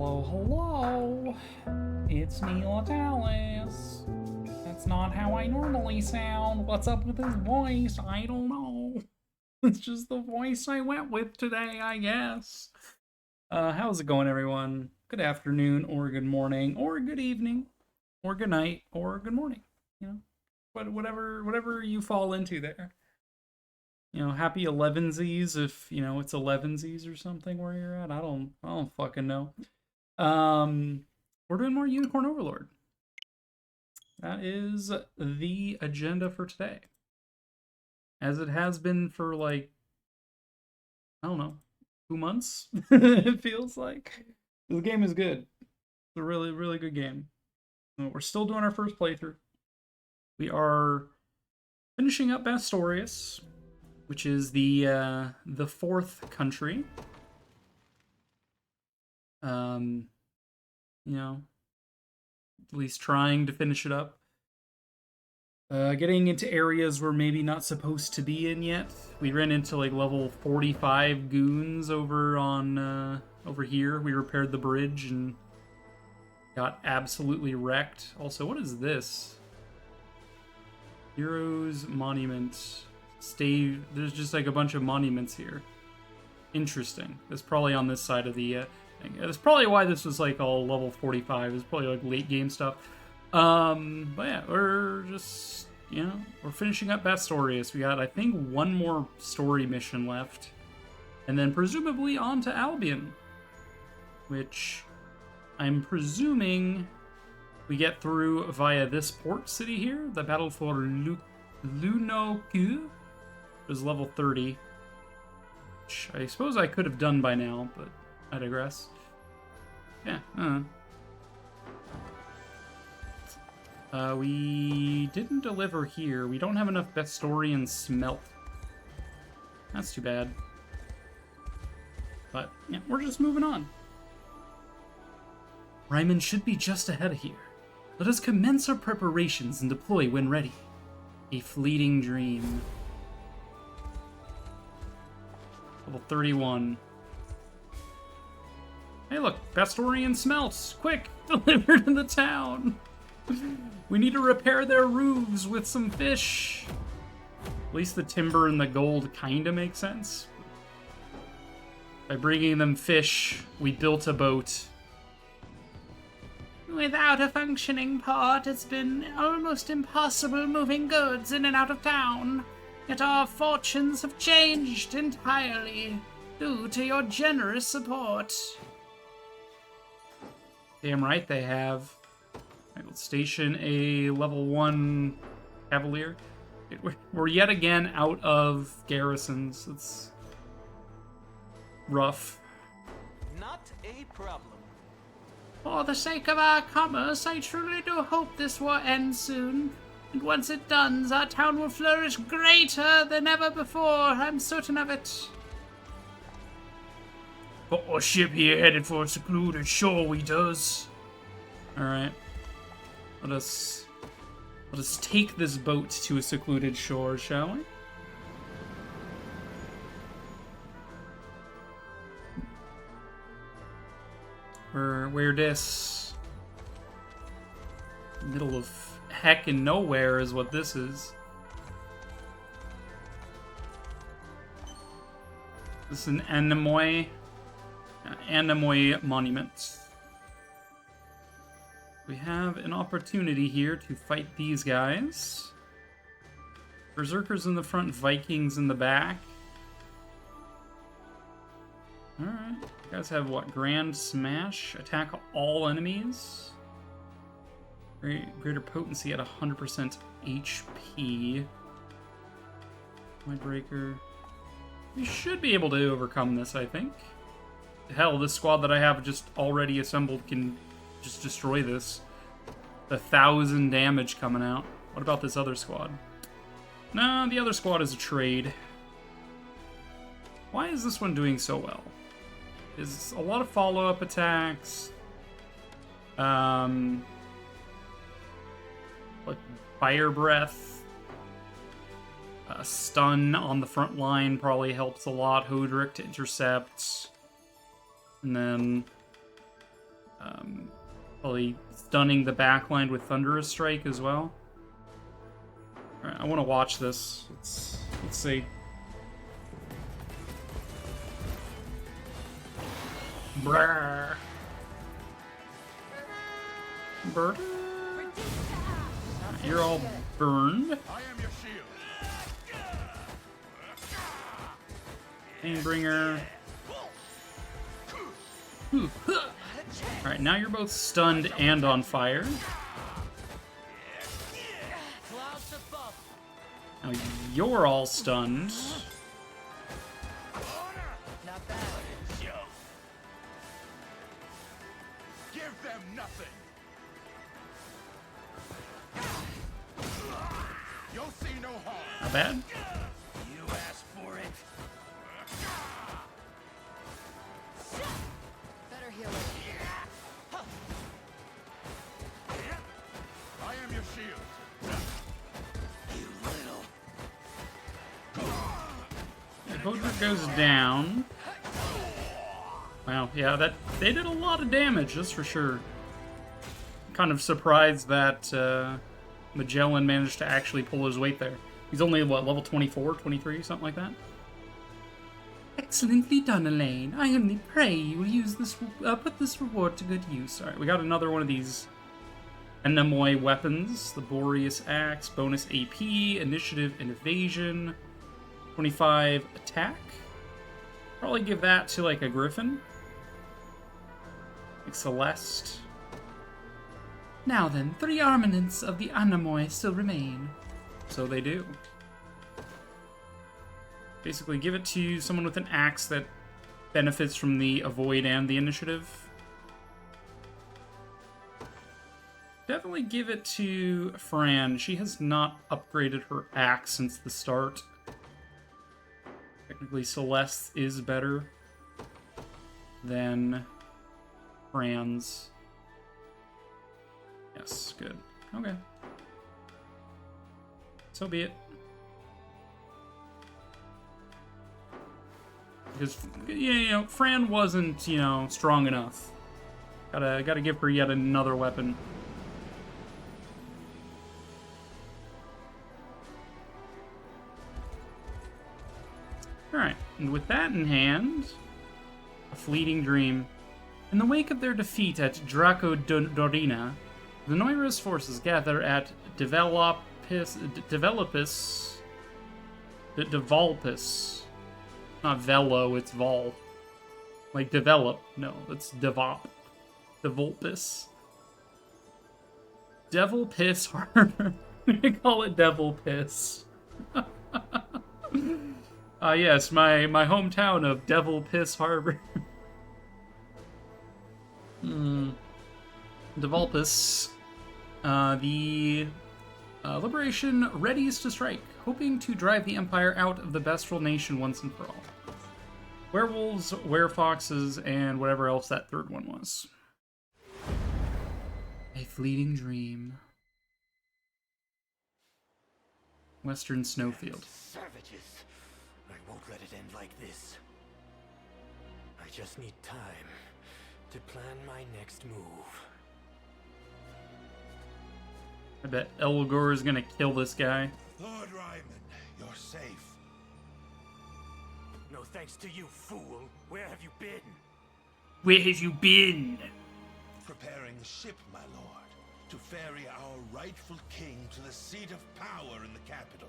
Hello, hello. It's me, Latalis. That's not how I normally sound. What's up with this voice? I don't know. It's just the voice I went with today, I guess. How's it going, everyone? Good afternoon, or good morning, or good evening, or good night, or good morning. You know, whatever you fall into there. Happy 11sies if it's 11sies or something where you're at. I don't fucking know. We're doing more Unicorn Overlord. That is the agenda for today. As it has been for I don't know, 2 months. It feels like this game is good. It's a really, really good game. We're still doing our first playthrough. We are finishing up Bastorius, which is the fourth country. At least trying to finish it up. Getting into areas we're maybe not supposed to be in yet. We ran into level 45 goons over on over here. We repaired the bridge and got absolutely wrecked. Also, what is this? Heroes Monument. There's just a bunch of monuments here. Interesting. It's probably on this side of the thing. That's probably why this was all level 45. It's probably late game stuff. But yeah, we're just, we're finishing up Bastorius. We got, I think, one more story mission left. And then presumably on to Albion. Which I'm presuming we get through via this port city here. The battle for Lunoku is level 30. Which I suppose I could have done by now, but I digress. Yeah, we didn't deliver here. We don't have enough Bastorian smelt. That's too bad. But, yeah, we're just moving on. Ryman should be just ahead of here. Let us commence our preparations and deploy when ready. A fleeting dream. Level 31. Hey look, Bastorian smelts! Quick! Deliver to the town! We need to repair their roofs with some fish. At least the timber and the gold kinda make sense. By bringing them fish, we built a boat. Without a functioning port, it's been almost impossible moving goods in and out of town. Yet our fortunes have changed entirely due to your generous support. Damn right they have. Right, let's station a level 1 Cavalier. We're yet again out of garrisons. It's rough. Not a problem. For the sake of our commerce, I truly do hope this war ends soon. And once it does, our town will flourish greater than ever before. I'm certain of it. Got our ship here headed for a secluded shore, we does. Alright. Let us take this boat to a secluded shore, shall we? Where this middle of heckin' nowhere is what this is. This is an Anemoy monument. We have an opportunity here to fight these guys. Berserkers in the front, Vikings in the back. Alright. You guys have what? Grand Smash? Attack all enemies? Greater potency at 100% HP. Mindbreaker. We should be able to overcome this, I think. Hell, this squad that I have just already assembled can just destroy this. 1,000 damage coming out. What about this other squad? Nah, the other squad is a trade. Why is this one doing so well? Is a lot of follow-up attacks. Like Fire Breath. Stun on the front line probably helps a lot. Hodrick to intercept. And then Probably stunning the backline with Thunderous Strike as well. Alright, I want to watch this. Let's see. Brrr. Burn. You're all burned. Painbringer. Alright, now you're both stunned and on fire. Now you're all stunned. Not bad. Give them nothing. You'll see no harm. Not bad. You asked for it. Better heal it. I am your shield. You little. Bodrick goes down. Wow, yeah, they did a lot of damage, that's for sure. Kind of surprised that Magellan managed to actually pull his weight there. He's only, what, level 24, 23, something like that? Excellently done, Elaine. I only pray you will use this, put this reward to good use. Alright, we got another one of these Anemoy weapons. The Boreas Axe, bonus AP, initiative, and evasion. 25 attack. Probably give that to, like, a Griffin. Like Celeste. Now then, 3 armaments of the Anemoy still remain. So they do. Basically, give it to someone with an axe that benefits from the avoid and the initiative. Definitely give it to Fran. She has not upgraded her axe since the start. Technically, Celeste is better than Fran's. Yes, good. Okay. So be it. Because, you know, Fran wasn't, you know, strong enough. Gotta give her yet another weapon. Alright, and with that in hand, a fleeting dream. In the wake of their defeat at Draco Dorina, the Noira's forces gather at Devalpus. Not Velo, it's Vol. Like develop. No, it's Devop. Devolpus. Devil Piss Harbor. I call it Devil Piss. Yes, my hometown of Devil Piss Harbor. Devolpus. The Liberation readies to strike, hoping to drive the Empire out of the Bestial Nation once and for all. Werewolves, werefoxes, and whatever else that third one was. A fleeting dream. Western Snowfield. Savages! I won't let it end like this. I just need time to plan my next move. I bet Elgor is gonna kill this guy. Lord Ryman, you're safe. No thanks to you, fool. Where have you been? Where have you been? Preparing a ship, my lord, to ferry our rightful king to the seat of power in the capital.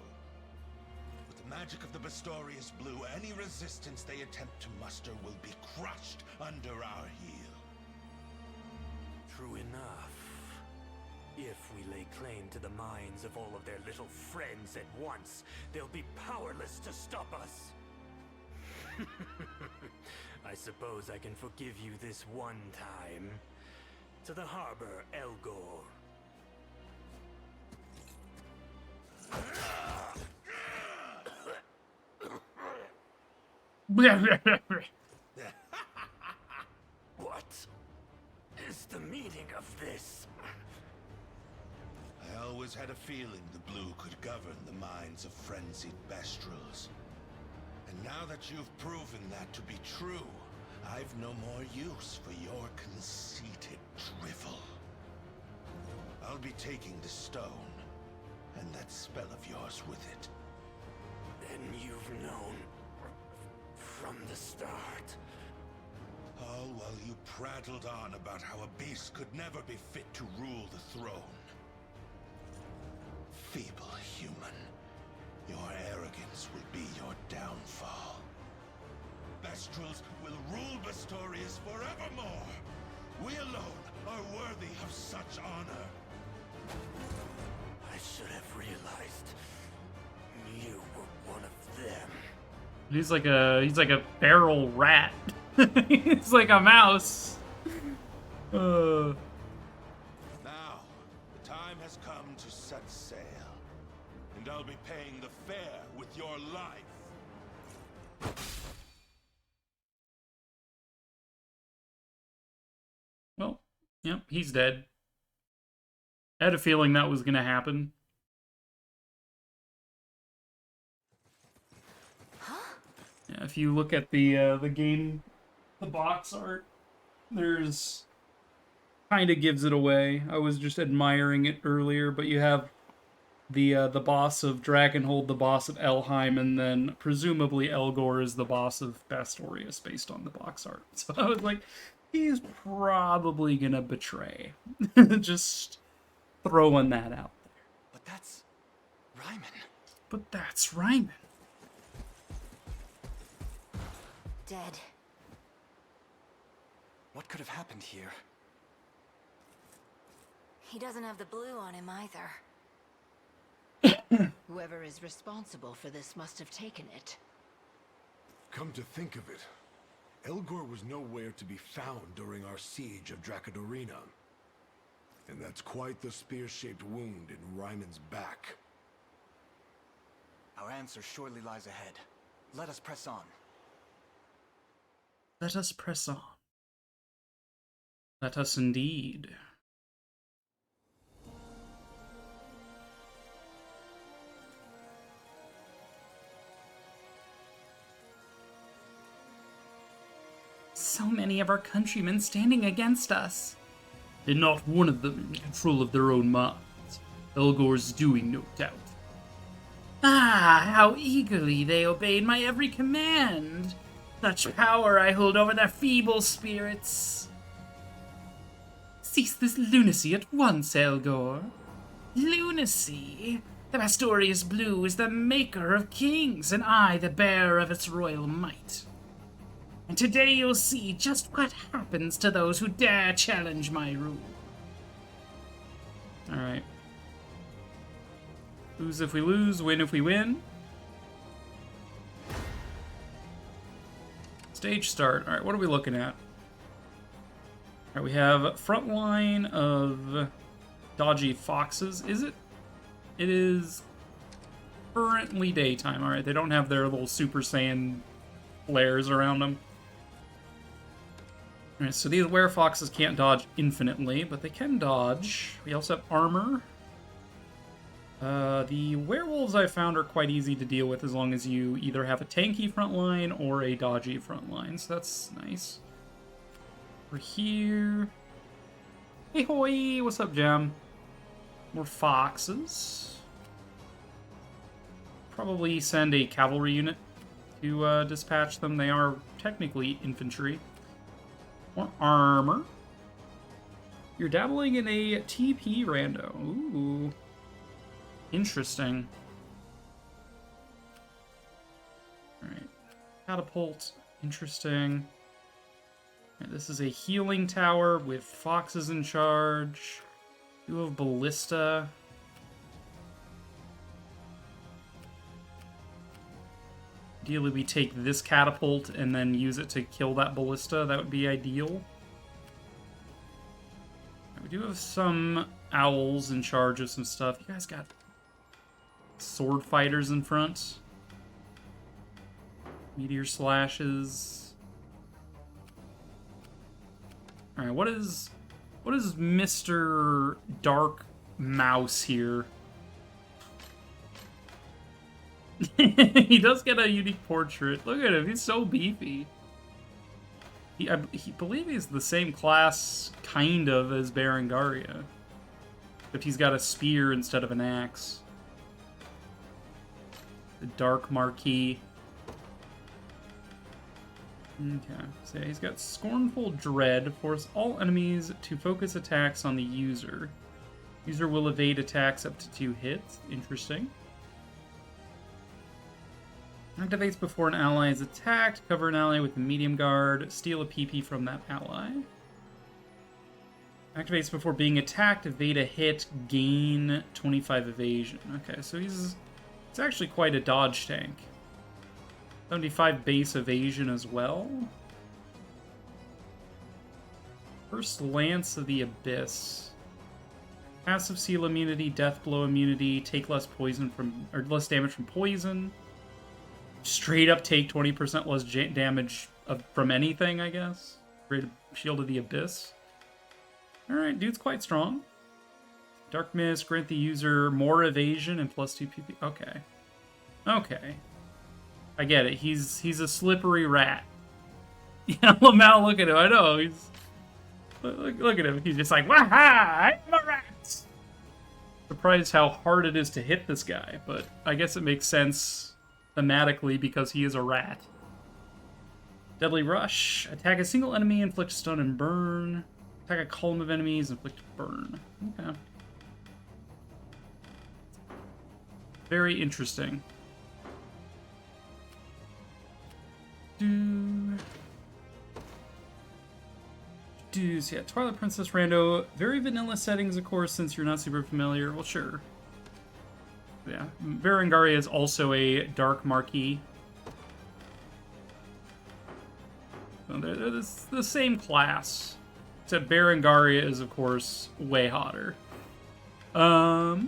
With the magic of the Bastorius Blue, any resistance they attempt to muster will be crushed under our heel. True enough. If we lay claim to the minds of all of their little friends at once, they'll be powerless to stop us. I suppose I can forgive you this one time. To the harbor, Elgor. What is the meaning of this? I always had a feeling the Blue could govern the minds of frenzied Bestrels. And now that you've proven that to be true, I've no more use for your conceited be taking the stone, and that spell of yours with it. Then you've known from the start. All while you prattled on about how a beast could never be fit to rule the throne. Feeble human, your arrogance will be your downfall. Bestrels will rule Bastorius forevermore. We alone are worthy of such honor. I should have realized you were one of them. He's like a feral rat. He's like a mouse. Now, the time has come to set sail. And I'll be paying the fare with your life. Well, yep, he's dead. I had a feeling that was going to happen. Yeah, if you look at the game, the box art, there's kind of gives it away. I was just admiring it earlier, but you have the boss of Dragonhold, the boss of Elheim, and then presumably Elgor is the boss of Bastorius based on the box art. So I was like, he's probably gonna betray. Just throwing that out there. But that's Ryman. But that's Ryman. Dead. What could have happened here? He doesn't have the blue on him either. Whoever is responsible for this must have taken it. Come to think of it, Elgor was nowhere to be found during our siege of Dracodorina. And that's quite the spear-shaped wound in Ryman's back. Our answer surely lies ahead. Let us press on. Let us press on. Let us indeed. So many of our countrymen standing against us. And not one of them in control of their own minds. Elgor's doing, no doubt. Ah, how eagerly they obeyed my every command. Such power I hold over their feeble spirits. Cease this lunacy at once, Elgor. Lunacy? The Bastorius Blue is the maker of kings, and I the bearer of its royal might. And today you'll see just what happens to those who dare challenge my rule. Alright. Lose if we lose, win if we win. Stage start. Alright, what are we looking at? Alright, we have front line of dodgy foxes. Is it? It is currently daytime. Alright, they don't have their little Super Saiyan flares around them. Alright, so these werefoxes can't dodge infinitely, but they can dodge. We also have armor. The werewolves I found are quite easy to deal with as long as you either have a tanky front line or a dodgy front line, so that's nice. We're here. Hey hoy, what's up, Jam? More foxes. Probably send a cavalry unit to dispatch them. They are technically infantry. More armor. You're dabbling in a TP rando. Ooh. Interesting. Alright. Catapult. Interesting. Right, this is a healing tower with foxes in charge. You have ballista. Ideally, we take this catapult and then use it to kill that ballista. That would be ideal. We do have some owls in charge of some stuff. You guys got sword fighters in front. Meteor slashes. Alright, what is Mr. Dark Mouse here? He does get a unique portrait. Look at him, he's so beefy. I believe he's the same class, kind of, as Berengaria. But he's got a spear instead of an axe. The Dark Marquis. Okay, so he's got Scornful Dread. Force all enemies to focus attacks on the user. User will evade attacks up to 2 hits. Interesting. Activates before an ally is attacked. Cover an ally with a medium guard. Steal a PP from that ally. Activates before being attacked. Evade a hit. Gain 25 evasion. Okay, so he's actually quite a dodge tank. 75 base evasion as well. First Lance of the Abyss. Passive seal immunity, death blow immunity, take less poison from, or less damage from poison. Straight up take 20% less damage from anything, I guess. Great Shield of the Abyss. Alright, dude's quite strong. Dark Mist, grant the user more evasion and plus 2 PP. Okay. Okay. I get it. He's a slippery rat. Yeah, Lamau, look at him. I know. He's look at him. He's just like, waha! I'm a rat! Surprised how hard it is to hit this guy, but I guess it makes sense thematically because he is a rat. Deadly Rush. Attack a single enemy, inflict stun and burn. Attack a column of enemies, inflict burn. Okay. Very interesting. So yeah, Twilight Princess Rando. Very vanilla settings, of course, since you're not super familiar. Well, sure. Yeah, Berengaria is also a Dark Marquis. So they're the same class. Except Berengaria is, of course, way hotter. Let's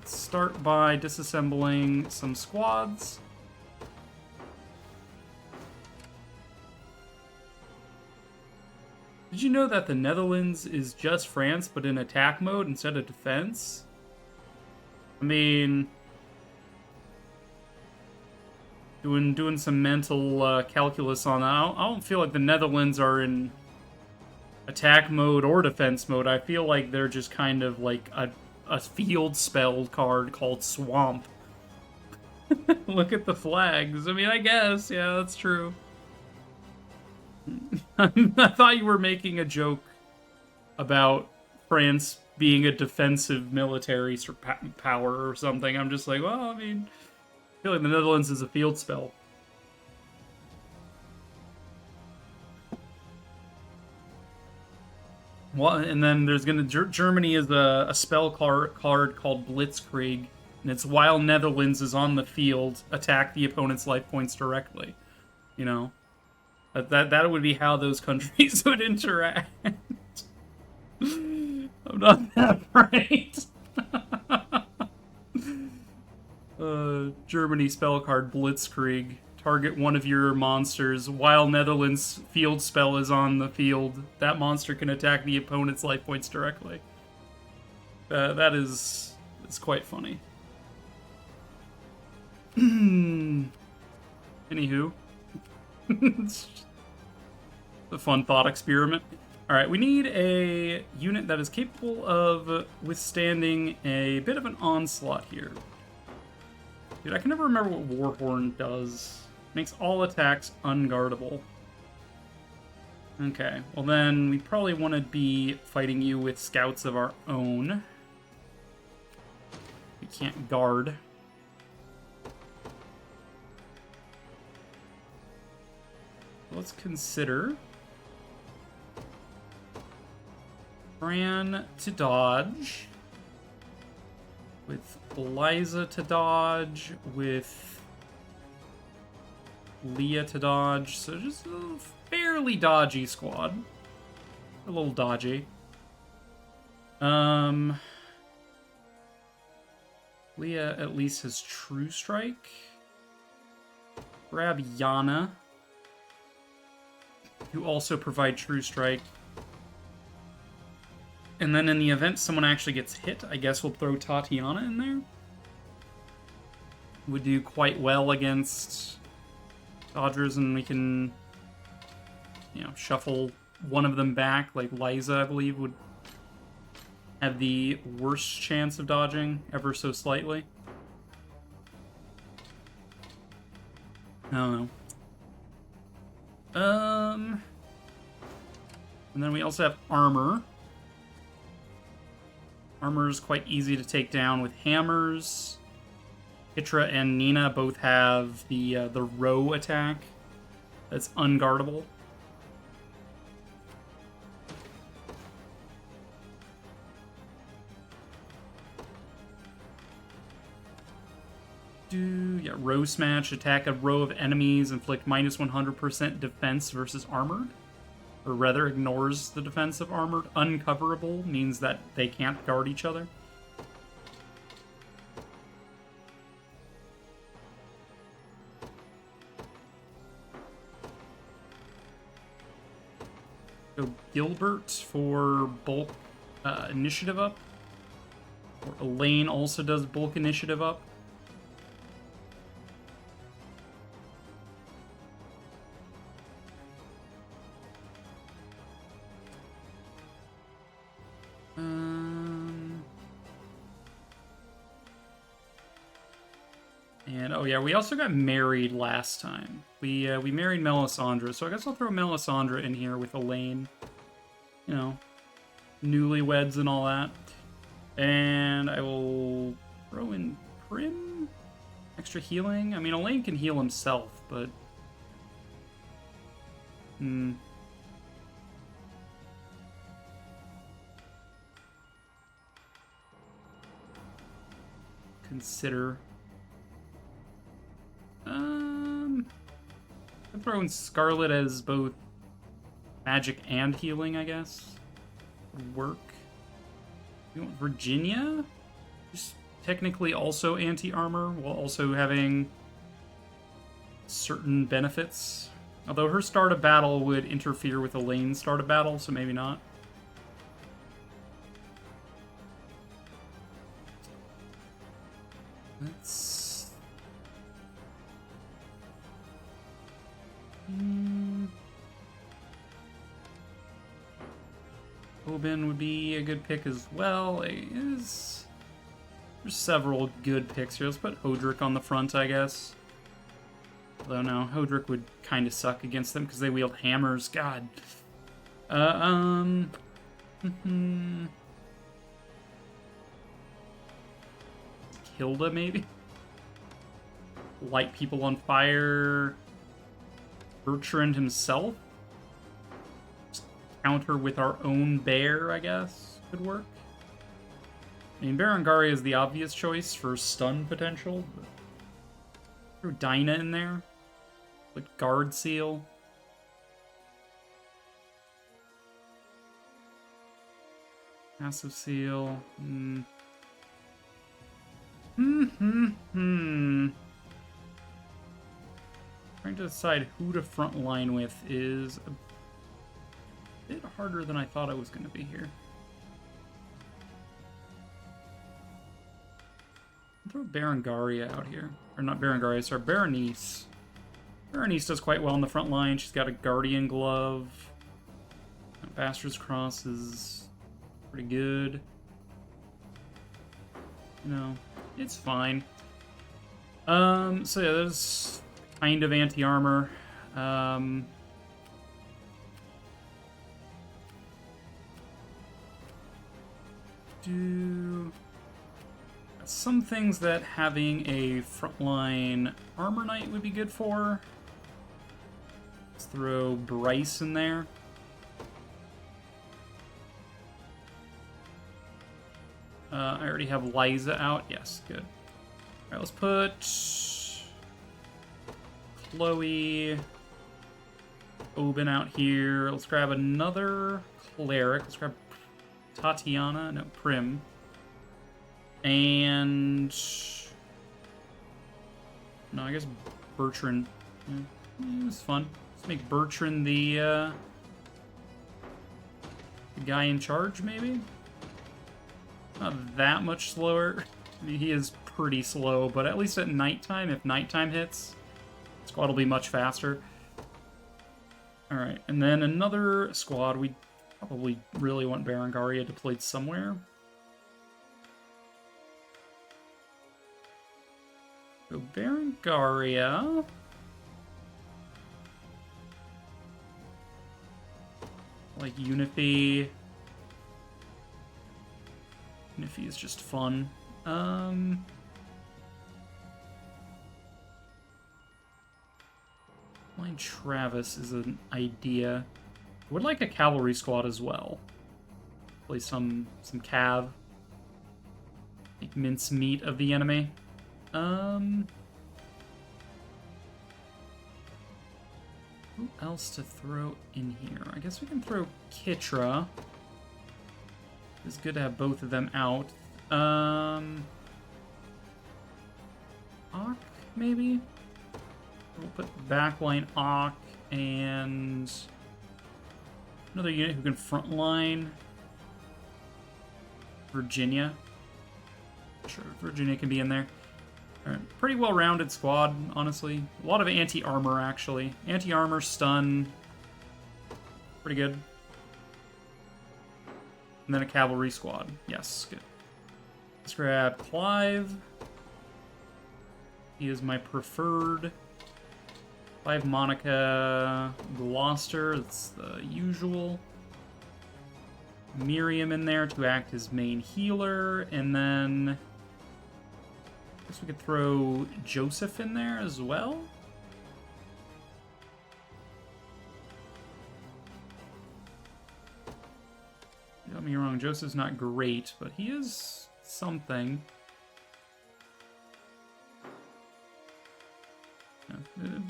start by disassembling some squads. Did you know that the Netherlands is just France, but in attack mode instead of defense? I mean, doing some mental calculus on that. I don't feel like the Netherlands are in attack mode or defense mode. I feel like they're just kind of like a field spell card called Swamp. Look at the flags. I mean, I guess, yeah, that's true. I thought you were making a joke about France being a defensive military power or something. I'm just like, well, I mean, I feel like the Netherlands is a field spell. Well, and then there's Germany is a spell card called Blitzkrieg, and it's while Netherlands is on the field, attack the opponent's life points directly. You know? That would be how those countries would interact. I'm not that bright. Germany spell card Blitzkrieg. Target one of your monsters while Netherlands field spell is on the field. That monster can attack the opponent's life points directly. That is quite funny. Anywho. It's a fun thought experiment. Alright, we need a unit that is capable of withstanding a bit of an onslaught here. Dude, I can never remember what Warhorn does. Makes all attacks unguardable. Okay, well then we probably want to be fighting you with scouts of our own. We can't guard. Let's consider Fran to dodge, with Liza to dodge, with Leah to dodge, so just a fairly dodgy squad. A little dodgy. Leah at least has True Strike. Grab Yana, who also provide True Strike. And then in the event someone actually gets hit, I guess we'll throw Tatiana in there. Would do quite well against Dodgers, and we can, you know, shuffle one of them back, like Liza, I believe, would have the worst chance of dodging ever so slightly. I don't know. And then we also have armor. Armor is quite easy to take down with hammers. Hitra and Nina both have the row attack that's unguardable. Yeah, row smash, attack a row of enemies, inflict minus 100% defense versus armored. Or rather, ignores the defense of armored. Uncoverable means that they can't guard each other. So Gilbert for bulk initiative up. Or Elaine also does bulk initiative up. And oh yeah, we also got married last time. We married Melisandre, so I guess I'll throw Melisandre in here with Elaine. You know, newlyweds and all that. And I will throw in Prim. Extra healing. I mean, Elaine can heal himself, but consider. I'm throwing Scarlet as both magic and healing, I guess. Would work. You want Virginia? Just technically also anti-armor, while also having certain benefits. Although her start of battle would interfere with Elaine's start of battle, so maybe not. Let's... Oben would be a good pick as well. There's several good picks here. Let's put Hodrick on the front, I guess. Although no, Hodrick would kind of suck against them because they wield hammers. God. Hilda, maybe? Light people on fire. Bertrand himself. Just counter with our own bear, I guess, could work. I mean, Berengaria is the obvious choice for stun potential. But throw Dinah in there. Like Guard Seal. Massive Seal. Trying to decide who to front line with is a bit harder than I thought it was going to be here. I'll throw Berengaria out here. Or not Berengaria, sorry, Berenice. Berenice does quite well in the front line. She's got a Guardian Glove. Bastard's Cross is pretty good. You know, it's fine. So yeah, there's kind of anti-armor. Some things that having a frontline armor knight would be good for. Let's throw Bryce in there. I already have Liza out. Yes, good. Alright, let's put Chloe, Oben out here. Let's grab another cleric. Let's grab Tatiana. No, Prim. And... no, I guess Bertrand. Yeah, it was fun. Let's make Bertrand the guy in charge, maybe? Not that much slower. I mean, he is pretty slow, but at least at nighttime, if nighttime hits, squad will be much faster. Alright, and then another squad. We probably really want Berengaria deployed somewhere. Go Berengaria. Like Unify. Unify is just fun. Line Travis is an idea. I would like a cavalry squad as well. Play some cav. Make mincemeat of the enemy. Who else to throw in here? I guess we can throw Kitra. It's good to have both of them out. Ock, maybe? We'll put backline Ock and another unit who can frontline Virginia. Sure, Virginia can be in there. Alright, pretty well-rounded squad, honestly. A lot of anti-armor, actually. Anti-armor, stun. Pretty good. And then a cavalry squad. Yes, good. Let's grab Clive. He is my preferred. Clive, Monica, Gloucester. That's the usual. Miriam in there to act as main healer. And then I guess we could throw Joseph in there as well. Don't get me wrong, Joseph's not great, but he is something. Yeah,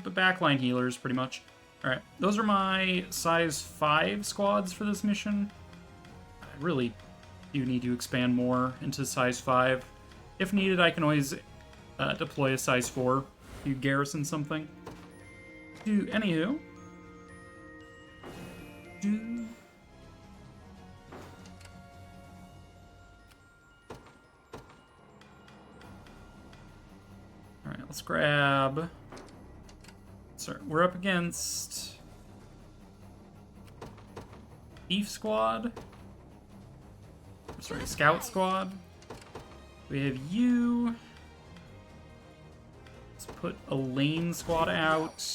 the backline healers, pretty much. Alright, those are my size 5 squads for this mission. I really do need to expand more into size 5. If needed, I can always deploy a size 4 to garrison something. Anywho. Alright, let's grab... Sorry, we're up against... Thief Squad. Sorry, Scout Squad. We have you. Let's put a lane squad out.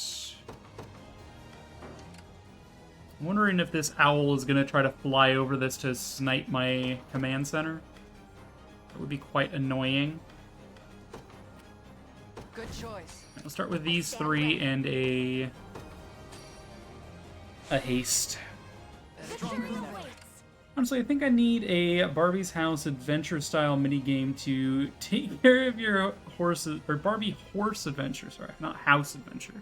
I'm wondering if this owl is going to try to fly over this to snipe my command center. That would be quite annoying. Good choice. I'll start with these 3 and a haste. Honestly, I think I need a Barbie's House adventure-style minigame to take care of your horses, or Barbie Horse Adventure, sorry, not House Adventure.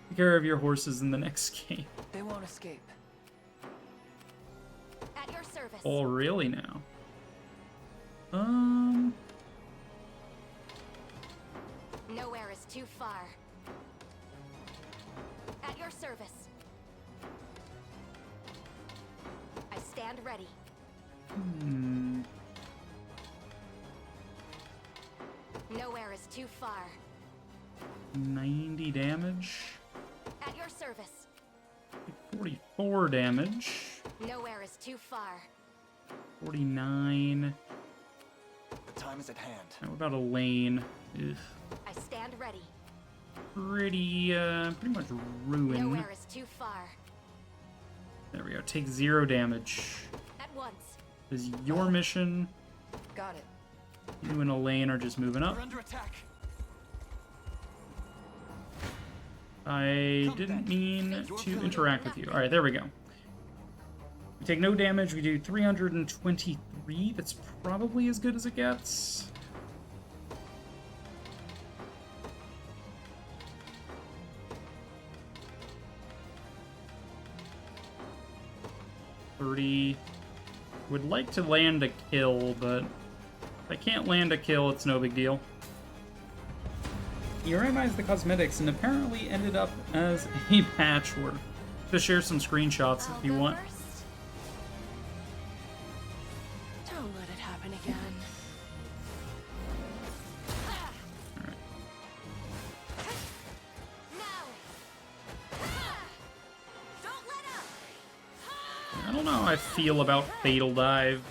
Take care of your horses in the next game. They won't escape. At your service. Oh, really now? Nowhere is too far. At your service. I stand ready. Nowhere is too far. 90 damage. At your service. 44 damage. Nowhere is too far. 49. The time is at hand. What about a lane? Ugh. I stand ready. Pretty much ruined. Nowhere is too far. There we go. Take 0 damage. At once. This is your mission. Got it. You and Elaine are just moving up. We're under attack. I didn't mean to interact with you. Alright, there we go. We take no damage. We do 323. That's probably as good as it gets. Would like to land a kill, but if I can't land a kill, it's no big deal. He randomized the cosmetics and apparently ended up as a patchwork. To share some screenshots if you want. First. Don't let it happen again. Alright. Now. Don't let up. I don't know how I feel about Fatal Dive.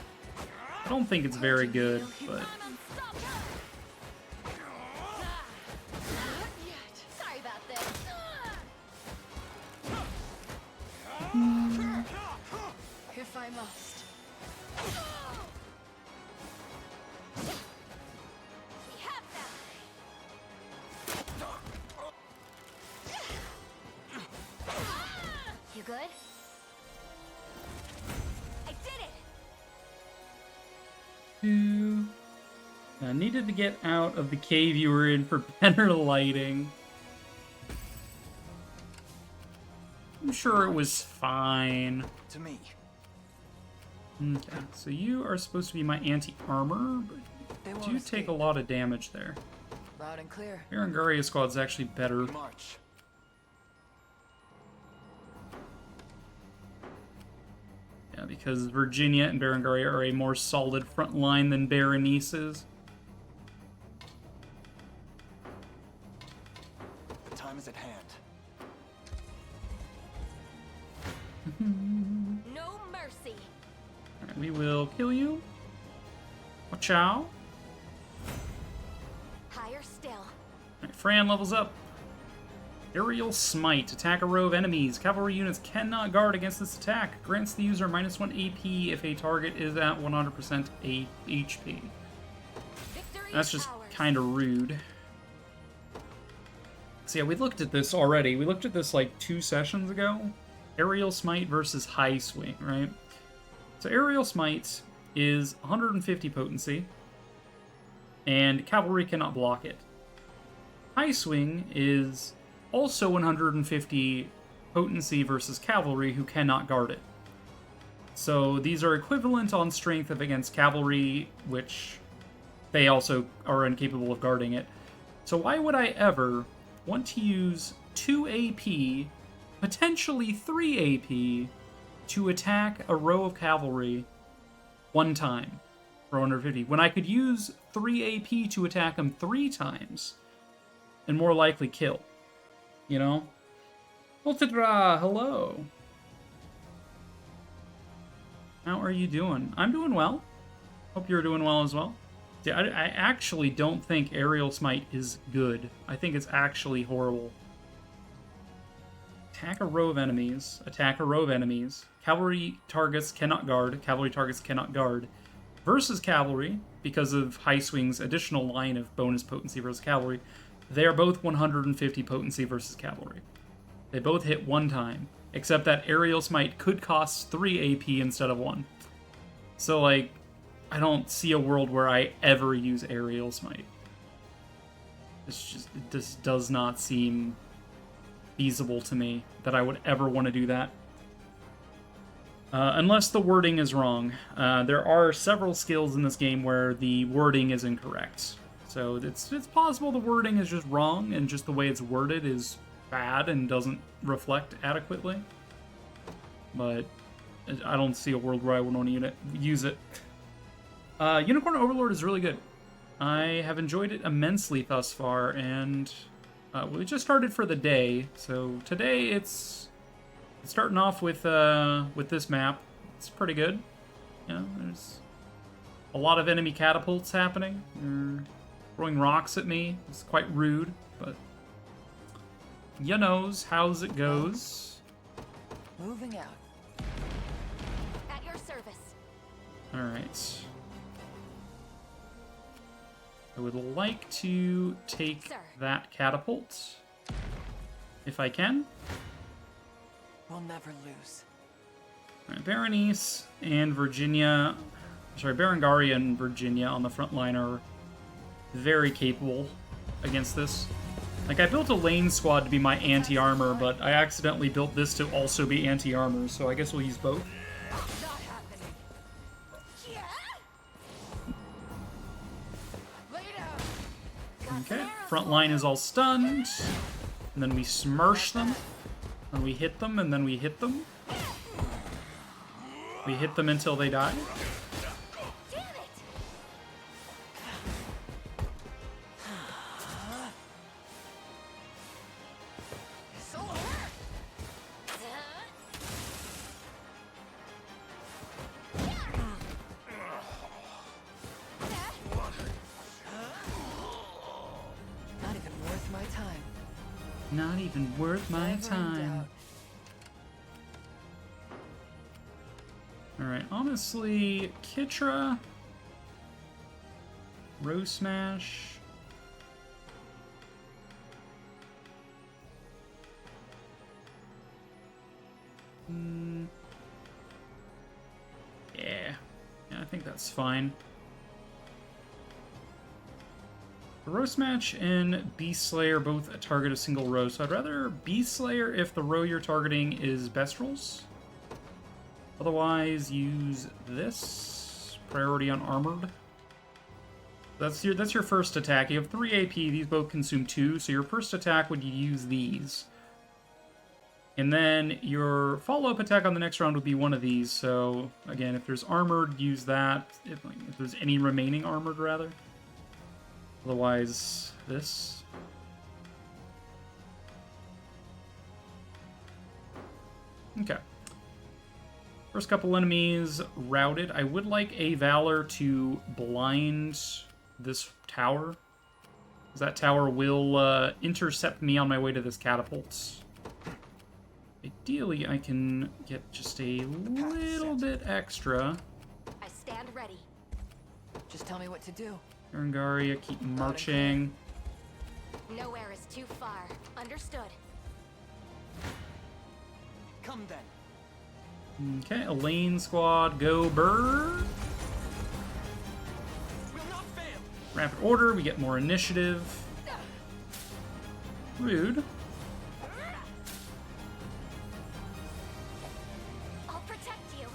I don't think it's very good, but I must. We have them. You good? I did it. I needed to get out of the cave you were in for better lighting. I'm sure it was fine. To me. Okay, so you are supposed to be my anti-armor, but They do won't you escape. take a lot of damage there? Loud and clear. Berengaria squad's actually better. March. Yeah, because Virginia and Berengaria are a more solid front line than Berenice is. The time is at hand. No mercy. Alright, we will kill you. Watch out. Higher still. Alright, Fran levels up. Aerial Smite. Attack a row of enemies. Cavalry units cannot guard against this attack. Grants the user -1 AP if a target is at 100% HP. Victory That's is just ours. kind of rude. So yeah, we looked at this already. We looked at this like 2 sessions ago. Aerial Smite versus High Swing, right? So Aerial Smite is 150 potency, and cavalry cannot block it. High Swing is also 150 potency versus cavalry who cannot guard it. So these are equivalent on strength against cavalry, which they also are incapable of guarding it. So why would I ever want to use 2 AP, potentially 3 AP, to attack a row of cavalry 1 time for 150, when I could use 3 AP to attack them 3 times and more likely kill? You know? Ultidra, hello. How are you doing? I'm doing well. Hope you're doing well as well. Yeah, I actually don't think Aerial Smite is good. I think it's actually horrible. Attack a row of enemies. Attack a row of enemies. Cavalry targets cannot guard. Cavalry targets cannot guard. Versus cavalry, because of High Swing's additional line of bonus potency versus cavalry, they are both 150 potency versus cavalry. They both hit 1 time, except that Aerial Smite could cost 3 AP instead of 1. So, like, I don't see a world where I ever use Aerial Smite. This does not seem feasible to me that I would ever want to do that. Unless the wording is wrong. There are several skills in this game where the wording is incorrect. So it's possible the wording is just wrong and just the way it's worded is bad and doesn't reflect adequately. But I don't see a world where I would want to use it. Unicorn Overlord is really good. I have enjoyed it immensely thus far, and we just started for the day. So today it's starting off with this map. It's pretty good. You know, there's a lot of enemy catapults happening. They're throwing rocks at me. It's quite rude, but you knows how's it goes. Moving out. At your service. All right. I would like to take Sir. that catapult, if I can. We'll never lose. All right, Berenice and Virginia, sorry, Berengaria and Virginia on the front line are very capable against this. Like, I built a lane squad to be my anti-armor, but I accidentally built this to also be anti-armor, so I guess we'll use both. Not happening. Yeah. Lay down. Got some Okay, arrows front for line you. is all stunned, and then we smirch them, and we hit them, and then we hit them. We hit them until they die. Damn it. So hard. Not even worth my time. Not even worth my Never in time. doubt. Alright, Alright, honestly, Kitra, Rose Smash. Yeah, I think that's fine. The Rose Match and Beast Slayer both target a single row, so I'd rather Beast Slayer if the row you're targeting is Bestrels. Otherwise, use this. Priority on Armored. That's your first attack. You have 3 AP, these both consume 2, so your first attack would use these. And then your follow-up attack on the next round would be one of these, so again, if there's Armored, use that. If there's any remaining Armored, rather. Otherwise, this. Okay. First couple enemies routed. I would like a Valor to blind this tower. Because that tower will intercept me on my way to this catapult. Ideally, I can get just a little bit extra. I stand ready. Just tell me what to do. Berengaria, keep marching. Nowhere is too far. Understood. Come then. Okay, Elaine squad, go bird. Will not fail. Rapid order, we get more initiative. Rude. I'll protect you.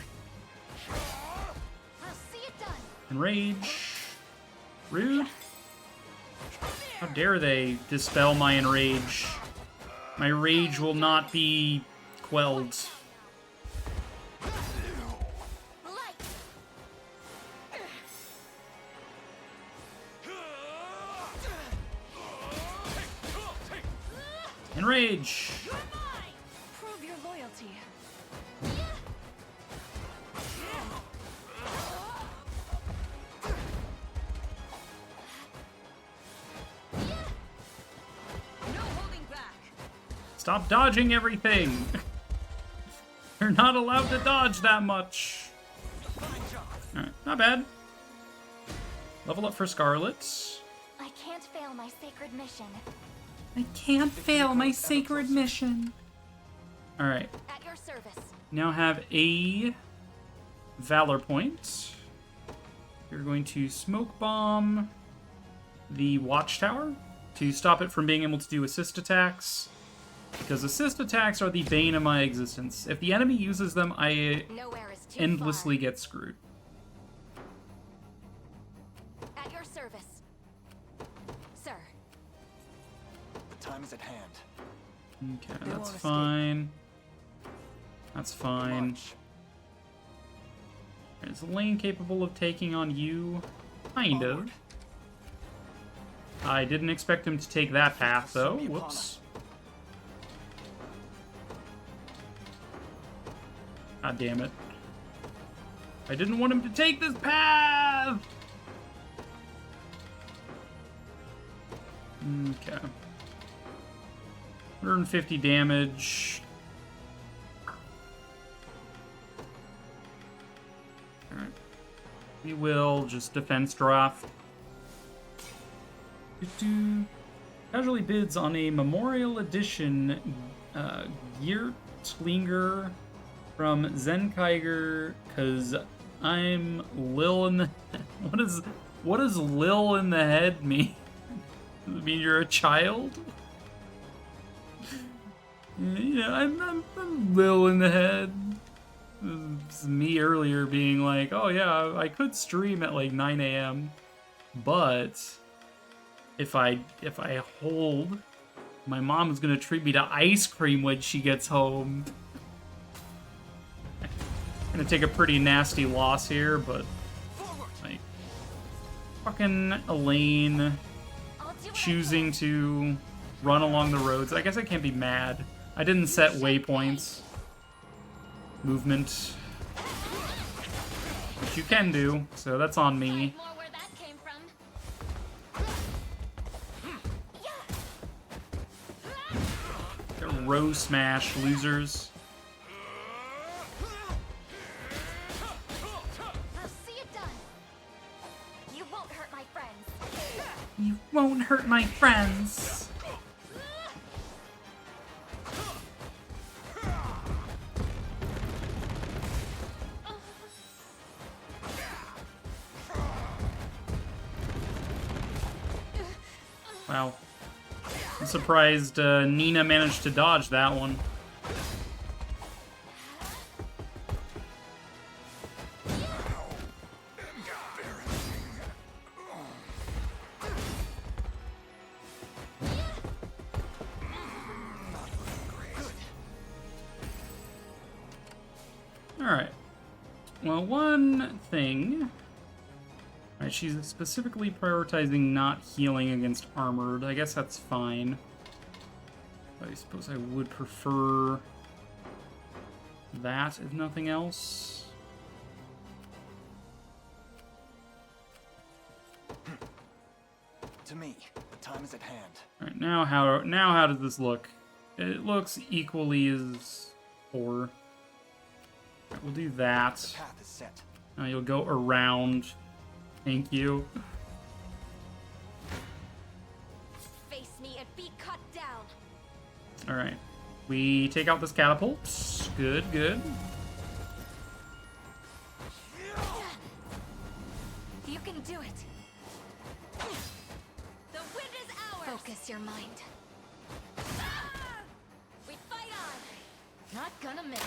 I'll see it done. Enrage. Rude. How dare they dispel my enrage? My rage will not be quelled. Light. Enrage. You're mine. Prove your loyalty. No holding back. Stop dodging everything. You're not allowed to dodge that much. Alright, not bad. Level up for Scarlet. I can't fail my sacred mission. I can't fail my sacred mission. Alright, At your service. now have a Valor point. You're going to Smoke Bomb the Watchtower to stop it from being able to do assist attacks. Because assist attacks are the bane of my existence. If the enemy uses them, I Nowhere is too endlessly get screwed. far. At your service. Sir. The time is at hand. Okay, They that's won't escape. fine. That's fine. March. Is Lane capable of taking on you? Kind of. Onward. I didn't expect him to take that path, though. Be upon Whoops. God damn it. I didn't want him to take this path! Okay. 150 damage. Alright. We will just defense draft. Casually bids on a Memorial Edition Geertlinger from Zenkaiger, cause I'm Lil in the what does Lil in the head mean? Does it mean you're a child? Yeah, I'm Lil in the head. It's me earlier being like, oh yeah, I could stream at like 9 a.m. But if I hold, my mom's gonna treat me to ice cream when she gets home. Gonna take a pretty nasty loss here, but like fucking Elaine I'll do choosing to run along the roads. I guess I can't be mad. I didn't set waypoints. Movement. Which you can do, so that's on me. more where that came from. Row smash, losers. Don't hurt my friends. Wow. I'm surprised Nina managed to dodge that one. Alright. Well, one thing... Alright, she's specifically prioritizing not healing against armored. I guess that's fine. I suppose I would prefer that, if nothing else. To me, the time is at hand. Alright, now how does this look? It looks equally as poor. Alright, we'll do that. The path is set. Now you'll go around. Thank you. Face me and be cut down. Alright. We take out this catapult. Good, good. You can do it. The win is ours. Focus your mind. We fight on. Not gonna miss.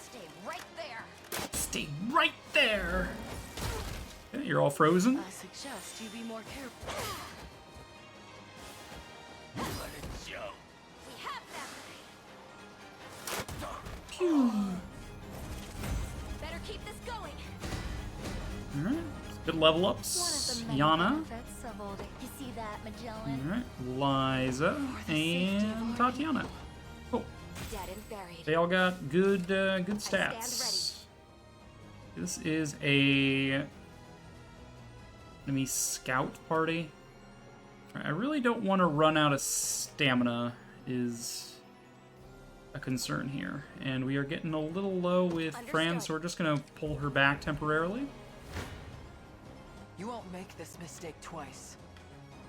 Stay right there. Stay right there. Okay, you're all frozen. I suggest you be more careful. Let it show. We have them. Phew. Better keep this going. Alright. Good level One ups. of the many Yana. benefits of old. You see that, Magellan? Alright. Liza. And Tatiana. Cool. Dead and buried. They all got good good stand stats. This is a enemy scout party. I really don't want to run out of stamina is a concern here. And we are getting a little low with Fran, so we're just going to pull her back temporarily. You won't make this mistake twice.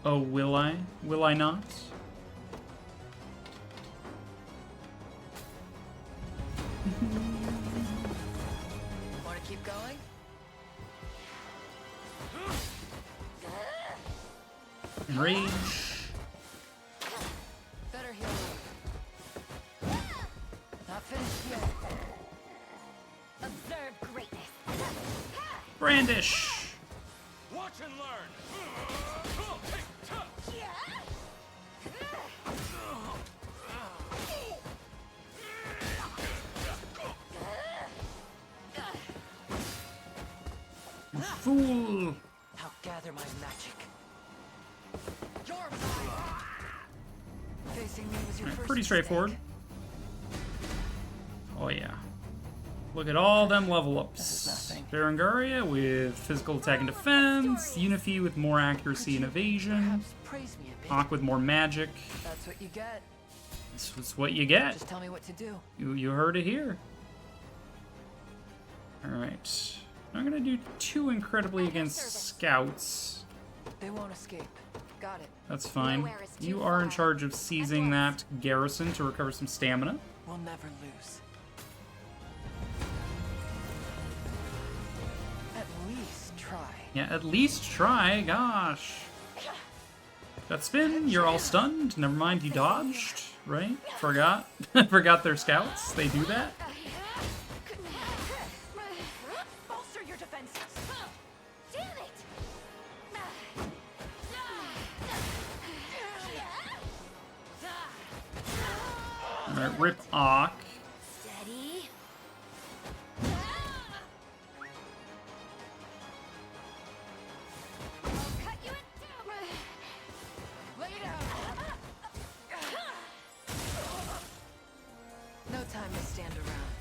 Oh, will I? Will I not? Want to keep going? Enrage. Better heal up. Not finished yet. Observe greatness. Brandish. Watch and learn. Fool. I'll gather my magic. You're mine. Facing me was your first Pretty mistake. straightforward. Oh yeah. Look at all them level ups. This is nothing. Berengaria with physical attack and defense. Unify with more accuracy and evasion. Perhaps praise me a bit. Hawk with more magic. That's what you get. This is what you get. Just tell me what to do. You heard it here. Alright. I'm gonna do 2 incredibly against scouts. They won't escape. Got it. That's fine. Nowhere is too You are in far. charge of seizing that garrison to recover some stamina. We'll never lose. At least try. Yeah, at least try. Gosh. That spin, you're all stunned. Never mind, you dodged, right? Forgot. Forgot they're scouts. They do that. Bolster your defenses. Damn it! Alright, rip Ock. Steady. I'll cut you in two. Lay down. No time to stand around.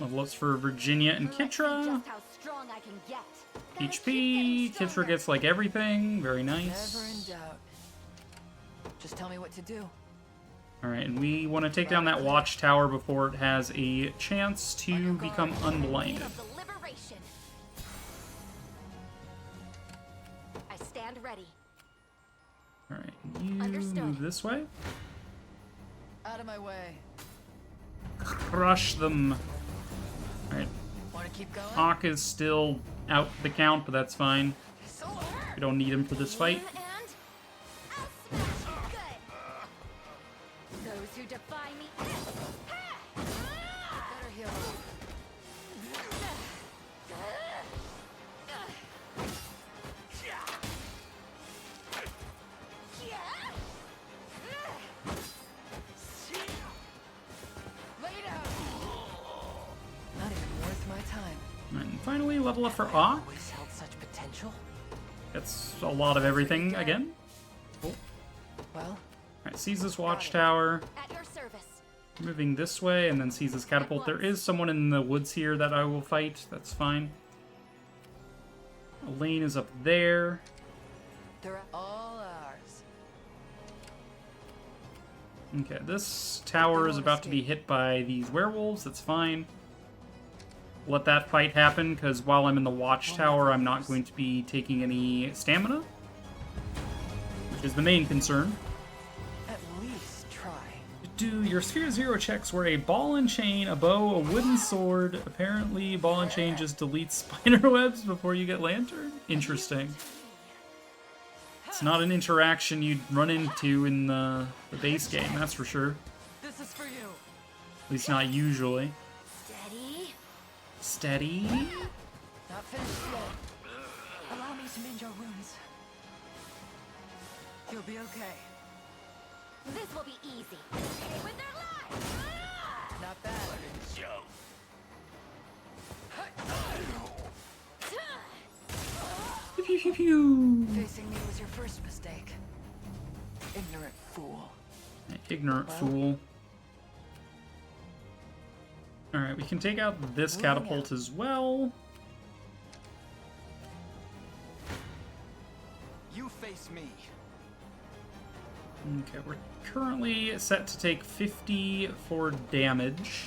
Level ups for Virginia and Let's see Kitra. just how strong I can get. Better keep HP. getting Kitra stronger. gets like everything. Very Never in nice. doubt. Just tell me what to do. Alright, and we want to take down that watchtower before it has a chance to become unblinded. Of the liberation. I stand ready. You Understood. move this way. Out of my way. Crush them. Alright. Want to keep going? Hawk is still out the count, but that's fine. So We don't need him for this fight. And I'll smash you good. Those who defy me. better heal up. Lay down. Not even worth my time. And finally, level up for Hawk. Always held such potential. That's a lot of everything again. Cool. Well, Alright, sees this watchtower. At your service. Moving this way, and then sees this catapult. There is someone in the woods here that I will fight. That's fine. Elaine is up there. they're all ours. Okay, this tower is about to be hit by these werewolves. That's fine. Let that fight happen, because while I'm in the watchtower, I'm not going to be taking any stamina, which is the main concern. At least try. Do your Sphere Zero checks were a ball and chain, a bow, a wooden sword. Apparently, ball and chain just deletes spider webs before you get lantern. Interesting. It's not an interaction you'd run into in the base game, that's for sure. This is for you. At least not usually. Steady. Steady. Not finished yet. Allow me to mend your wounds. You'll be okay. This will be easy. Stay with their lives. Not bad. Pew, pew, pew. Facing me was your first mistake. Ignorant fool. Ignorant fool. Alright, we can take out this catapult as well. You face me. Okay, we're currently set to take 50 for damage.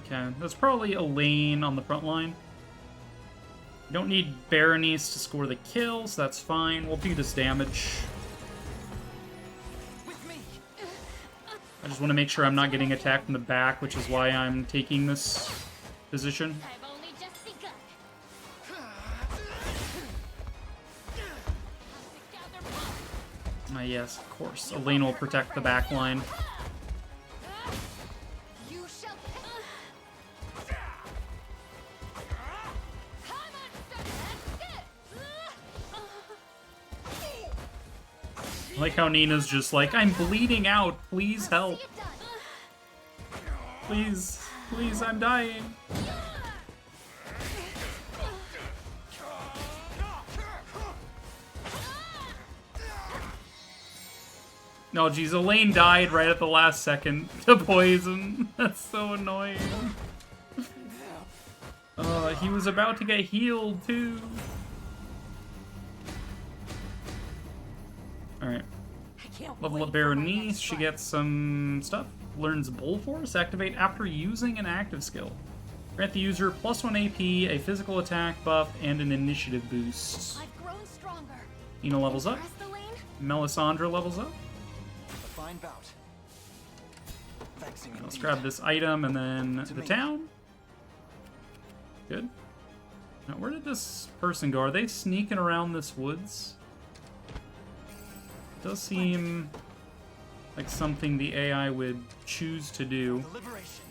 Okay, that's probably Elaine on the front line. You don't need Berenice to score the kill, so that's fine. We'll do this damage. With me. I just want to make sure I'm not getting attacked from the back, which is why I'm taking this position. I've only just begun. Yes, of course. Elaine will protect the back line. You shall I like how Nina's just like, I'm bleeding out. Please help. Please. Please, I'm dying. No, geez, Elaine died right at the last second to poison. That's so annoying. He was about to get healed, too. Alright. Level up Berenice. She gets some stuff. Learns Bull Force. Activate after using an active skill. Grant the user +1 AP, a physical attack buff, and an initiative boost. I've grown stronger. Nina levels up. Impressed, Elaine? Melisandre levels up. A fine bout. Vexing Let's indeed. grab this item and then To the me. town. Good. Now, where did this person go? Are they sneaking around this woods? Does seem like something the AI would choose to do. The liberation.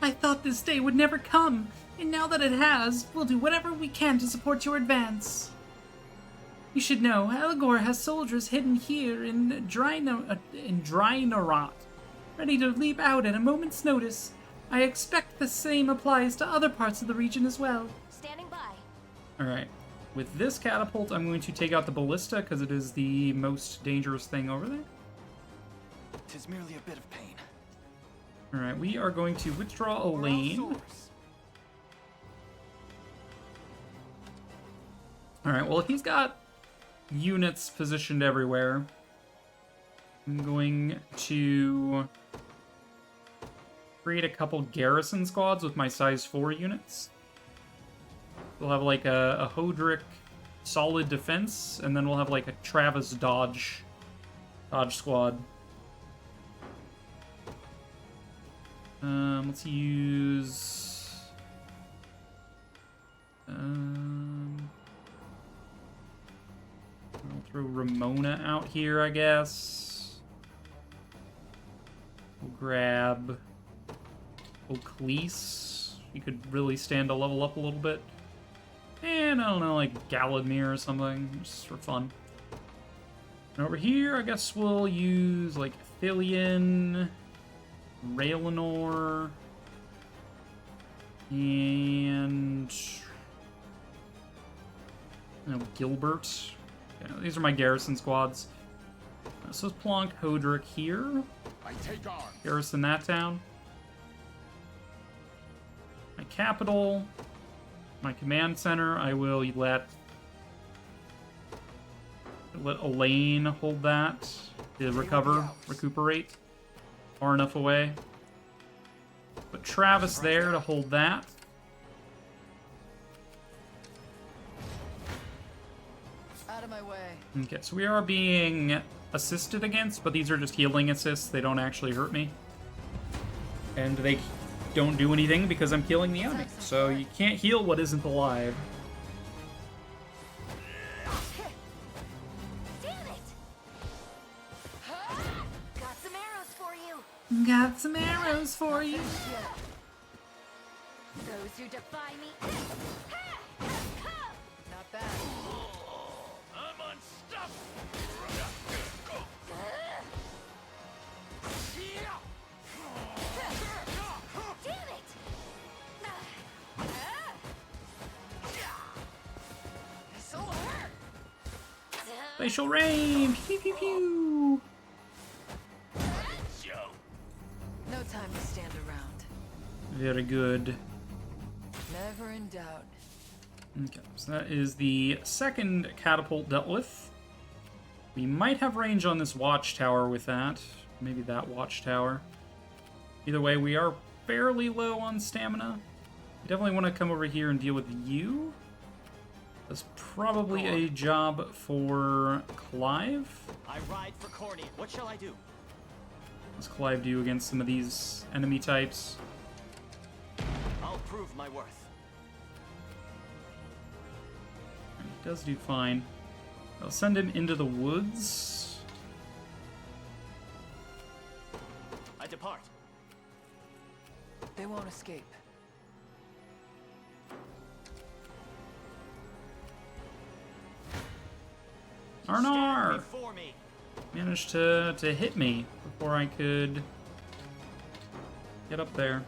I thought this day would never come, and now that it has, we'll do whatever we can to support your advance. You should know, Elgor has soldiers hidden here in Drynarat, ready to leap out at a moment's notice. I expect the same applies to other parts of the region as well. Standing by. Alright. With this catapult, I'm going to take out the ballista because it is the most dangerous thing over there. 'Tis merely a bit of pain. Alright, we are going to withdraw For all Elaine. sores. Alright, well, he's got units positioned everywhere. I'm going to create a couple garrison squads with my size 4 units. We'll have like a Hodrick solid defense, and then we'll have like a Travis dodge squad. Let's use I'll throw Ramona out here, I guess. We'll grab Oclese. He could really stand to level up a little bit. And I don't know, like Galadmir or something, just for fun. And over here, I guess we'll use like Athelion, Raylanor, and Gilbert. Yeah, these are my garrison squads. So let's plonk Hodrick here. I take arms. Garrison that town. My capital, my command center, I will let Elaine hold that to recuperate far enough away. Put Travis there to hold that. Out of my way. Okay, so we are being assisted against, but these are just healing assists. They don't actually hurt me. And they don't do anything because I'm killing the enemy. So you can't heal what isn't alive. Damn it! Got some arrows for you. Got some arrows for you. Those who defy me. Not bad. I'm unstoppable! Damn it! This'll hurt. Facial rain! Pew pew pew! No time to stand around. Very good. Never in doubt. Okay, so that is the second catapult dealt with. We might have range on this watchtower with that. Maybe that watchtower. Either way, we are fairly low on stamina. We definitely want to come over here and deal with you. That's probably a job for Clive. I ride for Corny. What shall I do? What's Clive do against some of these enemy types? I'll prove my worth. He does do fine. I'll send him into the woods. I depart. They won't escape. Arnar! Stand before me. Managed to hit me before I could get up there.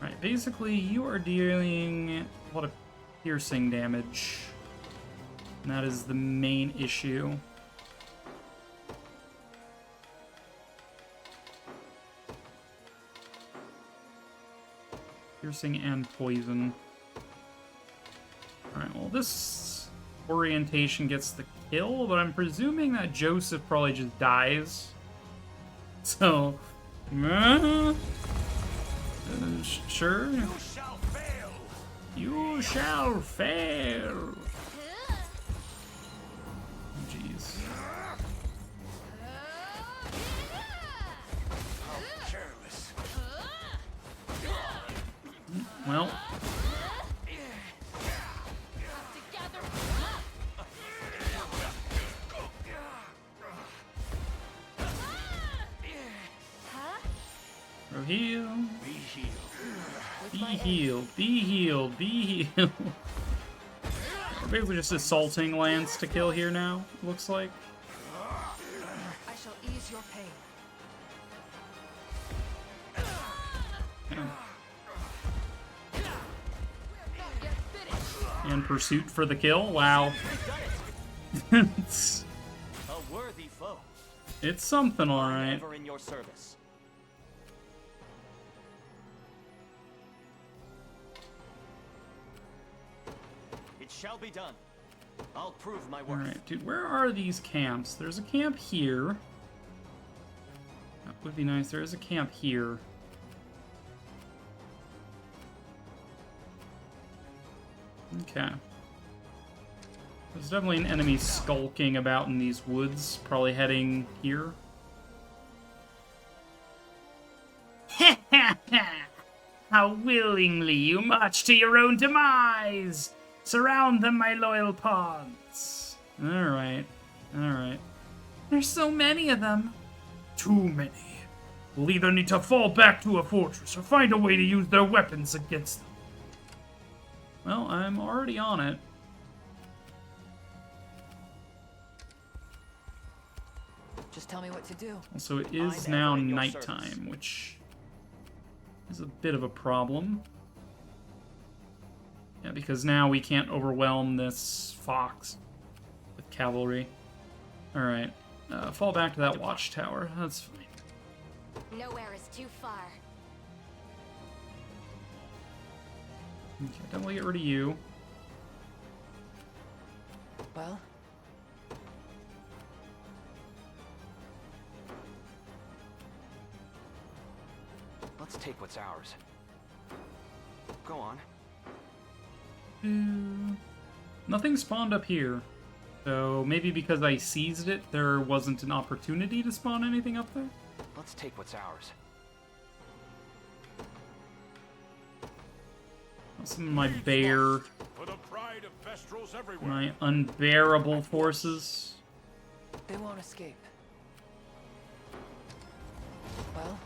Alright, basically you are dealing a lot of piercing damage. And that is the main issue. Piercing and poison. Alright, well this orientation gets the kill, but I'm presuming that Joseph probably just dies. So, sure. You shall fail! You shall fail. Jeez. Careless. Well, go heal. Be healed. Be healed. Be healed. Be healed. We're basically just assaulting Lance to kill here now, looks like. I shall ease your pain. And pursuit for the kill. Wow. it's A worthy foe. something, alright. Ever in your service. It shall be done. I'll prove my worth. Alright, dude, where are these camps? There's a camp here. That would be nice. There is a camp here. Okay. There's definitely an enemy skulking about in these woods, probably heading here. How willingly you march to your own demise! Surround them, my loyal pawns. Alright. Alright. There's so many of them. Too many. We'll either need to fall back to a fortress or find a way to use their weapons against them. Well, I'm already on it. Just tell me what to do. Also, it is I'm now ever at your nighttime, service. which is a bit of a problem. Yeah, because now we can't overwhelm this fox with cavalry. Alright. Fall back to that watchtower. That's fine. Nowhere is too far. Okay, definitely get rid of you. Well, Let's take what's ours. Go on. Nothing spawned up here. So maybe because I seized it, there wasn't an opportunity to spawn anything up there? Let's take what's ours. Some of my bear, For the pride of Vestrals everywhere. my unbearable forces. they won't escape. Well,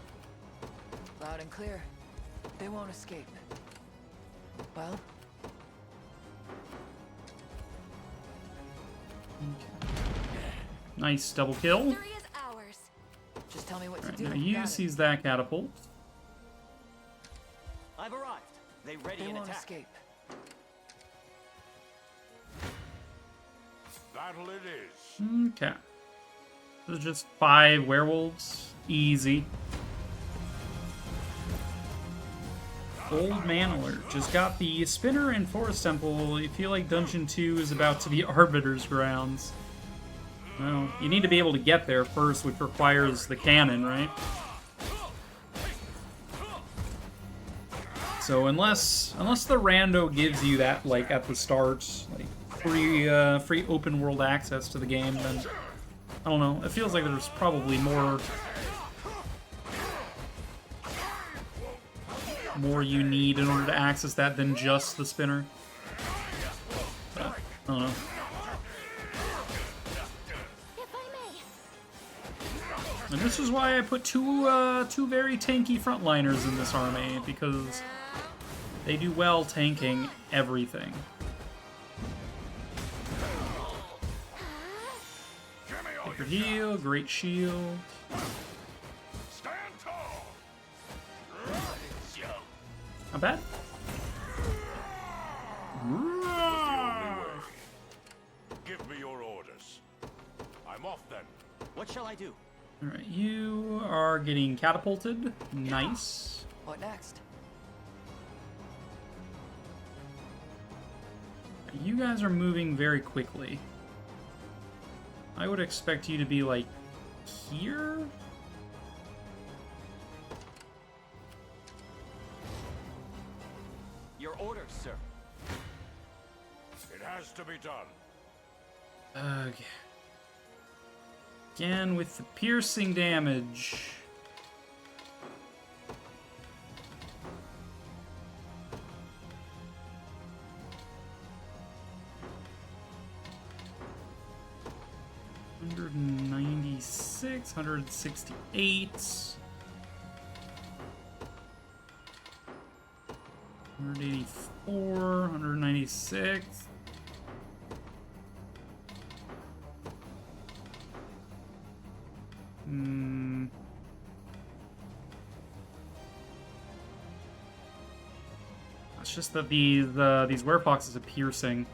loud and clear. They won't escape. Well, Nice double kill. Victory is ours. just tell me what Alright, to do. now you Got it. seize that catapult. I've arrived. They ready They and won't attack. escape. Battle it is. Okay. There's just 5 werewolves. Easy. Old Man Alert. Just got the spinner and forest temple. You feel like Dungeon 2 is about to be Arbiter's grounds. Well, you need to be able to get there first, which requires the cannon, right? So unless the rando gives you that, like, at the start, like, free open world access to the game, then I don't know. It feels like there's probably more you need in order to access that than just the spinner. But, I don't know. If I may. And this is why I put two very tanky frontliners in this army, because they do well tanking everything. Sacred heal, great shield. Stand tall. Not bad. Give me your orders. I'm off then. What shall I do? Alright, you are getting catapulted. Nice. What next? You guys are moving very quickly. I would expect you to be, like, here? Your orders, sir. It has to be done. Okay. Again with the piercing damage. $196, $168. 184, 196. It's just that these werefoxes are piercing.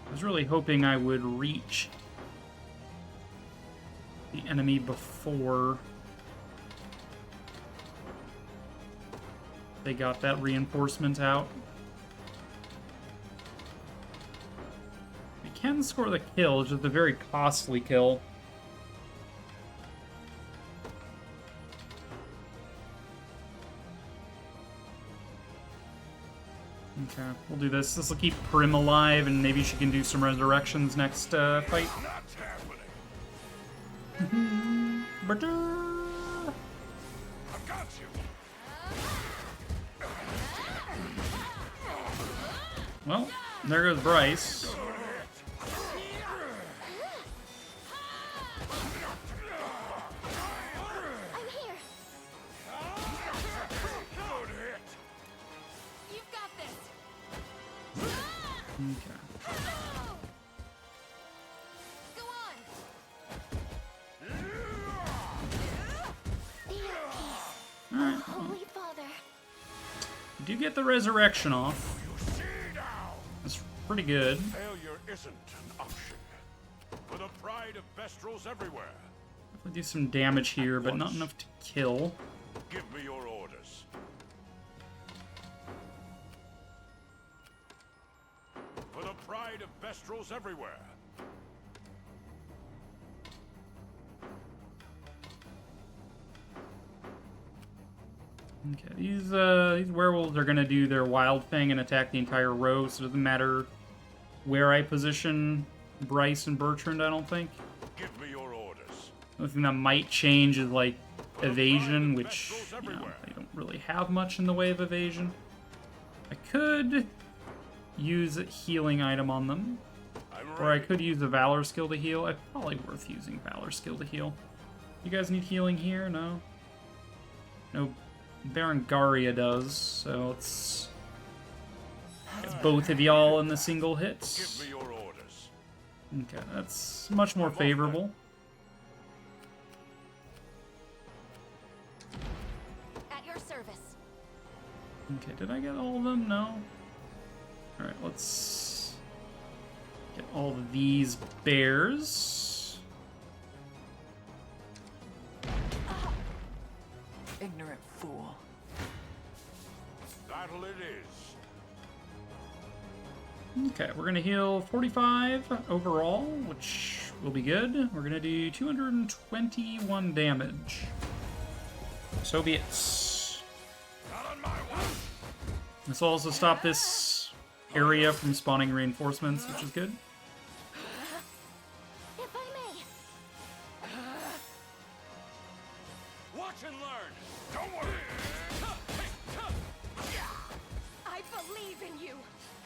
I was really hoping I would reach the enemy before they got that reinforcement out. We can score the kill, it's just a very costly kill. Okay, we'll do this. This will keep Prim alive, and maybe she can do some resurrections next fight. But well, there goes Bryce. I'm here. You've got this. Okay. Go on. Be at peace, Alright. Holy Father. You do get the resurrection off. That's pretty good. Failure isn't an option. For the pride of Bestrels everywhere. We'll do some damage here, but not enough to kill. Give me your orders. For the pride of Bestrels everywhere. Okay, these werewolves are gonna do their wild thing and attack the entire row, so it doesn't matter where I position Bryce and Bertrand, I don't think. Give me your orders. The only thing that might change is, like, evasion, which, you know, they don't really have much in the way of evasion. I could use a healing item on them, or I could use a Valor skill to heal. It's probably worth using Valor skill to heal. You guys need healing here? No? No. Berengaria does, so let's get both of y'all in the single hits. Give me your orders. Okay, that's much more favorable. At your service. Okay, did I get all of them? No. Alright, let's get all of these bears. Ignorant fool. Battle it is. Okay, we're gonna heal 45 overall, which will be good. We're gonna do 221 damage. So be it. Not on my watch. This will also stop this area from spawning reinforcements, which is good. If I may. Watch and learn. Don't worry. I believe in you.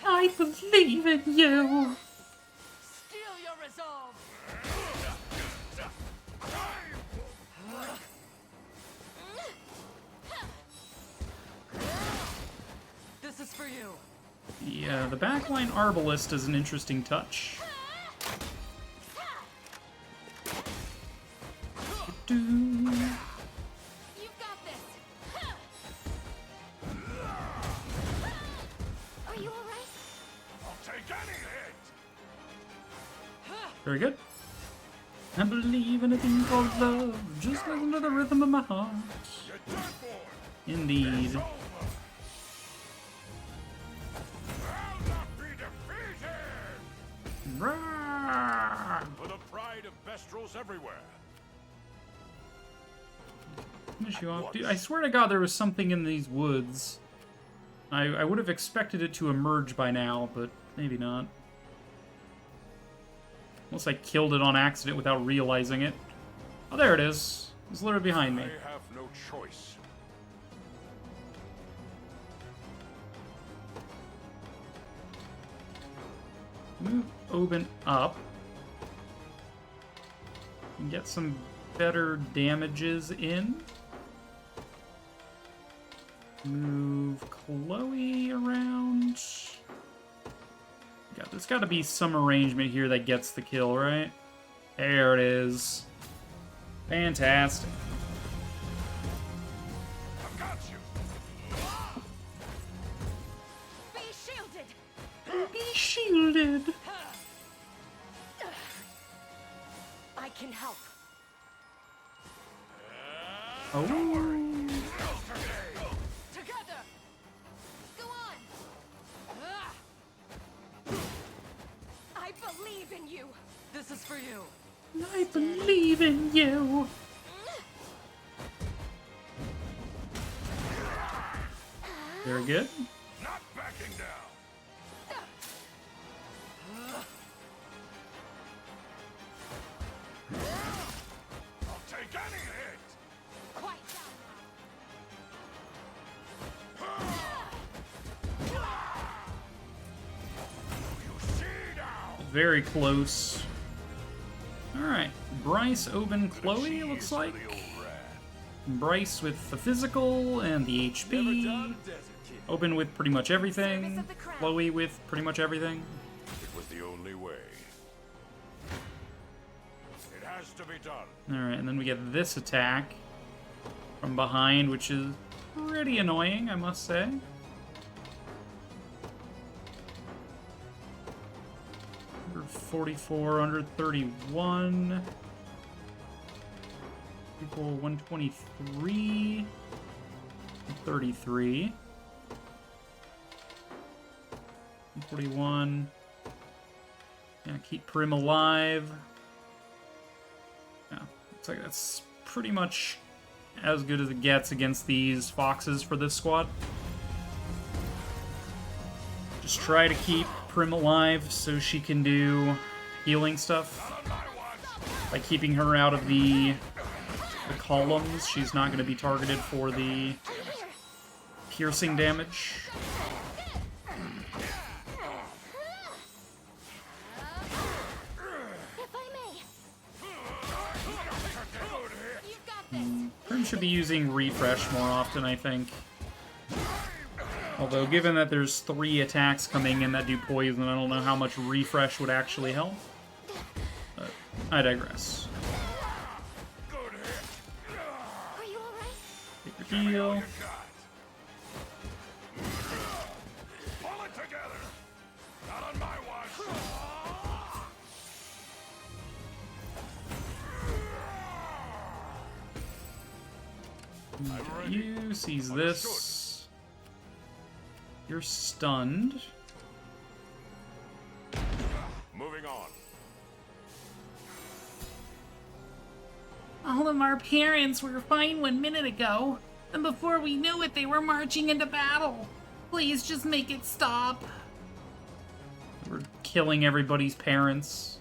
I believe in you! Steal your resolve. This is for you. The backline Arbalist is an interesting touch. You've got this. Are you alright? I'll take any hit. Very good. I believe in a thing called love. Just listen to the rhythm of my heart. You're done for. Indeed. It's over. I'll not be defeated. Rawr! For the pride of Bestrels everywhere. Finish you off. Dude, I swear to God there was something in these woods. I would have expected it to emerge by now, but maybe not. Unless I killed it on accident without realizing it. Oh, there it is. It's literally behind me. I have no choice. Move Oben up. And get some better damages in. Move Chloe around. God, there's got to be some arrangement here that gets the kill, right? There it is. Fantastic. I've got you. Be shielded. Be shielded. I can help. Oh. Together. Go on. I believe in This is for you. I believe in you. Very good. Not backing down. I'll take any hit. Quite down. You see now. Very close. Alright. Bryce, Oben, Chloe, Cheese looks for like. the old rat. Bryce with the physical and the HP. Oben with pretty much everything. Service of the crown. Chloe with pretty much everything. It was the only way. It has to be done. Alright, and then we get this attack from behind, which is pretty annoying, I must say. Under 44, under 31. People 123. 33. 141. Yeah, keep Prim alive. Yeah, looks like that's pretty much as good as it gets against these foxes for this squad. Just try to keep Prim alive so she can do healing stuff. By keeping her out of the columns, she's not going to be targeted for the piercing damage. If I may. You've got this. Prim should be using refresh more often, I think. Although, given that there's 3 attacks coming in that do poison, I don't know how much refresh would actually help. But I digress. Are you alright? Take your heal. Pull it together. Not on my watch. You sees this. You're stunned. Moving on. All of our parents were fine 1 minute ago, and before we knew it, they were marching into battle. Please just make it stop. We're killing everybody's parents.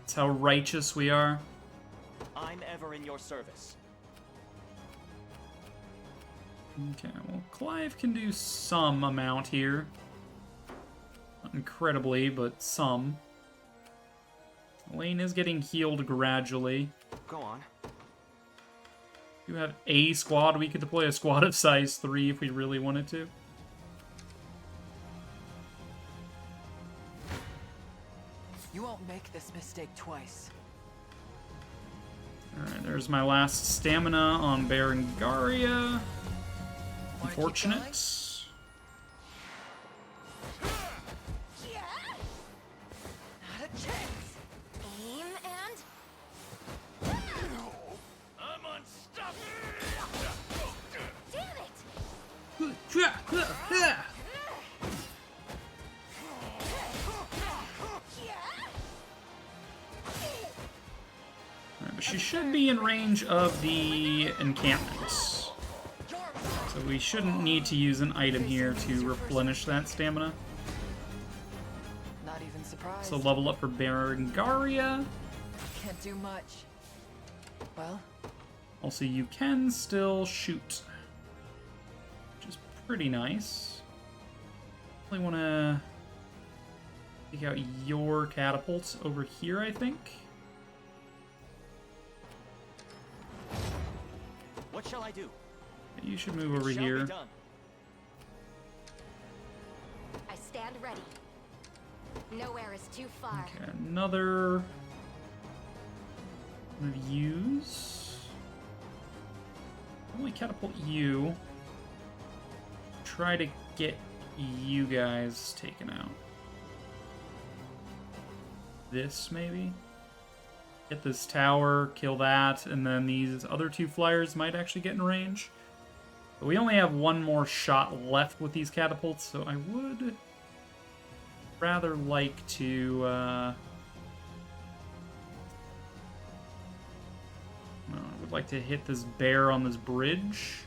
That's how righteous we are. I'm ever in your service. Okay, well, Clive can do some amount here. Not incredibly, but some. Elaine is getting healed gradually. Go on. You have a squad. We could deploy a squad of size 3 if we really wanted to. You won't make this mistake twice. Alright, there's my last stamina on Berengaria. Wanna keep Unfortunate. going? Yeah. Not a chance. Aim and. I'm unstoppable. Damn it! Alright, but she should be in range of the encampments. So we shouldn't need to use an item here to replenish that stamina. Not even surprised. So level up for Berengaria. Can't do much. Well, Also, you can still shoot, which is pretty nice. Really want to take out your catapults over here, I think. What shall I do? You should move over Shall here. be done. I stand ready. Nowhere is too far. Okay, another one of yous. Only catapult you. Try to get you guys taken out. This, maybe? Get this tower, kill that, and then these other 2 flyers might actually get in range. But we only have 1 more shot left with these catapults, so I would rather like to I'd like to hit this bear on this bridge.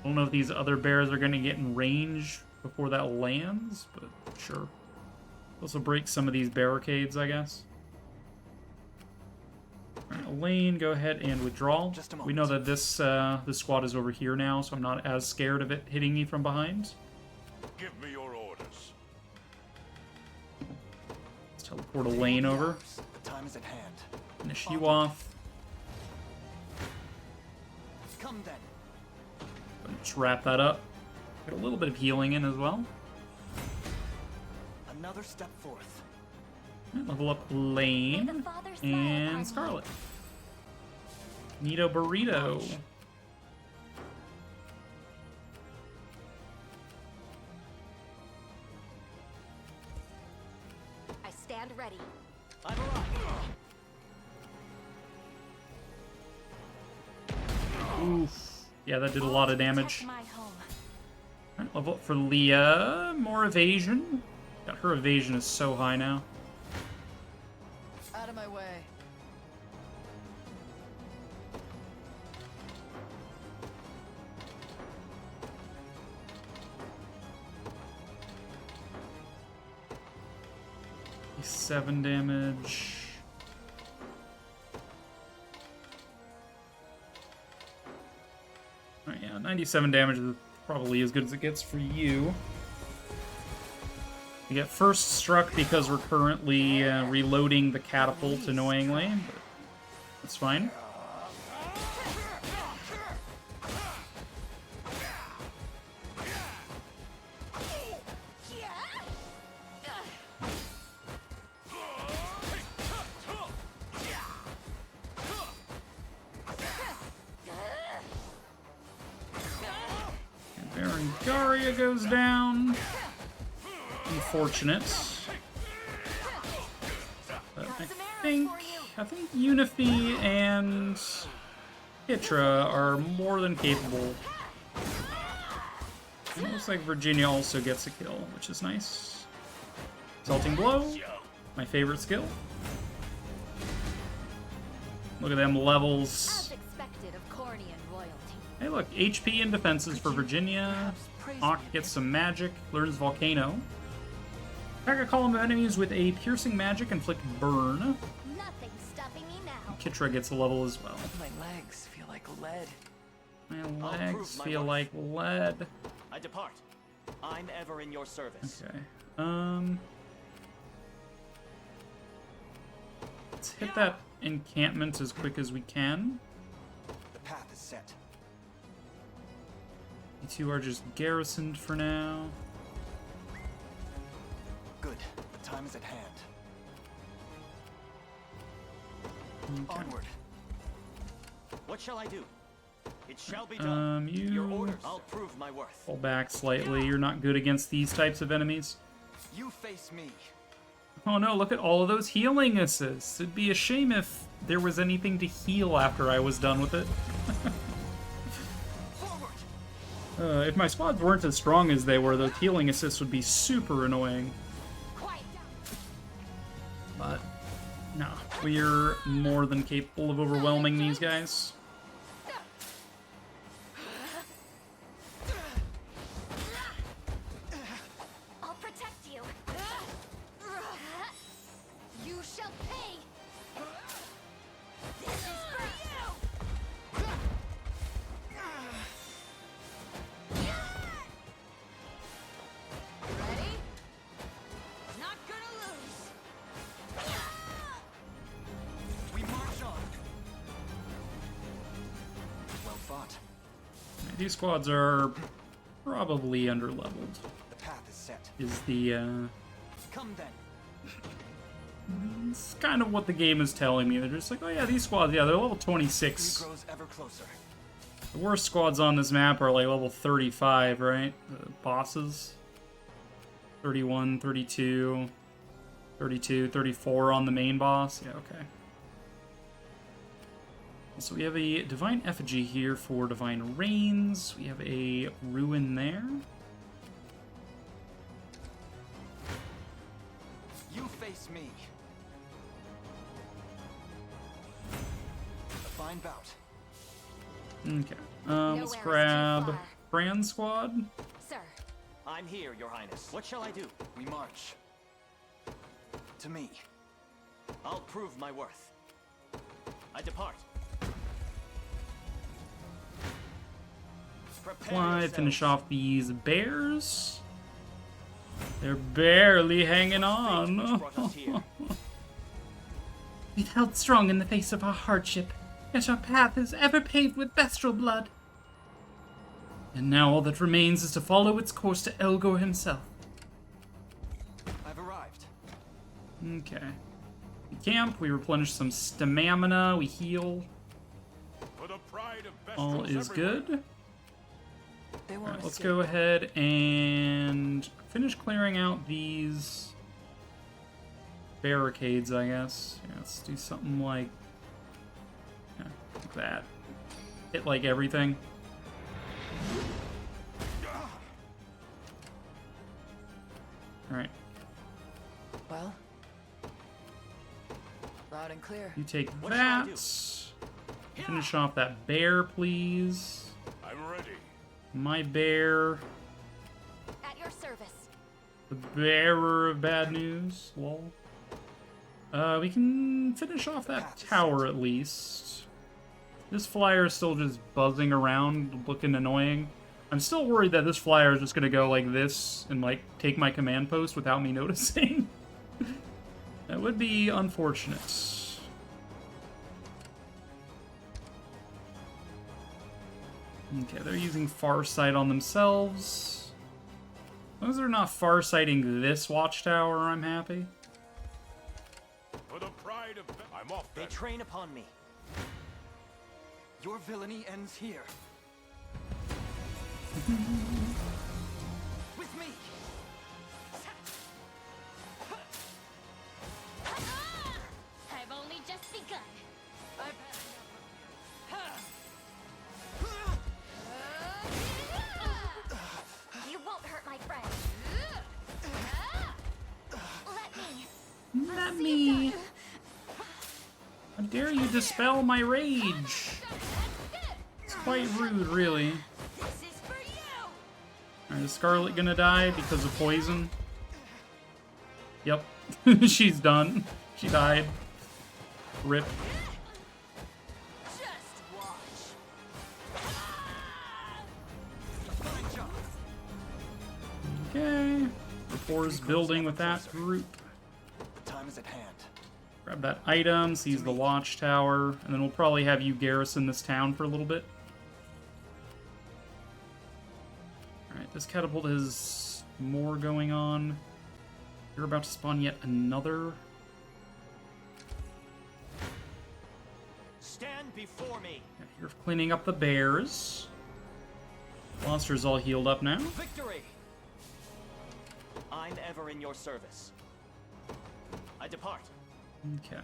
I don't know if these other bears are going to get in range before that lands, but sure. Also break some of these barricades, I guess. Alright, Elaine, go ahead and withdraw. Just a moment. We know that this this squad is over here now, so I'm not as scared of it hitting me from behind. Give me your orders. Let's teleport Elaine over. The time is at hand. Finish you off. Come then. Just wrap that up. Get a little bit of healing in as well. Another step forth. Level up May the Lane Father smile and upon you. Scarlet. Nito Burrito. I stand ready. I've arrived. Oof. Yeah, that did a lot of damage. Protect my home. Alright, level up for Leah. More evasion. God, her evasion is so high now. Out of my way. He's 7 damage. Alright, yeah, 97 damage is probably as good as it gets for you. We get first struck because we're currently reloading the catapult annoyingly, but that's fine. And Berengaria goes down. Unfortunate. But I think Unifi and Hitra are more than capable. And it looks like Virginia also gets a kill, which is nice. Exalting Blow, my favorite skill. Look at them levels. As expected of Cornian royalty. Hey look, HP and defenses for Virginia. Hawk gets some magic, learns Volcano. Attack a column of enemies with a piercing magic, inflict burn. Nothing stopping me now. Kitra gets a level as well. My legs feel like lead. My I'll legs prove my feel worth. like lead. I depart. I'm ever in your service. Okay. Let's hit that encampment as quick as we can. The path is set. You two are just garrisoned for now. Good. The time is at hand. Okay. Onward. What shall I do? It shall be done. Your You orders. I'll prove my worth. pull back slightly. You're not good against these types of enemies. You face me. Oh no, look at all of those healing assists. It'd be a shame if there was anything to heal after I was done with it. Forward. If my squads weren't as strong as they were, those healing assists would be super annoying. Quiet down. But, no, we're more than capable of overwhelming these guys. I'll protect you. You shall pay. This is for you. Ready? Not gonna lose. We march on. Well fought. These squads are probably underleveled, The path is set. is the, Come then. it's kind of what the game is telling me. They're just like, oh yeah, these squads, yeah, they're level Victory 26. grows ever closer. The worst squads on this map are like level 35, right? The bosses. 31, 32, 32, 34 on the main boss. Yeah, okay. So we have a Divine Effigy here for Divine Reigns. We have a Ruin there. You face me. fine bout. Okay. Let's Nowhere is too grab far. Brand Squad. Sir, I'm here, Your Highness. What shall I do? We march. To me. I'll prove my worth. I depart. Prepare Fly, yourselves. finish off these bears. They're barely hanging Fate on. which brought us here. We've held strong in the face of our hardship, yet our path is ever paved with bestial blood. And now all that remains is to follow its course to Elgor himself. I've arrived. Okay. We camp, we replenish some stamina, we heal. For the pride of All is good. They won't Alright, let's escape. go ahead and finish clearing out these barricades, I guess. Yeah, let's do something like, yeah, like that. Hit like everything. Alright, Well, loud and clear. you take What shall I that. Finish off that bear, please. I'm ready. My bear. at your service. The bearer of bad news. Lol. We can finish off that tower at least. This flyer is still just buzzing around, looking annoying. I'm still worried that this flyer is just gonna go like this and like take my command post without me noticing. That would be unfortunate. Okay, they're using Farsight on themselves. As long as they're not farsighting this watchtower, I'm happy. For the pride of... I'm off They then. train upon me. Your villainy ends here. With me. I've only just begun. You won't hurt my friend. Let me. How dare you dispel my rage? It's quite rude, really. This is for you. Alright, is Scarlet gonna die because of poison? Yep. She's done. She died. Rip. Just watch. Fine job. Okay. Rapport's building with that group. The time is at hand. Grab that item, seize the watchtower, and then we'll probably have you garrison this town for a little bit. Alright, this catapult has more going on. You're about to spawn yet another. Stand before me. Yeah, you're cleaning up the bears. Monster's all healed up now. Victory. I'm ever in your service. I depart. Okay.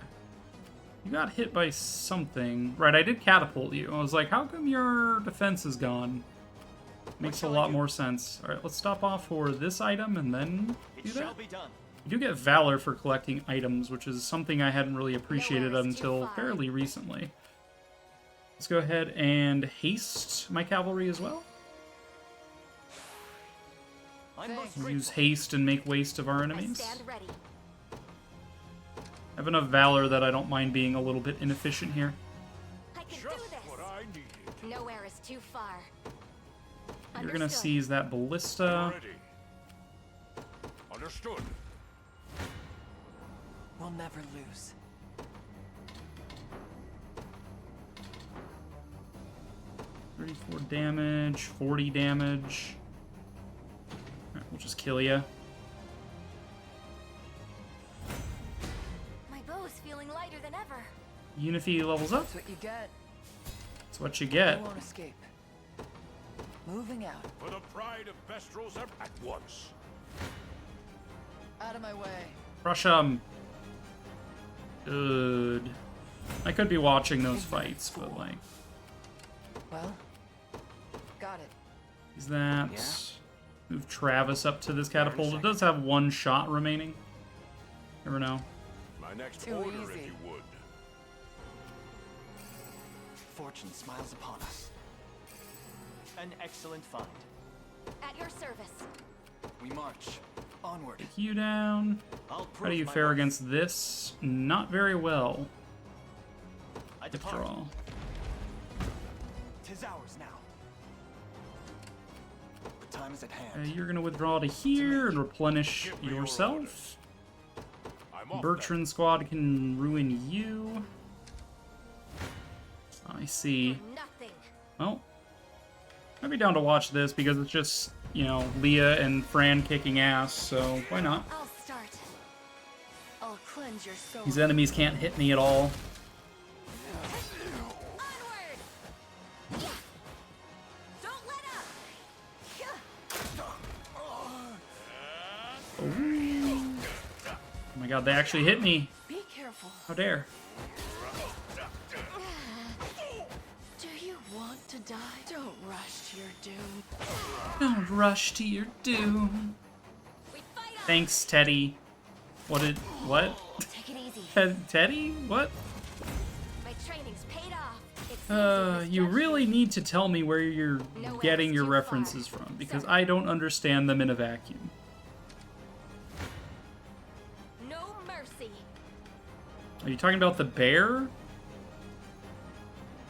You got hit by something. Right, I did catapult you. I was like, how come your defense is gone? Makes a shall I lot do? more sense. Alright, let's stop off for this item and then It do shall that. be done. You do get Valor for collecting items, which is something I hadn't really appreciated Nowhere is too until far. fairly recently. Let's go ahead and haste my cavalry as well. I'm most Use grateful. haste and make waste of our I enemies. stand ready. I have enough Valor that I don't mind being a little bit inefficient here. I can do Just what this. I needed. Nowhere is too far. You're gonna Understood. seize that ballista. Ready. Understood. We'll never lose. 34 damage, 40 damage. Alright, we'll just kill you. My bow is feeling lighter than ever. Unify levels up. That's what you get. That's what you They get. won't escape. Moving out. For the pride of Bestrels at once. Out of my way. Crush 'em. Good. I could be watching those fights, but like, Well, got it. is that... Yeah? Move Travis up to this catapult. It does have one shot remaining. Never know. My next Too order, easy. if you would. fortune smiles upon us. An excellent find. At your service. We march onward. Take you down. I'll How do you prove my fare worth. against this? Not very well. I depart. Withdraw. 'Tis ours now. The time is at hand. You're gonna withdraw to here and replenish yourself. Bertrand's squad can ruin you. I see. Nothing. Well, I'd be down to watch this because it's just, you know, Leah and Fran kicking ass, so why not? I'll start. I'll cleanse your soul. These enemies can't hit me at all. Onward! Yeah. Don't let up. Yeah. Oh my god, they actually hit me. Be careful. How dare. Do you want to die? Don't rush to your doom. Don't rush to your doom. We fight on. Thanks, Teddy. What? Take it easy. Teddy? What? My training's paid off. It's You really need to tell me where you're Nowhere getting is your too references far. from, because Sir. I don't understand them in a vacuum. no mercy. Are you talking about the bear?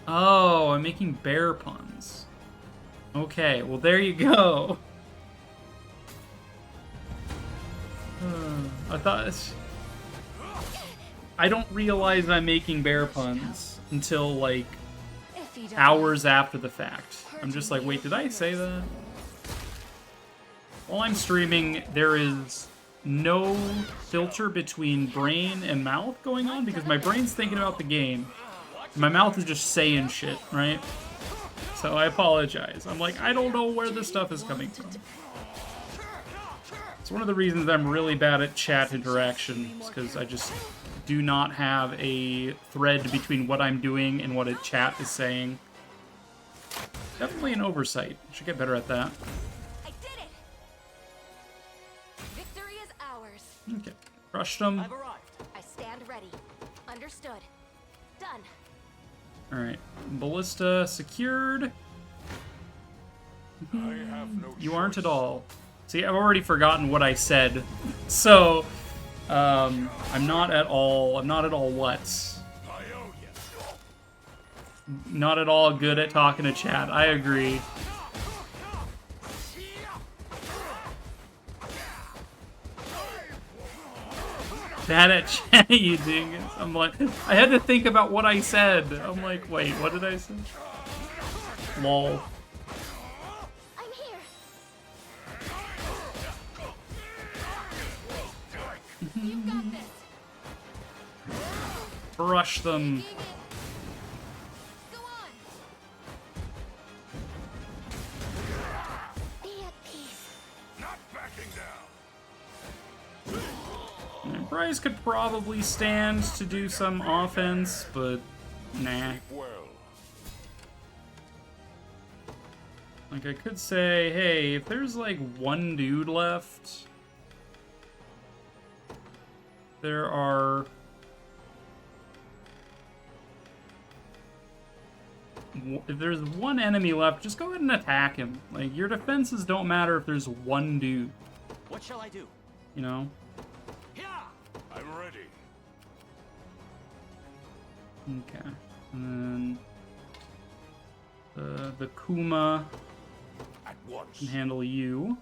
Oh, I'm making bear puns. Okay, well there you go. I thought... I don't realize I'm making bear puns until, like, If you don't hours after the fact. I'm just like, wait, did I say that? While I'm streaming, there is no filter between brain and mouth going on because my brain's thinking about the game. And my mouth is just saying shit, right? So I apologize. I'm like, I don't know where this stuff is coming from. It's one of the reasons I'm really bad at chat interaction, because I just do not have a thread between what I'm doing and what a chat is saying. Definitely an oversight. Should get better at that. I did it. Victory is ours. Okay. Crushed them. I've arrived. I stand ready. Understood. Done. Alright. Ballista secured. You aren't at all. See, I've already forgotten what I said. So, I'm not at all what? Not at all good at talking to chat. I agree. Bad at chat, you dingus. I'm like, I had to think about what I said. I'm like, wait, what did I say? Lol. I'm here. You've got this. Brush them. Taking it. Go on. Be at peace. Not backing down. Bryce could probably stand to do some offense, but nah. Like, I could say, hey, if there's like one dude left, there are... If there's one enemy left, just go ahead and attack him. Like, your defenses don't matter if there's one dude, What shall I do? you know? I'm ready. Okay. And then the Kuma At once. can handle you.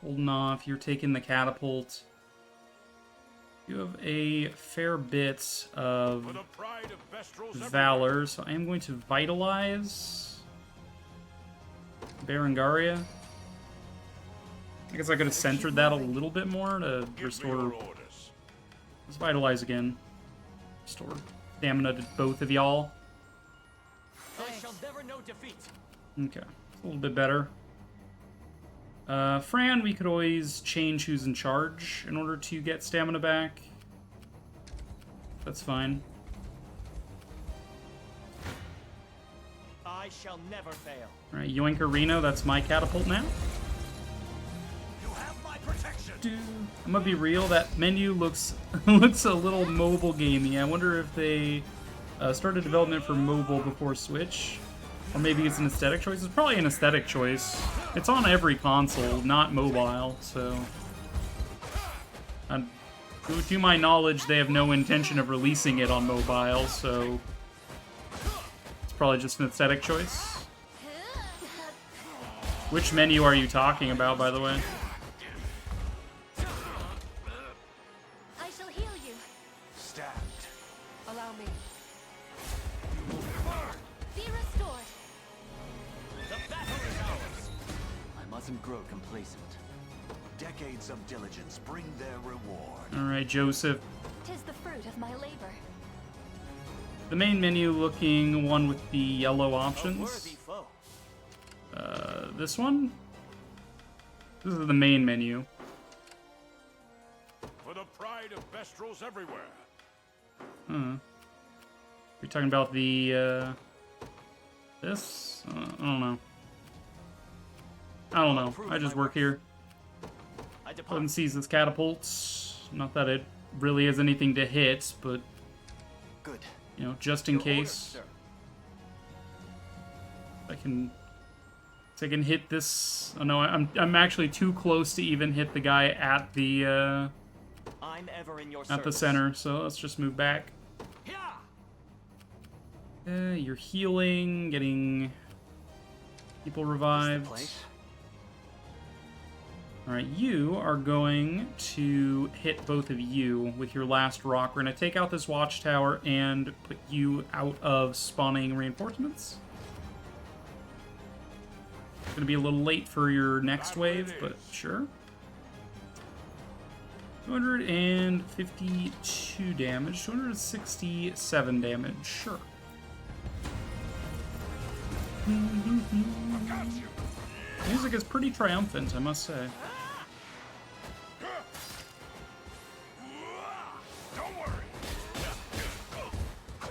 Holding off, you're taking the catapult. You have a fair bit of For the pride of Bestrels valor, so I am going to vitalize Berengaria. I guess I could have centered that a little bit more to restore. Let's vitalize again. Restore stamina to both of y'all. I shall never know defeat. Okay, a little bit better. Fran, we could always change who's in charge in order to get stamina back. That's fine. I shall never fail. Alright, Yoinker Reno, that's my catapult now. You have my protection. I'm gonna be real, that menu looks looks a little mobile gamey. I wonder if they started development for mobile before Switch. Or maybe it's an aesthetic choice. It's probably an aesthetic choice. It's on every console, not mobile, so... to my knowledge, they have no intention of releasing it on mobile, so... It's probably just an aesthetic choice. Which menu are you talking about, by the way? I shall heal you. Stabbed. Allow me. Be restored. The battle is ours. I mustn't grow complacent. Decades of diligence bring their reward. Alright, Joseph. 'Tis the fruit of my labor. The main menu looking one with the yellow A worthy options. foe. This one? This is the main menu. For the pride of Bestrels everywhere. Huh. You're talking about the, this? I don't know. I don't know. I just work here. I Go depart. and seize this catapults. Not that it really has anything to hit, but, Good. you know, just in Your orders, case. sir. I can hit this. Oh no, I'm actually too close to even hit the guy at the I'm ever in your at the service. center. So let's just move back. You're healing, getting people revived. All right, you are going to hit both of you with your last rock. We're gonna take out this watchtower and put you out of spawning reinforcements. Gonna be a little late for your next wave, but sure. 252 damage, 267 damage, sure. Music is pretty triumphant, I must say. Don't worry.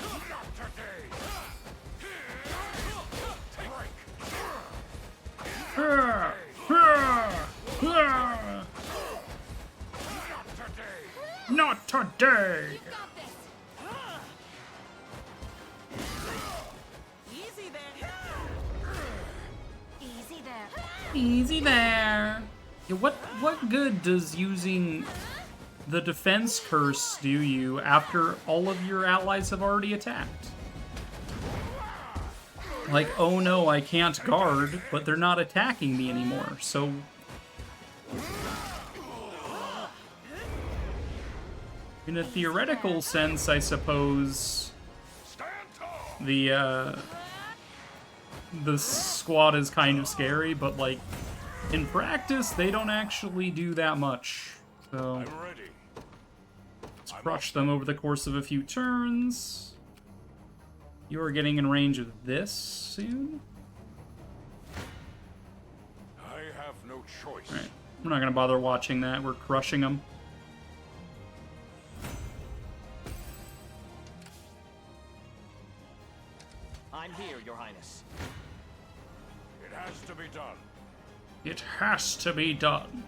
Not today. Not today! You've got this. Easy then. Easy there. Easy there. Yeah, what good does using the defense curse do you after all of your allies have already attacked? Like, oh no, I can't guard, but they're not attacking me anymore, so... In a theoretical sense, I suppose, the squad is kind of scary, but, like, in practice, they don't actually do that much. So, I'm ready. let's crush them over the course of a few turns. You are getting in range of this soon. I have no choice. Alright, we're not gonna bother watching that. We're crushing them. I'm here, Your Highness. It has to be done. It has to be done.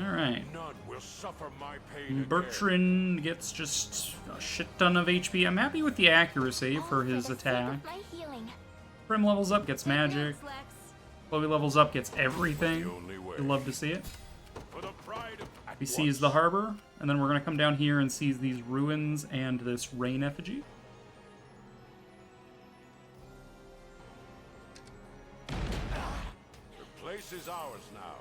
Alright. None will suffer my pain again. Bertrand gets just a shit ton of HP. I'm happy with the accuracy for his the sake attack. of my healing. Prim levels up, gets magic. Thanks, Lex. Chloe levels up, gets everything. The only way. You'll love to see it. For the pride of at We once. seize the harbor, and then we're going to come down here and seize these ruins and this rain effigy. The place is ours now.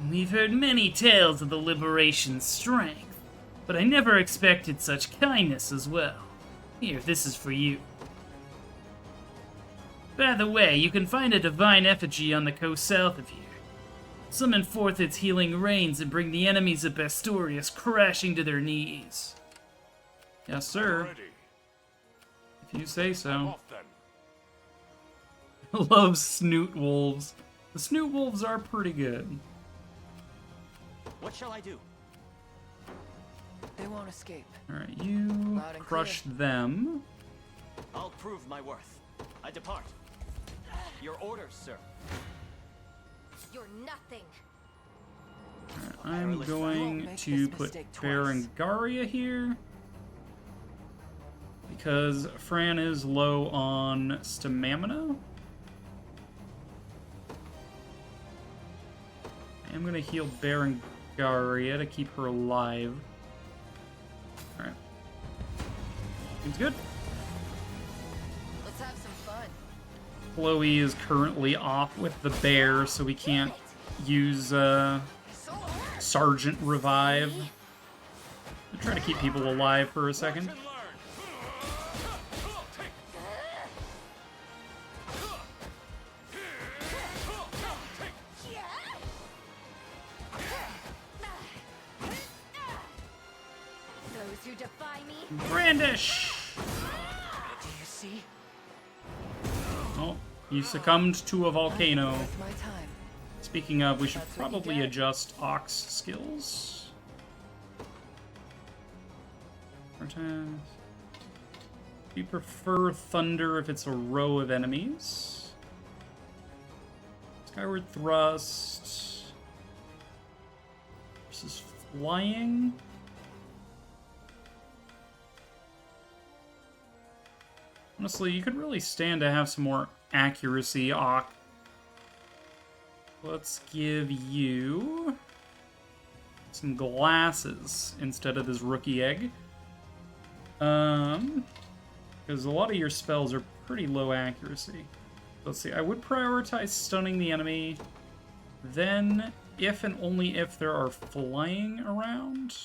We've heard many tales of the Liberation's strength, but I never expected such kindness as well. Here, this is for you. By the way, you can find a divine effigy on the coast south of here. Summon forth its healing rains and bring the enemies of Bastorius crashing to their knees. Yes, sir. Ready. If you say so. Off then. I love snoot wolves. The snoot wolves are pretty good. What shall I do? They won't escape. Alright, you Loud and crush them. I'll prove my worth. I depart. Your orders, sir. You're nothing. I'm going make to this put mistake twice. Berengaria here. Because Fran is low on stamina. I am going to heal Berengaria to keep her alive. Alright. Seems good. Let's have some fun. Chloe is currently off with the bear, so we can't use Sergeant Revive. I'll try to keep people alive for a second. Those who defy me. Brandish! Do you see? Oh, you succumbed to a volcano. Worth my time. Speaking of, we should That's what you probably get. adjust Ox skills. Do you prefer Thunder if it's a row of enemies? Skyward Thrust versus Flying. Honestly, you could really stand to have some more accuracy, Ock. Let's give you some glasses instead of this rookie egg. Because a lot of your spells are pretty low accuracy. Let's see, I would prioritize stunning the enemy. Then, if and only if there are flying around,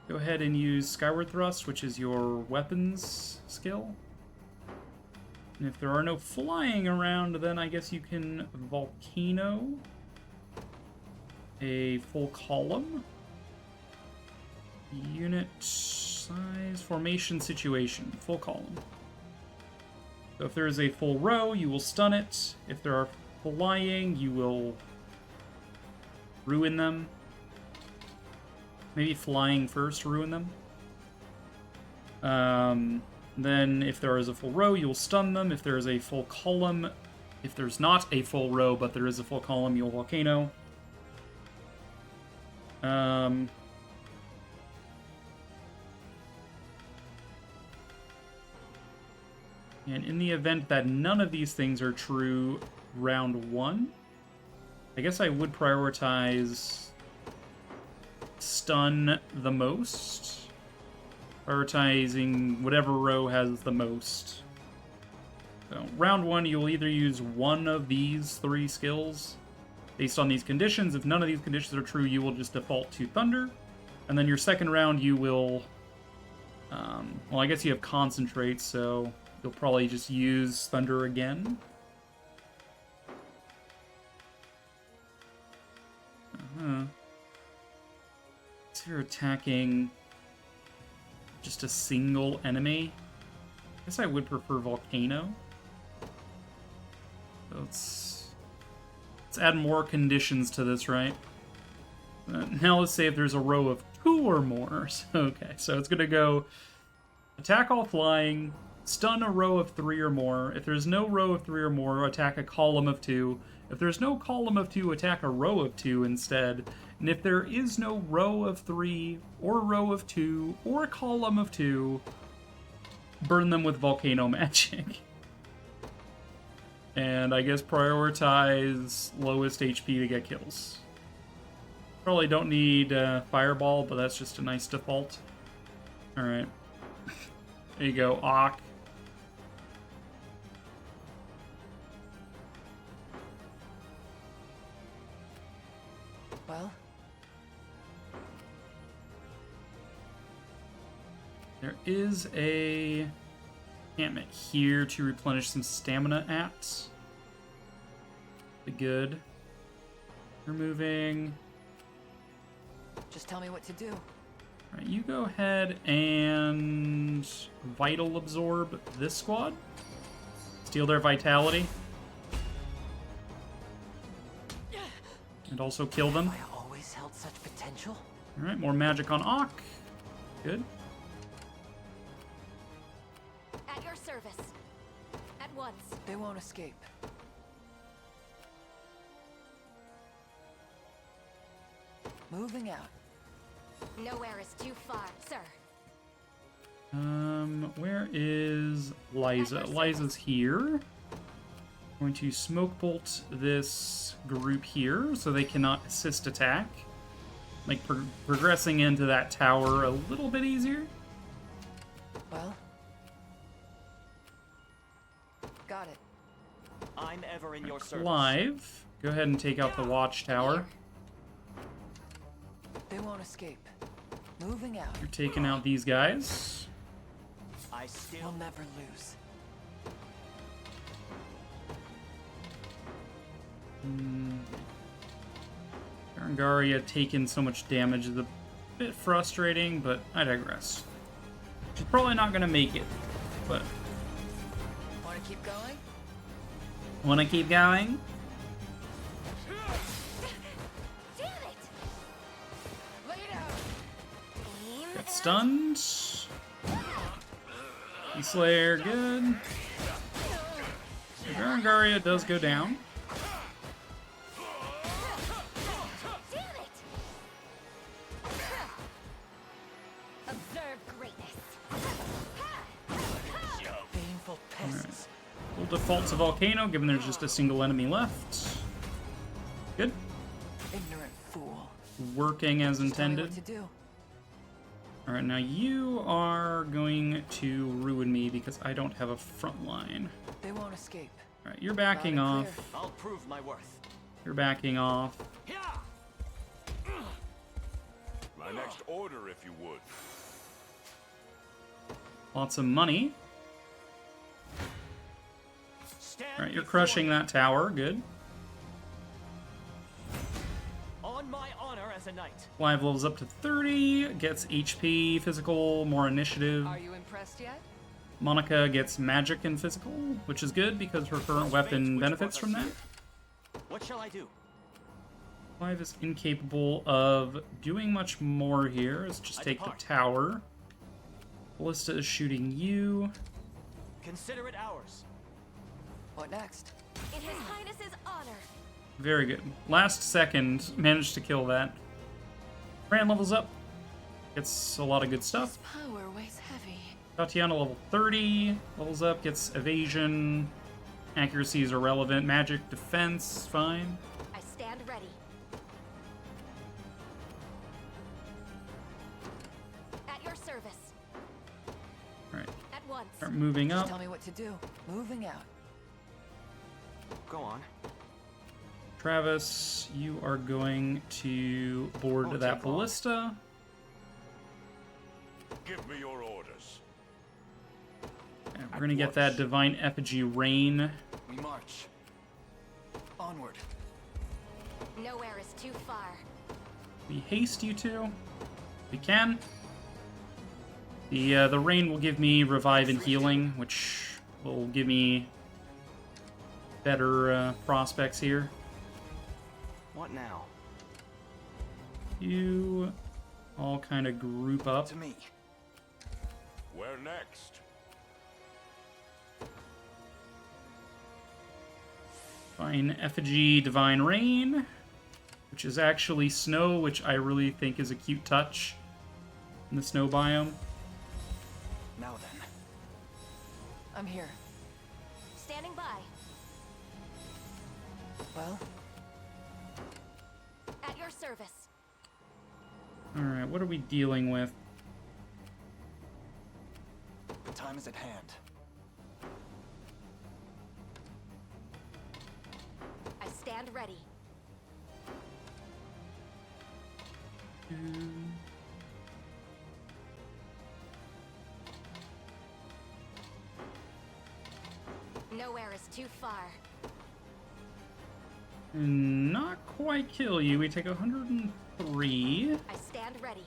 go ahead and use Skyward Thrust, which is your weapons skill. And if there are no flying around, then I guess you can Volcano a full column. Unit size, formation situation, full column. So if there is a full row, you will stun it. If there are flying, you will ruin them. Maybe flying first, ruin them. Then if there is a full row, you'll stun them. If there is a full column, if there's not a full row, but there is a full column, you'll volcano. And in the event that none of these things are true round one, I guess I would prioritize stun the most. Prioritizing whatever row has the most. So, round one, you'll either use one of these three skills based on these conditions. If none of these conditions are true, you will just default to Thunder. And then your second round, you will... well, I guess you have Concentrate, so you'll probably just use Thunder again. So you're attacking just a single enemy. I guess I would prefer Volcano. So let's add more conditions to this, right? Now let's say if there's a row of 2 or more. Okay, so it's gonna go attack all flying, stun a row of 3 or more. If there's no row of 3 or more, attack a column of 2. If there's no column of 2, attack a row of 2 instead. And if there is no row of 3, or row of 2, or column of 2, burn them with Volcano Magic. And I guess prioritize lowest HP to get kills. Probably don't need Fireball, but that's just a nice default. Alright. There you go, Ock. Well, there is a encampment here to replenish some stamina at. Be good. Removing. just tell me what to do. Alright, you go ahead and Vital Absorb this squad. Steal their vitality. And also kill them. I always held such potential. Alright, more magic on Ock. Good. At your service. At once. They won't escape. Moving out. Nowhere is too far, sir. Where is Liza? Liza's here. Going to smoke bolt this group here so they cannot assist attack. Like progressing into that tower a little bit easier. Well, got it. I'm ever in your service. Clive, go ahead and take out the watchtower. They won't escape. Moving out. You're taking out these guys. I still We'll never lose. Berengaria taking so much damage is a bit frustrating, but I digress. She's probably not gonna make it, but Want to keep going? wanna keep going? Damn it! Lay it out. Aim Get stunned. Slayer, good. Berengaria does go down. Damn it! Observe greatness. Baneful pests. We'll default to Volcano, given there's just a single enemy left. Good. Ignorant fool. Working as Just tell me intended. what to do. Alright, now you are going to ruin me because I don't have a front line. They won't escape. Alright, you're backing Loud and off. clear. I'll prove my worth. You're backing off. My next order, if you would. Lots of money. Stand Alright, you're before crushing me. that tower. Good. On my honor as a knight. Clive levels up to 30, gets HP, physical, more initiative. Are you impressed yet? Monica gets magic and physical, which is good because her current weapon Which benefits from brought that. us here? What shall I do? Clive is incapable of doing much more here. Let's just I take depart. the tower. Ballista is shooting you. Consider it ours. What next? In His Highness's honor. Very good. Last second, managed to kill that. Fran levels up. Gets a lot of good stuff. Power weighs heavy. Tatiana level 30. Levels up, gets evasion. Accuracy is irrelevant. Magic, defense, fine. I stand ready. At your service. Alright. At once. Start moving Just up. tell me what to do. Moving out. Go on. Travis, you are going to board Won't that take long. ballista. Give me your orders. And we're gonna get that Divine Effigy Rain. We march. Onward. Nowhere is too far. We haste you to. We can. The rain will give me revive and healing, which will give me better prospects here. What now? You all kind of group up. To me. Where next? Divine Effigy, Divine Rain, which is actually snow, which I really think is a cute touch in the snow biome. Now then. I'm here. Standing by. Well, At your service. Alright, what are we dealing with? The time is at hand. I stand ready. Nowhere is too far. Not quite kill you. We take 103. I stand ready.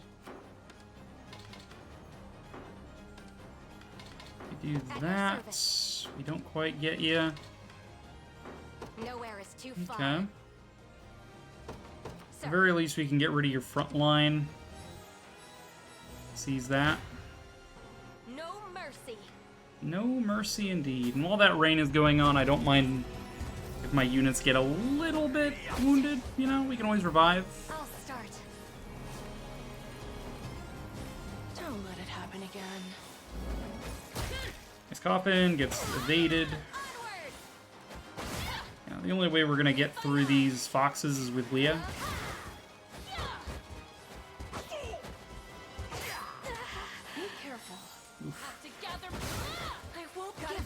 We do At your that. We don't quite get you. Nowhere is too far. Okay. At Sir, the very least, we can get rid of your front line. Seize that. no mercy. No mercy indeed. And while that rain is going on, I don't mind if my units get a little bit wounded. You know, we can always revive. I'll start. happen again. His coffin gets evaded. Yeah, the only way we're gonna get through these foxes is with Leah. Be careful.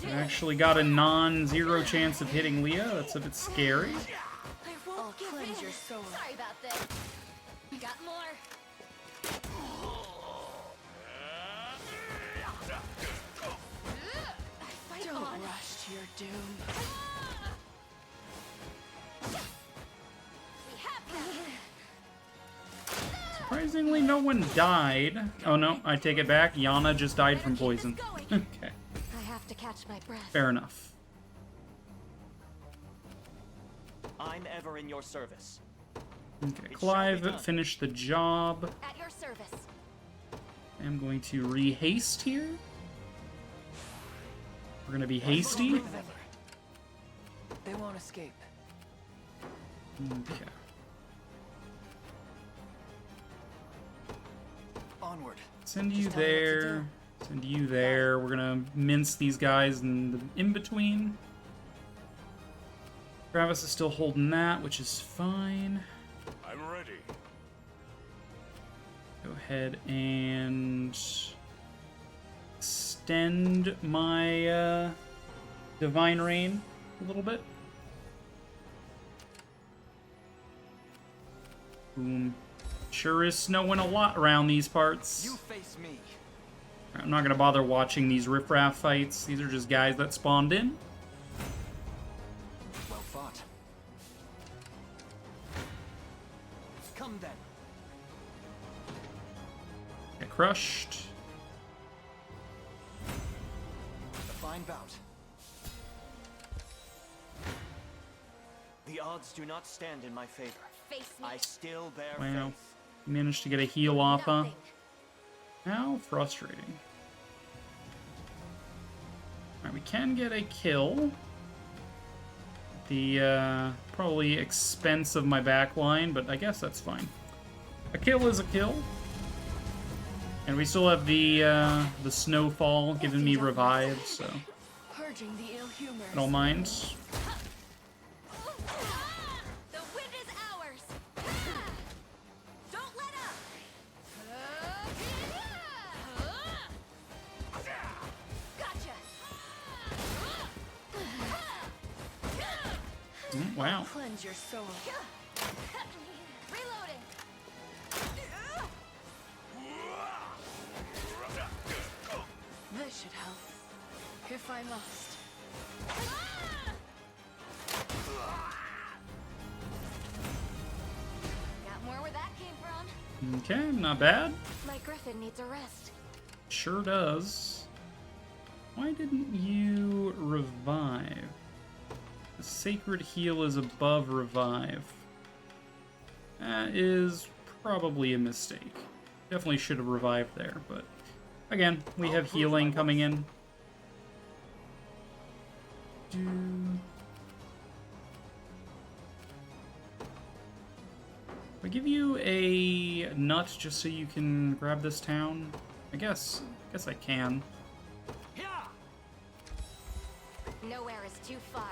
I actually got a non-zero chance of hitting Leah. That's a bit scary. I'll cleanse your soul. Sorry about this. Got more. Don't rush to your doom. Surprisingly, no one died. Oh no, I take it back. Yana just died from poison. Okay, I have to catch my breath. fair enough. I'm ever in your service. Okay, Clive finished the job. At your service. I'm going to re-haste here. We're gonna be hasty. They won't escape. Okay. Onward. Send you Just tell me what to there. do. Send you there. We're gonna mince these guys in the in-between. Travis is still holding that, which is fine. I'm ready. Go ahead and extend my divine rain a little bit. Boom. Sure is snowing a lot around these parts. You face me. I'm not gonna bother watching these riffraff fights. These are just guys that spawned in. Well fought. Come then. Get crushed. A fine bout. The odds do not stand in my favor. Face me. I still bear Wow. faith. Managed to get a heal off, huh? Nothing. How frustrating. Alright, we can get a kill. The, probably expense of my backline, but I guess that's fine. A kill is a kill. And we still have the snowfall giving me revive, so Purging the ill humor. I don't mind. The wind is ours. Don't let up. Gotcha. Wow. Cleanse your soul. Reloading. This should help. If I must. Got more where that came from. Okay, not bad. My griffin needs a rest. Sure does. Why didn't you revive? The sacred heal is above revive. That is probably a mistake. Definitely should have revived there, but again, we have healing coming in. I give you a nut just so you can grab this town? I guess I can. Nowhere is too far.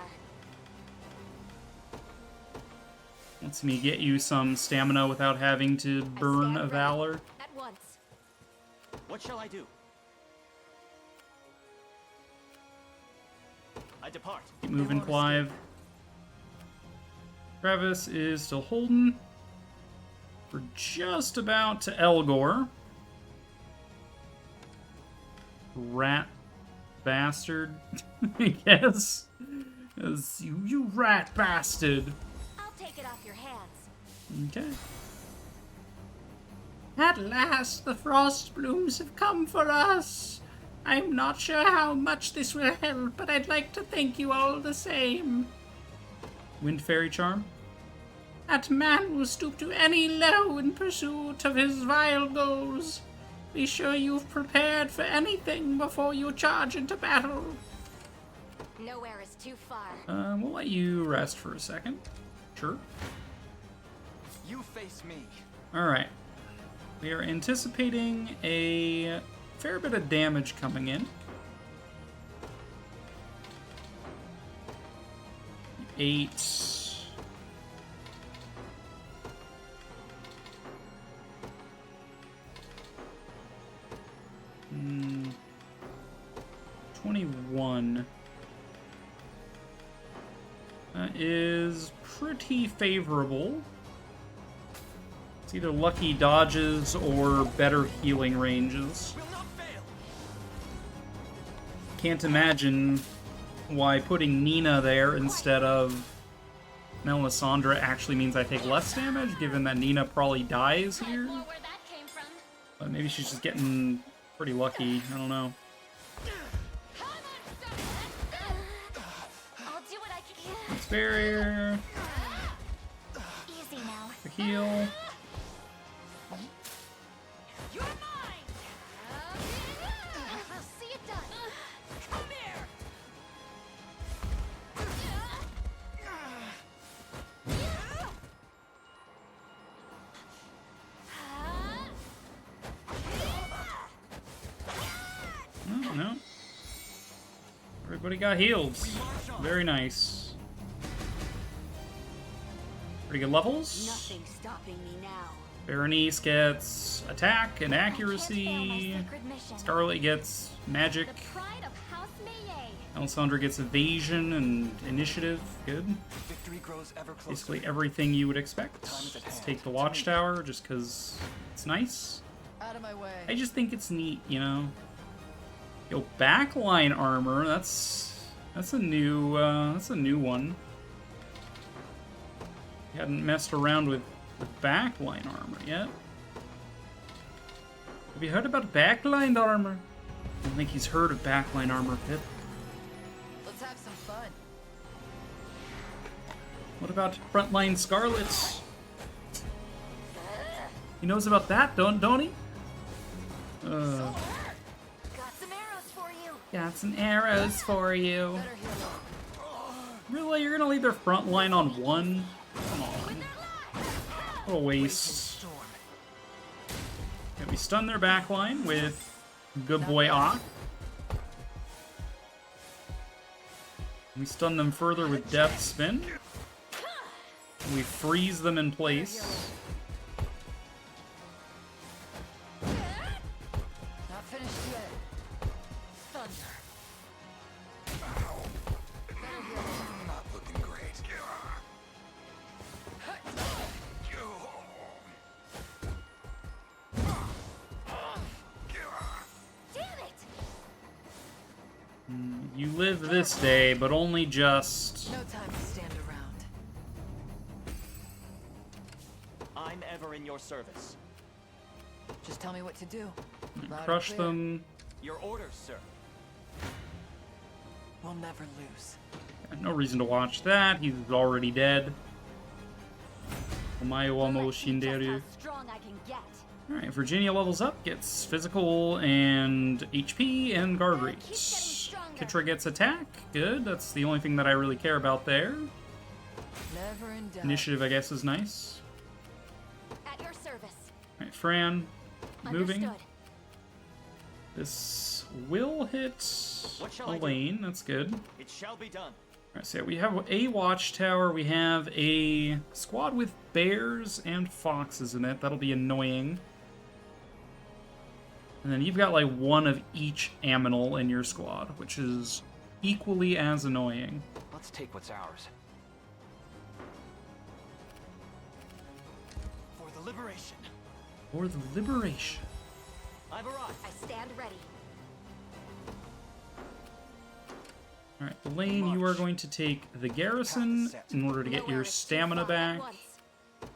Lets me get you some stamina without having to burn a valor. At once. What shall I do? I depart. Keep moving, Clive. Travis is still holding. We're just about to Elgor. Rat bastard, I guess. As you rat bastard. I'll take it off your hands. Okay. At last, the frost blooms have come for us. I'm not sure how much this will help, but I'd like to thank you all the same. Wind Fairy Charm. That man will stoop to any low in pursuit of his vile goals. Be sure you've prepared for anything before you charge into battle. Nowhere is too far. We'll let you rest for a second. Sure. You face me. Alright. We are anticipating a fair bit of damage coming in. 8. 21. That is pretty favorable. It's either lucky dodges or better healing ranges. Can't imagine why putting Nina there instead of Melisandre actually means I take less damage, given that Nina probably dies here. But maybe she's just getting pretty lucky. I don't know. It's barrier. Easy now. The heal. You're mine. I'll see it done. Come here. No, no. Everybody got healed. Very nice. Pretty good levels. Nothing's stopping me now. Berenice gets attack and accuracy. Scarlet gets magic. The pride of House Maye. Melisandre gets evasion and initiative. Good. Victory grows ever closer. Basically everything you would expect. Let's take the Watchtower just because it's nice. Out of my way. I just think it's neat, you know. Yo, backline armor. That's a new one. Hadn't messed around with backline armor yet. Have you heard about backline armor? I don't think he's heard of backline armor, Pip. Let's have some fun. What about frontline Scarlets? He knows about that, don't he? Got some arrows for you. Got some arrows for you. Better heal up. Really? You're gonna leave their front line on one? Come on. What a waste. Yeah, we stun their back line with good boy Ock. We stun them further with Death Spin. We freeze them in place. Not finished yet. Thunder. Not looking great. Damn it! You live this day, but only just. No time to stand around. I'm ever in your service. Just tell me what to do. Loud and Crush clear. them. Your orders, sir. We'll never lose. No reason to watch that. He's already dead. Omae wa mo shinderu. How strong I can get. Alright, Virginia levels up, gets physical and HP and guard rates. Kitra gets attack. Good. That's the only thing that I really care about there. Never in doubt. Initiative, I guess, is nice. At your service. Alright, Fran. Moving. Understood. This will hit What shall I do? Elaine. That's good. It shall be done. Alright, so yeah, we have a watchtower. We have a squad with bears and foxes in it. That'll be annoying. And then you've got like one of each aminal in your squad, which is equally as annoying. Let's take what's ours. For the liberation. For the liberation. I've arrived. I stand ready. Alright, Elaine, you are going to take the garrison in order to get your Nowhere is too stamina far at back. once.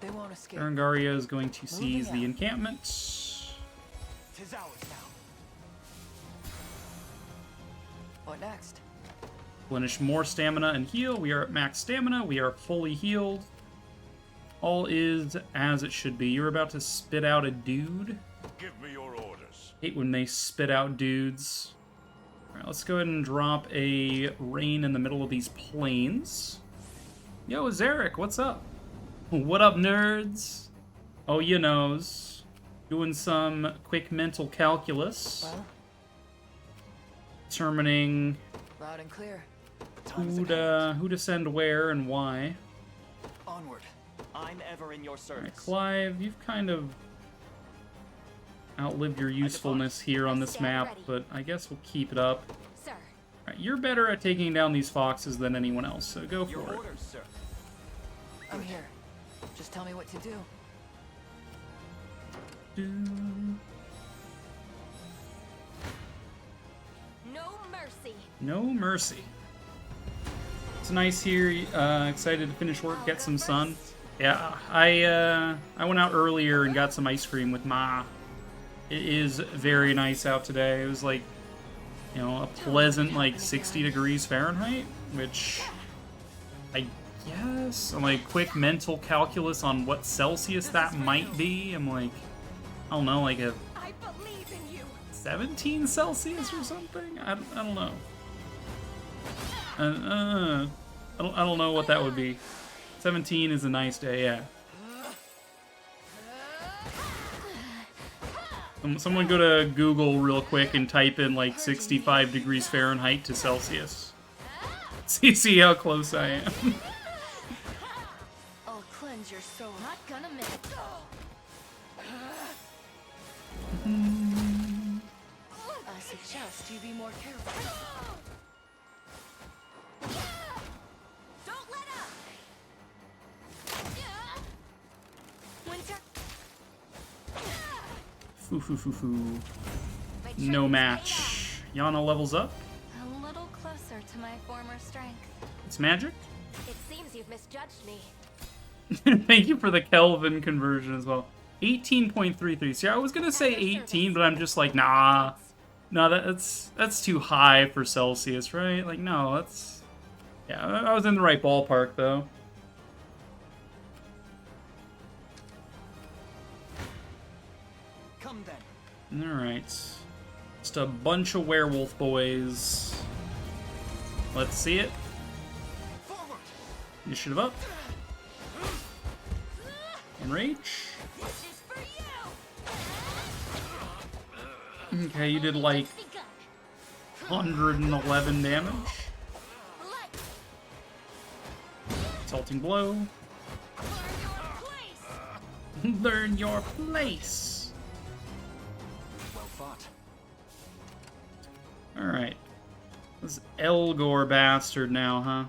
They won't escape. Berengaria is going to seize the out. encampment. Tis ours now. What next? Replenish more stamina and heal. We are at max stamina. We are fully healed. All is as it should be. You're about to spit out a dude. Give me your orders. Hate when they spit out dudes. Alright, let's go ahead and drop a rain in the middle of these plains. Yo, Zarek, what's up? What up, nerds? Oh, you knows. Doing some quick mental calculus. Well, determining Loud and clear. who to send where and why. Onward. I'm ever in your Alright, service. Clive, you've kind of outlived your usefulness here on this map, but I guess we'll keep it up. Sir. Alright, you're better at taking down these foxes than anyone else, so go Your for it. orders, sir. I'm here. Just tell me what to do. No mercy. No mercy. It's nice here. Excited to finish work, get some sun. Yeah, I went out earlier and got some ice cream with Ma. It is very nice out today. It was like, you know, a pleasant like 60 degrees Fahrenheit, which I guess, I'm like quick mental calculus on what Celsius that might be. I'm like, I don't know, like a I believe in you. 17 Celsius or something? I don't know. I don't know what that would be. 17 is a nice day, yeah. Someone go to Google real quick and type in like 65 degrees Fahrenheit to Celsius. See how close I am. I'll cleanse your soul. Not gonna miss. I suggest you be more careful. Don't let up. Winter. Foo foo foo foo. My No train's match. Yana levels up. A little closer to my former strength. It's magic. It seems you've misjudged me. Thank you for the Kelvin conversion as well. 18.33. See, I was gonna say 18, but I'm just like, nah. No, that's too high for Celsius, right? Like, no, that's... Yeah, I was in the right ballpark, though. Come then. Alright. Just a bunch of werewolf boys. Let's see it. Forward. Initiative up. Enrage. This is for you. Okay, you did like It's begun. 111 damage. Light. Salting blow. Learn your place. Learn your place. Well fought. Alright. This Elgor bastard now, huh?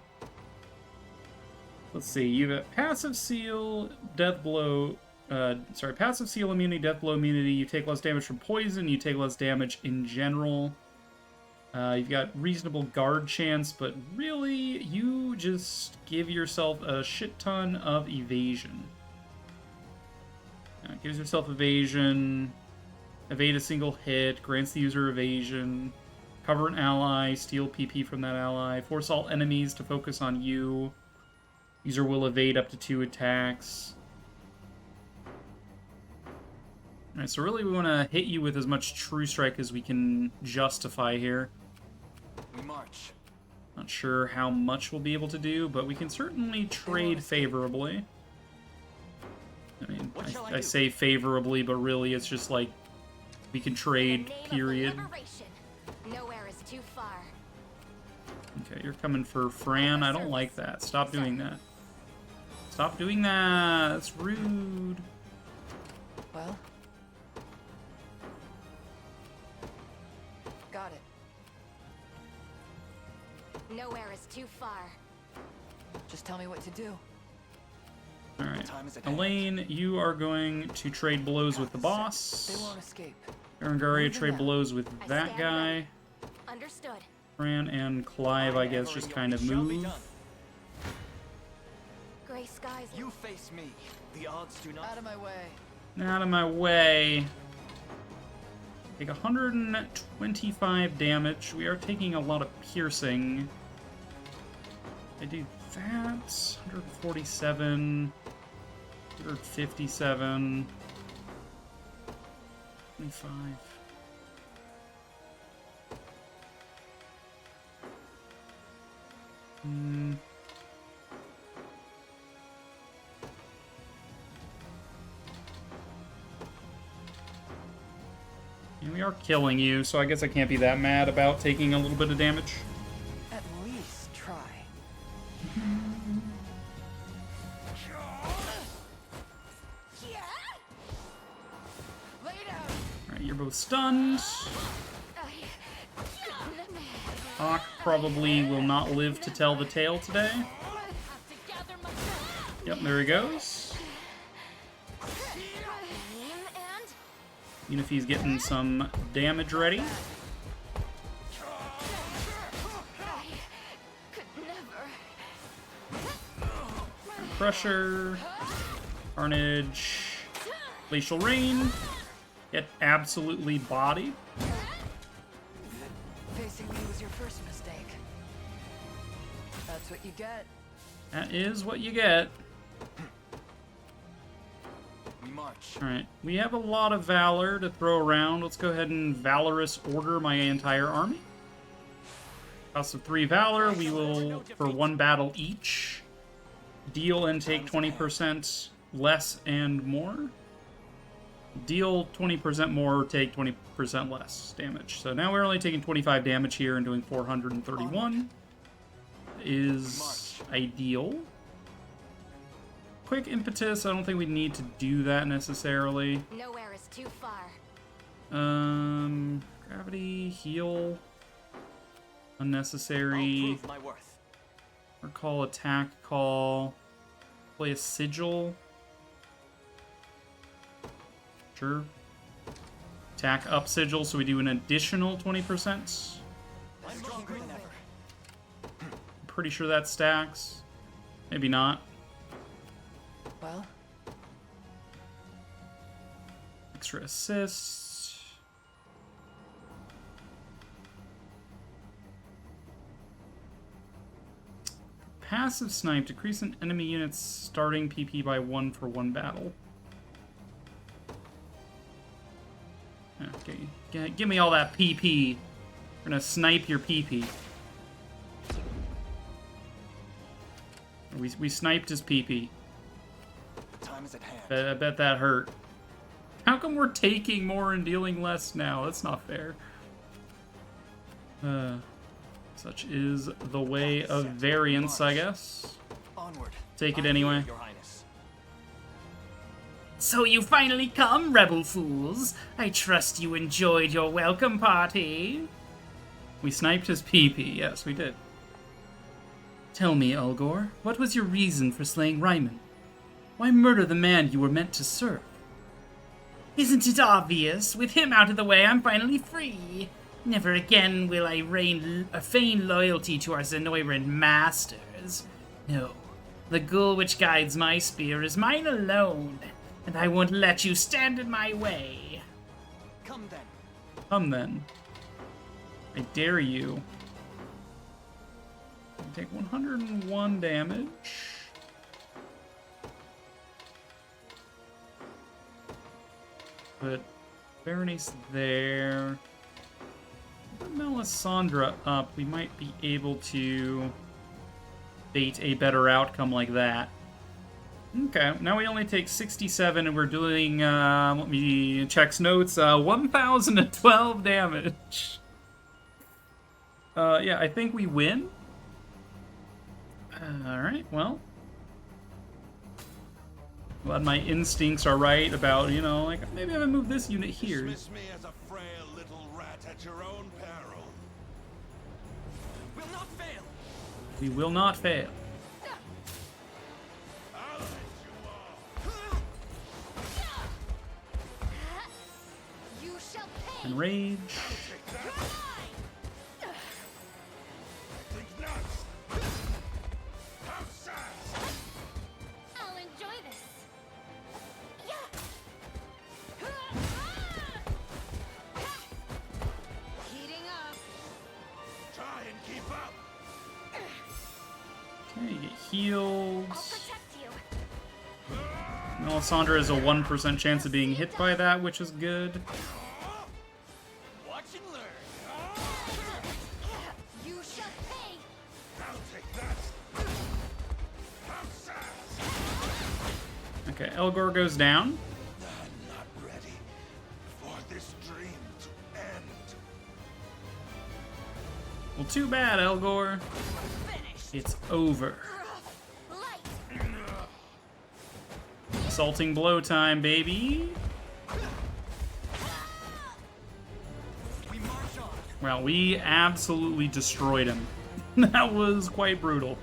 Let's see, you got passive seal, death blow, passive seal immunity, death blow immunity, you take less damage from poison, you take less damage in general. You've got reasonable guard chance, but really, you just give yourself a shit ton of evasion. Gives yourself evasion, evade a single hit, grants the user evasion, cover an ally, steal PP from that ally, force all enemies to focus on you. User will evade up to 2 attacks. Alright, so really we want to hit you with as much True Strike as we can justify here. We march. Not sure how much we'll be able to do, but we can certainly trade favorably. I mean, What shall I I do? say favorably, but really it's just like we can In trade, the name of period. liberation. Nowhere is too far. Okay, you're coming for Fran. I don't like that. Stop doing that. Stop doing that. That's rude. Well? Got it. Nowhere is too far. Just tell me what to do. Alright. Time is at hand. Elaine, you are going to trade blows with the They boss. won't escape. Berengaria, Moving trade out. blows with I that stand guy. ready. Understood. Fran and Clive, I guess, Ever just in your- kind of It shall be move. done. Gray skies. You face me. The odds do not. Out of my way. Out of my way. Take 125 damage. We are taking a lot of piercing. I do that. 147. 157. 25. You know We are killing you, so I guess I can't be that mad about taking a little bit of damage. At least try. Lay down. Alright, you're both stunned. Hawk probably will not live to tell the tale today. Yep, there he goes. Unifi's getting some damage ready. Crusher. Carnage. Glacial Rain. Get absolutely bodied. Facing me was your first mistake. That's what you get. That is what you get. We march. Alright, we have a lot of Valor to throw around. Let's go ahead and Valorous order my entire army. Cost of 3 Valor, we will, for 1 battle each, deal and take 20% less and more. Deal 20% more, take 20% less damage. So now we're only taking 25 damage here and doing 431. Is ideal. Quick impetus, I don't think we need to do that necessarily. Nowhere is too far. Gravity, heal. Unnecessary. I'll prove my worth. Recall, attack, call. Play a sigil. Sure. Attack up sigil, so we do an additional 20%. I'm stronger than ever. Pretty sure that stacks. Maybe not. Well, Extra assist. Passive snipe. Decrease an enemy unit's starting PP by 1 for 1 battle. Okay, give me all that PP. We're gonna snipe your PP. We sniped his PP. The time is at hand. I bet that hurt. How come we're taking more and dealing less now? That's not fair. Such is the way of variance, I guess. Onward. Take it anyway. Your Highness. So you finally come, rebel fools. I trust you enjoyed your welcome party. We sniped his PP. Yes, we did. Tell me, Ulgor, what was your reason for slaying Ryman? Why murder the man you were meant to serve? Isn't it obvious? With him out of the way, I'm finally free. Never again will I feign loyalty to our Zenoiran masters. No, the goal which guides my spear is mine alone, and I won't let you stand in my way. Come then. Come then. I dare you. Take 101 damage. Put Berenice there. Put Melisandre up. We might be able to bait a better outcome like that. Okay, now we only take 67 and we're doing, let me check notes, 1,012 damage. Yeah, I think we win. Alright, well. Glad my instincts are right about, you know, like, maybe I'm gonna move this unit here. Dismiss me as a frail little rat at your own peril. Will not fail. We will not fail. I'll let you You shall pay. Enrage. think not. How sad. I'll enjoy this. Heating up. Try and keep up. Okay, get healed. I'll protect you. Melisandre has a 1% chance of being hit by that, which is good. Watch and learn. You shall pay. I'll take that. How sad. Okay, Elgor goes down. I'm not ready for this dream to Well, too bad, Elgor. It's over. Assaulting blow time, baby. Well, we absolutely destroyed him. That was quite brutal.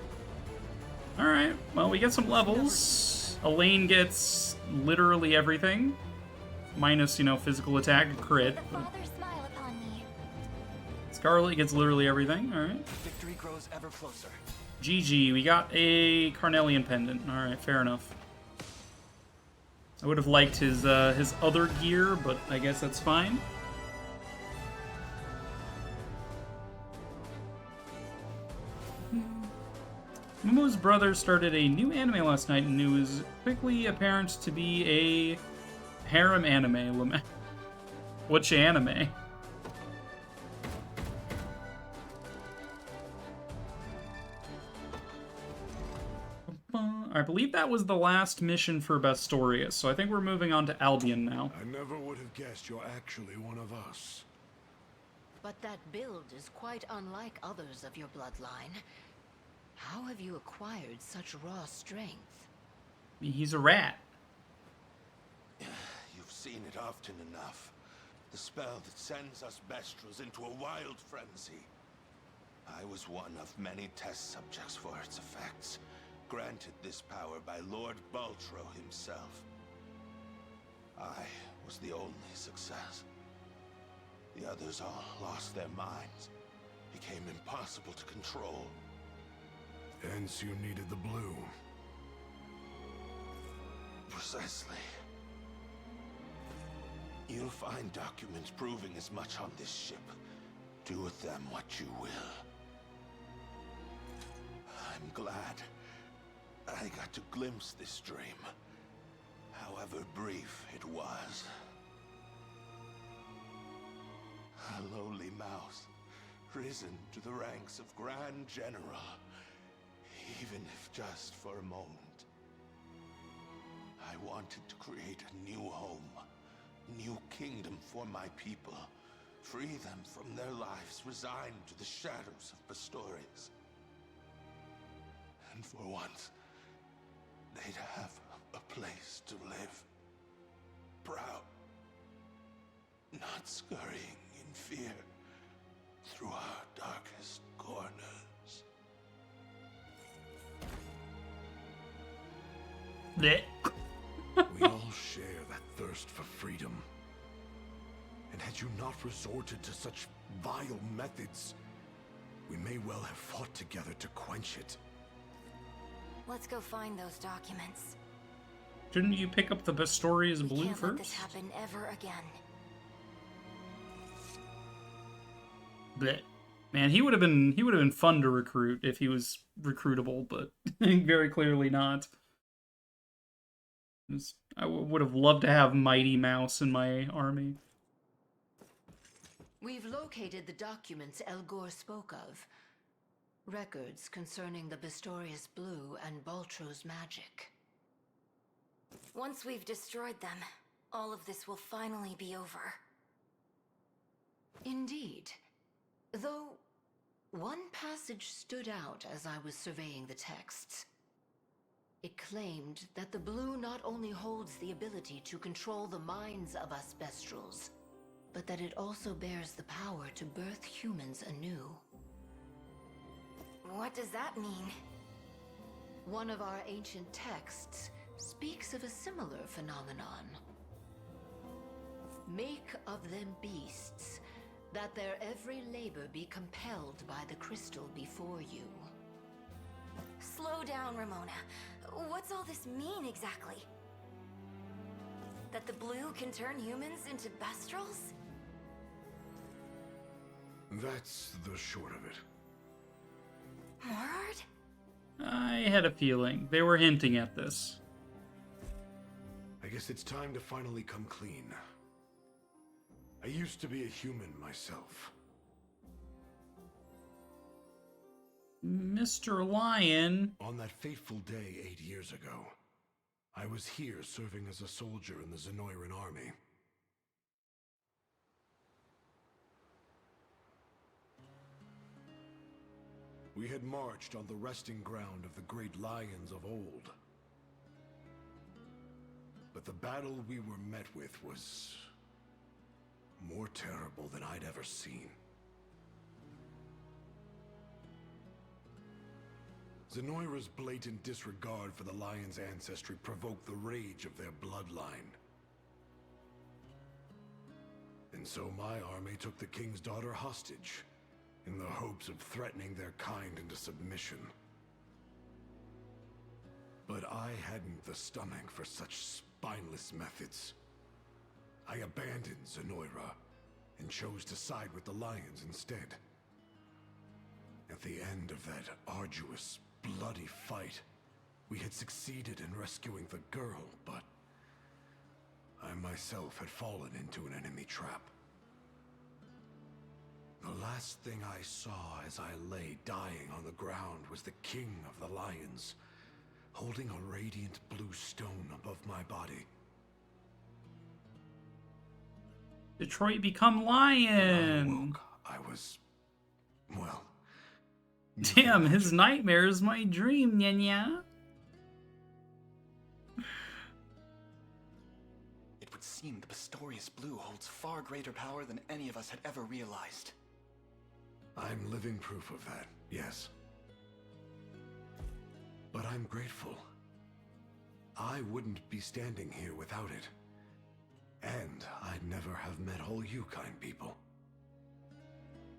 Alright, well, we get some levels. Elaine gets literally everything. Minus, you know, physical attack and crit. Scarlet gets literally everything. Alright. Victory grows ever closer. GG, we got a Carnelian pendant. Alright, fair enough. I would have liked his other gear, but I guess that's fine. Momo's brother started a new anime last night, and it was quickly apparent to be a harem anime. Which anime? I believe that was the last mission for Bastorius, so I think we're moving on to Albion now. I never would have guessed you're actually one of us. But that build is quite unlike others of your bloodline. How have you acquired such raw strength? He's a rat. You've seen it often enough. The spell that sends us Bestrels into a wild frenzy. I was one of many test subjects for its effects, granted this power by Lord Baltro himself. I was the only success. The others all lost their minds, became impossible to control. Hence you needed the blue. Precisely. You'll find documents proving as much on this ship. Do with them what you will. I'm glad I got to glimpse this dream, however brief it was. A lowly mouse, risen to the ranks of Grand General, even if just for a moment. I wanted to create a new home, new kingdom for my people, free them from their lives resigned to the shadows of Pastorius. And for once, they'd have a place to live, proud, not scurrying in fear through our darkest corners. Blech. We all share that thirst for freedom. And had you not resorted to such vile methods, we may well have fought together to quench it. Let's go find those documents. Didn't you pick up the Bastorius blue Can't let this first? happen ever again. Blech. Man, he would have been fun to recruit if he was recruitable, but very clearly not. I would have loved to have Mighty Mouse in my army. We've located the documents Elgor spoke of. Records concerning the Bastorius Blue and Baltro's magic. Once we've destroyed them, all of this will finally be over. Indeed. Though, one passage stood out as I was surveying the texts. It claimed that the blue not only holds the ability to control the minds of us Bestrels, but that it also bears the power to birth humans anew. What does that mean? One of our ancient texts speaks of a similar phenomenon. Make of them beasts, that their every labor be compelled by the crystal before you. Slow down, Ramona. What's all this mean exactly? That the blue can turn humans into Bestrels? That's the short of it. Morard? I had a feeling. They were hinting at this. I guess it's time to finally come clean. I used to be a human myself. Mr. Lion. On that fateful day 8 years ago, I was here serving as a soldier in the Zenoiran army. We had marched on the resting ground of the great lions of old. But the battle we were met with was more terrible than I'd ever seen. Zenoira's blatant disregard for the lion's ancestry provoked the rage of their bloodline. And so my army took the king's daughter hostage, in the hopes of threatening their kind into submission. But I hadn't the stomach for such spineless methods. I abandoned Zenoira and chose to side with the lions instead. At the end of that arduous, bloody fight, we had succeeded in rescuing the girl, but I myself had fallen into an enemy trap. The last thing I saw as I lay dying on the ground was the king of the lions, holding a radiant blue stone above my body. Detroit become lion! I was, well... Damn, his nightmare is my dream, Nyanya. It would seem the Pistorius Blue holds far greater power than any of us had ever realized. I'm living proof of that, yes. But I'm grateful. I wouldn't be standing here without it. And I'd never have met all you kind people.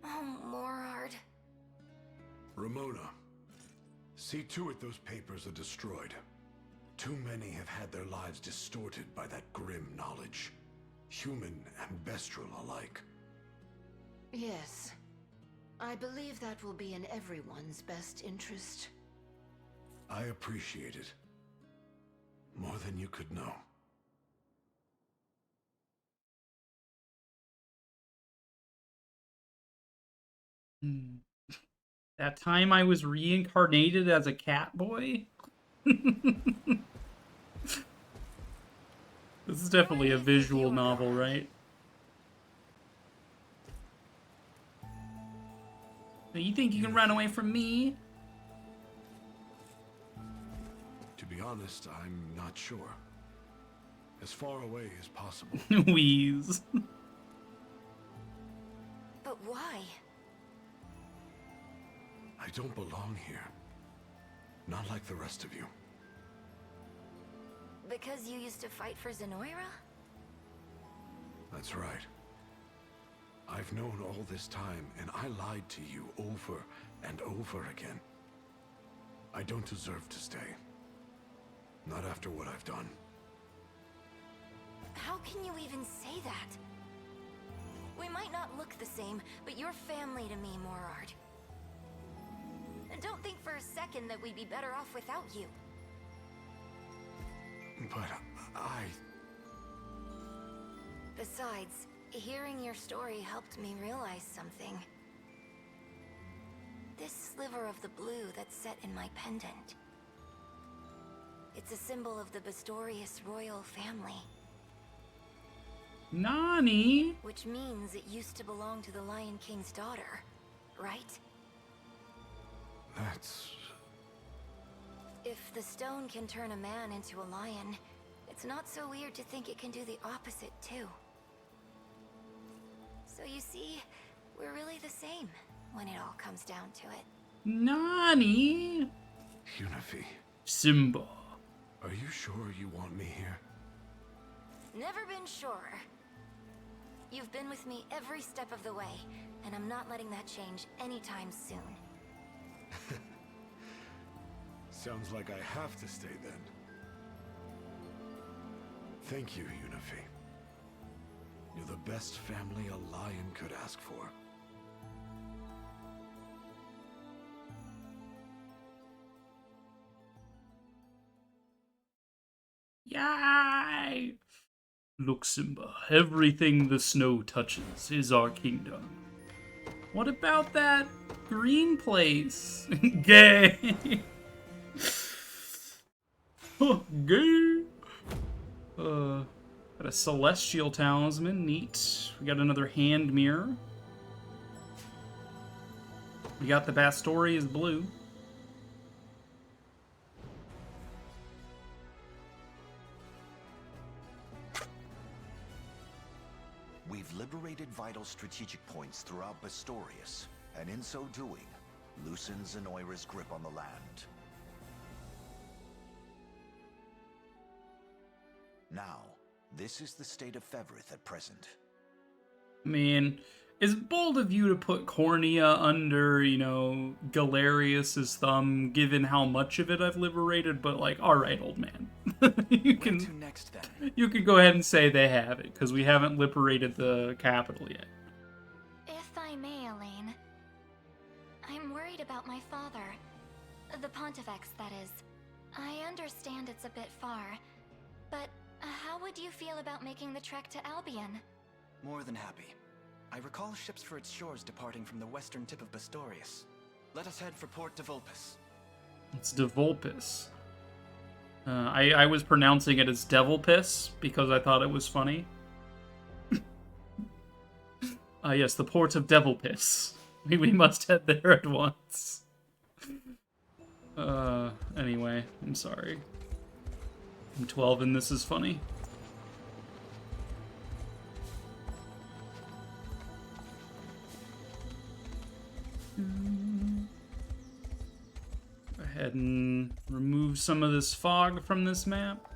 Oh, Morard. Ramona, see to it those papers are destroyed. Too many have had their lives distorted by that grim knowledge. Human and bestial alike. Yes. I believe that will be in everyone's best interest. I appreciate it. More than you could know. That time I was reincarnated as a cat boy? This is definitely a visual novel, right? So you think you can run away from me? To be honest, I'm not sure. As far away as possible. Wheeze. But why? I don't belong here. Not like the rest of you. Because you used to fight for Zenoira? That's right. I've known all this time, and I lied to you over and over again. I don't deserve to stay. Not after what I've done. How can you even say that? We might not look the same, but you're family to me, Morard. And don't think for a second that we'd be better off without you. But I... Besides, hearing your story helped me realize something. This sliver of the blue that's set in my pendant. It's a symbol of the Pistorius royal family. Nani? Which means it used to belong to the Lion King's daughter, right? That's... If the stone can turn a man into a lion, it's not so weird to think it can do the opposite too. So you see, we're really the same when it all comes down to it. Nani? Unifi. Simba. Are you sure you want me here? Never been sure. You've been with me every step of the way, and I'm not letting that change anytime soon. Sounds like I have to stay then. Thank you, Unifi. You're the best family a lion could ask for. Yay! Look, Simba, everything the snow touches is our kingdom. What about that green place? Gay! Gay! Got a celestial talisman, neat. We got another hand mirror. We got the Bastoria is blue. We've liberated vital strategic points throughout Bastorius, and in so doing, loosened Zenoira's grip on the land. Now, this is the state of Fevrith at present. I mean, it's bold of you to put Cornea under, you know, Galerius's thumb, given how much of it I've liberated, but like, alright, old man. you Where to next, then? You can go ahead and say they have it, because we haven't liberated the capital yet. If I may, Elaine. I'm worried about my father. The Pontifex, that is. I understand it's a bit far, but how would you feel about making the trek to Albion? More than happy. I recall ships for its shores departing from the western tip of Bastorius. Let us head for Port de Vulpes. It's de Vulpes. I was pronouncing it as Devil Piss because I thought it was funny. Yes, the port of Devil Piss. We must head there at once. Anyway, I'm sorry. I'm 12 and this is funny. Go ahead and remove some of this fog from this map.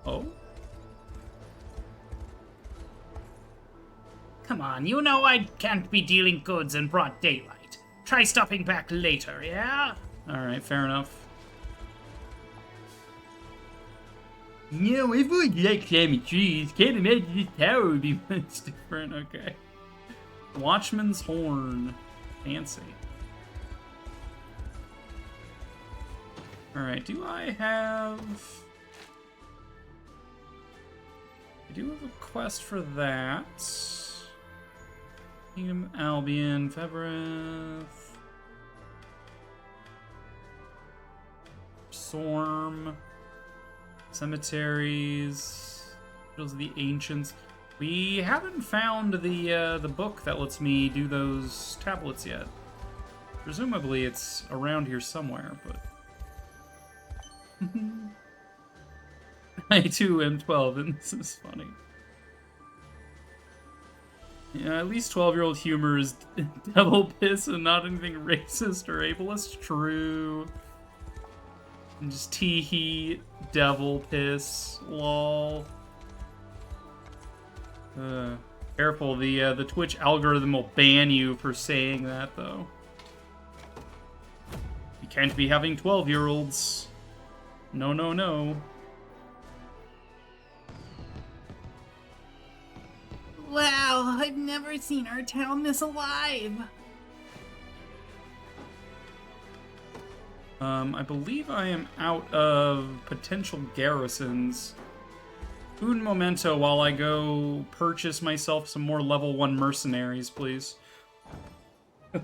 Oh? Come on, you know I can't be dealing goods in broad daylight. Try stopping back later, yeah? Alright, fair enough. No, everyone likes Sammy Trees. Can't imagine this tower would be much Different, okay. Watchman's Horn. Fancy. Alright, do I have... I do have a quest for that. Kingdom Albion, Fevrith. Storm. Cemeteries. Those are the Ancients. We haven't found the book that lets me do those tablets yet. Presumably it's around here somewhere, but... I too am 12 and this is funny. Yeah, at least 12-year-old humor is devil piss and not anything racist or ableist. True. And just tee-hee, devil piss, lol. Careful, the Twitch algorithm will ban you for saying that, though. You can't be having 12-year-olds. No, no, no. Wow, I've never seen our town this alive. I believe I am out of potential garrisons. Un momento while I go purchase myself some more level 1 mercenaries, please. I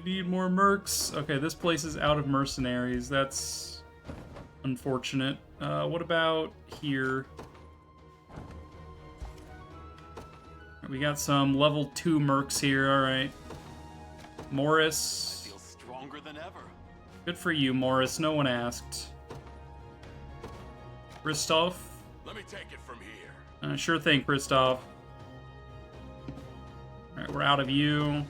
need more mercs. Okay, this place is out of mercenaries. That's unfortunate. What about here? We got some level 2 mercs here, alright. Morris. I feel stronger than ever. Good for you, Morris. No one asked. Kristoff? Let me take it from here. Sure thing, Kristoff. Alright, we're out of you.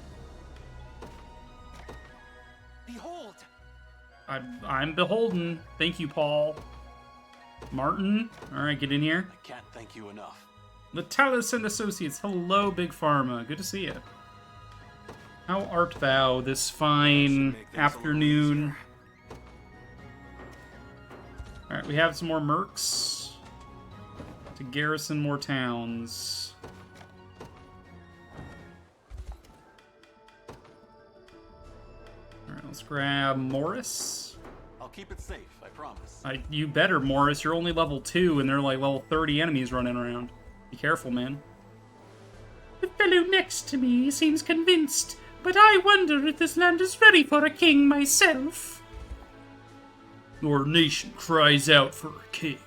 Behold! I'm beholden. Thank you, Paul. Martin? Alright, get in here. I can't thank you enough. Latalis and Associates. Hello, Big Pharma. Good to see you. How art thou this fine afternoon? Alright, we have some more mercs to garrison more towns. Alright, let's grab Morris. I'll keep it safe, I promise. You better, Morris. You're only level 2 and there are like level 30 enemies running around. Be careful, man. The fellow next to me seems convinced, but I wonder if this land is ready for a king myself. Your nation cries out for a king,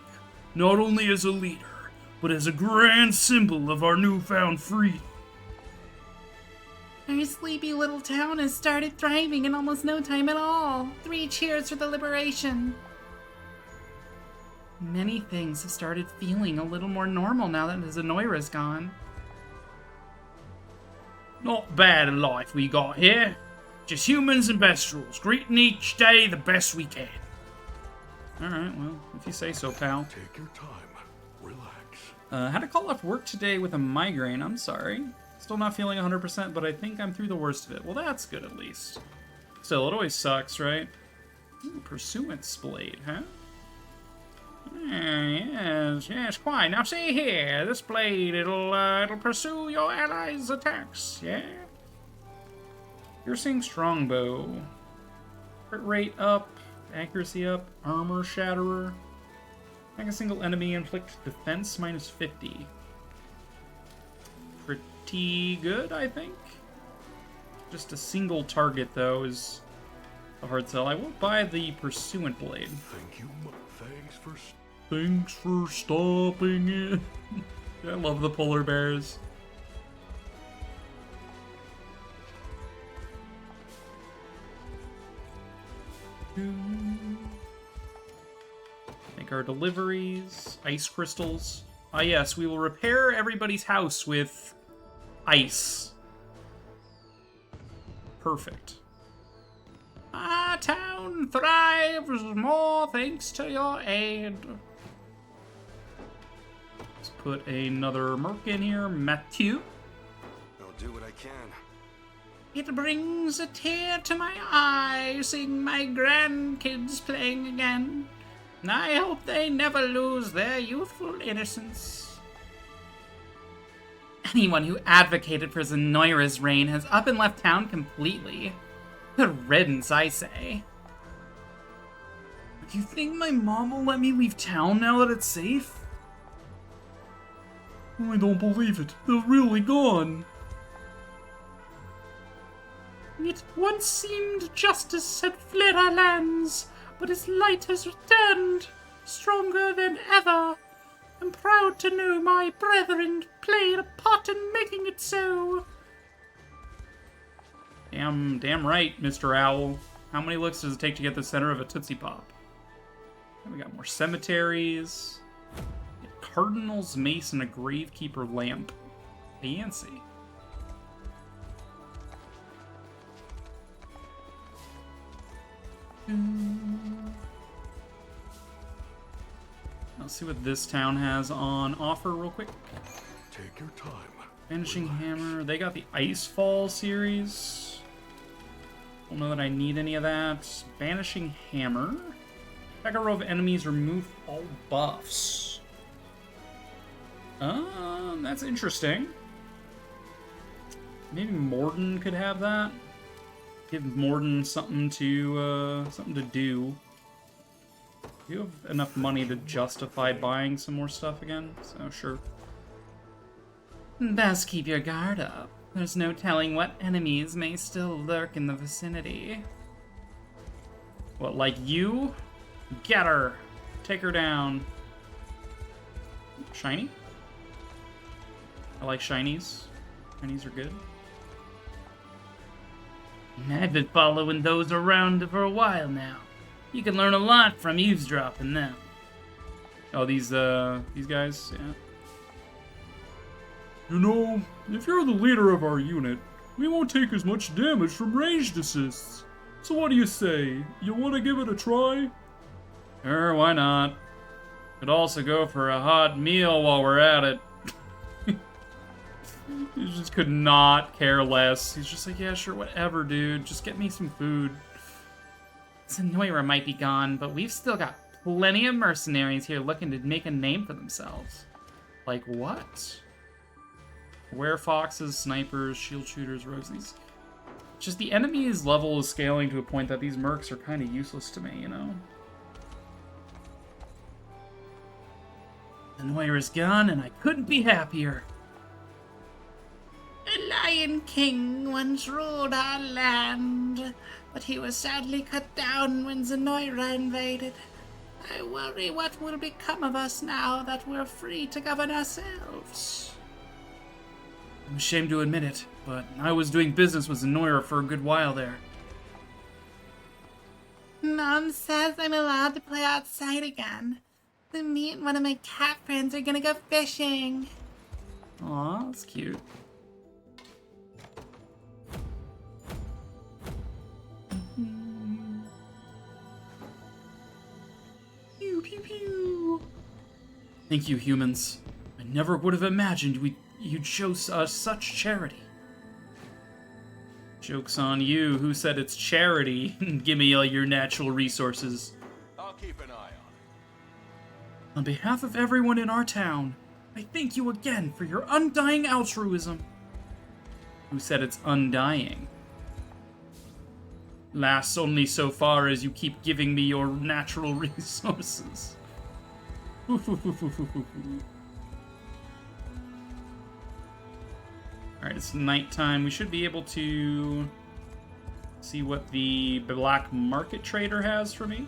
not only as a leader, but as a grand symbol of our newfound freedom. Our sleepy little town has started thriving in almost no time at all. 3 cheers for the liberation. Many things have started feeling a little more normal now that Zenoira's gone. Not bad a life we got here. Just humans and bestials, greeting each day the best we can. Alright, well, if you say so, pal. Take your time. Relax. Had to call off work today with a migraine, I'm sorry. Still not feeling 100%, but I think I'm through the worst of it. Well, that's good at least. Still, it always sucks, right? Ooh, Pursuance Blade, huh? Yes, quite. Now see here, this blade, it'll pursue your allies' attacks, yeah? Piercing Strongbow. Crit rate up, accuracy up, armor shatterer. Attack a single enemy, inflict defense minus 50. Pretty good, I think. Just a single target, though, is a hard sell. I will buy the Pursuant Blade. Thank you. Thanks for stopping it. I love the polar bears. Make our deliveries. Ice crystals. Ah yes, we will repair everybody's house with ice. Perfect. Our town thrives more thanks to your aid. Let's put another merc in here, Matthew. I'll do what I can. It brings a tear to my eye seeing my grandkids playing again. I hope they never lose their youthful innocence. Anyone who advocated for Zenoira's reign has up and left town completely. Good riddance, I say. Do you think my mom will let me leave town now that it's safe? I don't believe it. They're really gone. It once seemed justice had fled our lands, but its light has returned, stronger than ever. I'm proud to know my brethren played a part in making it so. Damn right, Mr. Owl. How many looks does it take to get the center of a Tootsie Pop? And we got more cemeteries. A Cardinal's Mace and a Gravekeeper Lamp. Fancy. Let's see what this town has on offer real quick. Take your time. Vanishing Hammer. They got the Icefall series. Don't know that I need any of that. Vanishing Hammer. Attack a row of enemies, remove all buffs. That's interesting. Maybe Morden could have that. Give Morden something to do. You have enough money to justify buying some more stuff again, so sure. Best keep your guard up. There's no telling what enemies may still lurk in the vicinity. What, like you? Get her! Take her down. Shiny? I like shinies. Shinies are good. I've been following those around for a while now. You can learn a lot from eavesdropping them. Oh, these guys? Yeah. You know, if you're the leader of our unit, we won't take as much damage from ranged assists. So what do you say? You want to give it a try? Sure, why not? Could also go for a hot meal while we're at it. He just could not care less. He's just like, yeah, sure, whatever, dude. Just get me some food. Zenoira might be gone, but we've still got plenty of mercenaries here looking to make a name for themselves. Like what? Werefoxes, snipers, shield shooters, rogues. These. Just the enemy's level is scaling to a point that these mercs are kind of useless to me, you know? Zenoira's gone, and I couldn't be happier. The Lion King once ruled our land, but he was sadly cut down when Zenoira invaded. I worry what will become of us now that we're free to govern ourselves. I'm ashamed to admit it, but I was doing business with Zenoira for a good while there. Mom says I'm allowed to play outside again. So me and one of my cat friends are gonna go fishing. Aw, that's cute. Pew, pew, pew. Thank you, humans. I never would have imagined you'd show us such charity. Joke's on you. Who said it's charity? Give me all your natural resources. I'll keep an eye on it. On behalf of everyone in our town, I thank you again for your undying altruism. Who said it's undying? Lasts only so far as you keep giving me your natural resources. Alright, it's nighttime. We should be able to see what the black market trader has for me.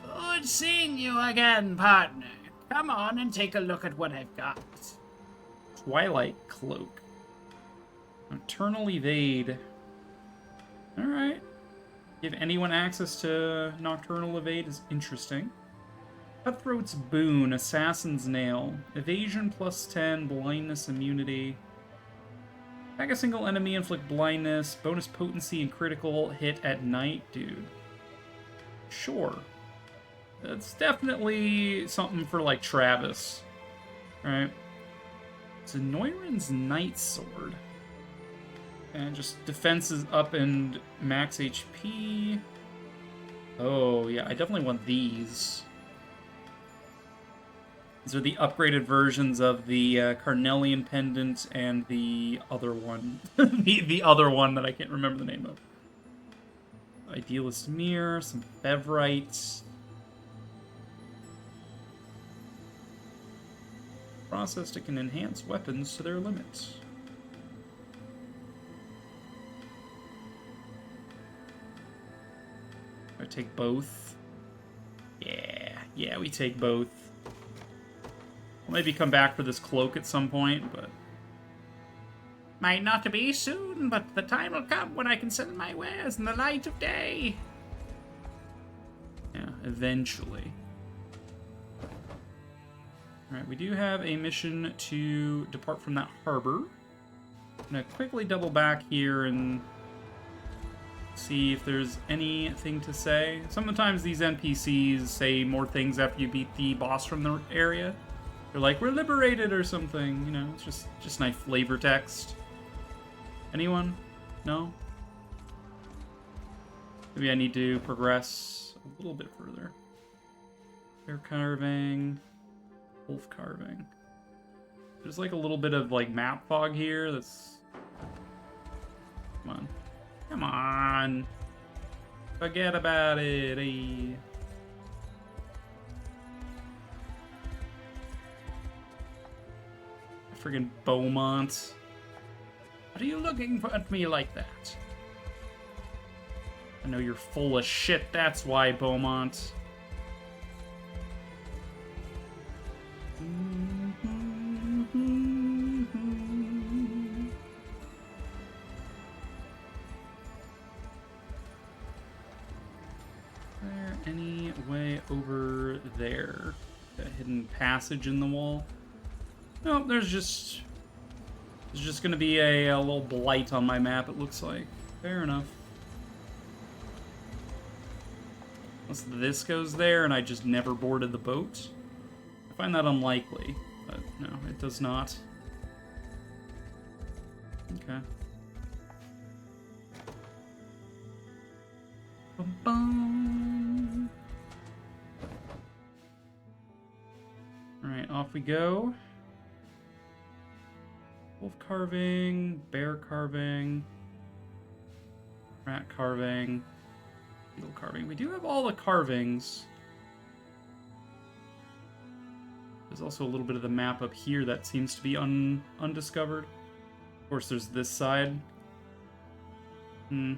Good seeing you again, partner. Come on and take a look at what I've got. Twilight Cloak. Nocturnal Evade. Alright. Give anyone access to Nocturnal Evade is interesting. Cutthroat's Boon, Assassin's Nail. Evasion plus 10, blindness immunity. Attack a single enemy, inflict blindness, bonus potency and critical hit at night. Dude. Sure. That's definitely something for, like, Travis. Right? It's a Noirin's Night Sword. And just defenses up and max HP. Oh, yeah, I definitely want these. These are the upgraded versions of the Carnelian Pendant and the other one. the other one that I can't remember the name of. Idealist Mirror, some Bevrite. Process that can enhance weapons to their limits. I take both. Yeah, we take both. I'll maybe come back for this cloak at some point, but... Might not be soon, but the time will come when I can sell my wares in the light of day. Yeah, eventually. Alright, we do have a mission to depart from that harbor. I'm gonna quickly double back here and see if there's anything to say. Sometimes these NPCs say more things after you beat the boss from the area. They're like, we're liberated or something, you know, it's just nice flavor text. Anyone? No? Maybe I need to progress a little bit further. Bear carving, wolf carving. There's like a little bit of like map fog here that's... Come on. Come on! Forget about it, eh? Friggin' Beaumont. What are you looking at me like that? I know you're full of shit, that's why, Beaumont. Is there any way over there? A hidden passage in the wall? No, there's just gonna be a little blight on my map, it looks like. Fair enough. Unless this goes there and I just never boarded the boat. I find that unlikely, but no, it does not. Okay. Bum-bum. Alright, off we go. Wolf carving, bear carving, rat carving, beetle carving. We do have all the carvings. There's also a little bit of the map up here that seems to be undiscovered. Of course, there's this side. So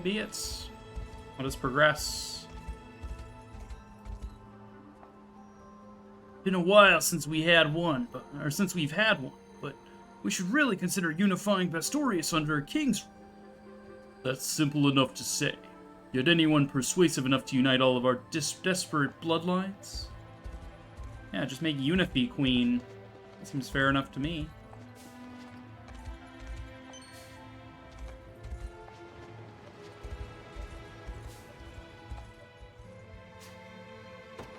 be it. Let us progress. Been a while since we had one, since we've had one, but we should really consider unifying Bastorius under a king's rule. That's simple enough to say. Yet anyone persuasive enough to unite all of our desperate bloodlines? Yeah, just make Unifi queen. That seems fair enough to me.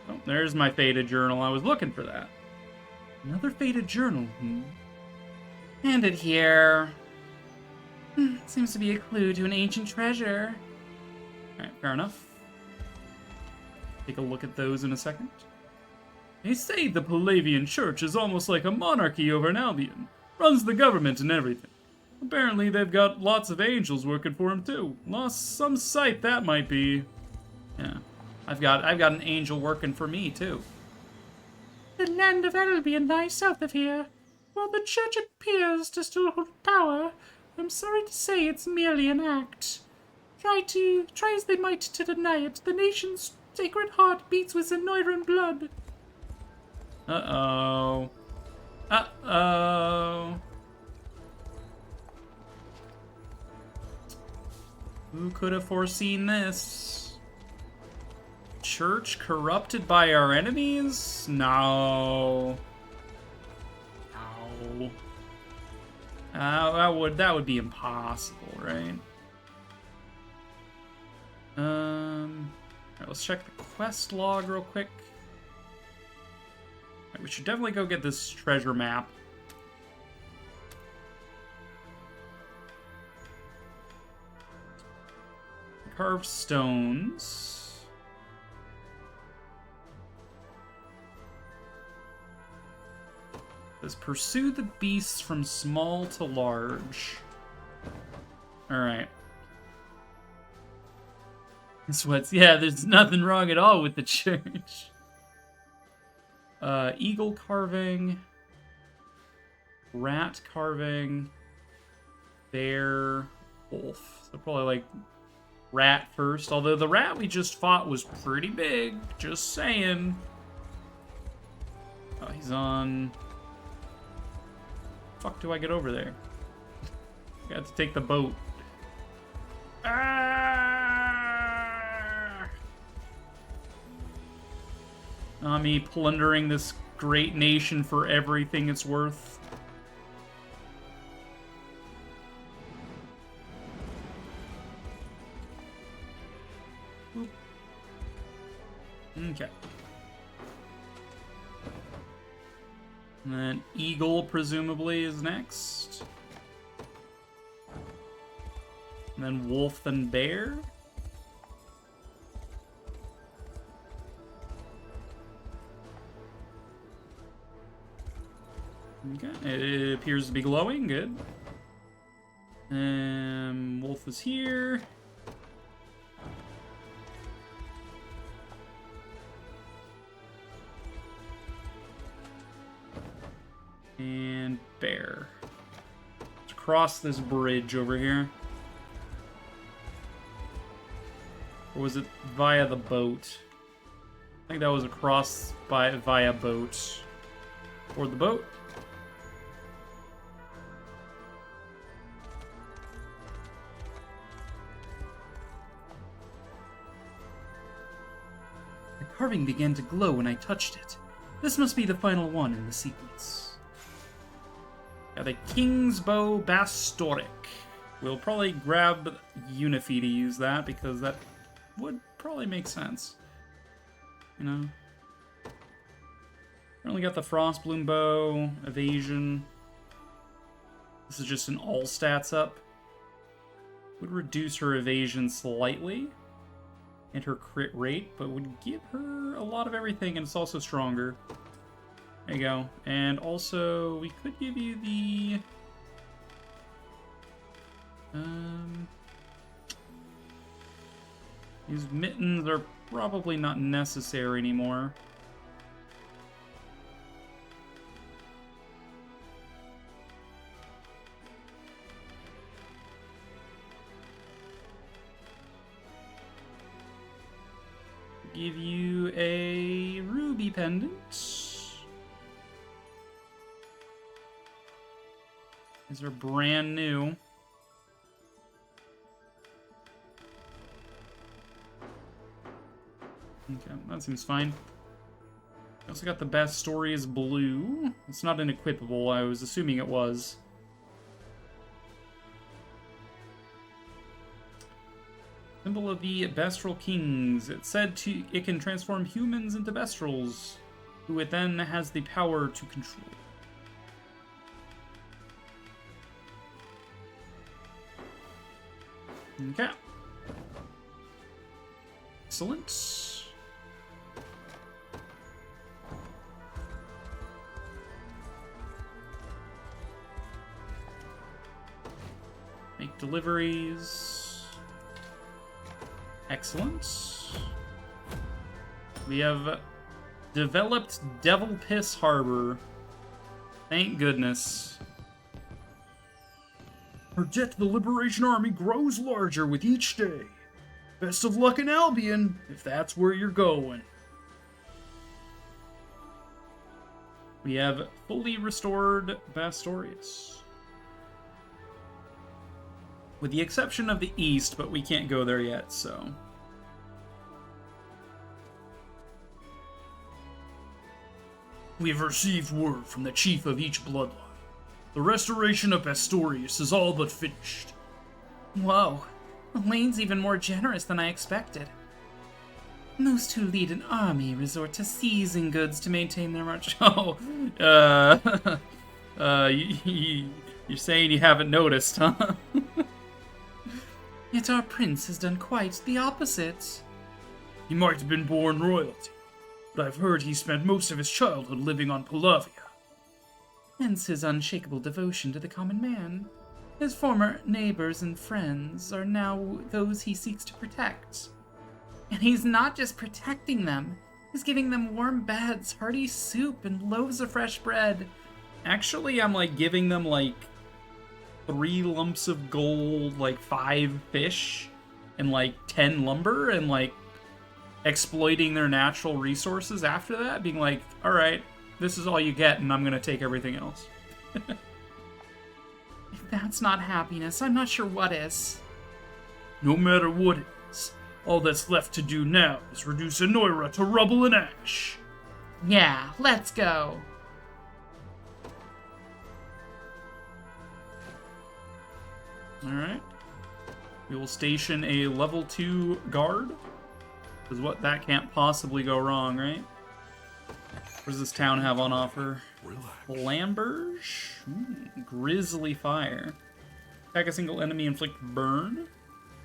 Oh, there's my faded journal. I was looking for that. Another faded journal, Hand it here. Seems to be a clue to an ancient treasure. Alright, fair enough. Take a look at those in a second. They say the Palavian Church is almost like a monarchy over an Albion. Runs the government and everything. Apparently they've got lots of angels working for him too. Lost some sight that might be. Yeah. I've got an angel working for me too. The land of Albion lies south of here. While the church appears to still hold power, I'm sorry to say it's merely an act. Try as they might to deny it, the nation's sacred heart beats with Zenoiran blood. Uh-oh. Uh-oh. Who could have foreseen this? Church corrupted by our enemies? No. No. That would be impossible, right? Alright, let's check the quest log real quick. Right, we should definitely go get this treasure map. Carved stones. Says pursue the beasts from small to large. Alright. Yeah, there's nothing wrong at all with the church. Eagle carving. Rat carving. Bear. Wolf. So probably like rat first. Although the rat we just fought was pretty big. Just saying. Oh, he's on... Fuck do I get over there? Got to take the boat. Me plundering this great nation for everything it's worth. Oop. Okay. And then Eagle, presumably, is next. And then Wolf and Bear. Okay, it appears to be glowing, good. Wolf is here. And Bear. Let's cross this bridge over here. Or was it via the boat? I think that was across via boat. Or the boat? The carving began to glow when I touched it. This must be the final one in the sequence. Yeah, the King's Bow Bastoric. We'll probably grab Unifi to use that, because that would probably make sense. You know? Currently got the Frostbloom Bow, Evasion. This is just an all stats up. Would reduce her evasion slightly. And her crit rate, but would give her a lot of everything, and it's also stronger. There you go. And also, we could give you the... These mittens are probably not necessary anymore. give you a ruby pendant. These are brand new. Okay, that seems fine. I also got the best story is blue. It's not an equipable, I was assuming it was. Symbol of the Bestral Kings. It said it can transform humans into Bestrals, who it then has the power to control. Okay. Excellent. Make deliveries. Excellent. We have developed Devil Piss Harbor. Thank goodness. Our debt to the Liberation Army grows larger with each day. Best of luck in Albion, if that's where you're going. We have fully restored Bastorius. With the exception of the east, but we can't go there yet, so... We've received word from the chief of each bloodline. The restoration of Bastorius is all but finished. Whoa. Elaine's even more generous than I expected. Those two lead an army resort to seizing goods to maintain their march. Oh, you're saying you haven't noticed, huh? Yet our prince has done quite the opposite. He might have been born royalty, but I've heard he spent most of his childhood living on Palavia. Hence his unshakable devotion to the common man. His former neighbors and friends are now those he seeks to protect. And he's not just protecting them, he's giving them warm beds, hearty soup, and loaves of fresh bread. Actually, I'm like giving them like 3 lumps of gold, like 5 fish, and like 10 lumber, and like exploiting their natural resources after that, being like, alright, this is all you get, and I'm gonna take everything else. If that's not happiness, I'm not sure what is. No matter what it is, all that's left to do now is reduce Anoira to rubble and ash. Yeah, let's go. Alright. We will station a level 2 guard. Because that can't possibly go wrong, right? What does this town have on offer? Lamberge? Grizzly Fire. Attack a single enemy, inflict burn.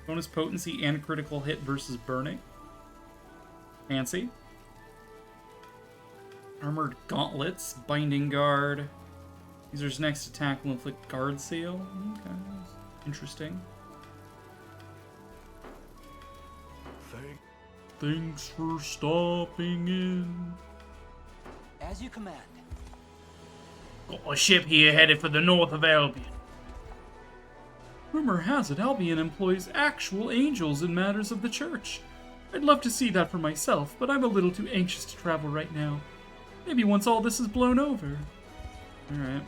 Bonus potency and critical hit versus burning. Fancy. Armored Gauntlets. Binding Guard. User's next attack will inflict Guard Seal. Okay. Interesting. Thanks for stopping in. As you command. Got a ship here headed for the north of Albion. Rumor has it Albion employs actual angels in matters of the church. I'd love to see that for myself, but I'm a little too anxious to travel right now. Maybe once all this is blown over. Alright.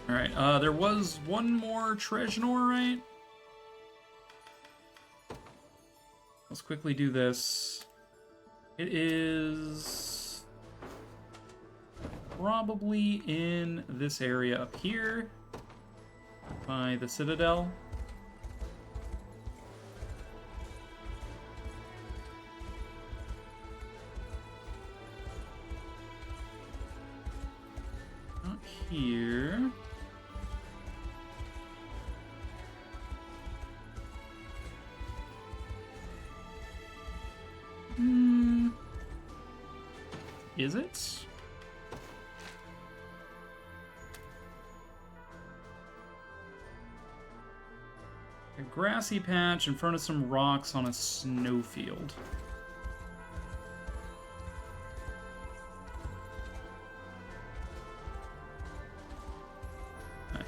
Alright, there was one more Trejnor, right? Let's quickly do this. It is probably in this area up here by the Citadel. Not here. Is it? A grassy patch in front of some rocks on a snowfield.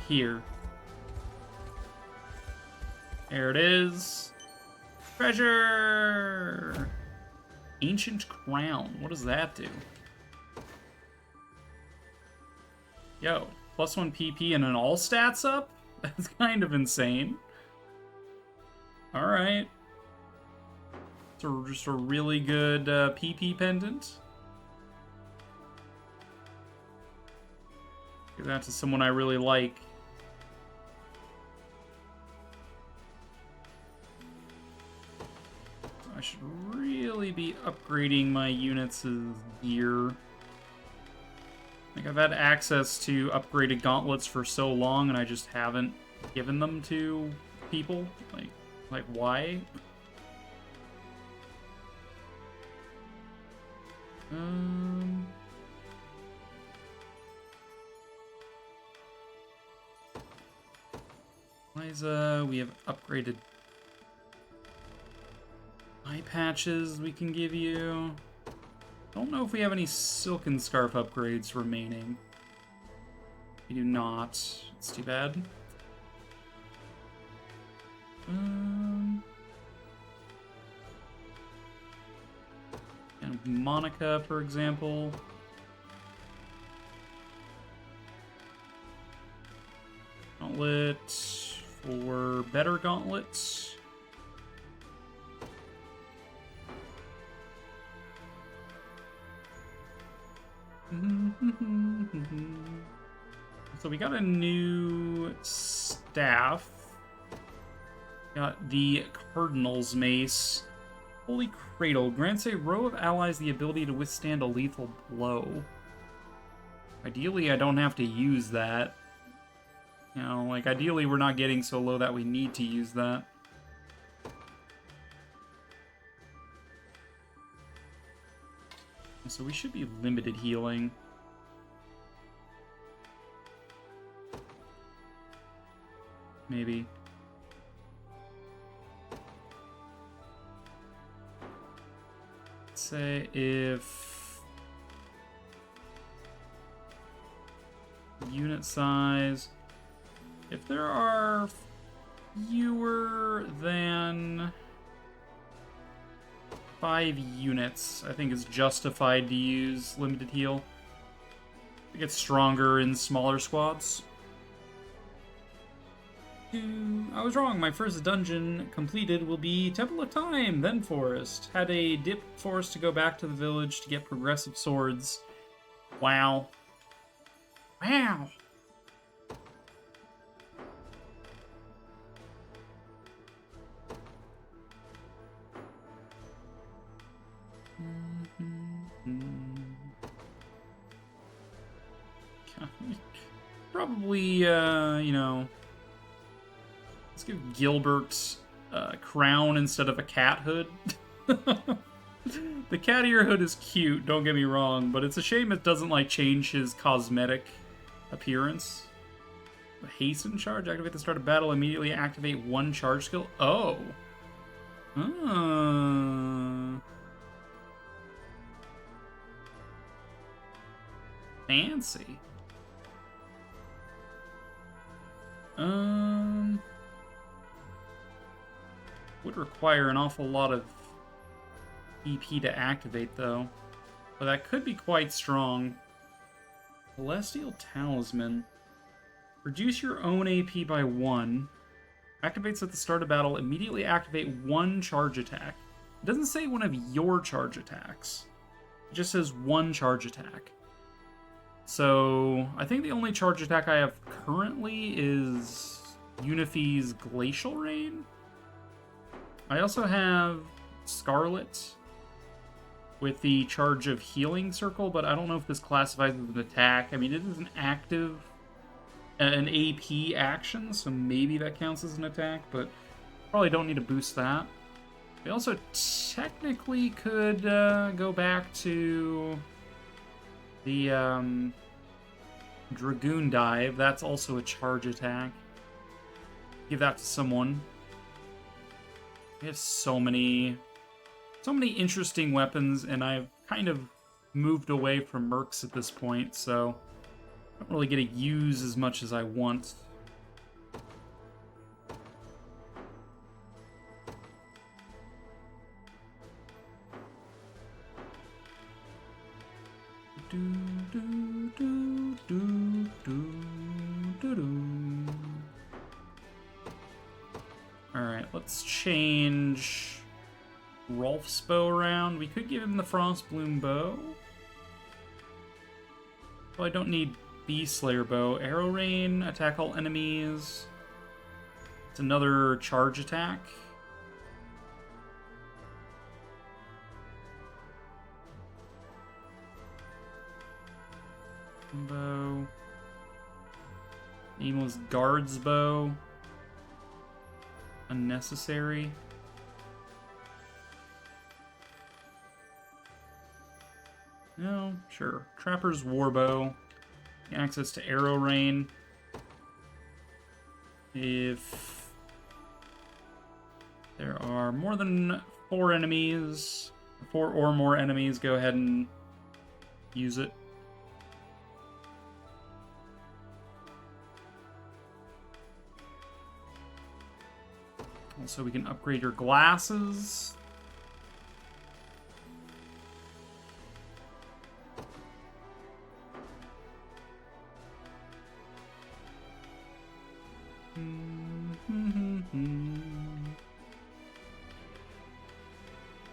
Here. There it is. Treasure! Ancient Crown. What does that do? Yo, +1 PP and an all stats up? That's kind of insane. Alright. So just a really good PP pendant. Give that to someone I really like. I should really be upgrading my units' gear. Like, I've had access to upgraded gauntlets for so long, and I just haven't given them to people. Like why? Liza, we have upgraded eye patches we can give you. Don't know if we have any Silken Scarf upgrades remaining. We do not. It's too bad. And Monica, for example. Gauntlet for better gauntlets. So we got a new staff. Got the Cardinal's Mace. Holy Cradle. Grants a row of allies the ability to withstand a lethal blow. Ideally, I don't have to use that. You know, like, ideally we're not getting so low that we need to use that. So we should be limited healing. Maybe. Let's say if unit size, if there are fewer than 5 units, I think it's justified to use limited heal. It gets stronger in smaller squads. I was wrong. My first dungeon completed will be Temple of Time, then Forest. Had a dip forced to go back to the village to get progressive swords. Wow. Wow. Probably, you know, let's give Gilbert a crown instead of a cat hood. The cat ear hood is cute, don't get me wrong, but it's a shame it doesn't, like, change his cosmetic appearance. The hasten charge, activate the start of battle, immediately activate 1 charge skill. Oh. Fancy. Would require an awful lot of EP to activate, though. But that could be quite strong. Celestial Talisman. Reduce your own AP by 1. Activates at the start of battle. Immediately activate 1 charge attack. It doesn't say one of your charge attacks. It just says 1 charge attack. So, I think the only charge attack I have currently is Unify's Glacial Rain. I also have Scarlet with the charge of Healing Circle, but I don't know if this classifies as an attack. I mean, it is an active, an AP action, so maybe that counts as an attack, but probably don't need to boost that. We also technically could go back to the Dragoon Dive. That's also a charge attack. Give that to someone. We have so many interesting weapons, and I've kind of moved away from mercs at this point, so I don't really get to use as much as I want. Alright, let's change Rolf's bow around. We could give him the Frostbloom bow. Well, I don't need Beast Slayer bow. Arrow Rain, attack all enemies. It's another charge attack. Bow. Aimless Guard's bow. Unnecessary. No, sure. Trapper's Warbow. Access to Arrow Rain. If there are more than 4 enemies, 4 or more enemies, go ahead and use it. Also, we can upgrade your glasses.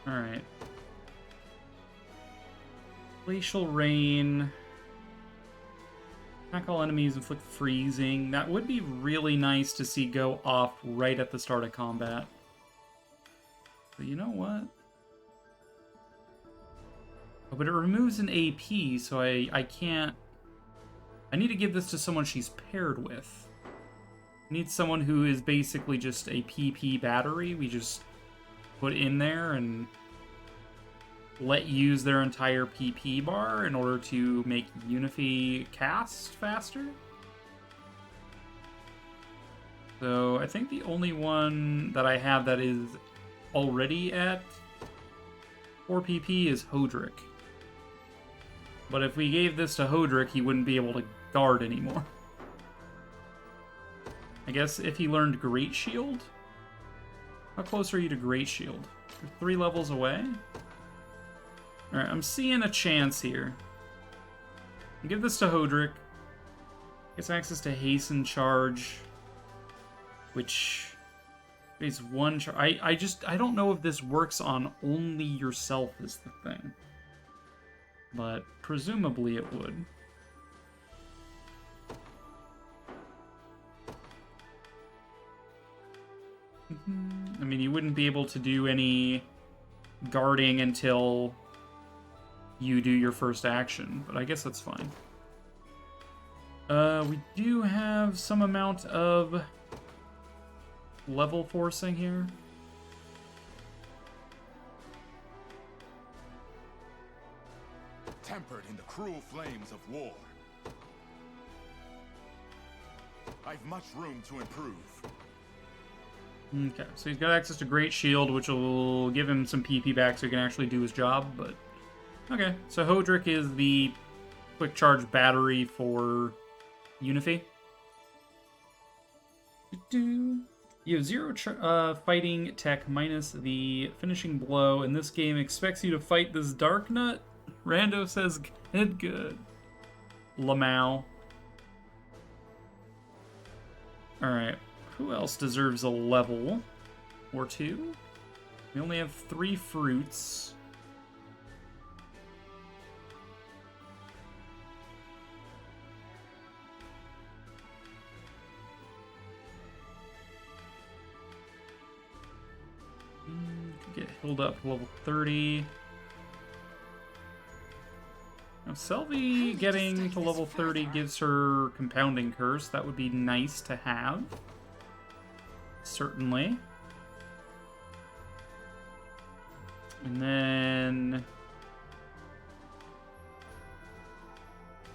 Alright. Glacial Rain. Attack all enemies, inflict freezing. That would be really nice to see go off right at the start of combat. But you know what? Oh, but it removes an AP, so I can't... I need to give this to someone she's paired with. I need someone who is basically just a PP battery. We just put in there and let use their entire PP bar in order to make Unify cast faster. So I think the only one that I have that is already at 4 PP is Hodrick. But if we gave this to Hodrick, he wouldn't be able to guard anymore. I guess if he learned Great Shield? How close are you to Great Shield? You're 3 levels away? Alright, I'm seeing a chance here. I'll give this to Hodrick. Gets access to Hasten Charge, which is 1 charge. I don't know if this works on only yourself is the thing. But presumably it would. I mean, you wouldn't be able to do any guarding until you do your first action, but I guess that's fine. We do have some amount of level forcing here. Tempered in the cruel flames of war. I've much room to improve. Okay, so he's got access to Great Shield, which will give him some PP back so he can actually do his job, but... Okay, so Hodrick is the quick charge battery for Unify. You have 0 fighting tech minus the finishing blow, and this game expects you to fight this Dark Nut? Rando says good. Lamau. Alright, who else deserves a level or 2? We only have 3 fruits. Get Hilda up to level 30. Now, Selvi getting to level 30 gives her Compounding Curse. That would be nice to have. Certainly. And then...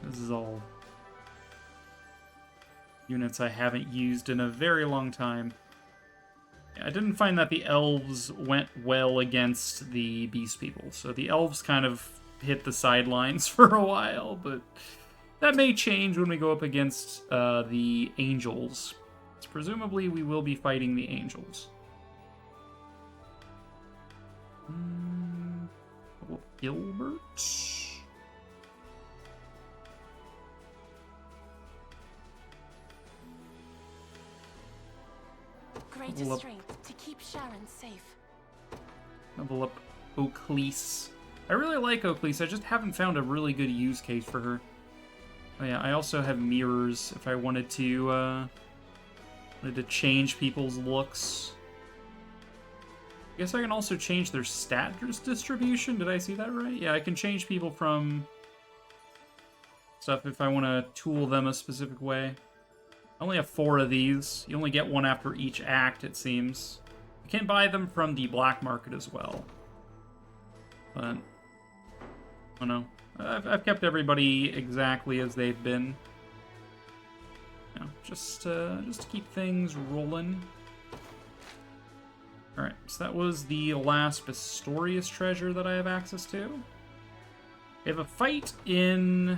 This is all units I haven't used in a very long time. I didn't find that the elves went well against the beast people, so the elves kind of hit the sidelines for a while, but that may change when we go up against the angels. So presumably we will be fighting the angels. Gilbert? into Level up. strength to keep Sharon safe. Level up Oakley's. I really like Oakley's, I just haven't found a really good use case for her. Oh yeah, I also have mirrors if I wanted to change people's looks. I guess I can also change their stat distribution. Did I see that right? Yeah, I can change people from stuff if I want to tool them a specific way. I only have 4 of these. You only get one after each act, it seems. You can buy them from the black market as well. But, I don't know. I've kept everybody exactly as they've been. You know, just to keep things rolling. Alright, so that was the last Pistorius treasure that I have access to. We have a fight in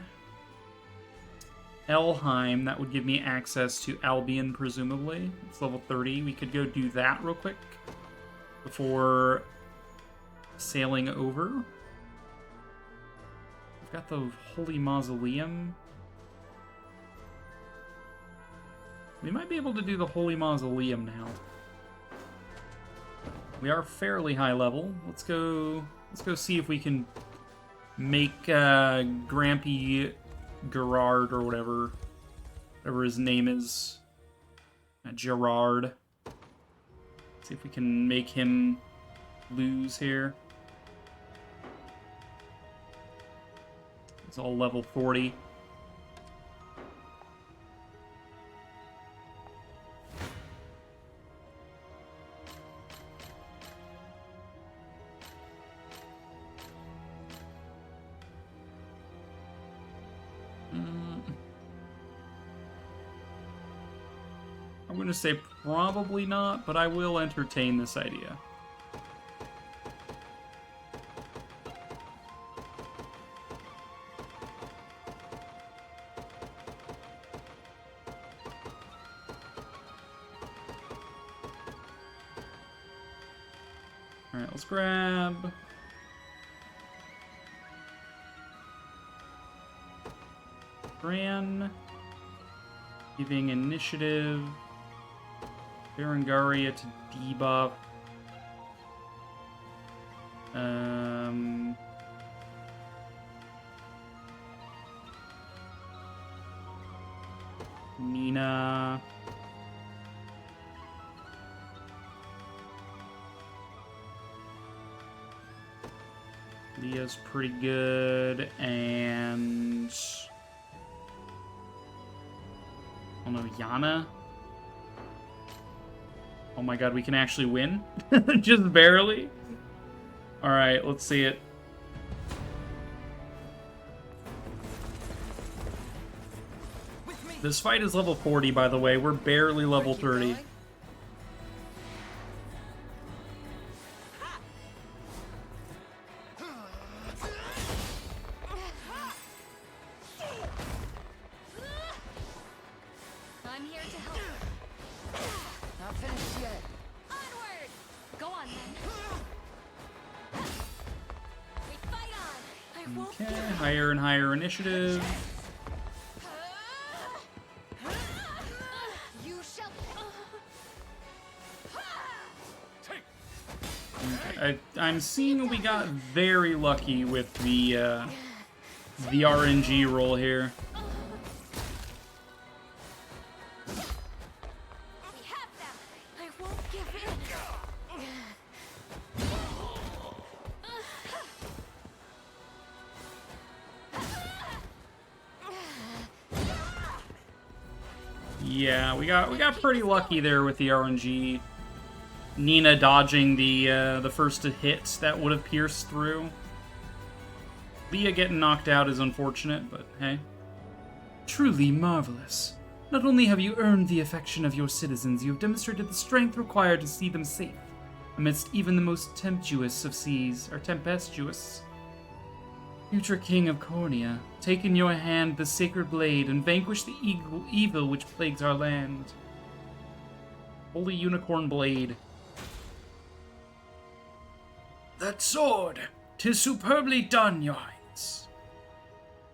Elheim that would give me access to Albion, presumably. It's level 30. We could go do that real quick before sailing over. We've got the Holy Mausoleum. We might be able to do the Holy Mausoleum now. We are fairly high level. Let's go see if we can make Grampy Gerard or whatever his name is. Gerard. See if we can make him lose here. It's all level 40. I'm going to say probably not, but I will entertain this idea. Alright, let's grab... Gran. Giving initiative. Berengaria to debuff. Nina. Leah's pretty good, and... I don't know, Yana? Oh my god, we can actually win? Just barely? Alright, let's see it. This fight is level 40, by the way. We're barely level 30. I'm here to help. Not finished yet. Onward! Go on then. We fight on. I won't Okay, higher and higher initiative. You shall. Okay, I'm seeing we got very lucky with the RNG roll here. Yeah, we got pretty lucky there with the RNG. Nina dodging the first hit that would have pierced through. Leah getting knocked out is unfortunate, but hey. Truly marvelous. Not only have you earned the affection of your citizens, you have demonstrated the strength required to see them safe, amidst even the most tempestuous of seas, or tempestuous. Future King of Cornea, take in your hand the sacred blade and vanquish the evil which plagues our land. Holy Unicorn Blade. That sword! 'Tis superbly done, your highness.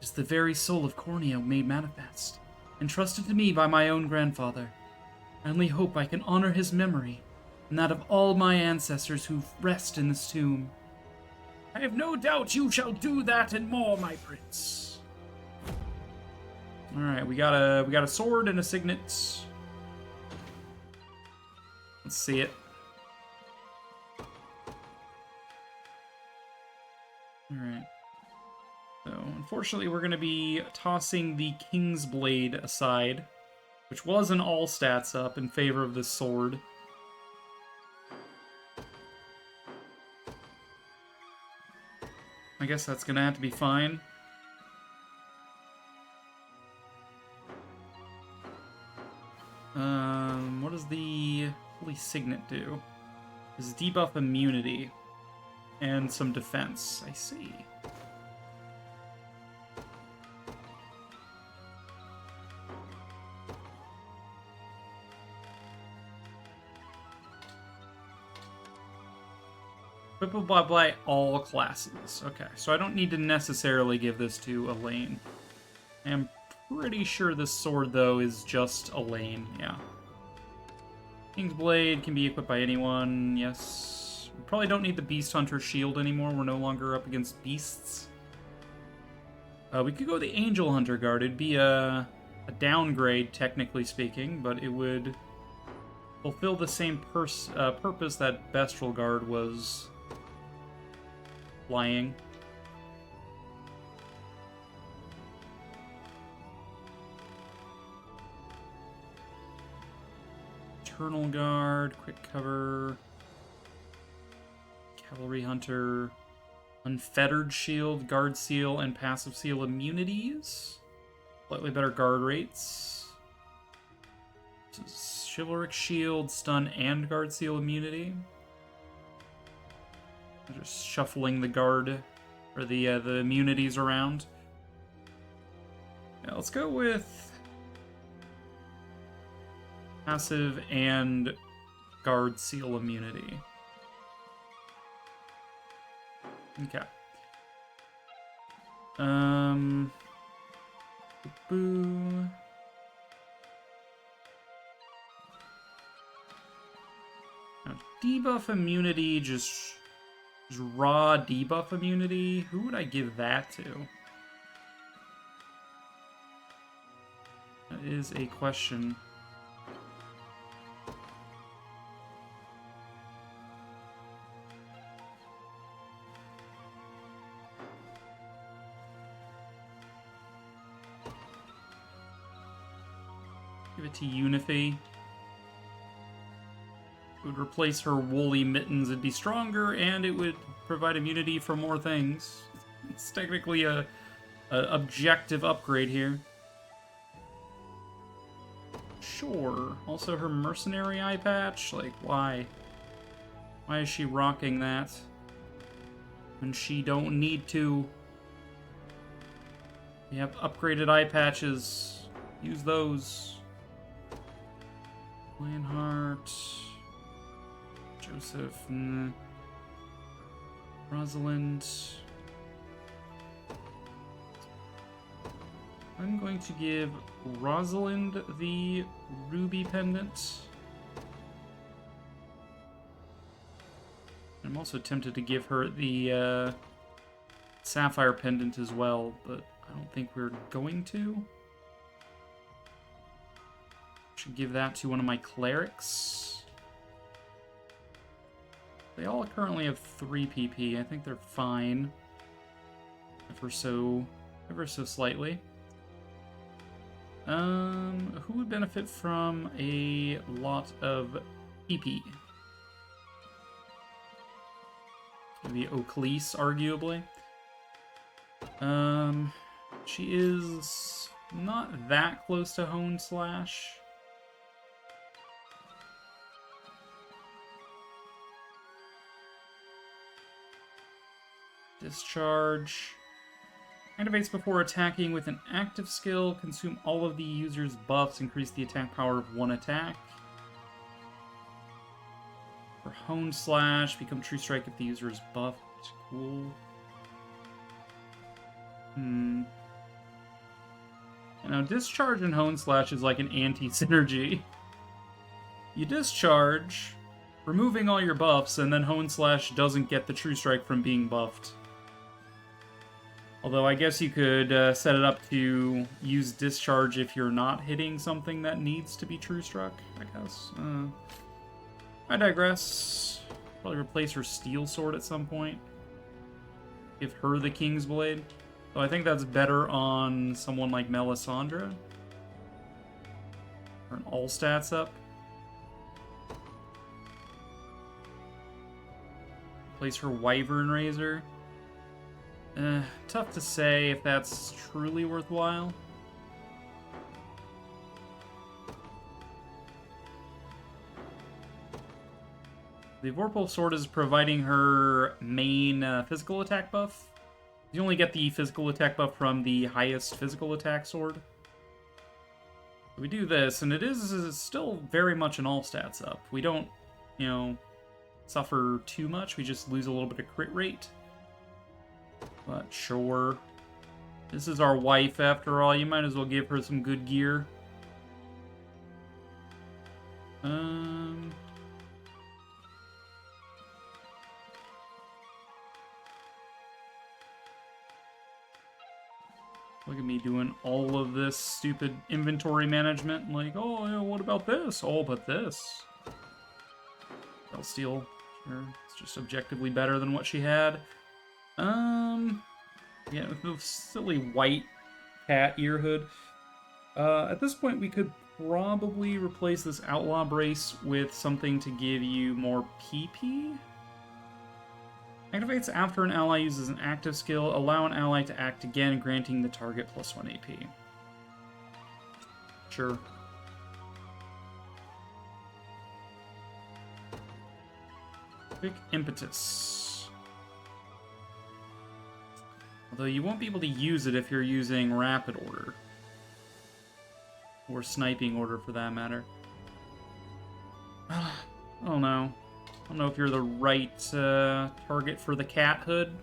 'Tis the very soul of Cornea made manifest, entrusted to me by my own grandfather. I only hope I can honor his memory and that of all my ancestors who rest in this tomb. I have no doubt you shall do that and more, my prince. All right, we got a sword and a signet. Let's see it. All right. So, unfortunately, we're going to be tossing the King's Blade aside, which was an all stats up in favor of this sword. I guess that's going to have to be fine. What does the Holy Signet do? Does debuff immunity and some defense. I see. Equipable by all classes. Okay, so I don't need to necessarily give this to Elaine. I'm pretty sure this sword, though, is just Elaine, yeah. King's Blade can be equipped by anyone, yes. We probably don't need the Beast Hunter shield anymore. We're no longer up against beasts. We could go the Angel Hunter Guard. It'd be a downgrade, technically speaking, but it would fulfill the same purpose that Bestial Guard was flying. Eternal Guard, Quick Cover, Cavalry Hunter, Unfettered Shield, Guard Seal, and Passive Seal immunities. Slightly better guard rates. This is Chivalric Shield, Stun, and Guard Seal immunity. Just shuffling the guard, or the immunities around. Yeah, let's go with passive and guard seal immunity. Okay. Boo. Now, debuff immunity, just raw debuff immunity. Who would I give that to? That is a question. Give it to Unify. It would replace her woolly mittens. It'd be stronger, and it would provide immunity for more things. It's technically a objective upgrade here. Sure. Also, her mercenary eye patch. Like, why? Why is she rocking that? When she don't need to. You have upgraded eye patches. Use those. Lionheart. Joseph. Rosalind. I'm going to give Rosalind the ruby pendant. I'm also tempted to give her the sapphire pendant as well, but I don't think we're going to. Should give that to one of my clerics. They all currently have 3 PP. I think they're fine. Ever so slightly. Who would benefit from a lot of PP? Maybe Oaklese, arguably. She is not that close to Hone Slash. Discharge. Activates before attacking with an active skill. Consume all of the user's buffs. Increase the attack power of 1 attack. For Hone Slash, become True Strike if the user is buffed. Cool. Now, Discharge and Hone Slash is like an anti-synergy. You discharge, removing all your buffs, and then Hone Slash doesn't get the True Strike from being buffed. Although I guess you could set it up to use Discharge if you're not hitting something that needs to be True Struck, I guess. I digress. Probably replace her Steel Sword at some point. Give her the King's Blade. So I think that's better on someone like Melisandre. Turn all stats up. Replace her Wyvern Razor. Tough to say if that's truly worthwhile. The Vorpal Sword is providing her main physical attack buff. You only get the physical attack buff from the highest physical attack sword. We do this, and it is still very much an all stats up. We don't, you know, suffer too much. We just lose a little bit of crit rate. But sure. This is our wife, after all. You might as well give her some good gear. Look at me doing all of this stupid inventory management. Like, oh, yeah, what about this? Oh, but this. Steel. Sure. It's just objectively better than what she had. Yeah, with the silly white cat ear hood. At this point, we could probably replace this Outlaw Brace with something to give you more PP. Activates after an ally uses an active skill. Allow an ally to act again, granting the target +1 AP. Sure. Quick Impetus. Although you won't be able to use it if you're using Rapid Order. Or Sniping Order, for that matter. I don't know. I don't know if you're the right target for the cat hood.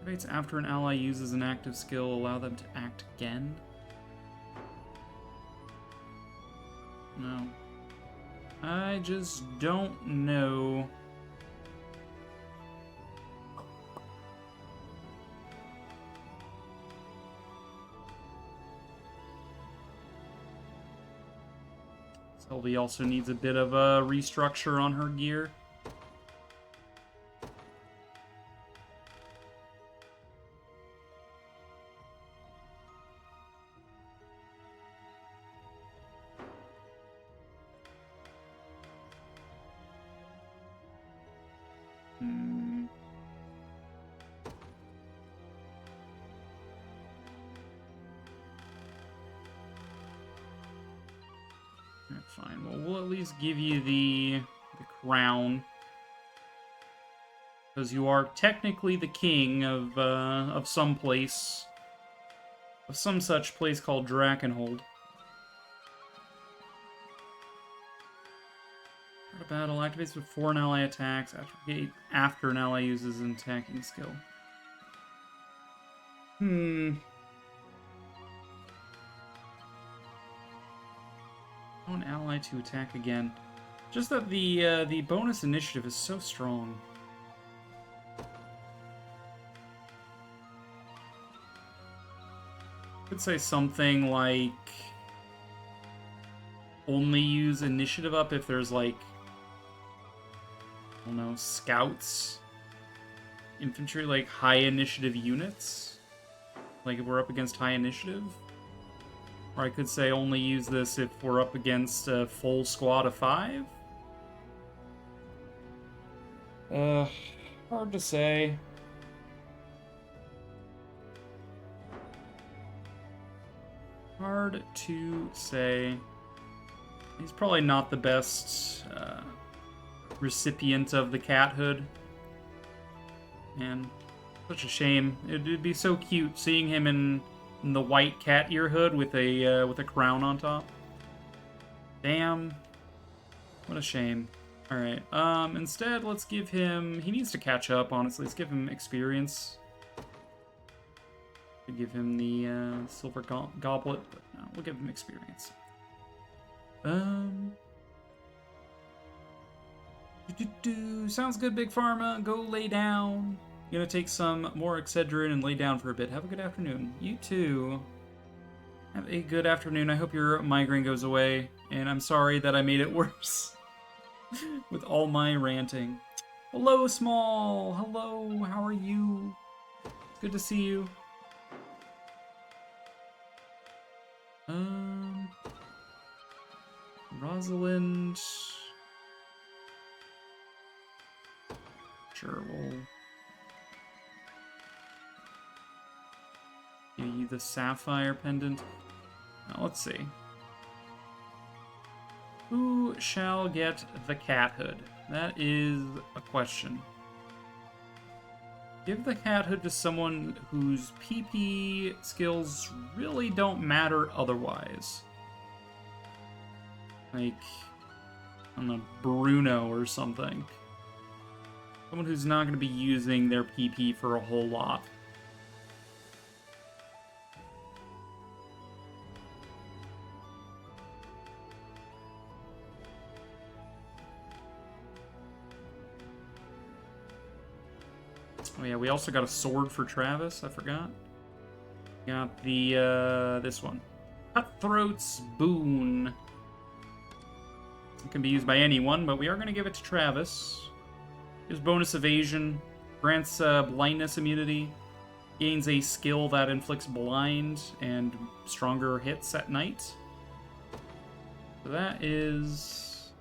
Activates after an ally uses an active skill. Allow them to act again. No. I just don't know. Sylvie also needs a bit of a restructure on her gear. Fine. Well, we'll at least give you the crown, because you are technically the king of some place, of some such place called Drakenhold. Start a battle activates before an ally attacks. After an ally uses an attacking skill. An ally to attack again. Just that the bonus initiative is so strong. Could say something like only use initiative up if there's like, I don't know, scouts, infantry, like high initiative units. Like if we're up against high initiative. Or I could say only use this if we're up against a full squad of 5. Hard to say. Hard to say. He's probably not the best recipient of the cat hood. Man, such a shame. It'd be so cute seeing him in the white cat ear hood with a crown on top. Damn. What a shame. Alright, instead, let's give him... He needs to catch up, honestly. Let's give him experience. Could give him the silver goblet, but no, we'll give him experience. Sounds good, Big Pharma. Go lay down. Gonna take some more Excedrin and lay down for a bit. Have a good afternoon. You too. Have a good afternoon. I hope your migraine goes away. And I'm sorry that I made it worse with all my ranting. Hello, Small. Hello. How are you? It's good to see you. Rosalind. Sure, we'll give you the sapphire pendant. Now, let's see. Who shall get the cat hood? That is a question. Give the cat hood to someone whose PP skills really don't matter otherwise. Like, I don't know, Bruno or something. Someone who's not going to be using their PP for a whole lot. Oh yeah, we also got a sword for Travis, I forgot. Got the, this one. Cutthroat's Boon. It can be used by anyone, but we are going to give it to Travis. Gives bonus evasion, grants blindness immunity, gains a skill that inflicts blind and stronger hits at night. So that is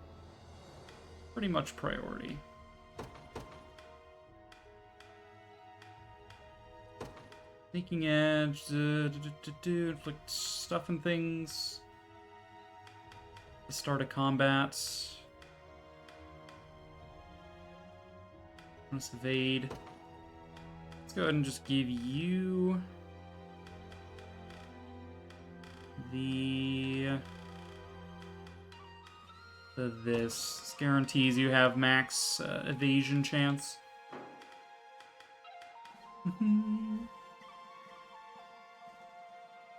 pretty much priority. Sneaking edge, inflict stuff and things. The start of combat. Bonus evade. Let's go ahead and just give you this. This guarantees you have max evasion chance.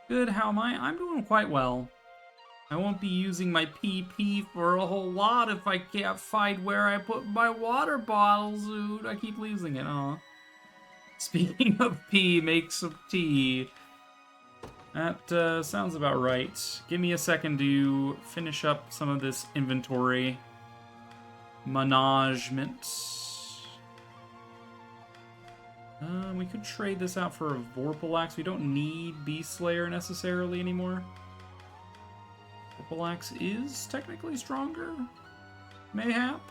Good, how am I? I'm doing quite well. I won't be using my PP for a whole lot if I can't find where I put my water bottles, dude. I keep losing it, huh? Speaking of pee, make some tea. That sounds about right. Give me a second to finish up some of this inventory management. We could trade this out for a Vorpal-Axe. We don't need Beast Slayer necessarily anymore. Vorpal-Axe is technically stronger. Mayhap.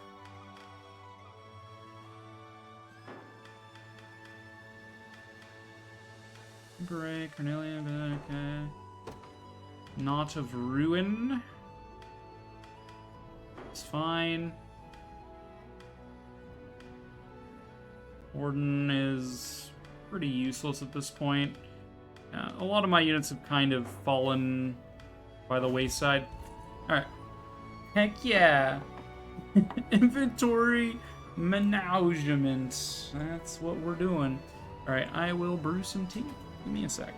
Break, Cornelia, okay. Knot of Ruin. It's fine. Warden is pretty useless at this point. A lot of my units have kind of fallen by the wayside. Alright. Heck yeah! Inventory management. That's what we're doing. Alright, I will brew some tea. Give me a sec.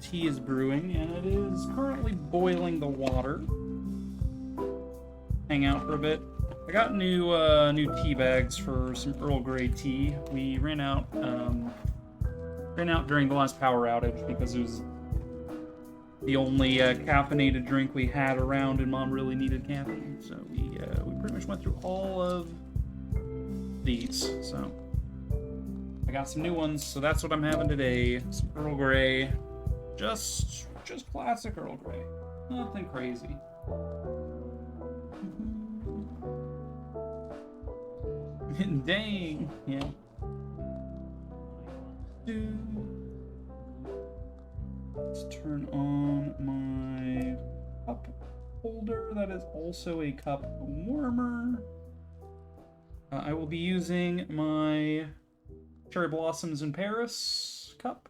tea is brewing, and it is currently boiling the water. Hang out for a bit. I got new tea bags for some Earl Grey tea. We ran out during the last power outage because it was the only caffeinated drink we had around, and Mom really needed caffeine, so we pretty much went through all of these. So I got some new ones, so that's what I'm having today. Some Earl Grey, just classic Earl Grey, nothing crazy. Dang, yeah. Let's turn on my cup holder. That is also a cup warmer. I will be using my Cherry Blossoms in Paris cup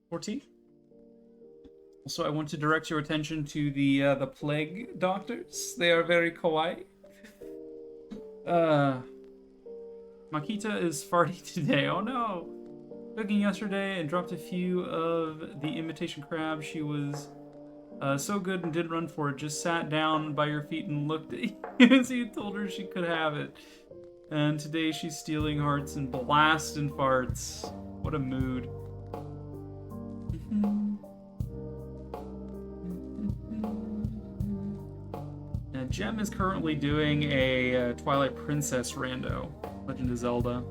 for tea. Also, I want to direct your attention to the plague doctors. They are very kawaii. Makita is farty today. Oh no! Cooking yesterday and dropped a few of the imitation crab. She was so good and didn't run for it. Just sat down by your feet and looked at you. So you told her she could have it. And today she's stealing hearts and blasting farts. What a mood. Now, Gem is currently doing a Twilight Princess rando, Legend of Zelda.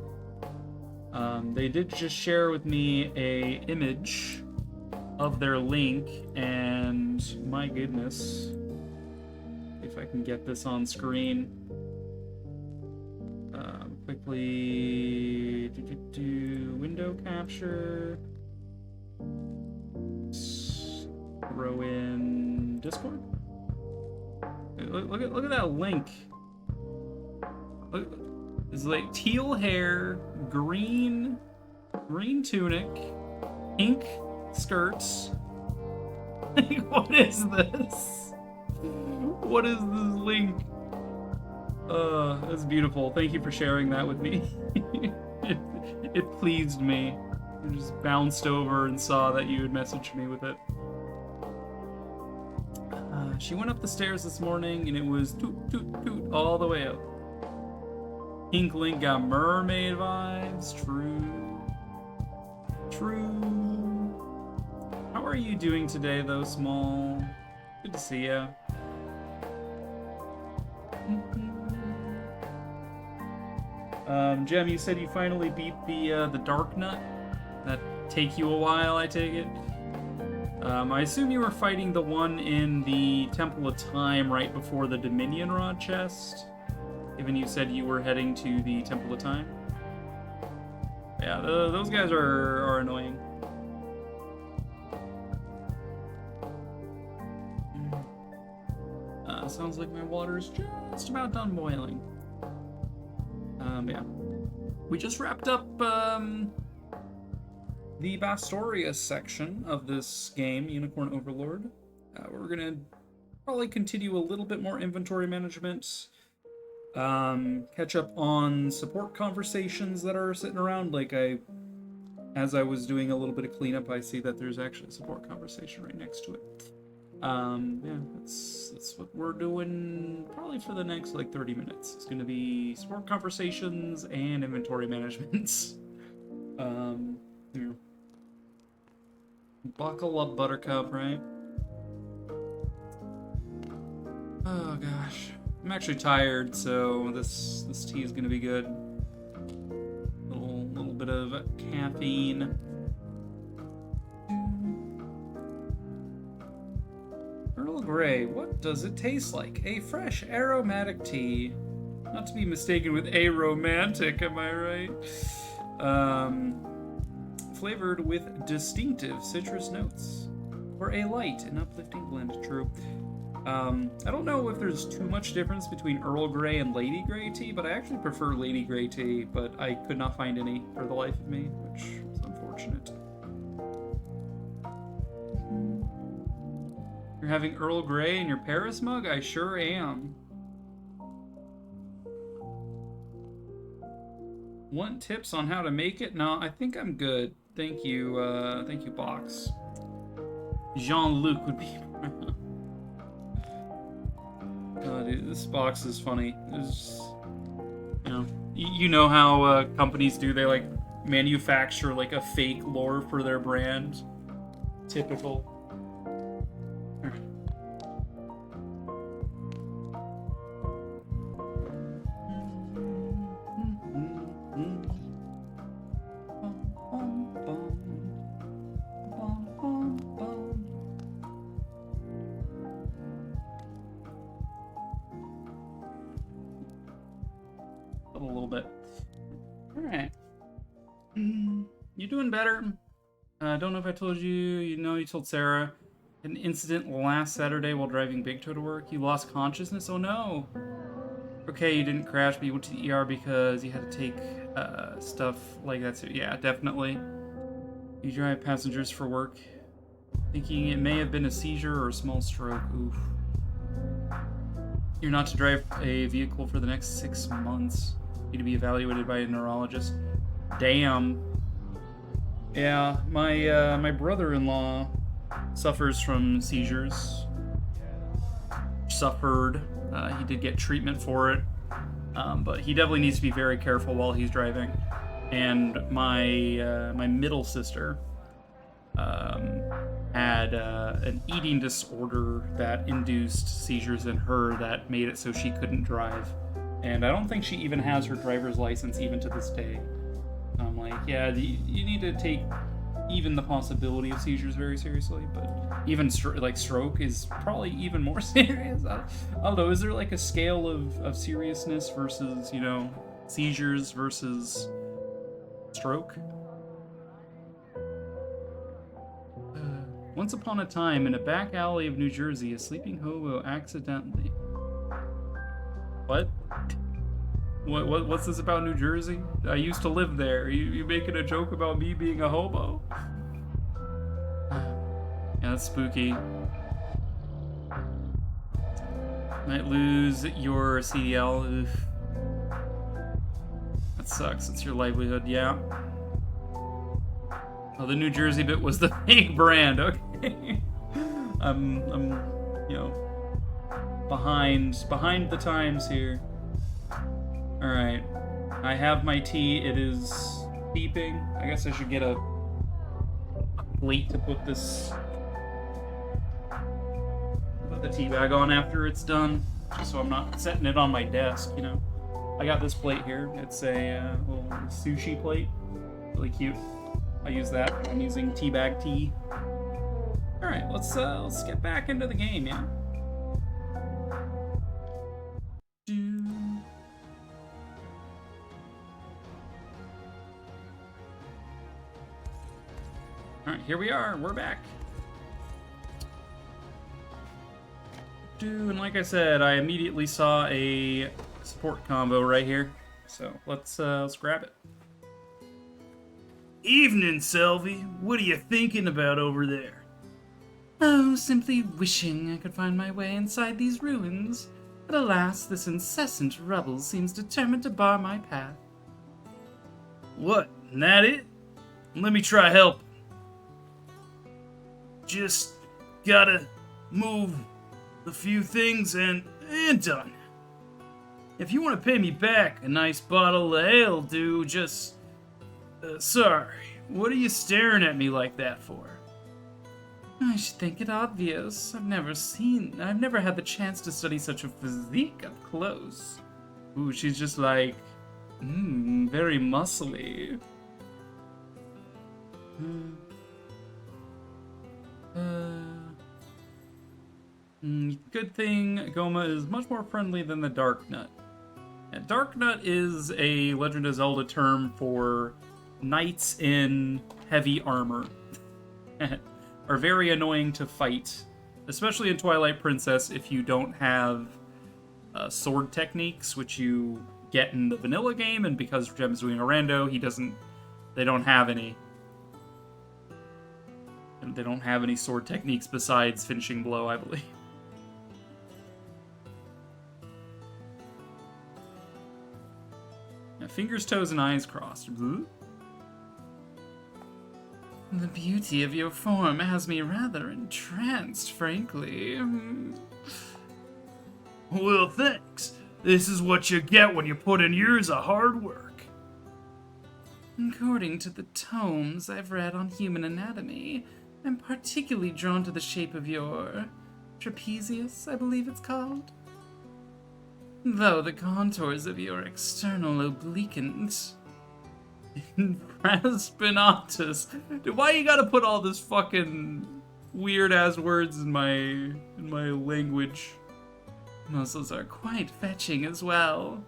They did just share with me a image of their Link, and my goodness, if I can get this on screen. Quickly do window capture. Throw in Discord. Look at that Link. Look, it's like teal hair, green tunic, pink skirts. What is this? What is this Link? That's beautiful. Thank you for sharing that with me. it pleased me. I just bounced over and saw that you had messaged me with it. She went up the stairs this morning and it was toot toot toot all the way up. Pink Link got mermaid vibes. True. How are you doing today though, Small? Good to see ya. Gem, you said you finally beat the Dark Nut. That take you a while, I take it. I assume you were fighting the one in the Temple of Time right before the Dominion Rod chest, given you said you were heading to the Temple of Time. Yeah, those guys are annoying. Sounds like my water is just about done boiling. Yeah. We just wrapped up the Bastorius section of this game, Unicorn Overlord. We're gonna probably continue a little bit more inventory management, catch up on support conversations that are sitting around. Like as I was doing a little bit of cleanup, I see that there's actually a support conversation right next to it. Yeah, that's what we're doing probably for the next like 30 minutes. It's gonna be support conversations and inventory management. Yeah. Buckle up, Buttercup, right? Oh gosh, I'm actually tired, so this tea is gonna be good. Little bit of caffeine. Earl Grey, what does it taste like? A fresh, aromatic tea. Not to be mistaken with aromantic, am I right? Flavored with distinctive citrus notes. Or a light and uplifting blend, true. I don't know if there's too much difference between Earl Grey and Lady Grey tea, but I actually prefer Lady Grey tea, but I could not find any for the life of me, which is unfortunate. You're having Earl Grey in your Paris mug? I sure am. Want tips on how to make it? No, I think I'm good. Thank you, Box. Jean-Luc would be. Dude, this Box is funny. It's, you know, you know how companies do. They like manufacture like a fake lore for their brand. Typical. A little bit. All right. You're doing better. I don't know if I told you. You told Sarah. An incident last Saturday while driving Big Toe to work. You lost consciousness. Oh no. Okay, you didn't crash, but you went to the ER because you had to take stuff like that. So yeah, definitely. You drive passengers for work, thinking it may have been a seizure or a small stroke. Oof. You're not to drive a vehicle for the next 6 months. You need to be evaluated by a neurologist. Damn. Yeah, my brother-in-law suffers from seizures. Suffered. He did get treatment for it, but he definitely needs to be very careful while he's driving. And my middle sister had an eating disorder that induced seizures in her that made it so she couldn't drive. And I don't think she even has her driver's license even to this day. I'm like, yeah, you need to take even the possibility of seizures very seriously, but even stroke is probably even more serious. I don't know, is there like a scale of seriousness versus, seizures versus stroke? Once upon a time, in a back alley of New Jersey, a sleeping hobo accidentally... What? What's this about New Jersey? I used to live there. You making a joke about me being a hobo? Yeah, that's spooky. Might lose your CDL. Oof. That sucks. It's your livelihood, yeah. Oh, the New Jersey bit was the fake brand. Okay. I'm behind the times here. All right. I have my tea. It is beeping. I guess I should get a plate to put the tea bag on after it's done, just so I'm not setting it on my desk, I got this plate here. It's a little sushi plate. Really cute. I use that. I'm using teabag tea. All right, let's get back into the game, yeah. All right, here we are. We're back. And like I said, I immediately saw a support combo right here, so let's grab it. Evening, Selby. What are you thinking about over there? Oh, simply wishing I could find my way inside these ruins. But alas, this incessant rubble seems determined to bar my path. What? That it? Let me try help. Just gotta move a few things and done. If you want to pay me back, a nice bottle of ale'll do. Just... sorry, what are you staring at me like that for? I should think it obvious. I've never had the chance to study such a physique up close. Ooh, she's just like, very muscly. Good thing Goma is much more friendly than the Dark Nut. And Dark Nut is a Legend of Zelda term for knights in heavy armor. Are very annoying to fight, especially in Twilight Princess if you don't have sword techniques, which you get in the vanilla game, and because Jem's doing a rando, they don't have any. They don't have any sword techniques besides finishing blow, I believe. Fingers, toes, and eyes crossed. The beauty of your form has me rather entranced, frankly. Well, thanks. This is what you get when you put in years of hard work. According to the tomes I've read on human anatomy, I'm particularly drawn to the shape of your trapezius, I believe it's called. Though the contours of your external obliquant infraspinatus. Dude, why you gotta put all this fucking weird ass words in my language? Muscles are quite fetching as well.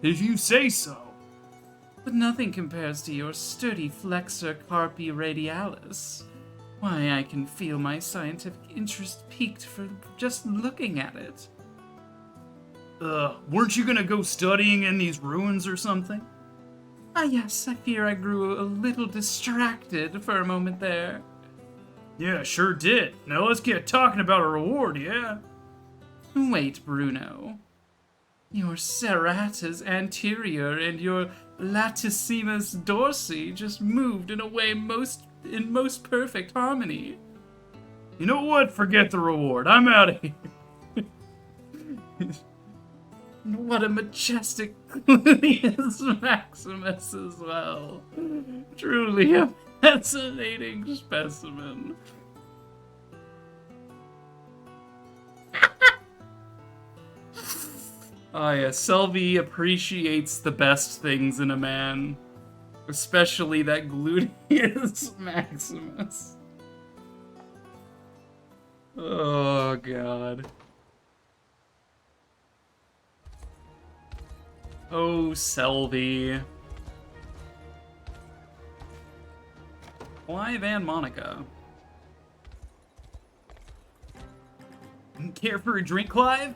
If you say so. But nothing compares to your sturdy flexor carpi radialis. Why, I can feel my scientific interest piqued for just looking at it. Weren't you gonna go studying in these ruins or something? Ah yes, I fear I grew a little distracted for a moment there. Yeah, sure did. Now let's get talking about a reward, yeah? Wait, Bruno. Your serratus anterior and your latissimus dorsi just moved in a way in most perfect harmony. You know what? Forget the reward. I'm out of here. What a majestic Clunius Maximus as well. Truly a fascinating specimen. Ah, yeah, Selby appreciates the best things in a man. Especially that gluteus maximus. Oh, God. Oh, Selby. Clive and Monica. Care for a drink, Clive?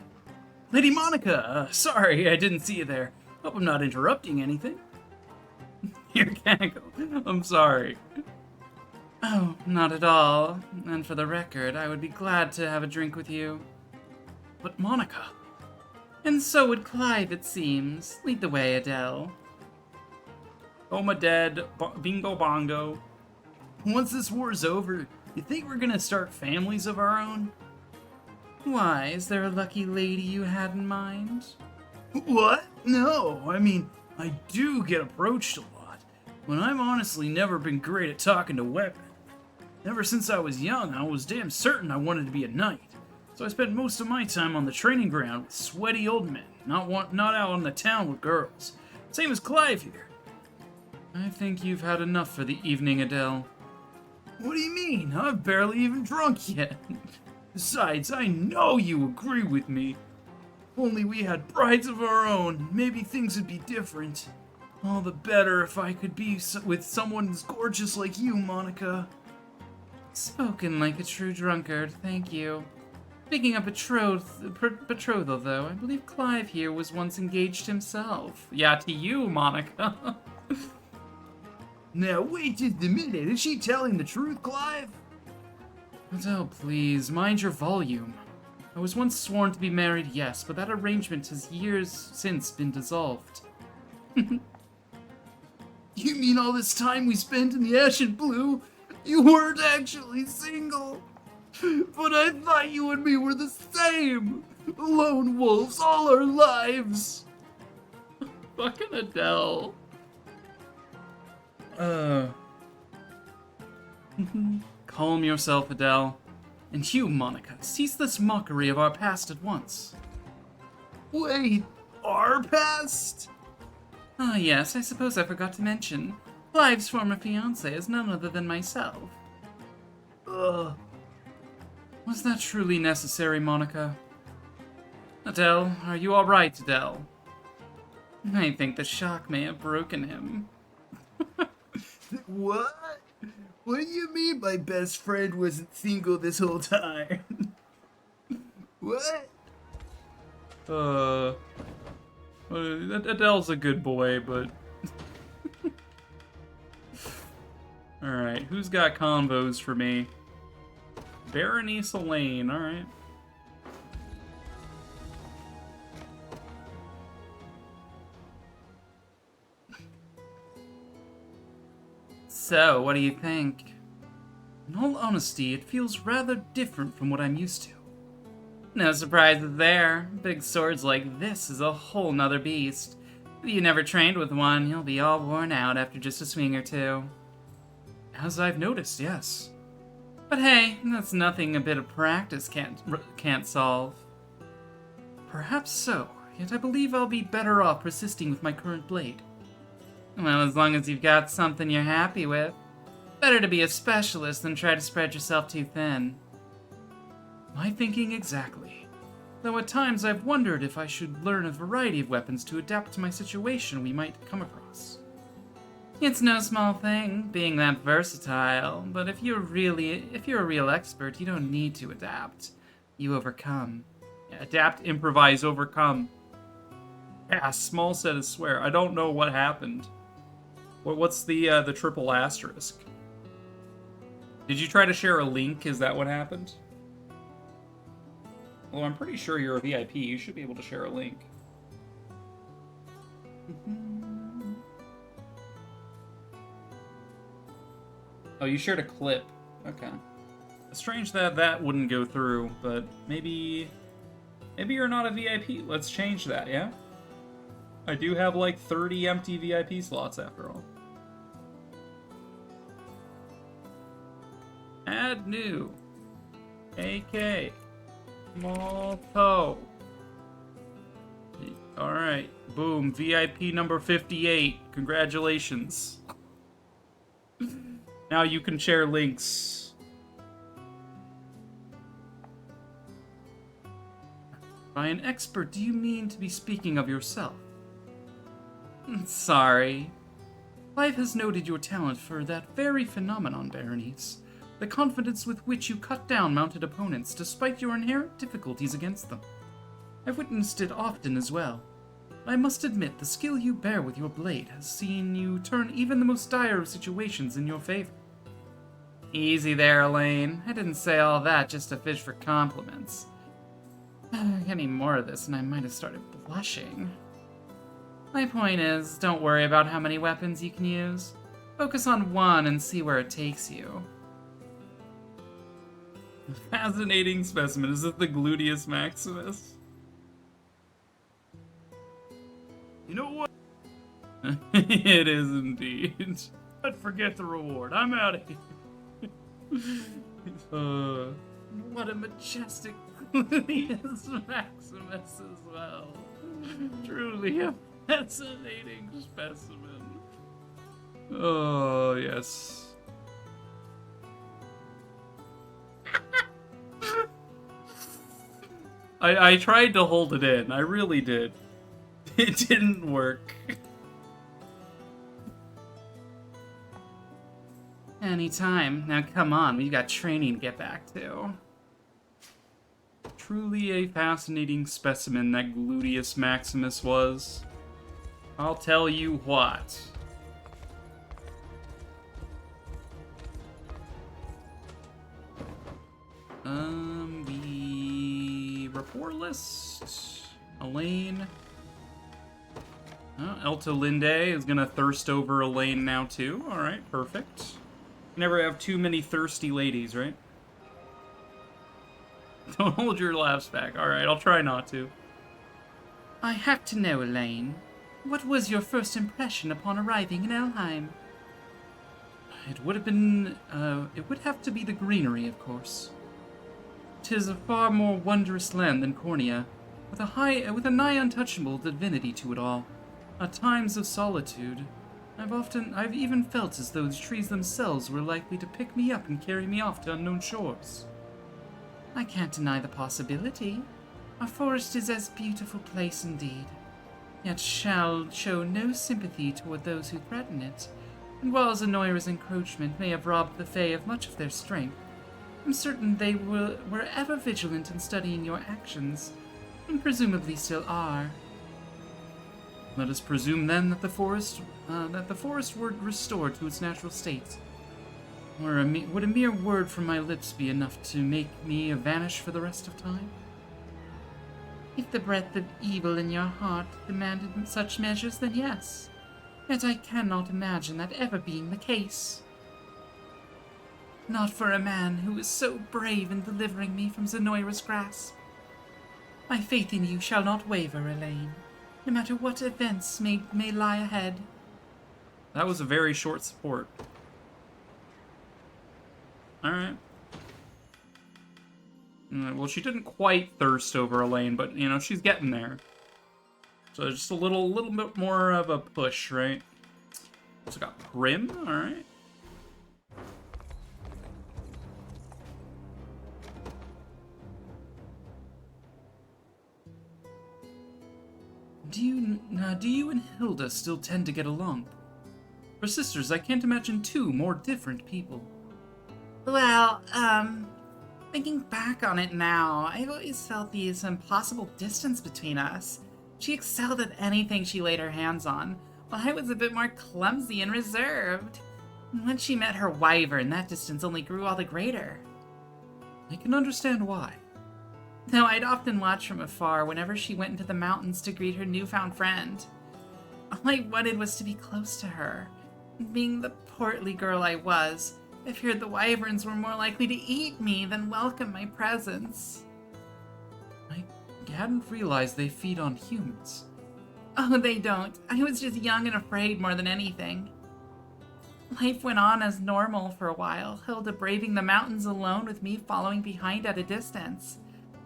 Lady Monica, sorry I didn't see you there. Hope I'm not interrupting anything. Here, Canico. I'm sorry. Oh, not at all. And for the record, I would be glad to have a drink with you. But Monica... And so would Clive, it seems. Lead the way, Adele. Oma dead, bingo bongo. Once this war's over, you think we're gonna start families of our own? Why, is there a lucky lady you had in mind? What? No, I mean, I do get approached a lot, but I've honestly never been great at talking to women. Ever since I was young, I was damn certain I wanted to be a knight. So I spent most of my time on the training ground with sweaty old men, not out in the town with girls. Same as Clive here. I think you've had enough for the evening, Adele. What do you mean? I've barely even drunk yet. Besides, I know you agree with me. If only we had brides of our own, maybe things would be different. All the better if I could be with someone as gorgeous like you, Monica. Spoken like a true drunkard, thank you. Speaking of betrothal, though, I believe Clive here was once engaged himself. Yeah, to you, Monica. Now, wait just a minute. Is she telling the truth, Clive? Adele, please, mind your volume. I was once sworn to be married, yes, but that arrangement has years since been dissolved. You mean all this time we spent in the Ashen Blue, you weren't actually single? But I thought you and me were the same! Lone wolves all our lives! Fucking Adele. Calm yourself, Adele. And you, Monica, cease this mockery of our past at once. Wait, our past? Ah, yes, I suppose I forgot to mention. Clive's former fiancé is none other than myself. Was that truly necessary, Monica? Adele, are you alright, Adele? I think the shock may have broken him. What? What do you mean my best friend wasn't single this whole time? What? Adele's a good boy, but... Alright, who's got convos for me? Berenice Elaine, alright. So, what do you think? In all honesty, it feels rather different from what I'm used to. No surprises there. Big swords like this is a whole nother beast. If you never trained with one, you'll be all worn out after just a swing or two. As I've noticed, yes. But hey, that's nothing a bit of practice can't solve. Perhaps so, yet I believe I'll be better off persisting with my current blade. Well, as long as you've got something you're happy with. Better to be a specialist than try to spread yourself too thin. My thinking exactly. Though at times I've wondered if I should learn a variety of weapons to adapt to my situation we might come across. It's no small thing, being that versatile, but if you're a real expert, you don't need to adapt. You overcome. Yeah, adapt, improvise, overcome. Yeah, small set of swear. I don't know what happened. What's the triple asterisk? Did you try to share a link? Is that what happened? Well, I'm pretty sure you're a VIP. You should be able to share a link. Oh, you shared a clip. Okay. It's strange that that wouldn't go through, but maybe you're not a VIP. Let's change that, yeah? I do have like 30 empty VIP slots after all. Add new. AK. Small toe. Alright. Boom. VIP number 58. Congratulations. Now you can share links. By an expert, do you mean to be speaking of yourself? Sorry. Clive has noted your talent for that very phenomenon, Berenice. The confidence with which you cut down mounted opponents despite your inherent difficulties against them. I've witnessed it often as well. I must admit, the skill you bear with your blade has seen you turn even the most dire of situations in your favor. Easy there, Elaine. I didn't say all that just to fish for compliments. Any more of this and I might have started blushing. My point is, don't worry about how many weapons you can use. Focus on one and see where it takes you. Fascinating specimen. Is it the Gluteus Maximus? You know what? It is indeed. But forget the reward. I'm out of here. What a majestic Gluteus Maximus as well. Truly a fascinating specimen. Oh, yes. I tried to hold it in. I really did. It didn't work. Anytime. Now come on, we've got training to get back to. Truly a fascinating specimen that Gluteus Maximus was. I'll tell you what. The rapport list. Elaine. Elta Linde is gonna thirst over Elaine now too. Alright, perfect. Never have too many thirsty ladies, right? Don't hold your laughs back. Alright, I'll try not to. I have to know, Elaine. What was your first impression upon arriving in Elheim? It would have been, it would have to be the greenery, of course. 'Tis a far more wondrous land than Cornea, with a nigh untouchable divinity to it all. At times of solitude, I've even felt as though the trees themselves were likely to pick me up and carry me off to unknown shores. I can't deny the possibility. Our forest is a beautiful place indeed, yet shall show no sympathy toward those who threaten it. And while Zenoira's encroachment may have robbed the Fae of much of their strength, I'm certain they were ever vigilant in studying your actions, and presumably still are. Let us presume then that the forest were restored to its natural state. Or would a mere word from my lips be enough to make me vanish for the rest of time? If the breath of evil in your heart demanded such measures, then yes. Yet I cannot imagine that ever being the case. Not for a man who was so brave in delivering me from Zenoira's grasp. My faith in you shall not waver, Elaine, no matter what events may lie ahead. That was a very short support. Alright. Well, she didn't quite thirst over Elaine, but, you know, she's getting there. So just a little bit more of a push, right? Also got Prim, alright. Do you and Hilda still tend to get along? For sisters, I can't imagine two more different people. Well, thinking back on it now, I've always felt this impossible distance between us. She excelled at anything she laid her hands on, while I was a bit more clumsy and reserved. And when she met her wyvern, that distance only grew all the greater. I can understand why. Though I'd often watch from afar whenever she went into the mountains to greet her newfound friend. All I wanted was to be close to her. And being the portly girl I was, I feared the wyverns were more likely to eat me than welcome my presence. I hadn't realized they feed on humans. Oh, they don't. I was just young and afraid more than anything. Life went on as normal for a while, Hilda braving the mountains alone with me following behind at a distance.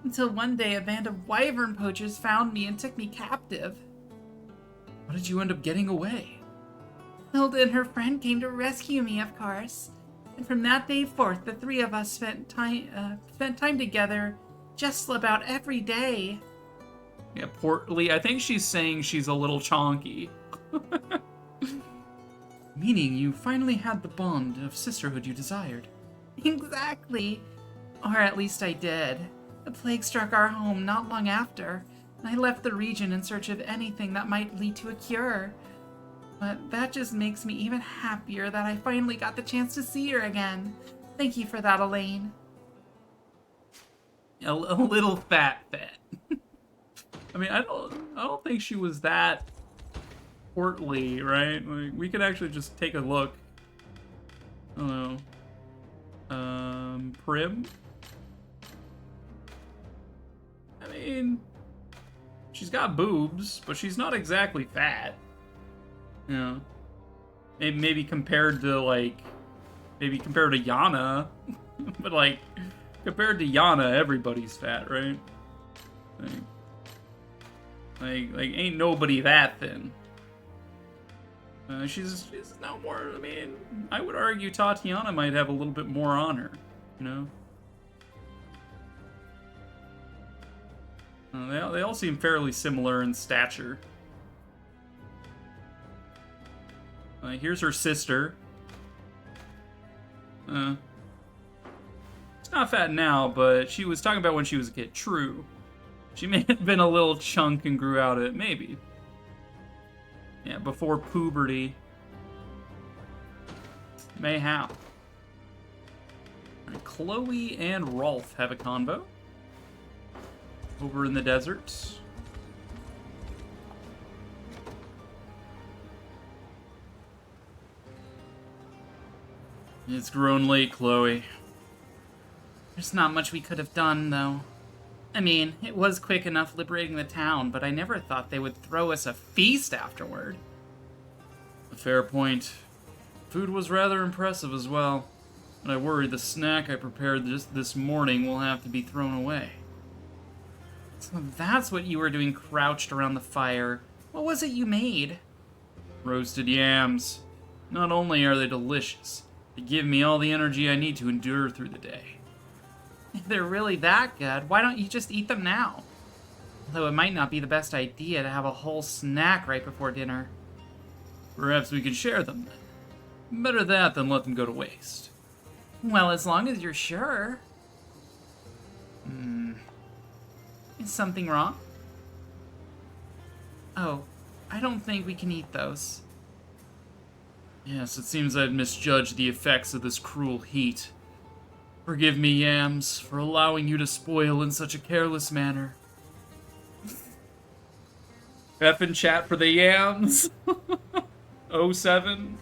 Until one day a band of wyvern poachers found me and took me captive. How did you end up getting away? Hilda and her friend came to rescue me, of course. And from that day forth, the three of us spent time together just about every day. Yeah, portly. I think she's saying she's a little chonky. Meaning you finally had the bond of sisterhood you desired. Exactly. Or at least I did. The plague struck our home not long after, and I left the region in search of anything that might lead to a cure. But that just makes me even happier that I finally got the chance to see her again. Thank you for that, Elaine. A little fat. I mean, I don't think she was that portly, right? Like, we could actually just take a look. I don't know. Prim? I mean, she's got boobs, but she's not exactly fat. You know, maybe compared to Yana, but like compared to Yana, everybody's fat, right? Like ain't nobody that thin. She's no more. I mean, I would argue Tatiana might have a little bit more on her, you know. They all seem fairly similar in stature. Here's her sister. She's not fat now, but she was talking about when she was a kid. True. She may have been a little chunk and grew out of it. Maybe. Yeah, before puberty. Mayhap. Right, Chloe and Rolf have a convo. Over in the desert. It's grown late, Chloe. There's not much we could have done, though. I mean, it was quick enough liberating the town, but I never thought they would throw us a feast afterward. A fair point. Food was rather impressive as well, but I worry the snack I prepared this morning will have to be thrown away. So that's what you were doing crouched around the fire. What was it you made? Roasted yams. Not only are they delicious, they give me all the energy I need to endure through the day. If they're really that good, why don't you just eat them now? Though it might not be the best idea to have a whole snack right before dinner. Perhaps we can share them then. Better that than let them go to waste. Well, as long as you're sure. Is something wrong? Oh, I don't think we can eat those. Yes, it seems I've misjudged the effects of this cruel heat. Forgive me, Yams, for allowing you to spoil in such a careless manner. F in chat for the Yams. 07.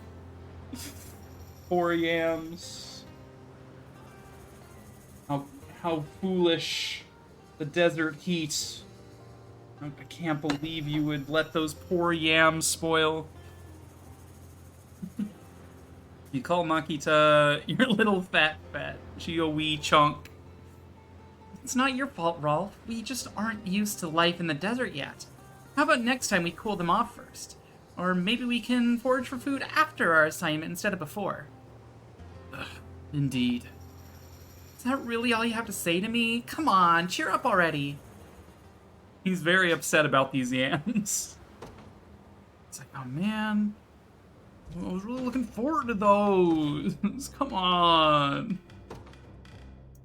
Poor yams. How foolish. The desert heat. I can't believe you would let those poor yams spoil. You call Makita your little fat. She a wee chunk. It's not your fault, Rolf. We just aren't used to life in the desert yet. How about next time we cool them off first? Or maybe we can forage for food after our assignment instead of before. Ugh, indeed. Is that really all you have to say to me? Come on, cheer up already. He's very upset about these yams. It's like, oh man. I was really looking forward to those. Come on.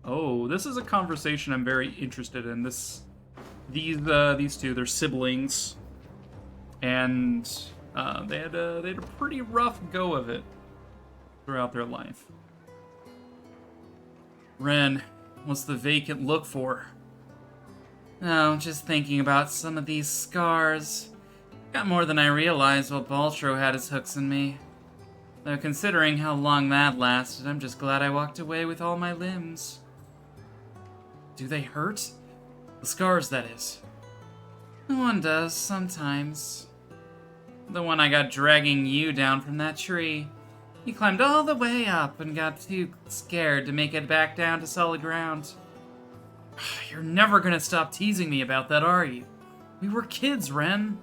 Oh, this is a conversation I'm very interested in. These two, they're siblings, and they had a pretty rough go of it throughout their life. Ren, what's the vacant look for? Oh, just thinking about some of these scars. Got more than I realized while Baltro had his hooks in me. Though considering how long that lasted, I'm just glad I walked away with all my limbs. Do they hurt? The scars, that is. One does, sometimes. The one I got dragging you down from that tree. You climbed all the way up and got too scared to make it back down to solid ground. You're never gonna stop teasing me about that, are you? We were kids, Ren.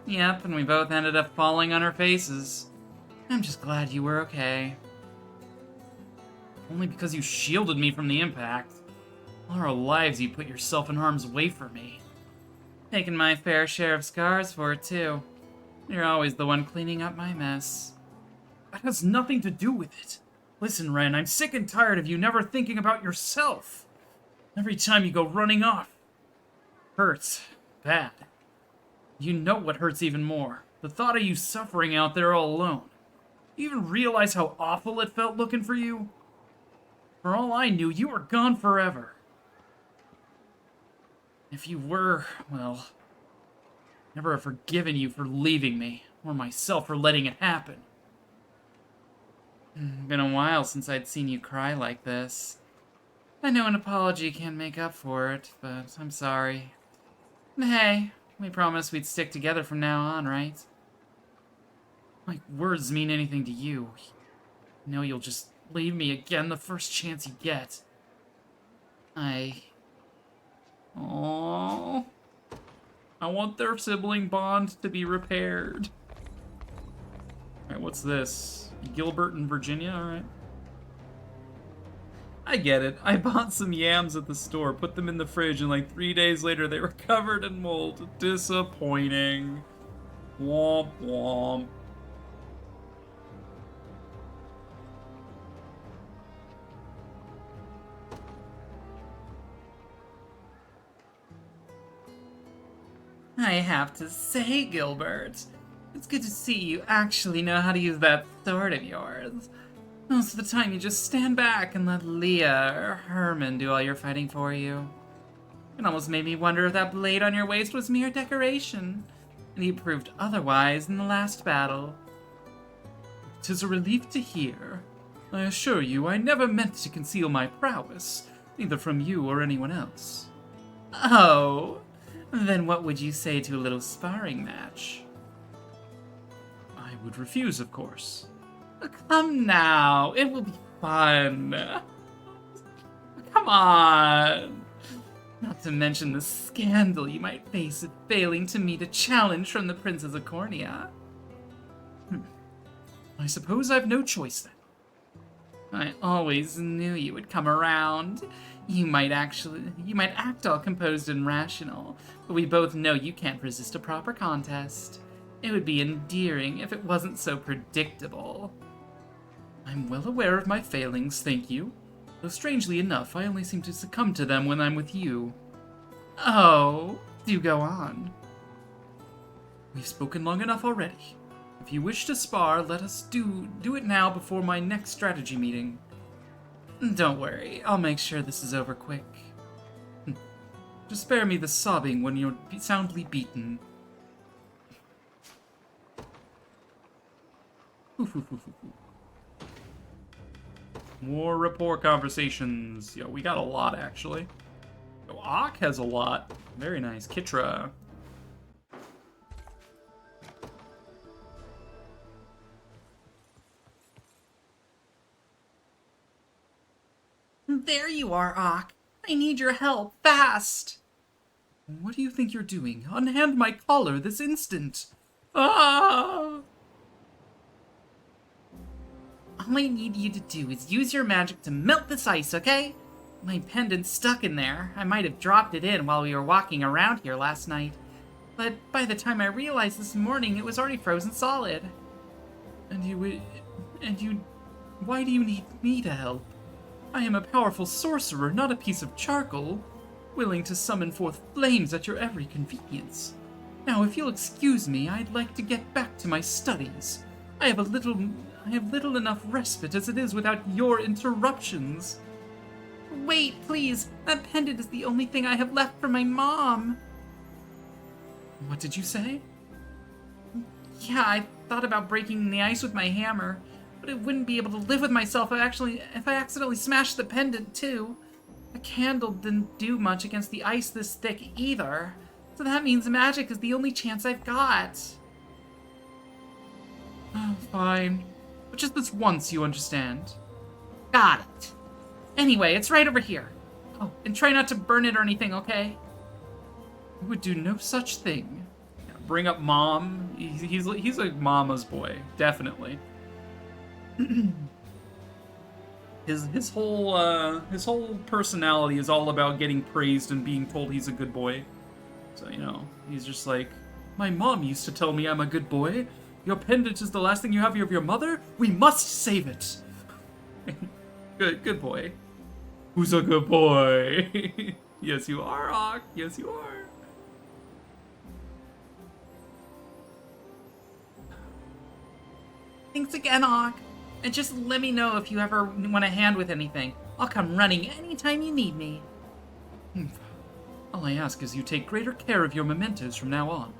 Yep, and we both ended up falling on our faces. I'm just glad you were okay. Only because you shielded me from the impact. All our lives you put yourself in harm's way for me. Taking my fair share of scars for it, too. You're always the one cleaning up my mess. That has nothing to do with it. Listen, Ren, I'm sick and tired of you never thinking about yourself. Every time you go running off. Hurts. Bad. You know what hurts even more. The thought of you suffering out there all alone. You even realize how awful it felt looking for you? For all I knew, you were gone forever. If you were, well, never have forgiven you for leaving me, or myself for letting it happen. Been a while since I'd seen you cry like this. I know an apology can't make up for it, but I'm sorry. And hey, we promised we'd stick together from now on, right? Like words mean anything to you. You know you'll just leave me again the first chance you get. Aww. I want their sibling bond to be repaired. Alright, what's this? Gilbert and Virginia, alright. I get it. I bought some yams at the store, put them in the fridge, and like 3 days later they were covered in mold. Disappointing. Womp womp. I have to say, Gilbert, it's good to see you actually know how to use that sword of yours. Most of the time you just stand back and let Leah or Herman do all your fighting for you. It almost made me wonder if that blade on your waist was mere decoration, and you proved otherwise in the last battle. 'Tis a relief to hear. I assure you I never meant to conceal my prowess, neither from you or anyone else. Oh, then what would you say to a little sparring match? I would refuse, of course. Come now, it will be fun. Come on. Not to mention the scandal you might face if failing to meet a challenge from the Princess of Cornea. I suppose I've no choice then. I always knew you would come around. You might act all composed and rational, but we both know you can't resist a proper contest. It would be endearing if it wasn't so predictable. I'm well aware of my failings, thank you. Though strangely enough, I only seem to succumb to them when I'm with you. Oh, do go on. We've spoken long enough already. If you wish to spar, let us do it now before my next strategy meeting. Don't worry, I'll make sure this is over quick. Just spare me the sobbing when you're soundly beaten. More rapport conversations. Yo, we got a lot, actually. Yo, Ak has a lot. Very nice. Kitra. There you are, Ak. I need your help, fast! What do you think you're doing? Unhand my collar this instant! Ah! All I need you to do is use your magic to melt this ice, okay? My pendant's stuck in there. I might have dropped it in while we were walking around here last night. But by the time I realized this morning, it was already frozen solid. Why do you need me to help? I am a powerful sorcerer, not a piece of charcoal, willing to summon forth flames at your every convenience. Now, if you'll excuse me, I'd like to get back to my studies. I have little enough respite as it is without your interruptions. Wait, please. That pendant is the only thing I have left from my mom. What did you say? Yeah, I thought about breaking the ice with my hammer, but I wouldn't be able to live with myself if I accidentally smashed the pendant, too. The candle didn't do much against the ice this thick, either. So that means magic is the only chance I've got. Oh, fine. But just this once, you understand. Got it. Anyway, it's right over here. Oh, and try not to burn it or anything, okay? I would do no such thing. Yeah, bring up Mom. He's like Mama's boy, definitely. His whole personality is all about getting praised and being told he's a good boy. So, you know, he's just like, my mom used to tell me I'm a good boy. Your pendant is the last thing you have of your mother? We must save it! Good boy. Who's a good boy? Yes, you are, Ak. Yes, you are. Thanks again, Ak. And just let me know if you ever want a hand with anything. I'll come running anytime you need me. All I ask is you take greater care of your mementos from now on.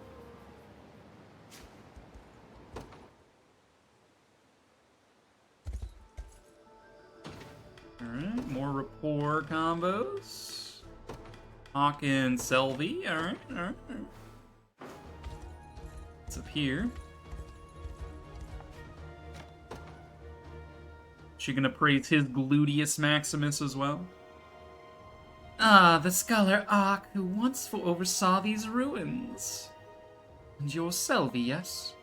Alright, more rapport combos. Hawk and Selvi, alright. What's up here? She gonna praise his gluteus maximus as well? Ah, the scholar Ak who once oversaw these ruins. And you're Selvi, yes?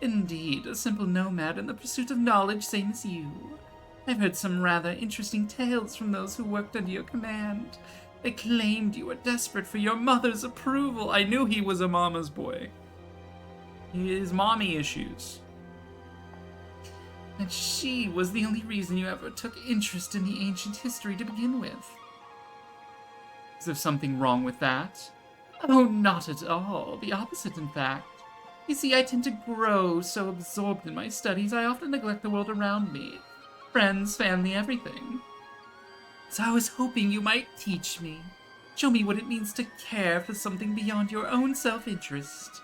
Indeed, a simple nomad in the pursuit of knowledge, same as you. I've heard some rather interesting tales from those who worked under your command. They claimed you were desperate for your mother's approval. I knew he was a mama's boy. He has mommy issues. And she was the only reason you ever took interest in the ancient history to begin with. Is there something wrong with that? Oh, not at all. The opposite, in fact. You see, I tend to grow so absorbed in my studies, I often neglect the world around me. Friends, family, everything. So I was hoping you might teach me. Show me what it means to care for something beyond your own self-interest.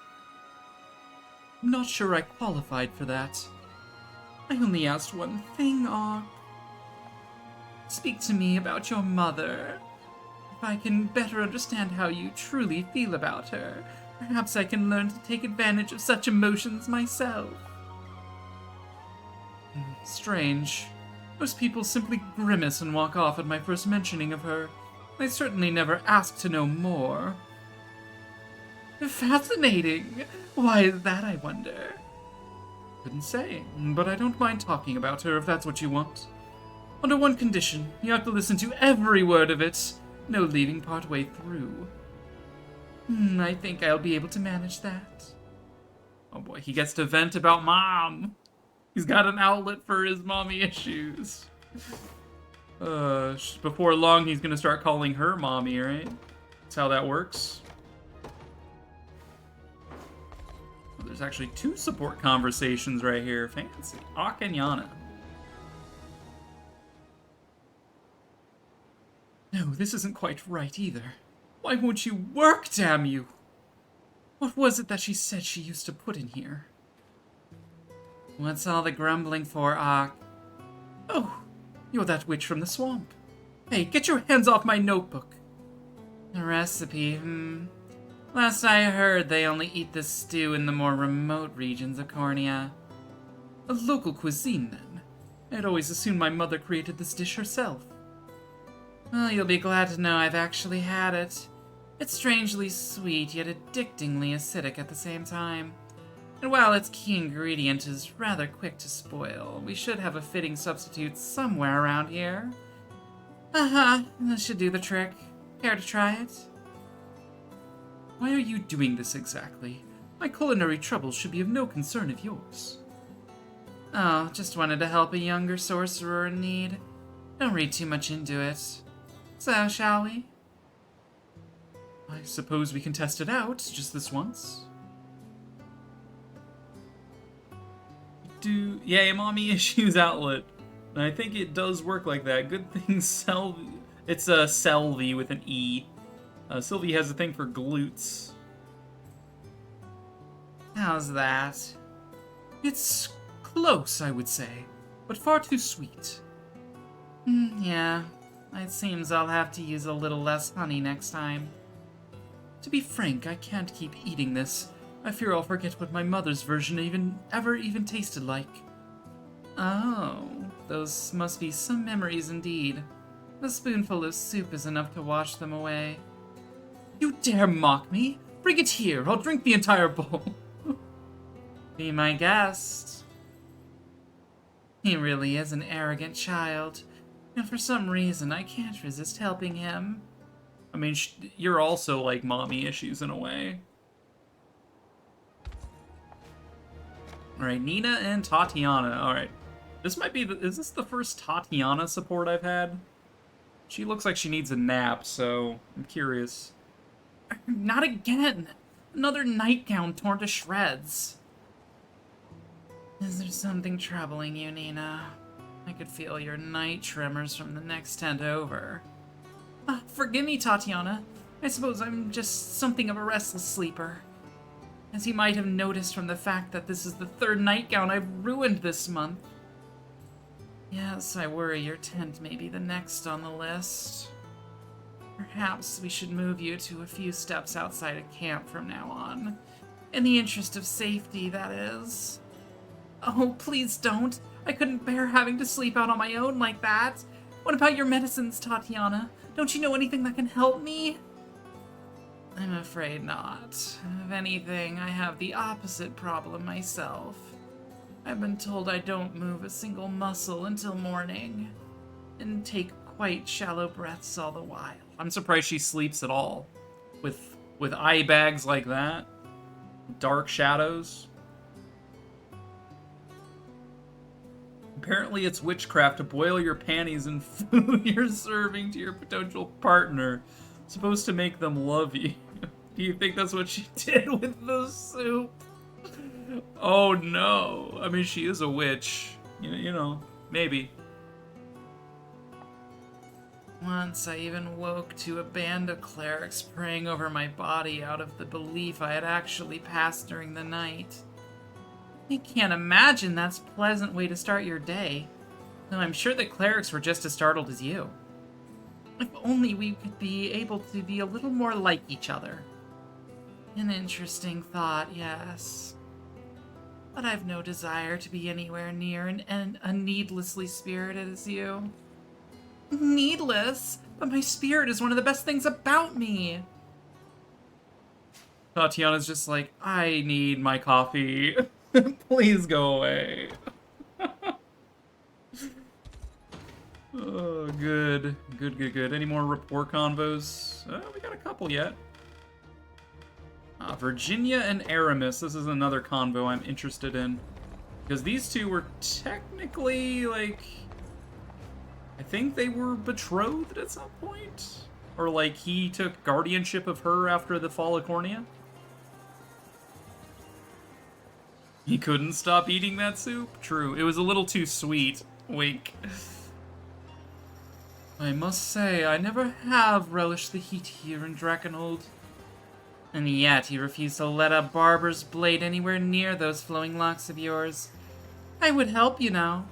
I'm not sure I qualified for that. I only asked one thing, Ak. Speak to me about your mother. If I can better understand how you truly feel about her, perhaps I can learn to take advantage of such emotions myself. Strange. Most people simply grimace and walk off at my first mentioning of her. I certainly never asked to know more. Fascinating. Why is that, I wonder? Couldn't say, but I don't mind talking about her if that's what you want. Under one condition, you have to listen to every word of it. No leaving partway through. I think I'll be able to manage that. Oh boy, he gets to vent about Mom. He's got an outlet for his mommy issues. Before long, he's gonna start calling her mommy, right? That's how that works. Oh, there's actually 2 support conversations right here. Fancy. Ak and Yana. No, this isn't quite right either. Why won't you work, damn you? What was it that she said she used to put in here? What's all the grumbling for, Ak? Oh, you're that witch from the swamp. Hey, get your hands off my notebook. The recipe, Last I heard, they only eat this stew in the more remote regions of Cornea. A local cuisine, then. I'd always assumed my mother created this dish herself. Well, you'll be glad to know I've actually had it. It's strangely sweet, yet addictingly acidic at the same time. And while its key ingredient is rather quick to spoil, we should have a fitting substitute somewhere around here. This should do the trick. Care to try it? Why are you doing this exactly? My culinary troubles should be of no concern of yours. Oh, just wanted to help a younger sorcerer in need. Don't read too much into it. So, shall we? I suppose we can test it out, just this once. Yay, Mommy Issues Outlet. And I think it does work like that. Good thing Selvi... It's a Selvi with an E. Sylvie has a thing for glutes. How's that? It's close, I would say, but far too sweet. Yeah, it seems I'll have to use a little less honey next time. To be frank, I can't keep eating this. I fear I'll forget what my mother's version ever tasted like. Oh, those must be some memories indeed. A spoonful of soup is enough to wash them away. You dare mock me? Bring it here, I'll drink the entire bowl. Be my guest. He really is an arrogant child, and for some reason I can't resist helping him. I mean, you're also like mommy issues in a way. Alright, Nina and Tatiana. Alright. This might be is this the first Tatiana support I've had? She looks like she needs a nap, so I'm curious. Not again! Another nightgown torn to shreds. Is there something troubling you, Nina? I could feel your night tremors from the next tent over. Forgive me, Tatiana. I suppose I'm just something of a restless sleeper. As you might have noticed from the fact that this is the third nightgown I've ruined this month. Yes, I worry your tent may be the next on the list. Perhaps we should move you to a few steps outside of camp from now on. In the interest of safety, that is. Oh, please don't. I couldn't bear having to sleep out on my own like that. What about your medicines, Tatiana? Don't you know anything that can help me? I'm afraid not. If anything, I have the opposite problem myself. I've been told I don't move a single muscle until morning, and take quite shallow breaths all the while. I'm surprised she sleeps at all. With eye bags like that? Dark shadows? Apparently it's witchcraft to boil your panties in food you're serving to your potential partner. It's supposed to make them love you. Do you think that's what she did with the soup? Oh no. I mean, she is a witch. You know, maybe. Once I even woke to a band of clerics praying over my body out of the belief I had actually passed during the night. I can't imagine that's a pleasant way to start your day, though I'm sure the clerics were just as startled as you. If only we could be able to be a little more like each other. An interesting thought, yes. But I've no desire to be anywhere near a needlessly spirited as you. Needless? But my spirit is one of the best things about me! Tatiana's just like, I need my coffee. Please go away. Oh, good. Good. Any more rapport convos? We got a couple yet. Virginia and Aramis. This is another convo I'm interested in. Because these two were technically, like... I think they were betrothed at some point? Or, like, he took guardianship of her after the fall of Cornea? He couldn't stop eating that soup? True. It was a little too sweet. Wink. I must say, I never have relished the heat here in Drakenhold. And yet, you refuse to let a barber's blade anywhere near those flowing locks of yours. I would help you now.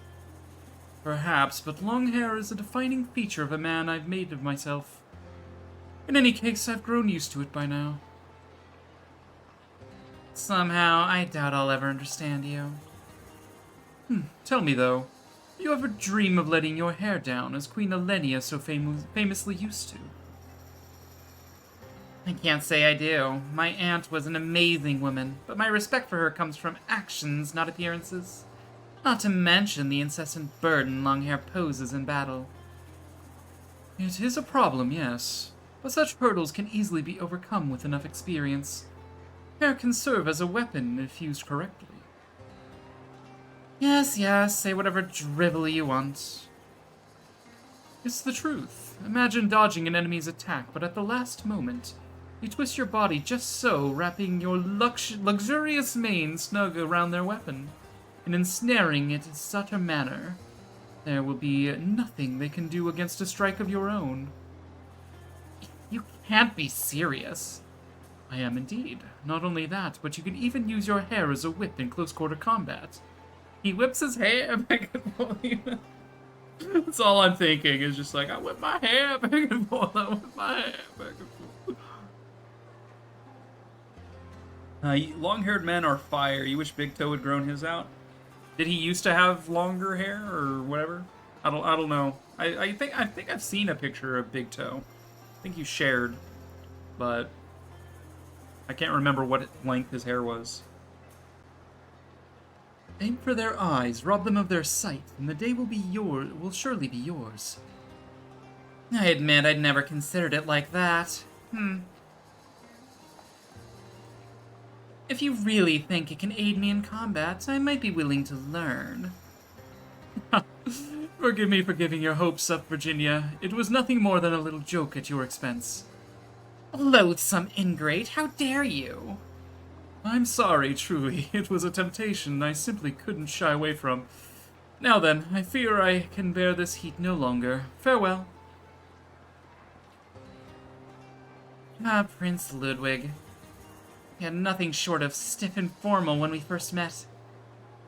Perhaps, but long hair is a defining feature of a man I've made of myself. In any case, I've grown used to it by now. Somehow, I doubt I'll ever understand you. Tell me, though, do you ever dream of letting your hair down, as Queen Elenia so famously used to? I can't say I do. My aunt was an amazing woman, but my respect for her comes from actions, not appearances. Not to mention the incessant burden long hair poses in battle. It is a problem, yes, but such hurdles can easily be overcome with enough experience. Hair can serve as a weapon if used correctly. Yes, say whatever drivel you want. It's the truth. Imagine dodging an enemy's attack, but at the last moment, you twist your body just so, wrapping your luxurious mane snug around their weapon, and ensnaring it in such a manner, there will be nothing they can do against a strike of your own. You can't be serious. I am indeed. Not only that, but you can even use your hair as a whip in close-quarter combat. He whips his hair back and forth. That's all I'm thinking, is just like, I whip my hair back and forth, I whip my hair back and forth. Long-haired men are fire. You wish Big Toe had grown his out? Did he used to have longer hair or whatever? I don't know. I think I've seen a picture of Big Toe. I think you shared, but I can't remember what length his hair was. Aim for their eyes, rob them of their sight, and the day will surely be yours. I admit I'd never considered it like that. If you really think it can aid me in combat, I might be willing to learn. Forgive me for giving your hopes up, Virginia. It was nothing more than a little joke at your expense. Loathsome ingrate, how dare you? I'm sorry, truly. It was a temptation I simply couldn't shy away from. Now then, I fear I can bear this heat no longer. Farewell. Prince Ludwig. You had nothing short of stiff and formal when we first met.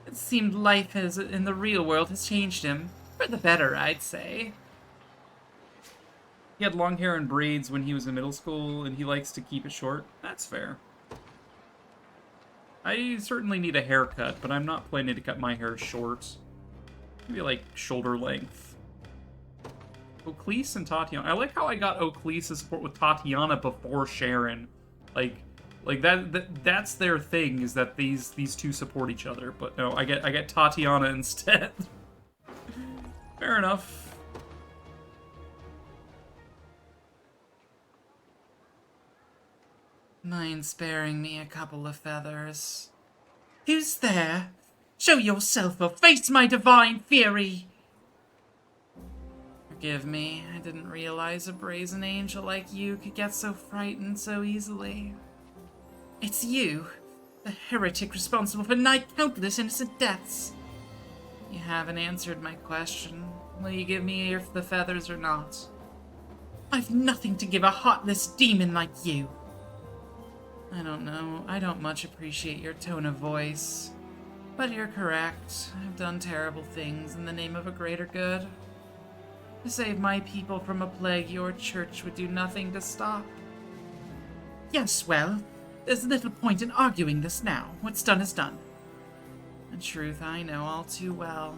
It seemed life in the real world has changed him. For the better, I'd say. He had long hair and braids when he was in middle school, and he likes to keep it short. That's fair. I certainly need a haircut, but I'm not planning to cut my hair short. Maybe like shoulder length. Oclise and Tatiana. I like how I got Oclise to support with Tatiana before Sharon. Like that's their thing, is that these two support each other. But no, I get Tatiana instead. Fair enough. Mind sparing me a couple of feathers? Who's there? Show yourself or face my divine fury! Forgive me, I didn't realize a brazen angel like you could get so frightened so easily. It's you, the heretic responsible for countless innocent deaths. You haven't answered my question. Will you give me the feathers or not? I've nothing to give a heartless demon like you. I don't know. I don't much appreciate your tone of voice. But you're correct. I've done terrible things in the name of a greater good. To save my people from a plague your church would do nothing to stop. Yes, well, there's little point in arguing this now. What's done is done. The truth I know all too well.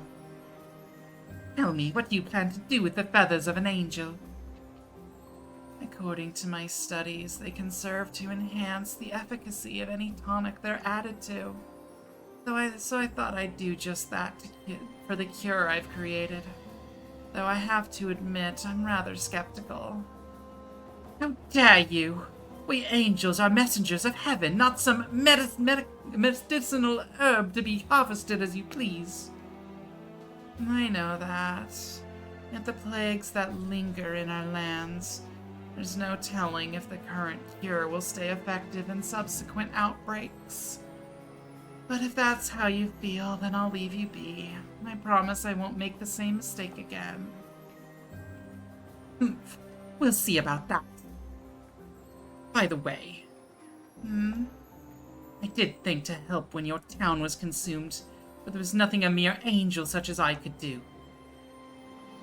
Tell me, what do you plan to do with the feathers of an angel? According to my studies, they can serve to enhance the efficacy of any tonic they're added to. So I thought I'd do just that for the cure I've created. Though I have to admit, I'm rather skeptical. How dare you! We angels are messengers of heaven, not some medicinal herb to be harvested as you please. I know that. Yet the plagues that linger in our lands, there's no telling if the current cure will stay effective in subsequent outbreaks. But if that's how you feel, then I'll leave you be. I promise I won't make the same mistake again. We'll see about that. By the way, I did think to help when your town was consumed, but there was nothing a mere angel such as I could do.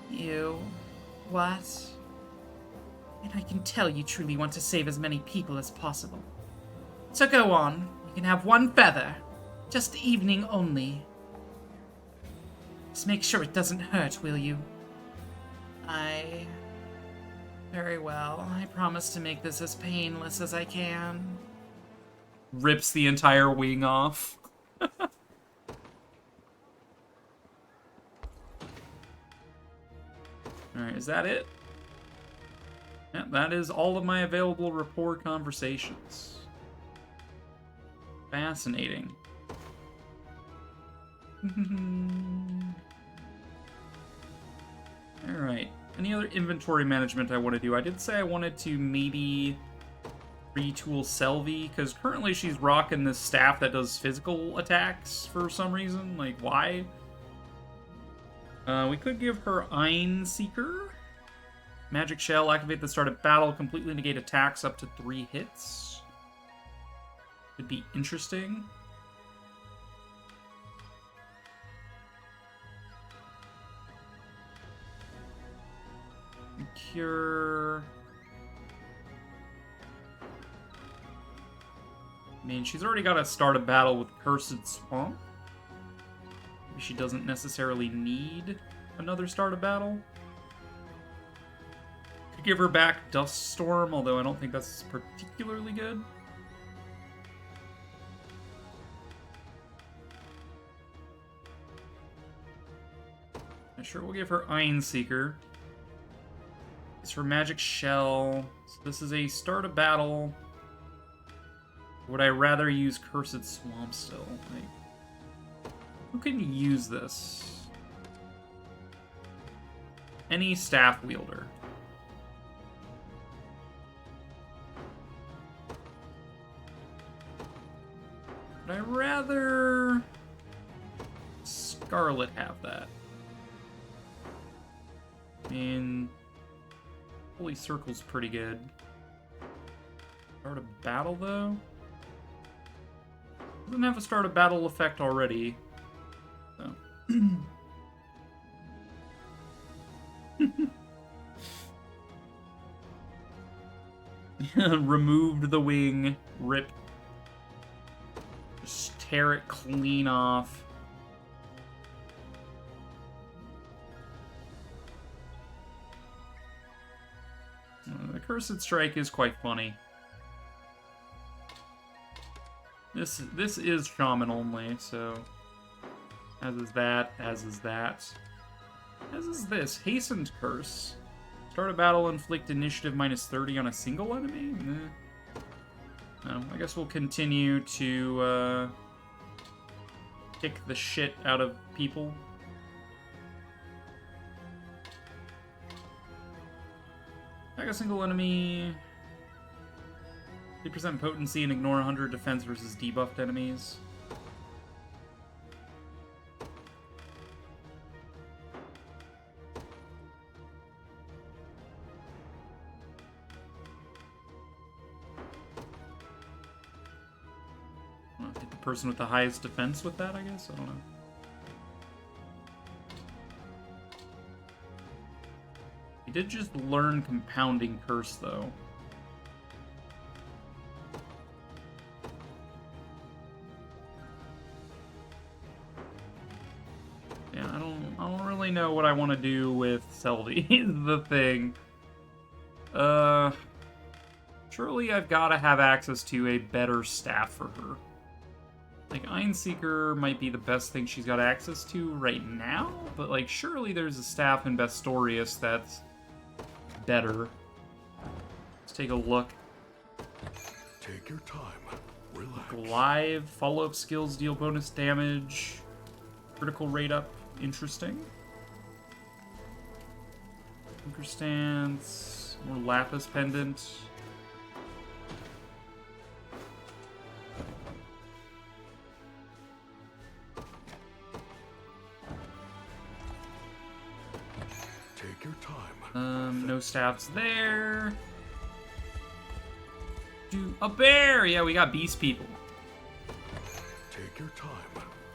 You... what? And I can tell you truly want to save as many people as possible. So go on, you can have one feather. Just evening only. Just make sure it doesn't hurt, will you? Very well. I promise to make this as painless as I can. Rips the entire wing off. Alright, is that it? Yeah, that is all of my available rapport conversations. Fascinating. Alright. Any other inventory management I want to do? I did say I wanted to maybe retool Selvi, because currently she's rocking this staff that does physical attacks for some reason. Like, why? We could give her Ein Seeker. Magic Shell, activate the start of battle, completely negate attacks up to 3 hits. Could be interesting. Cure. I mean, she's already got to start a battle with Cursed Swamp. Maybe she doesn't necessarily need another start of battle. Could give her back Dust Storm, although I don't think that's particularly good. Sure, we'll give her Ein Seeker. It's for Magic Shell. So this is a start of battle. Would I rather use Cursed Swamp still? Like, who can use this? Any staff wielder. Would I rather Scarlet have that? I mean, Holy Circle's pretty good. Start a battle, though? Doesn't have a start a battle effect already. So. Removed the wing. Rip. Just tear it clean off. The Cursed Strike is quite funny. This is Shaman only, so... As is that, as is that. As is this. Hastened Curse. Start a battle, inflict initiative -30 on a single enemy? No, I guess we'll continue to, kick the shit out of people. Attack a single enemy. 3% potency and ignore 100 defense versus debuffed enemies. I'll hit the person with the highest defense with that, I guess? I don't know. He did just learn Compounding Curse, though. Yeah, I don't really know what I want to do with Selvi, is the thing. Surely I've got to have access to a better staff for her. Like, Ein Seeker might be the best thing she's got access to right now, but, like, surely there's a staff in Bestorius that's better. Let's take a look. Take your time. Relax. Live follow-up skills deal bonus damage. Critical rate up. Interesting. Anchor Stance. More Lapis Pendant. Take your time. No staffs there. Do a bear! Yeah, we got beast people. Take your time.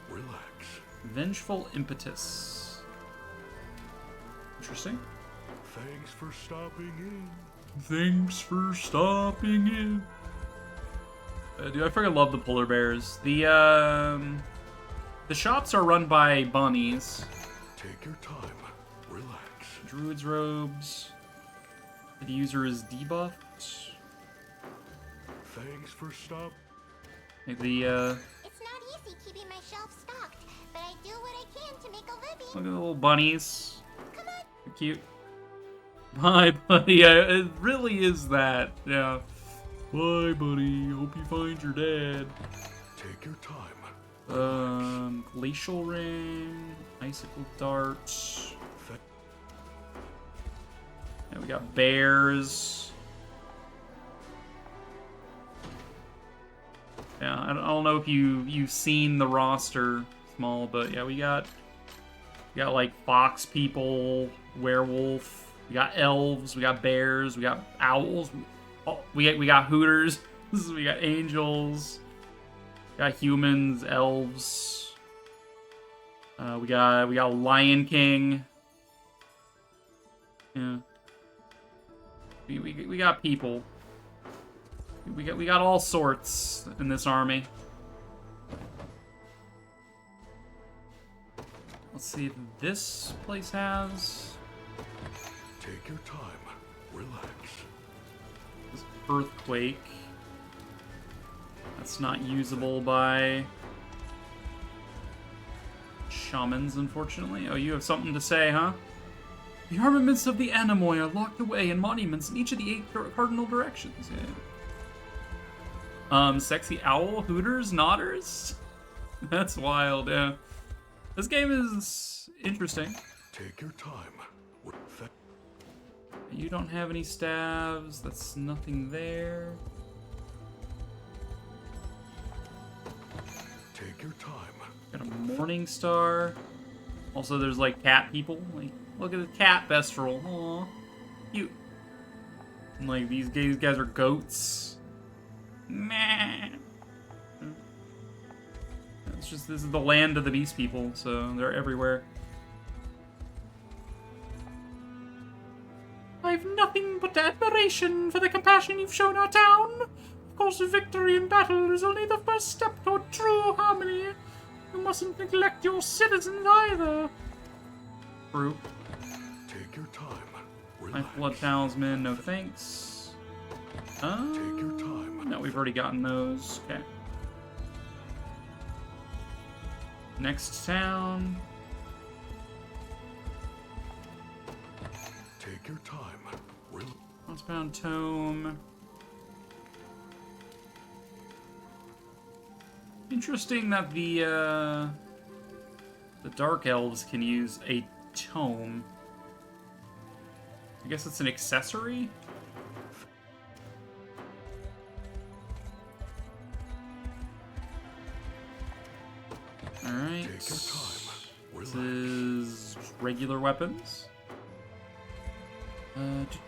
Relax. Vengeful Impetus. Interesting. Thanks for stopping in. Thanks for stopping in. Dude, I freaking love the polar bears. The shops are run by bunnies. Take your time. Relax. Druid's robes. The user is debuffed. Thanks for stop. Like the It's not easy keeping my shelf stocked, but I do what I can to make a living. look at the little bunnies. Come on. They're cute. Bye, buddy. Yeah, it really is that. Yeah. Bye, buddy. Hope you find your dad. Take your time. Glacial ring, icicle dart. Yeah, we got bears. Yeah, I don't know if you've seen the roster, Small, but yeah, we got like fox people, werewolf, we got elves, we got bears, we got owls, we got hooters, we got angels, we got humans, elves. We got Lion King. Yeah. We got people. We got all sorts in this army. Let's see if this place has. Take your time. Relax. This earthquake. That's not usable by shamans, unfortunately. Oh, you have something to say, huh? The armaments of the Anemoy are locked away in monuments in each of the 8 cardinal directions. Yeah. Sexy owl, hooters, nodders. That's wild. Yeah. This game is interesting. Take your time. You don't have any staves. That's nothing there. Take your time. Got a morning star. Also, there's like cat people. Like, look at the cat bestial. Aw, cute. And like these guys are goats. Meh. It's just this is the land of the beast people, so they're everywhere. I've nothing but admiration for the compassion you've shown our town. Of course, victory in battle is only the first step toward true harmony. You mustn't neglect your citizens either. True. Take your time. My blood talisman, no thanks. Take your time. No, we've already gotten those. Okay. Next town. Take your time. Housebound Tome. Interesting that the Dark Elves can use a tome. I guess it's an accessory? Alright. Take your time. This is regular weapons.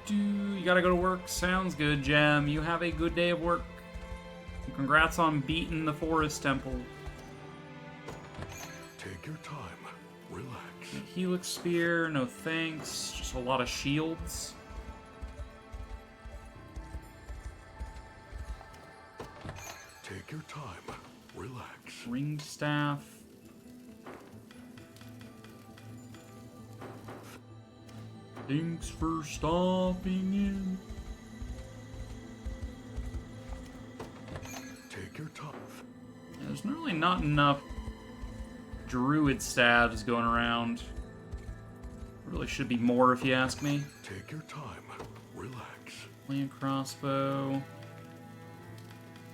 You gotta go to work. Sounds good, Gem. You have a good day of work. Congrats on beating the Forest Temple. Take your time. Relax. Helix Spear, no thanks. Just a lot of shields. Take your time. Relax. Ringed Staff. Thanks for stopping in. Take your time. Yeah, there's really not enough druid staves going around. Really should be more if you ask me. Take your time. Relax. Land crossbow.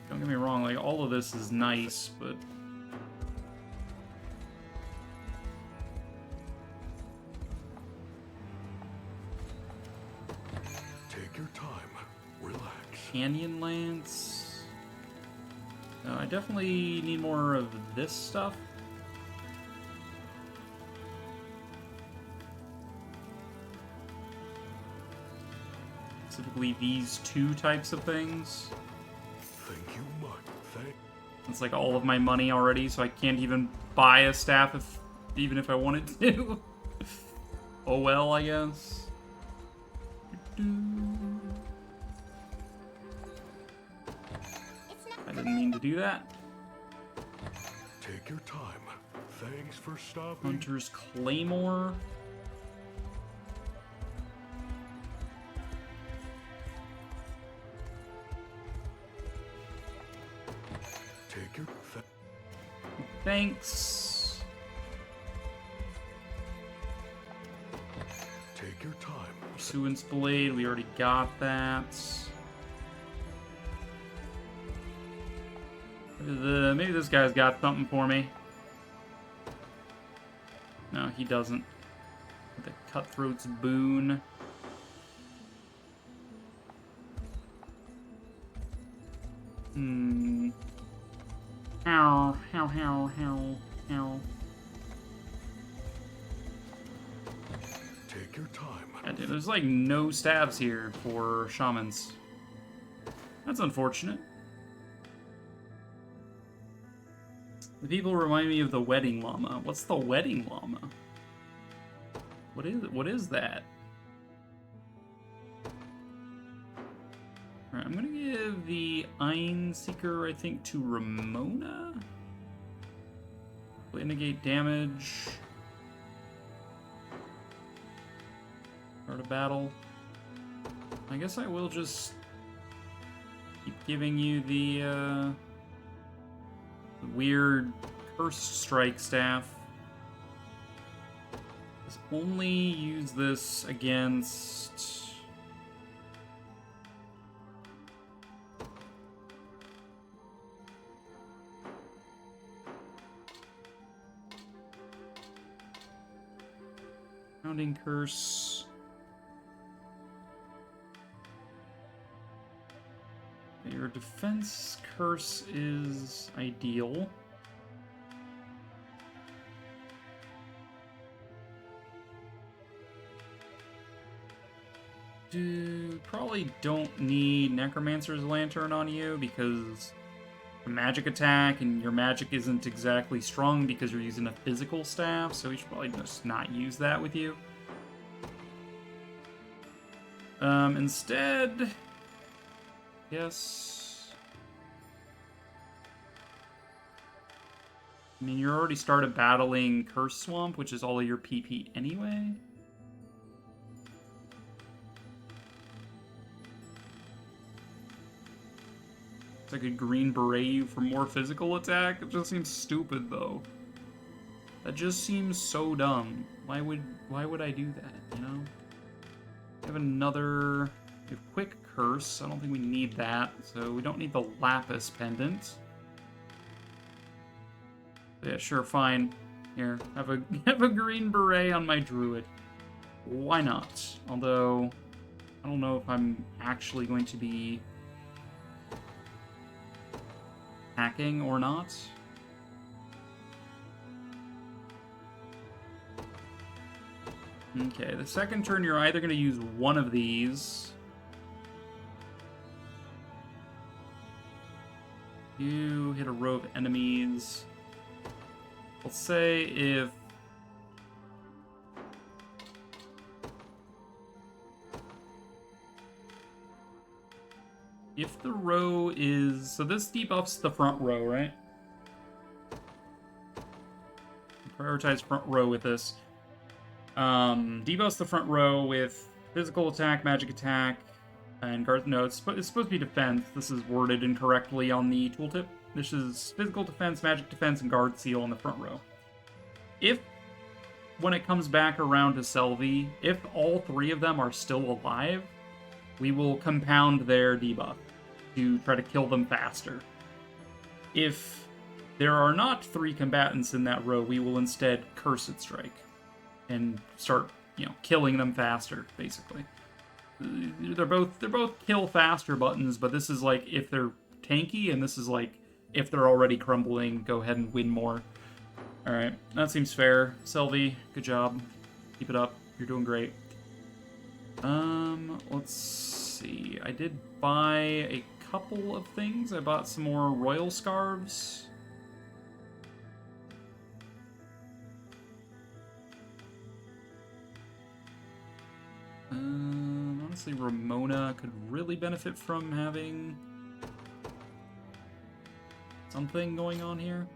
Don't get me wrong, like all of this is nice, but take your time. Relax. Canyon Lance. No, I definitely need more of this stuff. Specifically these 2 types of things. Thank you much. It's like all of my money already, so I can't even buy a staff even if I wanted to. Oh well, I guess. I didn't mean to do that. Take your time. Thanks for stopping. Hunter's Claymore. Take your Thanks. Take your time. Pursuance Blade, we already got that. Maybe this guy's got something for me. No, he doesn't. The Cutthroat's Boon. How. Take your time. Yeah, dude, there's like no stabs here for shamans. That's unfortunate. The people remind me of the Wedding Llama. What's the Wedding Llama? What is it? What is that? Alright, I'm gonna give the Ein Seeker, I think, to Ramona. Will negate damage. Start a battle. I guess I will just keep giving you the weird Cursed Strike Staff. Just only use this against... Founding Curse. Your defense curse is ideal. Probably don't need Necromancer's Lantern on you because a magic attack and your magic isn't exactly strong because you're using a physical staff, so you should probably just not use that with you. Instead, yes. I mean, you already started battling Curse Swamp, which is all of your PP anyway. It's like a green beret you for more physical attack. It just seems stupid, though. That just seems so dumb. Why would I do that, you know? We have another... We have Quick Curse. I don't think we need that, so we don't need the Lapis Pendant. Yeah, sure, fine. Here, have a green beret on my druid. Why not? Although, I don't know if I'm actually going to be hacking or not. Okay, the second turn you're either going to use one of these. You hit a row of enemies. Let's say if the row is... So this debuffs the front row, right? Prioritize front row with this. Debuffs the front row with physical attack, magic attack, and guard... No, it's supposed to be defense. This is worded incorrectly on the tooltip. This is physical defense, magic defense, and guard seal on the front row. If, when it comes back around to Selvi, if all three of them are still alive, we will compound their debuff to try to kill them faster. If there are not three combatants in that row, we will instead Cursed Strike and start, killing them faster, basically. They're both kill faster buttons, but this is like if they're tanky, and this is like if they're already crumbling, go ahead and win more. Alright, that seems fair. Selvi, good job. Keep it up. You're doing great. Let's see. I did buy a couple of things. I bought some more Royal Scarves. Honestly, Ramona could really benefit from having something going on here.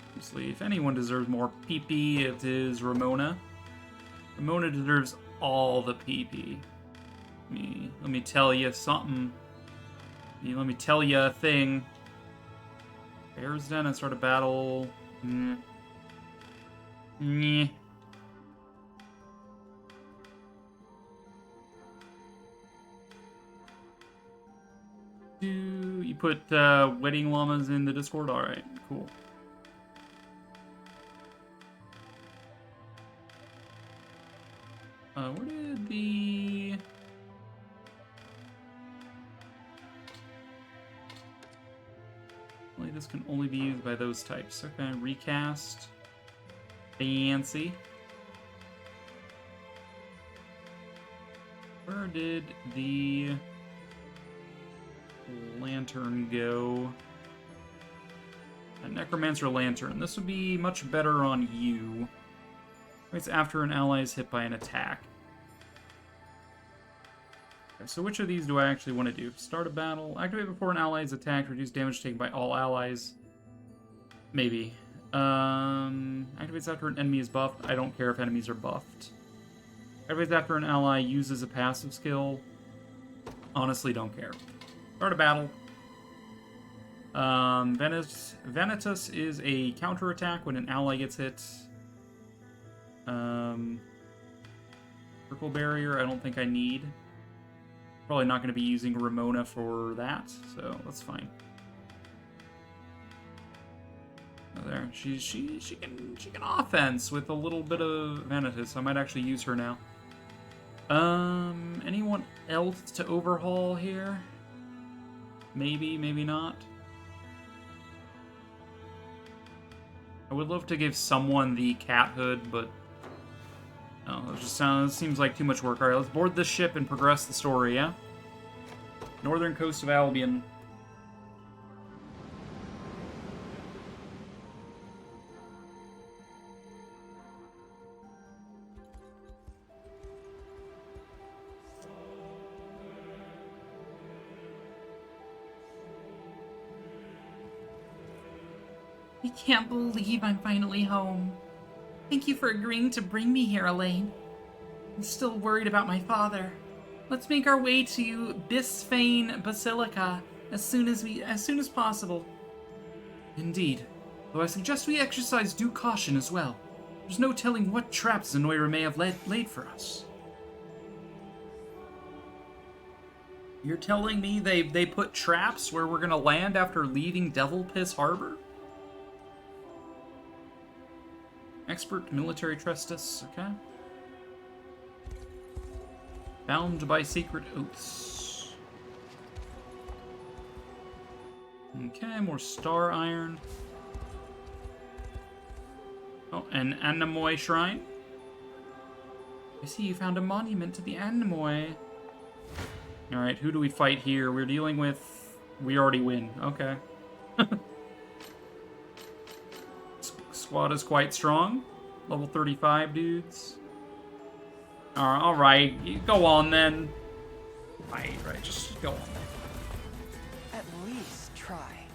Obviously, if anyone deserves more PP, it is Ramona. Ramona deserves all the PP. Let me tell you something. Let me tell you a thing. Bear's Den and start a battle. Nyeh. You put wedding llamas in the Discord? Alright, cool. Where did the... Well, this can only be used by those types. Okay, recast. Fancy. Where did the lantern go? A necromancer lantern. This would be much better on you. It's after an ally is hit by an attack. Okay, so which of these do I actually want to do? Start a battle. Activate before an ally is attacked. Reduce damage taken by all allies. Maybe. Activates after an enemy is buffed. I don't care if enemies are buffed. Activates after an ally uses a passive skill. Honestly, don't care. Start a battle. Vanitas is a counterattack when an ally gets hit. Triple barrier, I don't think I need. Probably not going to be using Ramona for that, so that's fine. Oh, there, she can offense with a little bit of Vanitas. I might actually use her now. Anyone else to overhaul here? Maybe, maybe not. I would love to give someone the cat hood, but no, it seems like too much work. Alright, let's board this ship and progress the story, yeah? Northern coast of Albion. I can't believe I'm finally home. Thank you for agreeing to bring me here, Elaine. I'm still worried about my father. Let's make our way to Bisphane Basilica as soon as possible. Indeed, though I suggest we exercise due caution as well. There's no telling what traps Zenoira may have laid for us. You're telling me they put traps where we're gonna land after leaving Devil Piss Harbor? Expert military trestus, okay. Bound by secret oaths. Okay, more star iron. Oh, an Anemoy shrine. I see you found a monument to the Anemoy. Alright, who do we fight here? We're dealing with... We already win. Okay. Squad is quite strong. Level 35 dudes. Alright, go on then. Right, just go on then. At least try.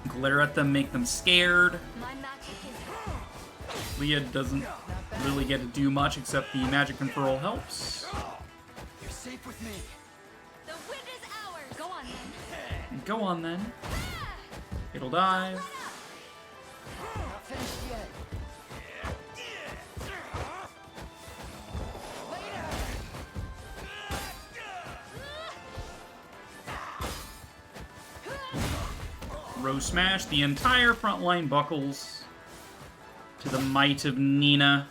Glare at them, make them scared. Leah doesn't really get to do much except the magic control helps. You're safe with me. The win is ours. Go on then. Go on then. It'll dive. Not finished yet. Row smash. The entire front line buckles to the might of Nina.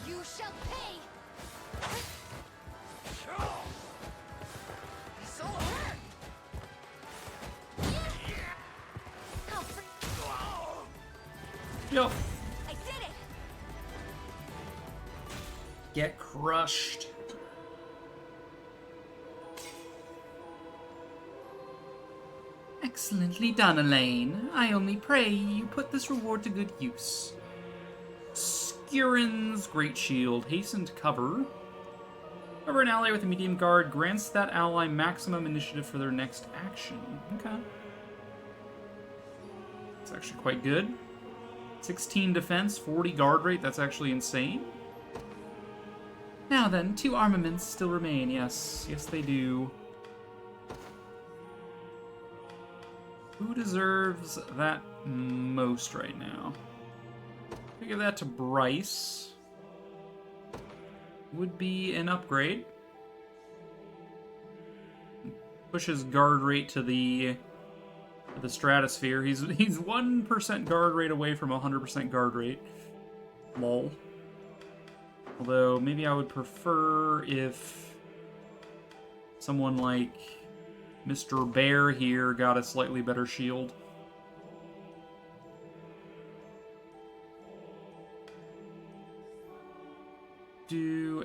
You shall pay. Yep. I did it. Get crushed. Excellently done, Elaine. I only pray you put this reward to good use. Skirin's Great Shield. Hastened cover. Cover an ally with a medium guard grants that ally maximum initiative for their next action. Okay. It's actually quite good. 16 defense, 40 guard rate. That's actually insane. Now then, 2 armaments still remain. Yes, yes they do. Who deserves that most right now? We give that to Bryce. Would be an upgrade. Pushes guard rate to the stratosphere. He's 1% guard rate away from 100% guard rate. Lol. Although maybe I would prefer if someone like Mr. Bear here got a slightly better shield.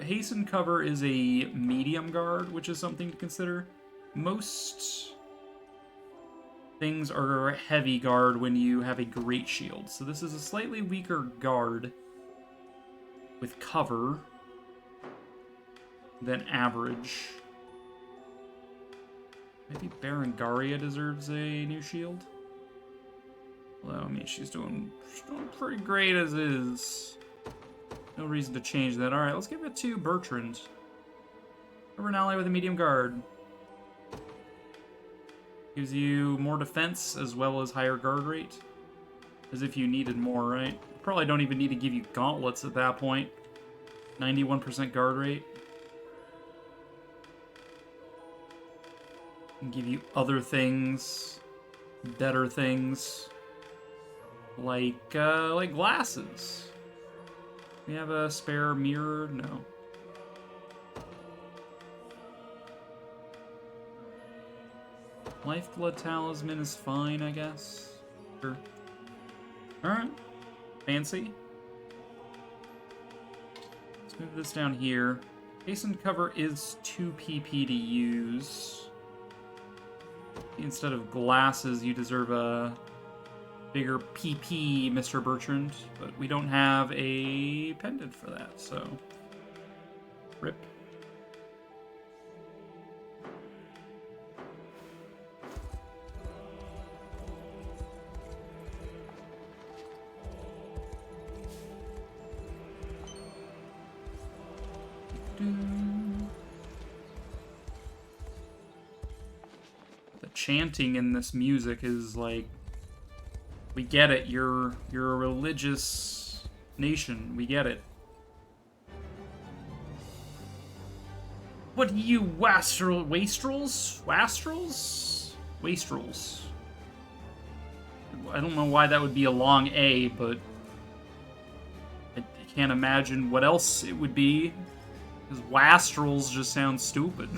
Hasten cover is a medium guard, which is something to consider. Most things are heavy guard when you have a great shield. So this is a slightly weaker guard with cover than average. Maybe Berengaria deserves a new shield. Although, I mean, she's doing pretty great as is. No reason to change that. Alright, let's give it to Bertrand. Cover an ally with a medium guard. Gives you more defense as well as higher guard rate. As if you needed more, right? Probably don't even need to give you gauntlets at that point. 91% guard rate. And give you other things. Better things. Like glasses. We have a spare mirror? No. Lifeblood Talisman is fine, I guess. Sure. Alright. Fancy. Let's move this down here. Hastened cover is 2 PP to use. Instead of glasses, you deserve a bigger PP, Mr. Bertrand, but we don't have a pendant for that, so rip. The chanting in this music is like, we get it, you're a religious nation, we get it. What you wastrels? Wastrels? Wastrels. I don't know why that would be a long A, but I can't imagine what else it would be. Because wastrels just sounds stupid.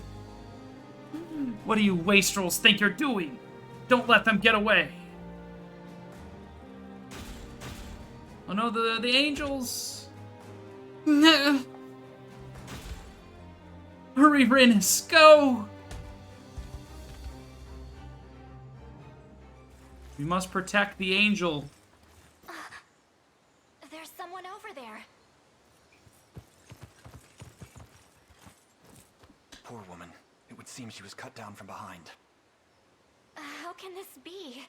What do you wastrels think you're doing? Don't let them get away. Oh no, the angels! Hurry, Rhinus, go! We must protect the angel. There's someone over there. Poor woman. It would seem she was cut down from behind. How can this be?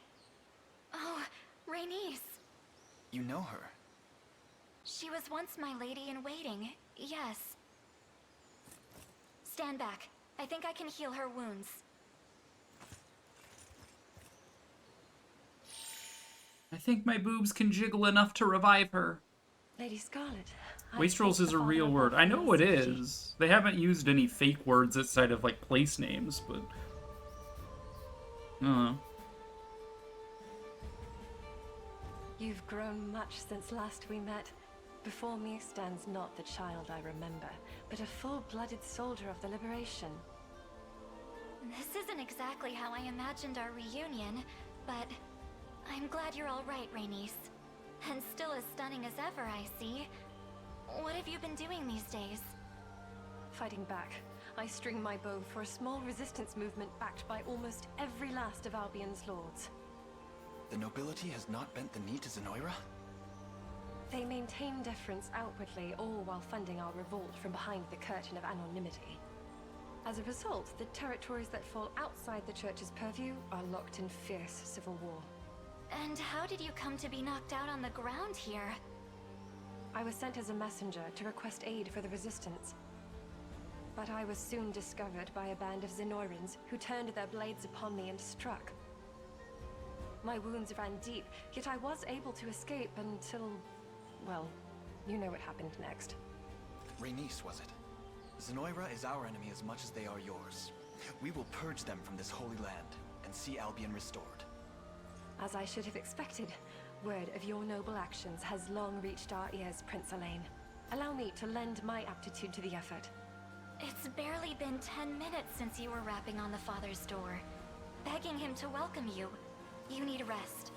Oh, Rhaenys. You know her? She was once my lady-in-waiting, yes. Stand back. I think I can heal her wounds. I think my boobs can jiggle enough to revive her. Lady Scarlet. Wastrels is a real word. I know it is. They haven't used any fake words outside of, like, place names, but... I don't know. You've grown much since last we met. Before me stands not the child I remember, but a full-blooded soldier of the Liberation. This isn't exactly how I imagined our reunion, but I'm glad you're all right, Rhaenys. And still as stunning as ever, I see. What have you been doing these days? Fighting back. I string my bow for a small resistance movement backed by almost every last of Albion's lords. The nobility has not bent the knee to Zenoira? They maintain deference outwardly, all while funding our revolt from behind the curtain of anonymity. As a result, the territories that fall outside the church's purview are locked in fierce civil war. And how did you come to be knocked out on the ground here? I was sent as a messenger to request aid for the resistance. But I was soon discovered by a band of Zenoirans who turned their blades upon me and struck. My wounds ran deep, yet I was able to escape until... well, you know what happened next. Rhaenys, was it? Zenoira is our enemy as much as they are yours. We will purge them from this holy land and see Albion restored. As I should have expected, word of your noble actions has long reached our ears, Prince Elaine. Allow me to lend my aptitude to the effort. It's barely been 10 minutes since you were rapping on the father's door, begging him to welcome you. You need rest,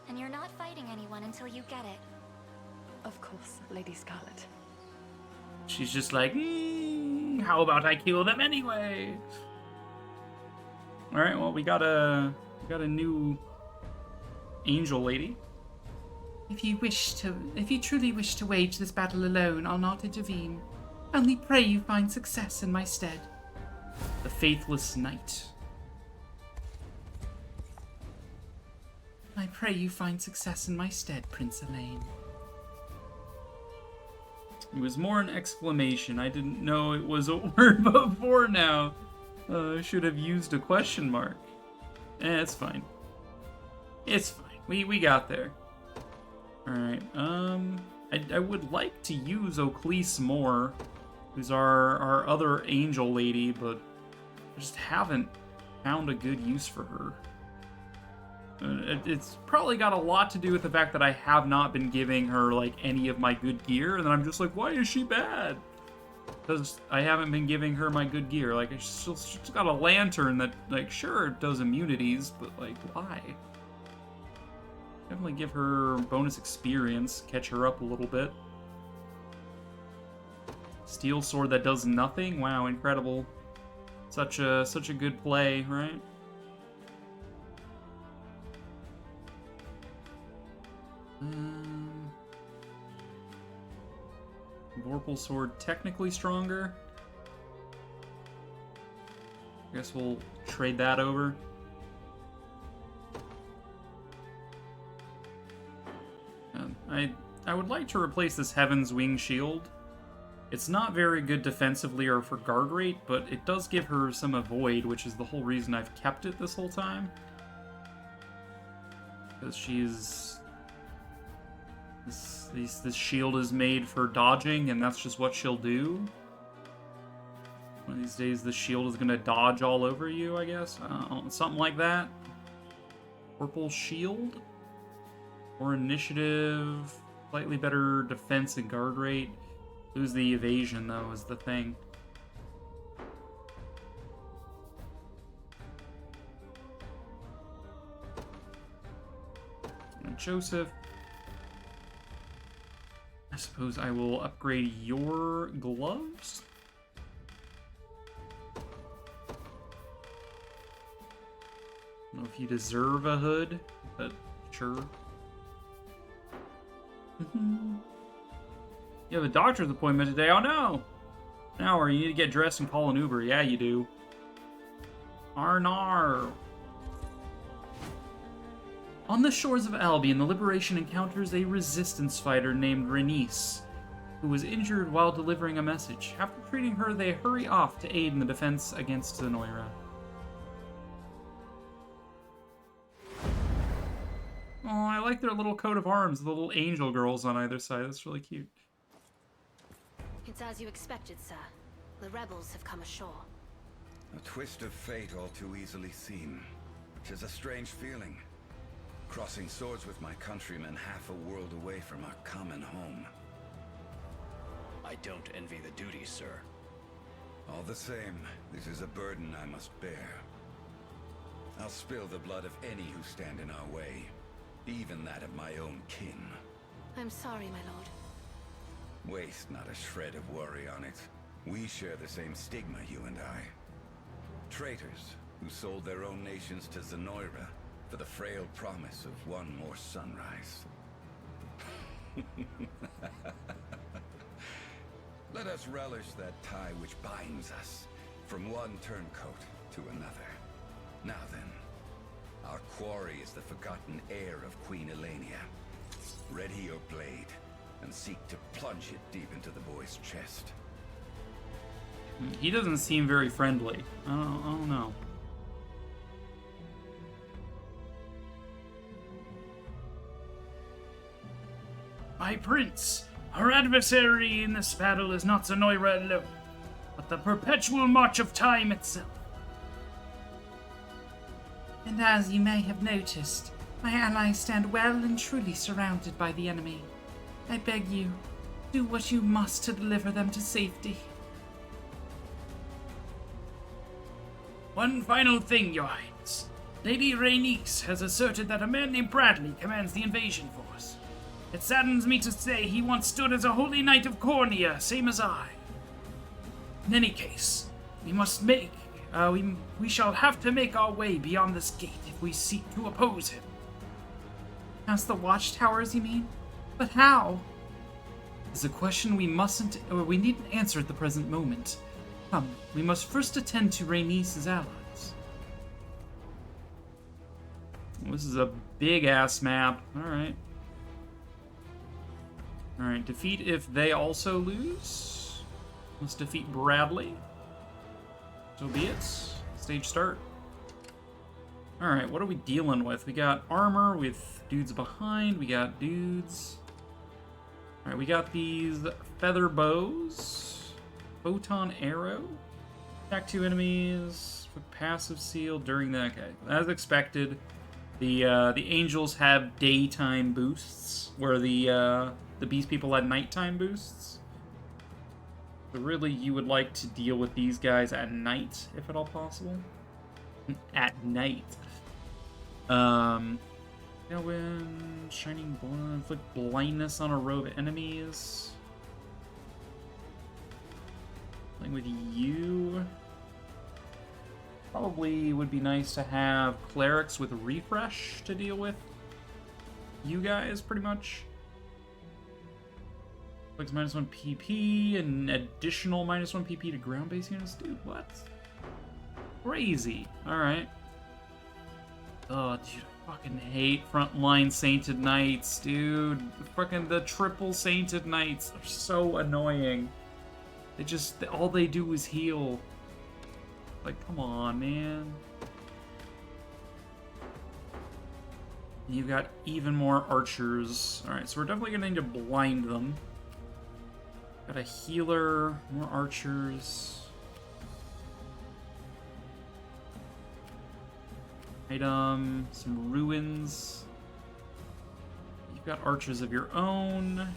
and you're not fighting anyone until you get it. Of course, Lady Scarlet. She's just like, how about I kill them anyway? All right, well, we got a new angel lady. If you truly wish to wage this battle alone, I'll not intervene. Only pray you find success in my stead. The Faithless Knight. I pray you find success in my stead, Prince Elaine. It was more an exclamation. I didn't know it was a word before now. I should have used a question mark. It's fine. It's fine. We got there. Alright, I would like to use Oclise more, who's our other angel lady, but I just haven't found a good use for her. It's probably got a lot to do with the fact that I have not been giving her, like, any of my good gear, and then I'm just like, why is she bad? Because I haven't been giving her my good gear. Like, she's got a lantern that, like, sure, it does immunities, but, like, why? Definitely give her bonus experience, catch her up a little bit. Steel sword that does nothing? Wow, incredible. Such a good play, right? Vorpal sword technically stronger. I guess we'll trade that over. I would like to replace this Heaven's Wing shield. It's not very good defensively or for guard rate, but it does give her some avoid, which is the whole reason I've kept it this whole time. Because she's... This shield is made for dodging, and that's just what she'll do. One of these days, the shield is going to dodge all over you, I guess. Something like that. Purple shield? Or initiative, slightly better defense and guard rate. Lose the evasion, though, is the thing. And Joseph. I suppose I will upgrade your gloves? I don't know if you deserve a hood, but sure. You have a doctor's appointment today. Oh no! An hour, you need to get dressed and call an Uber. Yeah, you do. Arnar. On the shores of Albion, the Liberation encounters a resistance fighter named Rhaenys, who was injured while delivering a message. After treating her, they hurry off to aid in the defense against Zenoira. Oh, I like their little coat of arms, the little angel girls on either side. That's really cute. It's as you expected, sir. The rebels have come ashore. A twist of fate all too easily seen. 'Tis a strange feeling. Crossing swords with my countrymen half a world away from our common home. I don't envy the duty, sir. All the same, this is a burden I must bear. I'll spill the blood of any who stand in our way, even that of my own kin. I'm sorry, my lord. Waste not a shred of worry on it. We share the same stigma, you and I. Traitors who sold their own nations to Zenoira for the frail promise of one more sunrise. Let us relish that tie which binds us from one turncoat to another. Now then, our quarry is the forgotten heir of Queen Elenia. Ready your blade, and seek to plunge it deep into the boy's chest. He doesn't seem very friendly. I don't know. My prince, our adversary in this battle is not Zenoira alone, but the perpetual march of time itself. And as you may have noticed, my allies stand well and truly surrounded by the enemy. I beg you, do what you must to deliver them to safety. One final thing, Your Highness. Lady Rhaenys has asserted that a man named Bradley commands the invasion force. It saddens me to say he once stood as a holy knight of Cornea, same as I. In any case, we must make... we shall have to make our way beyond this gate if we seek to oppose him. Past the watchtowers, you mean? But how? It's a question we needn't answer at the present moment. Come, we must first attend to Rhaenys' allies. This is a big-ass map. Alright. Alright, defeat if they also lose. Let's defeat Bradley. So be it. Stage start. Alright, what are we dealing with? We got armor with dudes behind. We got dudes. Alright, we got these feather bows. Photon arrow. Attack 2 enemies with passive seal during the... Okay, as expected, the angels have daytime boosts, where the beast people had nighttime boosts. So really, you would like to deal with these guys at night, if at all possible. At night. Tailwind, shining blood, inflict blindness on a row of enemies. Playing with you. Probably would be nice to have clerics with refresh to deal with you guys, pretty much. Like -1 PP and additional -1 PP to ground-based units. Dude, what? Crazy. Alright. Oh, dude, I fucking hate frontline Sainted Knights, dude. Fucking the triple Sainted Knights are so annoying. They just, all they do is heal. Like, come on, man. You got even more archers. Alright, so we're definitely gonna need to blind them. Got a healer, more archers. Item, some ruins. You've got archers of your own.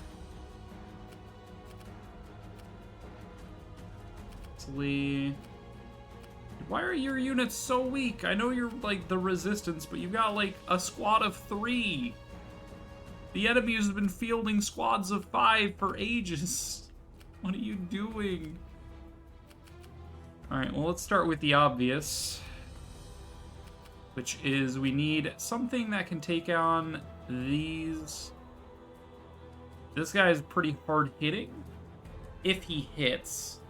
Why are your units so weak? I know you're like the resistance, but you've got like a squad of 3. The enemy has been fielding squads of 5 for ages. What are you doing? Alright, well, let's start with the obvious, which is we need something that can take on these. This guy is pretty hard hitting if he hits.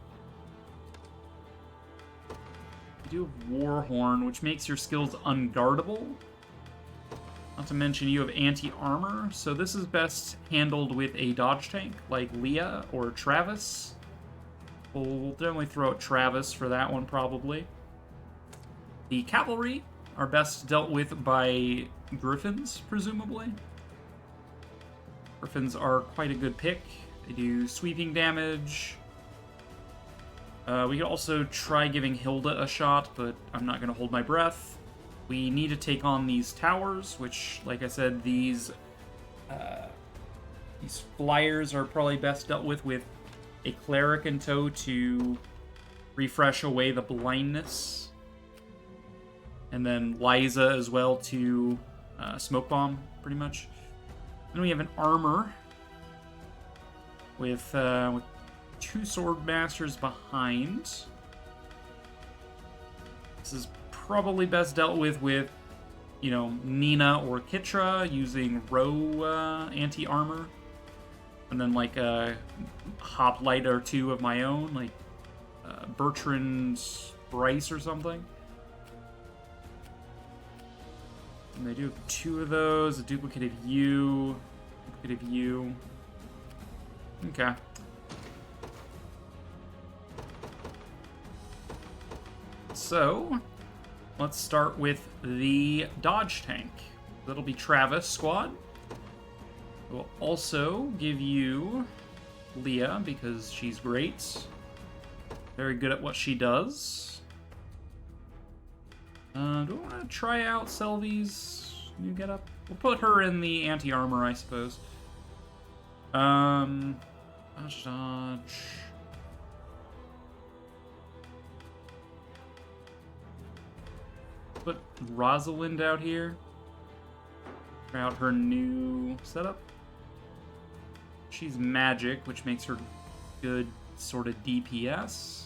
You do have Warhorn, which makes your skills unguardable. Not to mention you have anti-armor, so this is best handled with a dodge tank like Leah or Travis. We'll definitely throw out Travis for that one, probably. The cavalry are best dealt with by Griffins, presumably. Griffins are quite a good pick. They do sweeping damage. We could also try giving Hilda a shot, but I'm not going to hold my breath. We need to take on these towers, which, like I said, these flyers are probably best dealt with a cleric in tow to refresh away the blindness. And then Liza as well to smoke bomb, pretty much. Then we have an armor with 2 sword masters behind. This is probably best dealt with, you know, Nina or Kitra using row anti-armor. And then like a hoplite or 2 of my own, like Bertrand Bryce or something. And they do have 2 of those, a duplicate of you, duplicate of you. Okay. So, let's start with the dodge tank. That'll be Travis squad. We'll also give you Leah, because she's great. Very good at what she does. Do I want to try out Selvy's new getup? We'll put her in the anti-armor, I suppose. Dodge. Put Rosalind out here. Try out her new setup. She's magic, which makes her good sort of DPS.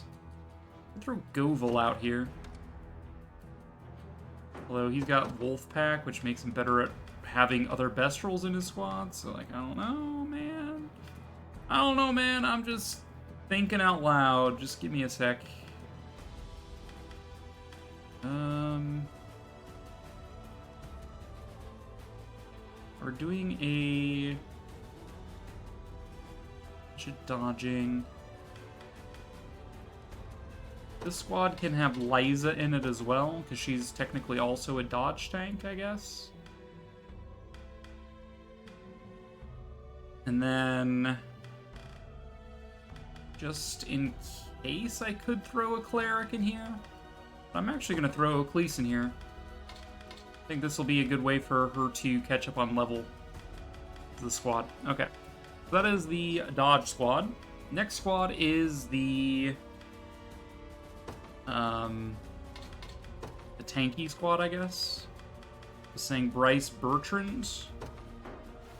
I'll throw Goval out here. Although he's got Wolfpack, which makes him better at having other Bestrels in his squad. So, like, I don't know, man. I don't know, man. I'm just thinking out loud. Just give me a sec. We're doing a dodging. This squad can have Liza in it as well, because she's technically also a dodge tank, I guess. And then, just in case, I could throw a cleric in here. I'm actually going to throw a Cleese in here. I think this will be a good way for her to catch up on level the squad. Okay. So that is the dodge squad. Next squad is the tanky squad, I guess. I was saying Bryce Bertrand.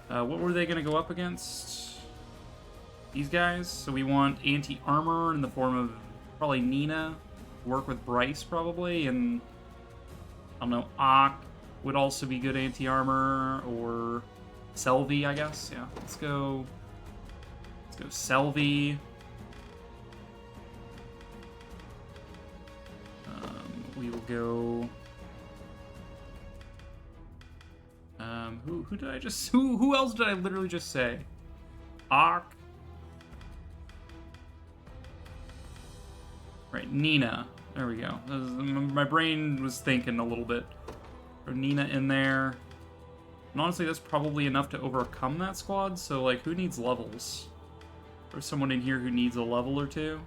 What were they going to go up against? These guys. So we want anti-armor in the form of probably Nina. Work with Bryce, probably. And, I don't know, Ak would also be good anti-armor. Or Selvy, I guess. Yeah, let's go Selvy. We will go... who did I just... Who else did I literally just say? Ak. Right, Nina. There we go. My brain was thinking a little bit. Throw Nina in there. And honestly, that's probably enough to overcome that squad, so, like, who needs levels? There's someone in here who needs a level or 2.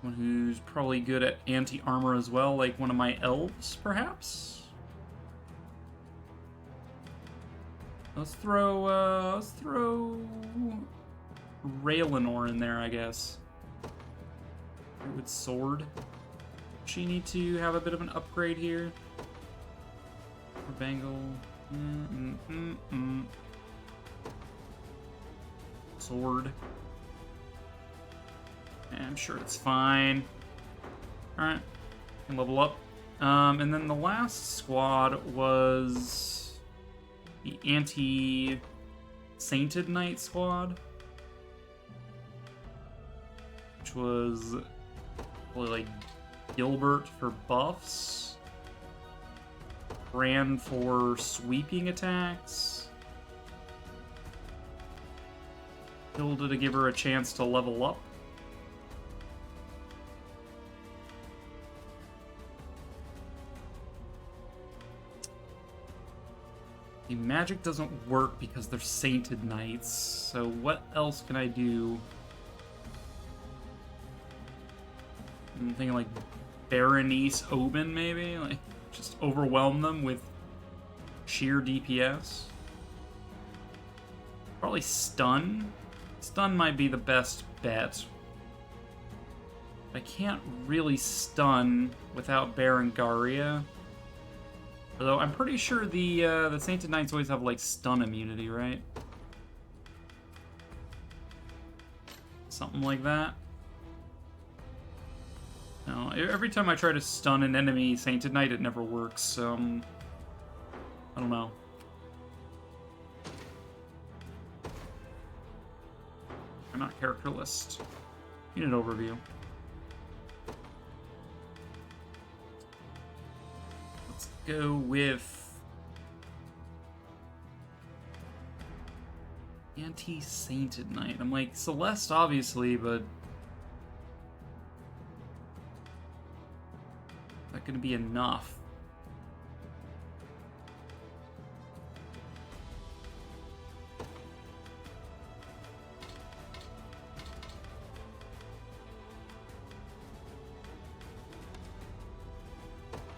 One who's probably good at anti-armor as well, like one of my elves, perhaps? Let's throw Raylanor in there, I guess. With sword. She need to have a bit of an upgrade here. Or Bangle. Sword. I'm sure it's fine. Alright. Can level up. And then the last squad was the anti-Sainted Knight squad. Which was probably like Gilbert for buffs. Bran for sweeping attacks. Hilda to give her a chance to level up. The magic doesn't work because they're Sainted Knights, so what else can I do? I'm thinking like Berenice Oben, maybe? Like, just overwhelm them with sheer DPS. Probably Stun. Stun might be the best bet. I can't really stun without Berengaria. Although I'm pretty sure the Sainted Knights always have like stun immunity, right? Something like that. No, every time I try to stun an enemy Sainted Knight, it never works, so I don't know. I'm not character list. Unit overview. Let's go with Anti-Sainted Knight. I'm like, Celeste, obviously, but is that gonna be enough?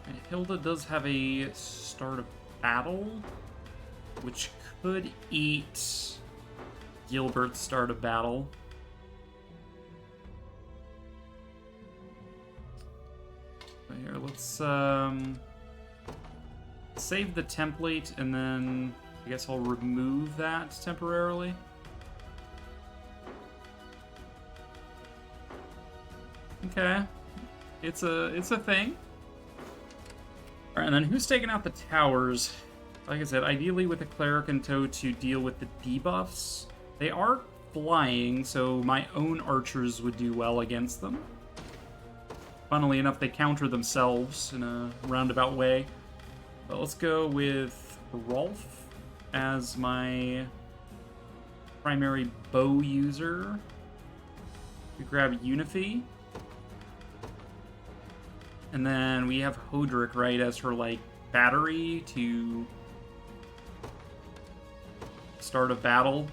And Hilda does have a start of battle, which could eat Gilbert's start of battle. But here, let's save the template, and then I guess I'll remove that temporarily. Okay, it's a thing. All right, and then who's taking out the towers? Like I said, ideally with a cleric in tow to deal with the debuffs. They are flying, so my own archers would do well against them. Funnily enough, they counter themselves in a roundabout way. But let's go with Rolf as my primary bow user. We grab Unify. And then we have Hodrick, right, as her, like, battery to start a battle.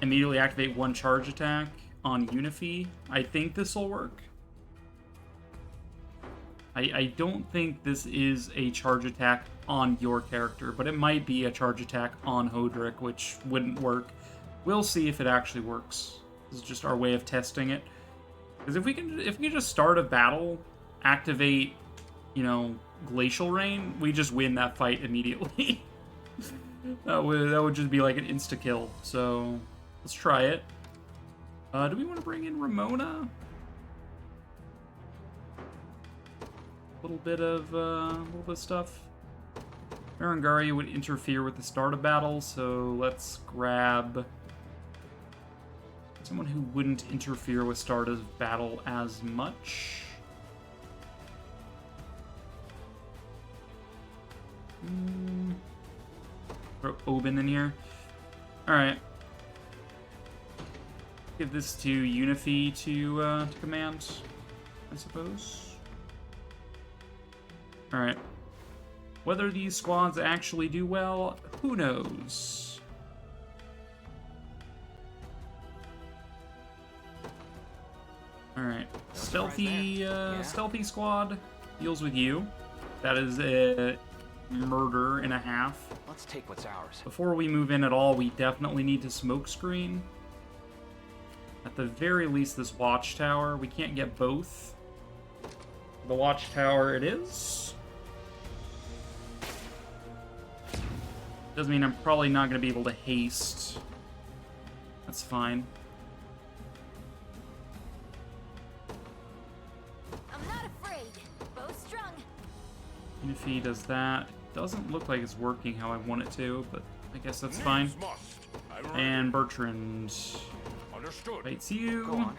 Immediately activate one charge attack on Unify. I think this will work. I don't think this is a charge attack on your character, but it might be a charge attack on Hodrick, which wouldn't work. We'll see if it actually works. This is just our way of testing it. Because if we can just start a battle, activate, you know, Glacial Rain, we just win that fight immediately. that would just be like an insta-kill. So let's try it. Do we want to bring in Ramona? A little bit of stuff. Berengaria would interfere with the start of battle, so let's grab someone who wouldn't interfere with start of battle as much. Throw Oben in here. Alright. Give this to Unify to command, I suppose. Alright. Whether these squads actually do well, who knows? Alright. Stealthy squad deals with you. That is a murder and a half. Let's take what's ours. Before we move in at all, we definitely need to smoke screen. At the very least, this watchtower. We can't get both. The watchtower it is. Doesn't mean I'm probably not going to be able to haste. That's fine. I'm not afraid. Bow strung. Unify does that. Doesn't look like it's working how I want it to, but I guess that's fine. And Bertrand fights you. Go on.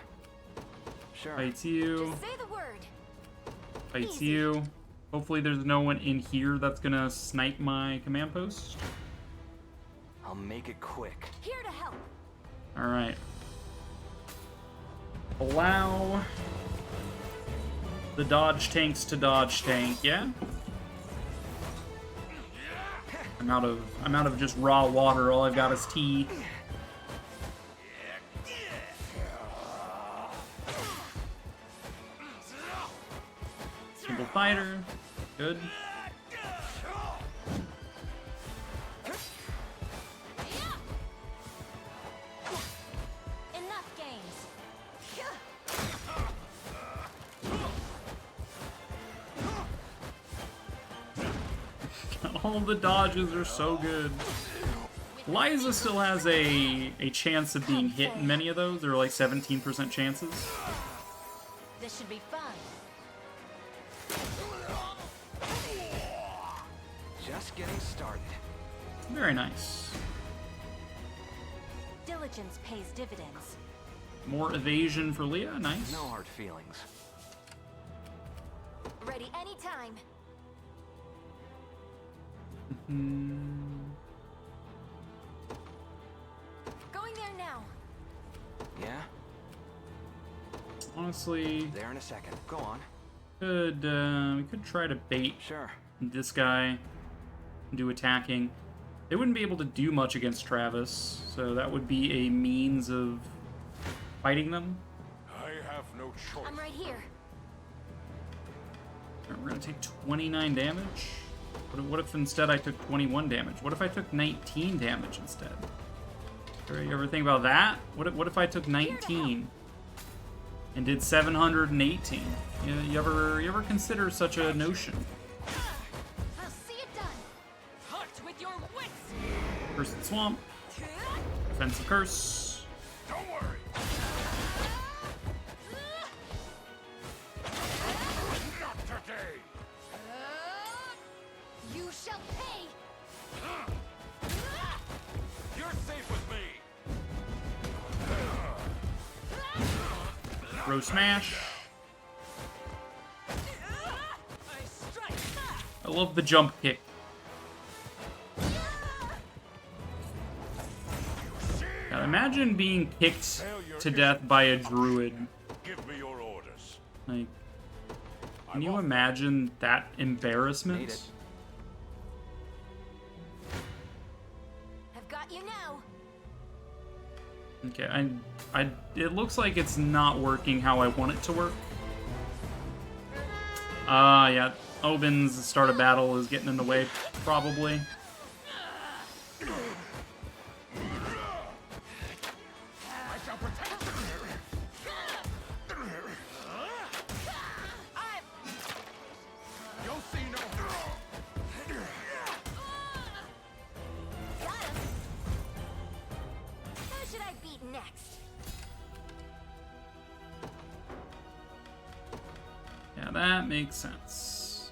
Sure. Fights you. Just say the word. Fights you. Hopefully there's no one in here that's gonna snipe my command post. I'll make it quick. Here to help. Alright. Allow the dodge tanks to dodge tank, yeah? I'm out of just raw water, all I've got is tea. Simple fighter. Good. Enough games. All the dodges are so good. Liza still has a chance of being hit in many of those. There are like 17% chances. This should be fun. Just getting started. Very nice. Diligence pays dividends. More evasion for Leah. Nice. No hard feelings. Ready anytime. Going there now. Yeah? Honestly, There in a second. Go on. we could try to bait this guy into attacking. They wouldn't be able to do much against Travis, so that would be a means of fighting them. I have no choice. I'm right here. We're gonna take 29 damage. What if instead I took 21 damage? What if I took 19 damage instead? You ever think about that? What if I took 19 and did 718? You ever consider such a notion? I'll see it done. Heart with your wits. Cursed Swamp. Defensive Curse. Don't worry. Not today. You shall pay. You're safe with me. Throw Smash. I love the jump kick. Now imagine being kicked to death by a druid. Give me your orders. Like, can you imagine that embarrassment? I've got you now. Okay, it looks like it's not working how I want it to work. Yeah, Obin's start of battle is getting in the way, probably. I shall protect you. You'll see no. Got him. Who should I beat next? Yeah, that makes sense.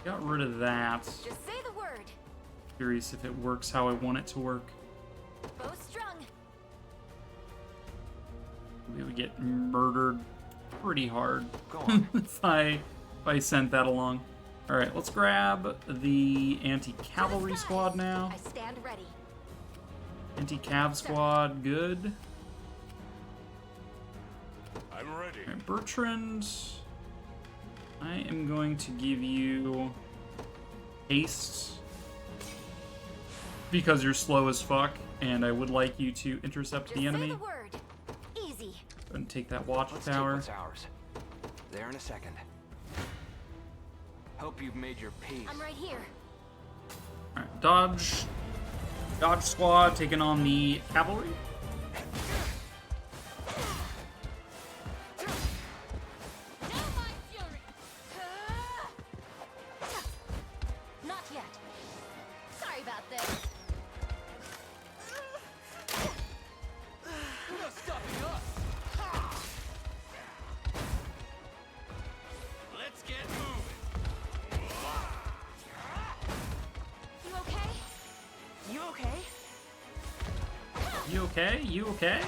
Got rid of that. Just say the word. Curious if it works how I want it to work. Bow strung. We would get murdered pretty hard Go on. if I sent that along. All right, let's grab the anti-cavalry squad now. I stand ready. Anti-cav squad, good. I'm ready. All right, Bertrand, I am going to give you haste because you're slow as fuck, and I would like you to intercept the enemy. Say the word. Easy. And take that watch Let's tower. take what's ours. There in a second. Hope you've made your peace. I'm right here. All right, dodge squad taking on the cavalry. Not yet. Sorry about this. No stopping us. Let's get moving. You okay? You okay? You okay? You okay?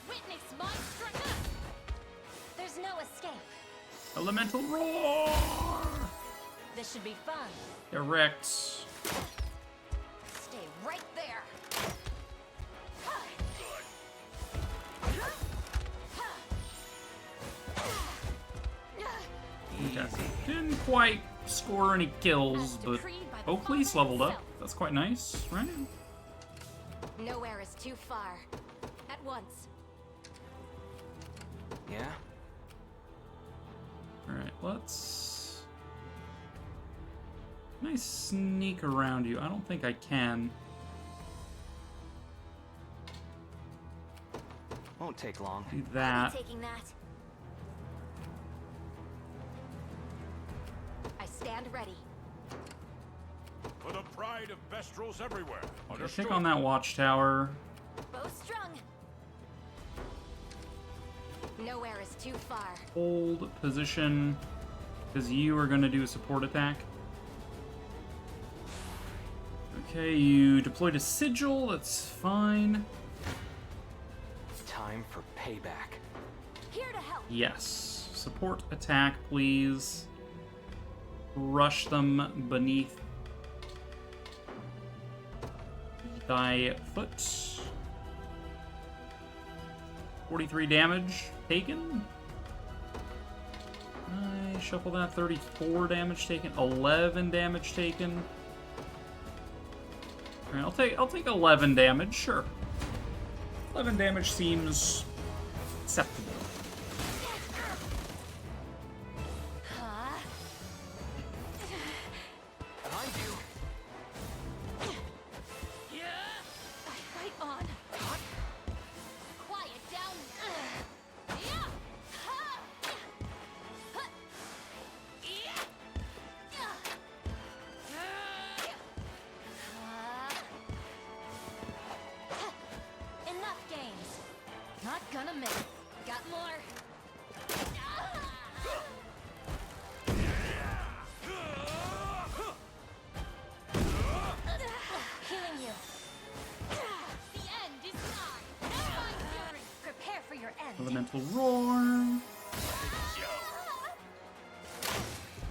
Witness my strength. There's no escape. Elemental roar! This should be fun. Erect. Stay right there. Okay. Didn't quite score any kills, but Oakley's leveled up. That's quite nice, right? Nowhere is too far. At once. Yeah? Alright, let's... Can I sneak around you? I don't think I can. Oh, won't take long. Do that. Taking that. I stand ready. For the pride of Bestrels everywhere. I think on that watchtower. Bow strung. Nowhere is too far. Hold position, because you are going to do a support attack. Okay, you deployed a sigil, that's fine. Time for payback. Here to help. Yes. Support attack, please. Rush them beneath thy foot. 43 damage taken. I shuffle that. 34 damage taken. 11 damage taken. All right, I'll take 11 damage. Sure. 11 damage seems acceptable. Behind you. Right on. Quiet down. Enough games. Not gonna miss. Got more. Killing you. The end is nigh. My fury. Prepare for your end. Elemental roar.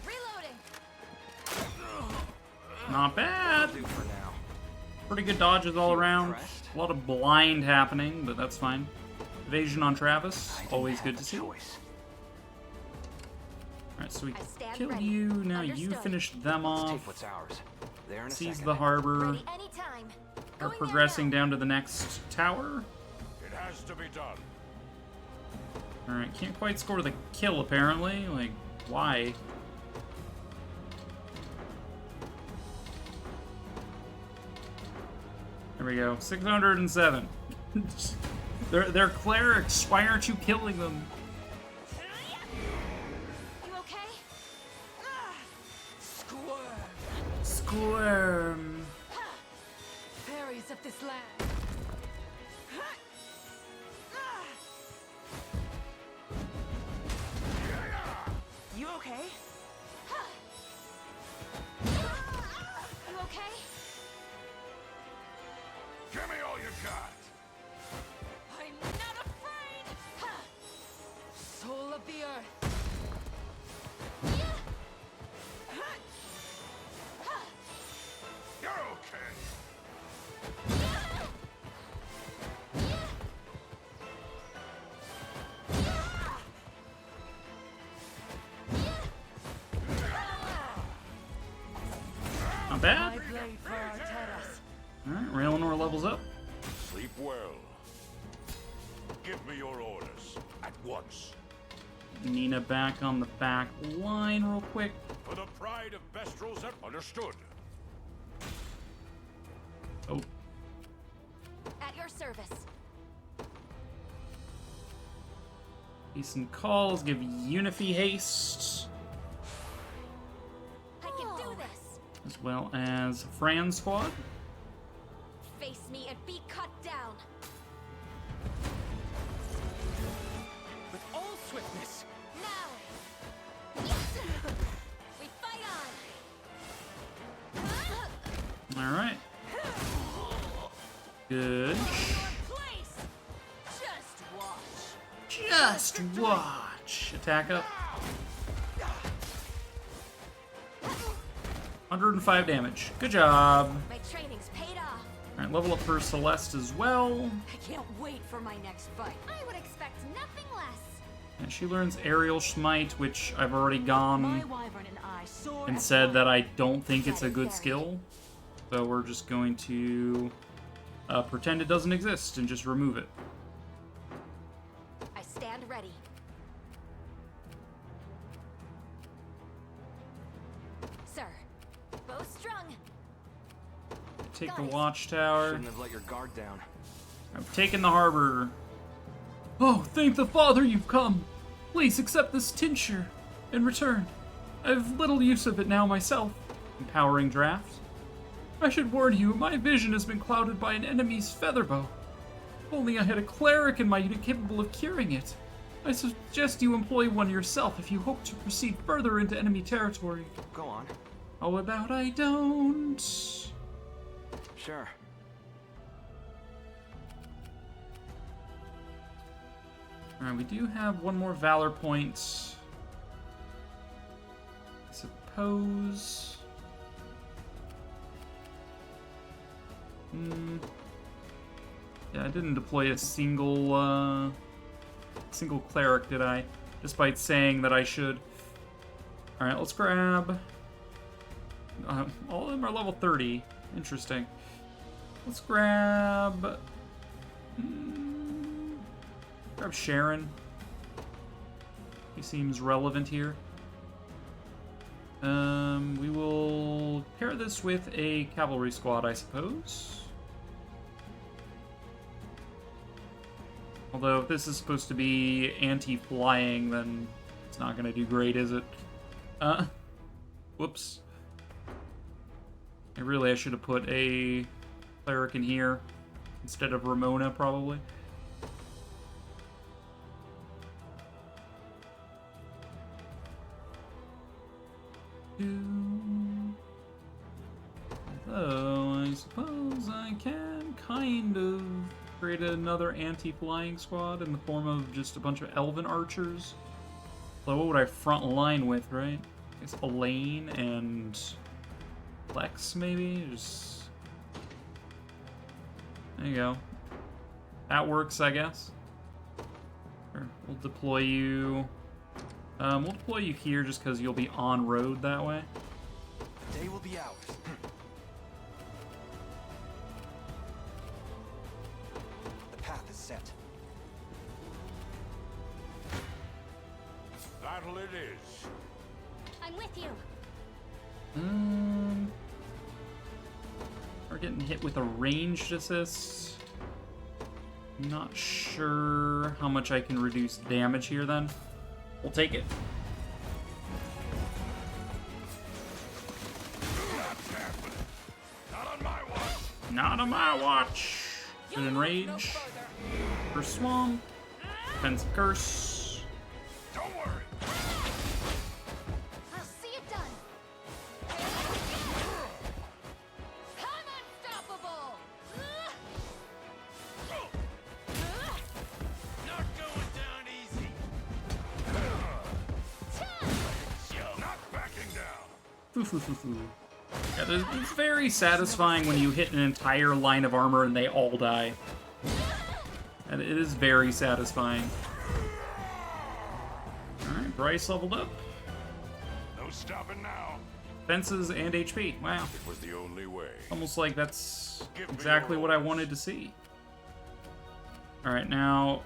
Reloading. Not bad. Do for now. Pretty good dodges all around. A lot of blind happening, but that's fine. Evasion on Travis. Always good to see. Alright, so we killed you. Now you finished them off. Take what's ours. There in a Seize second. the harbor. Ready anytime. Are Going progressing down to the next tower. It has to be done. Alright, can't quite score the kill apparently. Like, why? There we go. 607. They're clerics. Why aren't you killing them? You okay? Squirm. Fairies of this land. You okay? You okay? Give me all you got. I'm not afraid. Soul of the earth. You're okay. Not bad. My blade for Arteras. Alright, Raelinor levels up. Sleep well. Give me your orders at once. Nina back on the back line real quick. For the pride of Bestrels, understood. Oh, At your service. decent calls. Give Unify haste. I can do this. As well as Fran squad. Face me and be cut down. With all swiftness. Now. Yes. We fight on. Alright. Good. Place. Just watch. Just watch. Attack up. 105 damage. Good job. My training's paid off. Alright, level up for Celeste as well. I can't wait for my next fight. I would expect nothing less. And she learns Aerial Smite, which I've already gone wyvern and I soar and said that I don't think it's a good skill. So we're just going to pretend it doesn't exist and just remove it. I stand ready. Sir, bow strung. Take the watchtower. Shouldn't have let your guard down. I've taken the harbor. Oh, thank the Father you've come. Please accept this tincture in return. I have little use of it now myself. Empowering draft. I should warn you, my vision has been clouded by an enemy's featherbow. If only I had a cleric in my unit capable of curing it. I suggest you employ one yourself if you hope to proceed further into enemy territory. Go on. How about I don't? Sure. Alright, we do have one more Valor point. I suppose... Yeah, I didn't deploy a single cleric, did I? Despite saying that I should. Alright, let's grab... all of them are level 30. Interesting. Let's grab... grab Sharon. He seems relevant here. We will pair this with a cavalry squad, I suppose. Although if this is supposed to be anti-flying, then it's not going to do great, is it? Whoops. I should have put a cleric in here instead of Ramona, probably. Although, I suppose I can kind of create another anti-flying squad in the form of just a bunch of elven archers. So what would I front line with, right? I guess Elaine and Lex, maybe? Just... There you go. That works, I guess. Sure. We'll deploy you... we'll deploy you here just because you'll be on road that way. Day will be ours. The path is set. Battle it is. I'm with you. We're getting hit with a ranged assist. Not sure how much I can reduce damage here then. We'll take it. Not on my watch. Not on my watch. An enrage. For swamp. Defensive curse. Don't worry. I'll see it done. I'm unstoppable. Not going down easy. Not backing down. Yeah, it's very satisfying when you hit an entire line of armor and they all die. And it is very satisfying. Alright, Bryce leveled up. No stopping now. Fences and HP. Wow. It was the only way. Almost like that's exactly what I wanted to see. Alright, now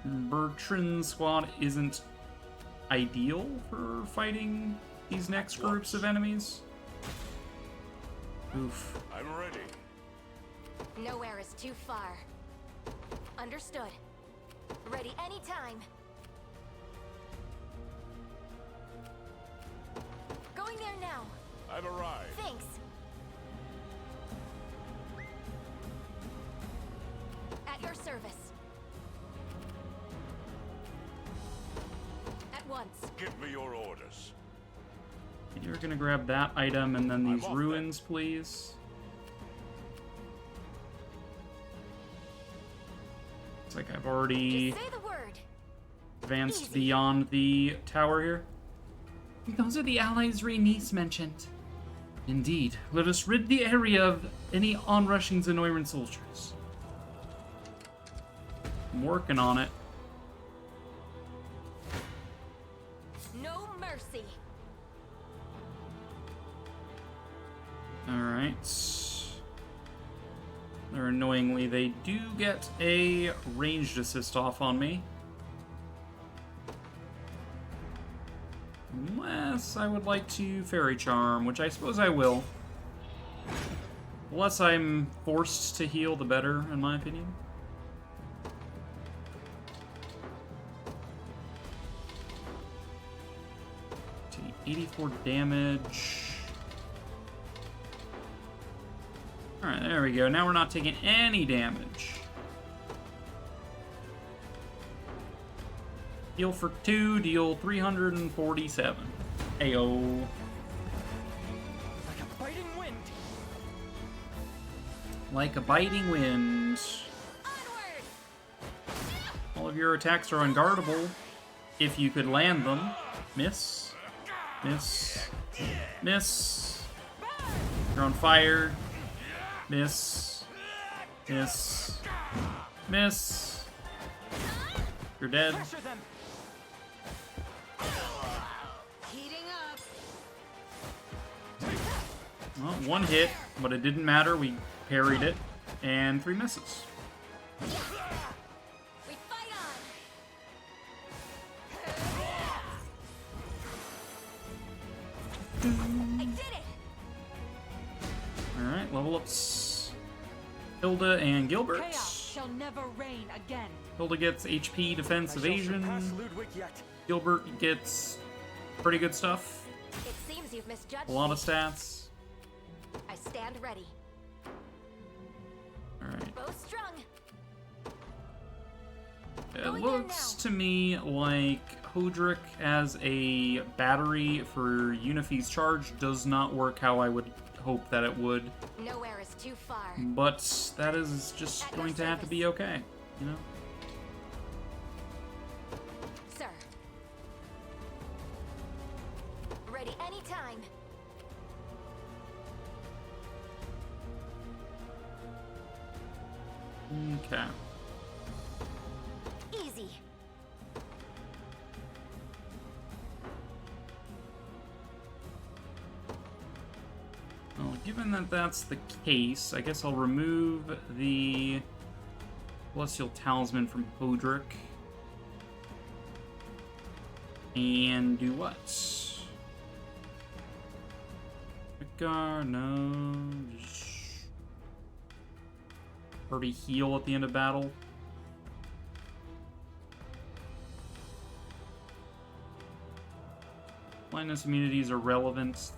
Bertrand's squad isn't ideal for fighting these next groups of enemies. Oof. I'm ready. Nowhere is too far. Understood. Ready anytime. Going there now. I've arrived. Thanks. At your service. At once. Give me your orders. You're gonna grab that item and then these ruins, please. It's like I've already Just say the word. advanced beyond the tower here. Those are the allies Rhaenys mentioned. Indeed. Let us rid the area of any onrushing Zenoiran soldiers. I'm working on it. No mercy. Alright. They're annoyingly, they do get a ranged assist off on me. Unless I would like to Fairy Charm, which I suppose I will. The less I'm forced to heal, the better, in my opinion. 84 damage. Alright, there we go. Now we're not taking any damage. Heal for 2, deal 347. Ayo. Like a biting wind. Like a biting wind. All of your attacks are unguardable if you could land them. Miss. Miss. Miss. You're on fire. Miss. Miss. Miss. You're dead. Heating up. Well, one hit, but it didn't matter. We parried it. And 3 misses. We fight on. I did it. Alright, level ups. Hilda and Gilbert. Chaos shall never reign again. Hilda gets HP, defense, evasion. Gilbert gets pretty good stuff. It seems you've misjudged A lot me. of stats. I stand ready. Alright. Bow strung. It looks to me like Hodrick as a battery for Unify's charge does not work how I would hope that it would. Nowhere is too far. But that is just going to have to be okay, you know? Sir. Ready anytime. Okay. Easy. Well, given that that's the case, I guess I'll remove the Celestial Talisman from Hodrick. And do what? Vicar, no. Just already heal at the end of battle. Blindness immunities are relevant.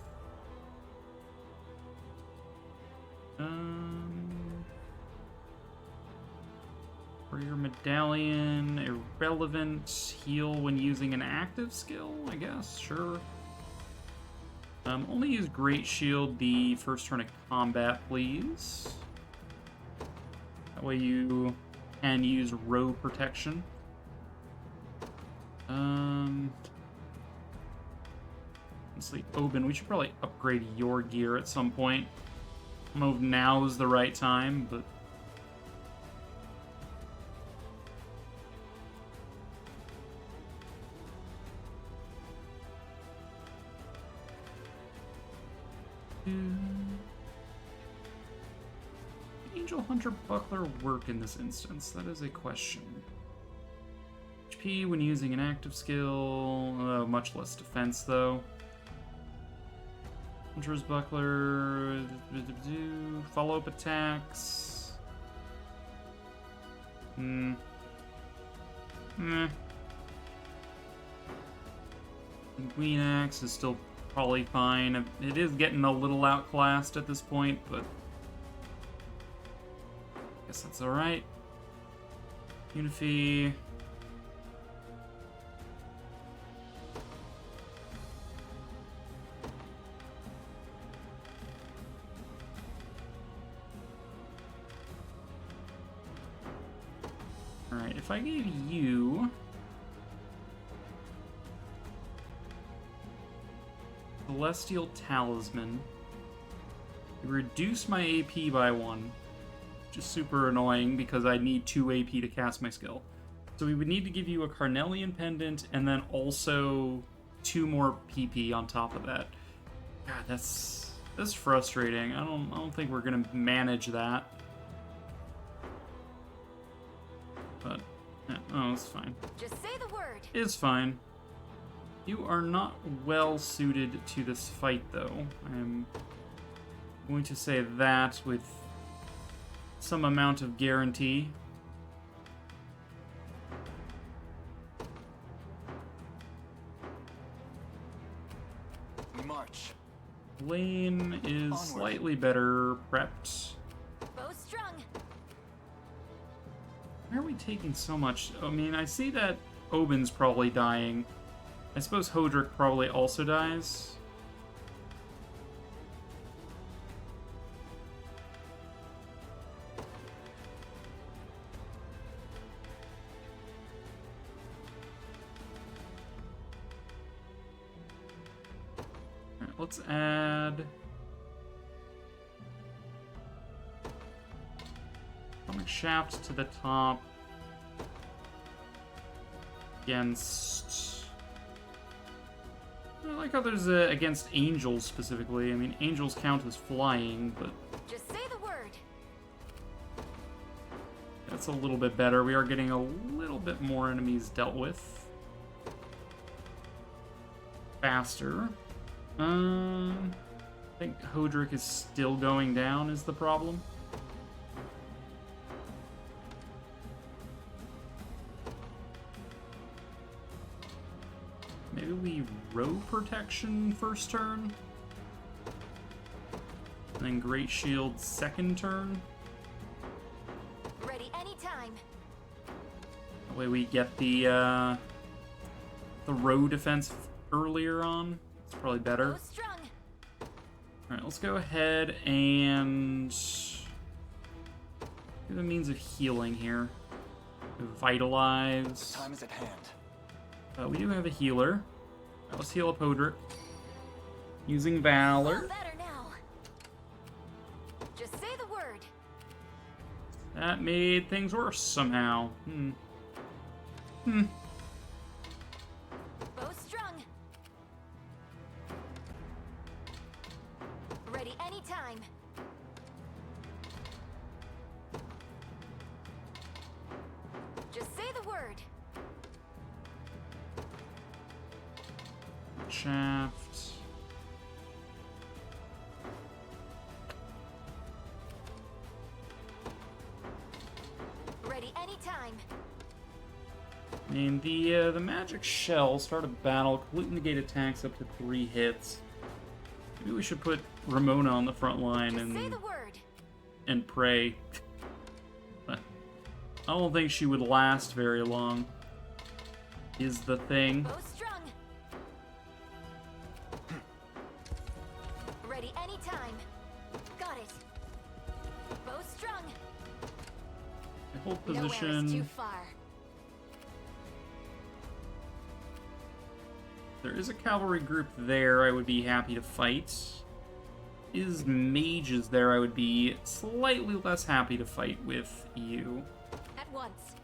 Warrior Medallion, irrelevant. Heal when using an active skill, I guess, sure. Only use Great Shield the first turn of combat, please. That way you can use row protection. Let's see, Oben, we should probably upgrade your gear at some point. I don't know if now is the right time, but... Angel Hunter Buckler work in this instance? That is a question. HP when using an active skill, much less defense though. Hunter's Buckler, follow-up attacks. Queen Axe is still probably fine. It is getting a little outclassed at this point, but I guess that's alright. Unify. Alright, if I gave you Celestial Talisman, you reduce my AP by 1, which is super annoying because I need 2 AP to cast my skill. So we would need to give you a Carnelian Pendant and then also 2 more PP on top of that. God, that's frustrating. I don't think we're gonna manage that. But yeah, oh, it's fine. Just say the word. It's fine. You are not well suited to this fight, though. I'm going to say that with some amount of guarantee. Lane is slightly better prepped. Bow strung. Why are we taking so much? I mean, I see that Oben's probably dying. I suppose Hodrick probably also dies. Alright, let's add Atomic Shaft to the top against... I like how there's against angels specifically. I mean, angels count as flying, but Just say the word. that's a little bit better. We are getting a little bit more enemies dealt with faster. I think Hodrick is still going down is the problem. Maybe we row protection first turn, and then Great Shield second turn. Ready anytime. That way we get the row defense earlier on. It's probably better. Bow strung. All right, let's go ahead and do the means of healing here. Vitalize. Time is at hand. We do have a healer. Right, let's heal up Hodrick. Using Valor. All better now. Just say the word. That made things worse somehow. Bow strung. Ready anytime. Just say the word. Shaft. Ready anytime. I mean, the magic shell, start a battle, completely negate attacks up to 3 hits. Maybe we should put Ramona on the front line Just say the word. and pray. But I don't think she would last very long, is the thing. Bow strung. Ready anytime. Got it. Bow strung. I hold Nowhere is position. too far. There is a cavalry group there I would be happy to fight. Is mages there I would be slightly less happy to fight with you. At once.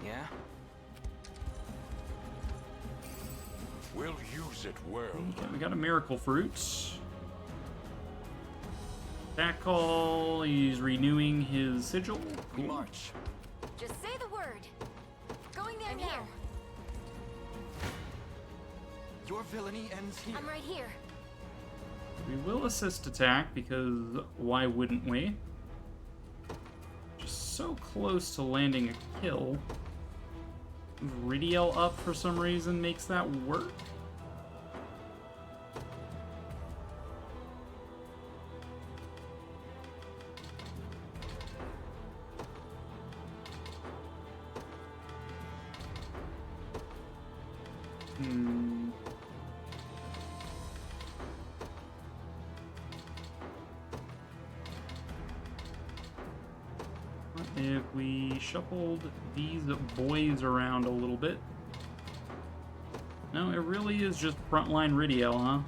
Yeah? We'll use it well. Okay, we got a miracle fruit. That call, he's renewing his sigil. We march. Just say the word. Going there now. Here. Your villainy ends here. I'm right here. We will assist attack because why wouldn't we? Just so close to landing a kill. Ridiel up for some reason makes that work. What if we shuffled these boys around a little bit? No, it really is just frontline Ridiel, huh?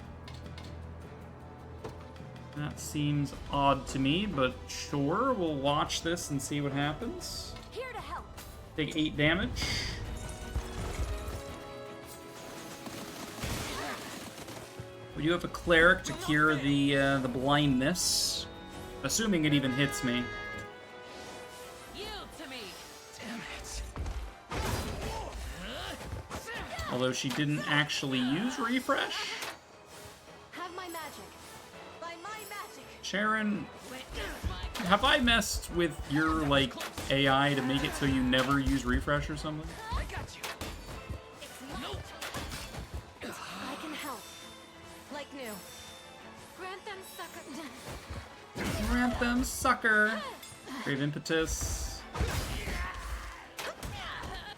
That seems odd to me, but sure, we'll watch this and see what happens. Here to help. Take 8 damage. We do have a cleric to cure the blindness, assuming it even hits me. Yield to me. Damn it. Although she didn't actually use refresh. Have my magic. By my magic. Sharon, have I messed with your, like, AI to make it so you never use refresh or something? I got you. I can help. Like like new. Grant them succor. Grant them sucker. Brave impetus.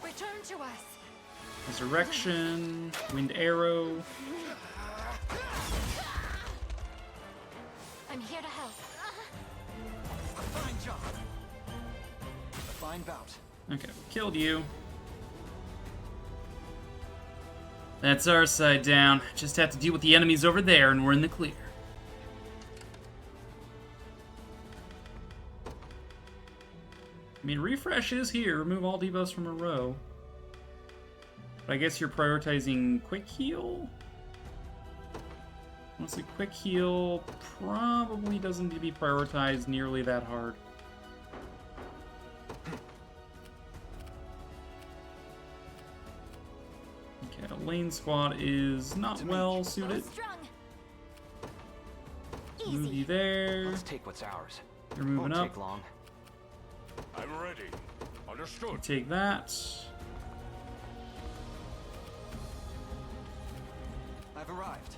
Return to us. Resurrection. Wind arrow. I'm here to help. A fine job. A fine bout. Okay, we killed you. That's our side down. Just have to deal with the enemies over there and we're in the clear. I mean, refresh is here. Remove all debuffs from a row. But I guess you're prioritizing quick heal? Honestly, quick heal probably doesn't need to be prioritized nearly that hard. Okay, a lane squad is not well suited. Move you there. Let's take what's ours. You're moving Won't up. take long. I'm ready. Understood. Take that. I've arrived.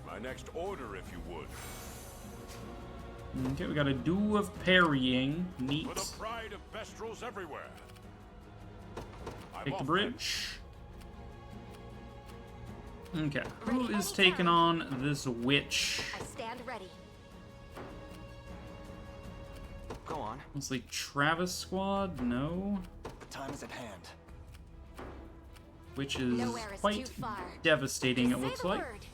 My next order, if you would. Okay, we got a do of parrying. Neat. For the pride of Bestrels everywhere. Take the bridge. Okay, who is taking on this witch? I stand ready. Go on. Mostly Travis squad? No. The time is at hand. Which is Nowhere is quite too far. devastating, it Say looks the like. word.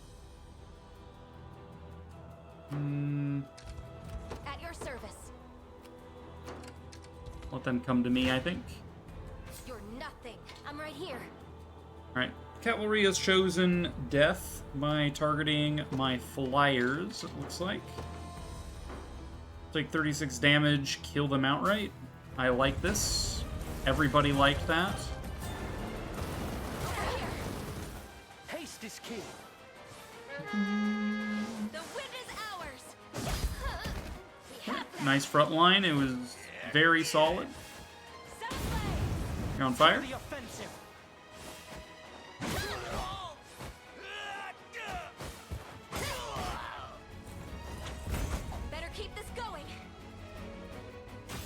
At your service. Let them come to me, I think. You're nothing. I'm right here. Alright. Cavalry has chosen death by targeting my flyers, it looks like. Take 36 damage, kill them outright. I like this. Everybody liked that. Haste is key. The wind is ours. Nice front line. It was very solid. You're on fire? The offensive. Better keep this going.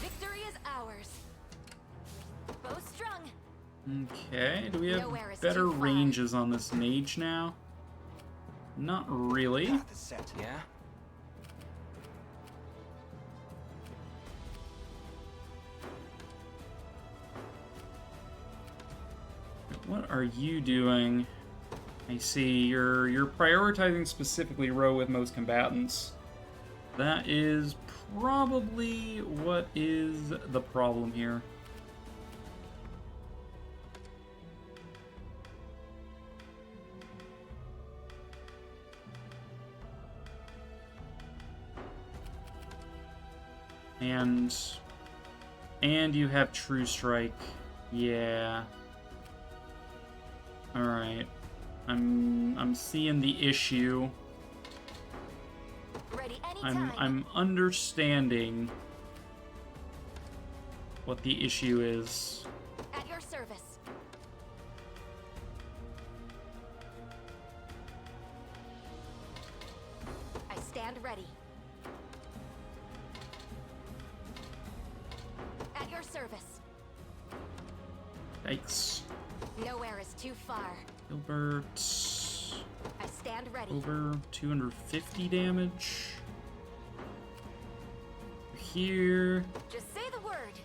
Victory is ours. Bow strung. Okay, do we have Nowhere is better too far. ranges on this mage now? Not really. Path is set. Yeah. What are you doing? I see you're prioritizing specifically row with most combatants. That is probably what is the problem here. And you have True Strike. Yeah. All right. I'm seeing the issue. Ready anytime. I'm understanding what the issue is. At your service. I stand ready. At your service. Yikes. Nowhere is too far. Gilbert. I stand ready. Over 250 damage. Here. Just say the word.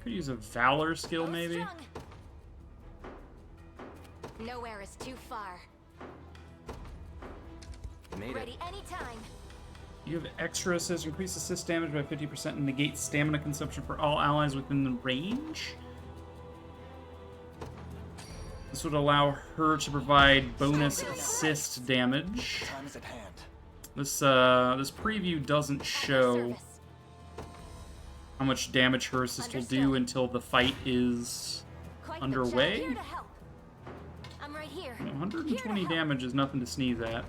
Could use a Valor skill, maybe. Strung. Nowhere is too far. Made Ready anytime. You have extra assist. Increase assist damage by 50% and negate stamina consumption for all allies within the range. This would allow her to provide bonus assist damage. Time is at hand. This preview doesn't show how much damage her assist will do until the fight is Quite underway. Here to help. I'm right here. 120 damage is nothing to sneeze at.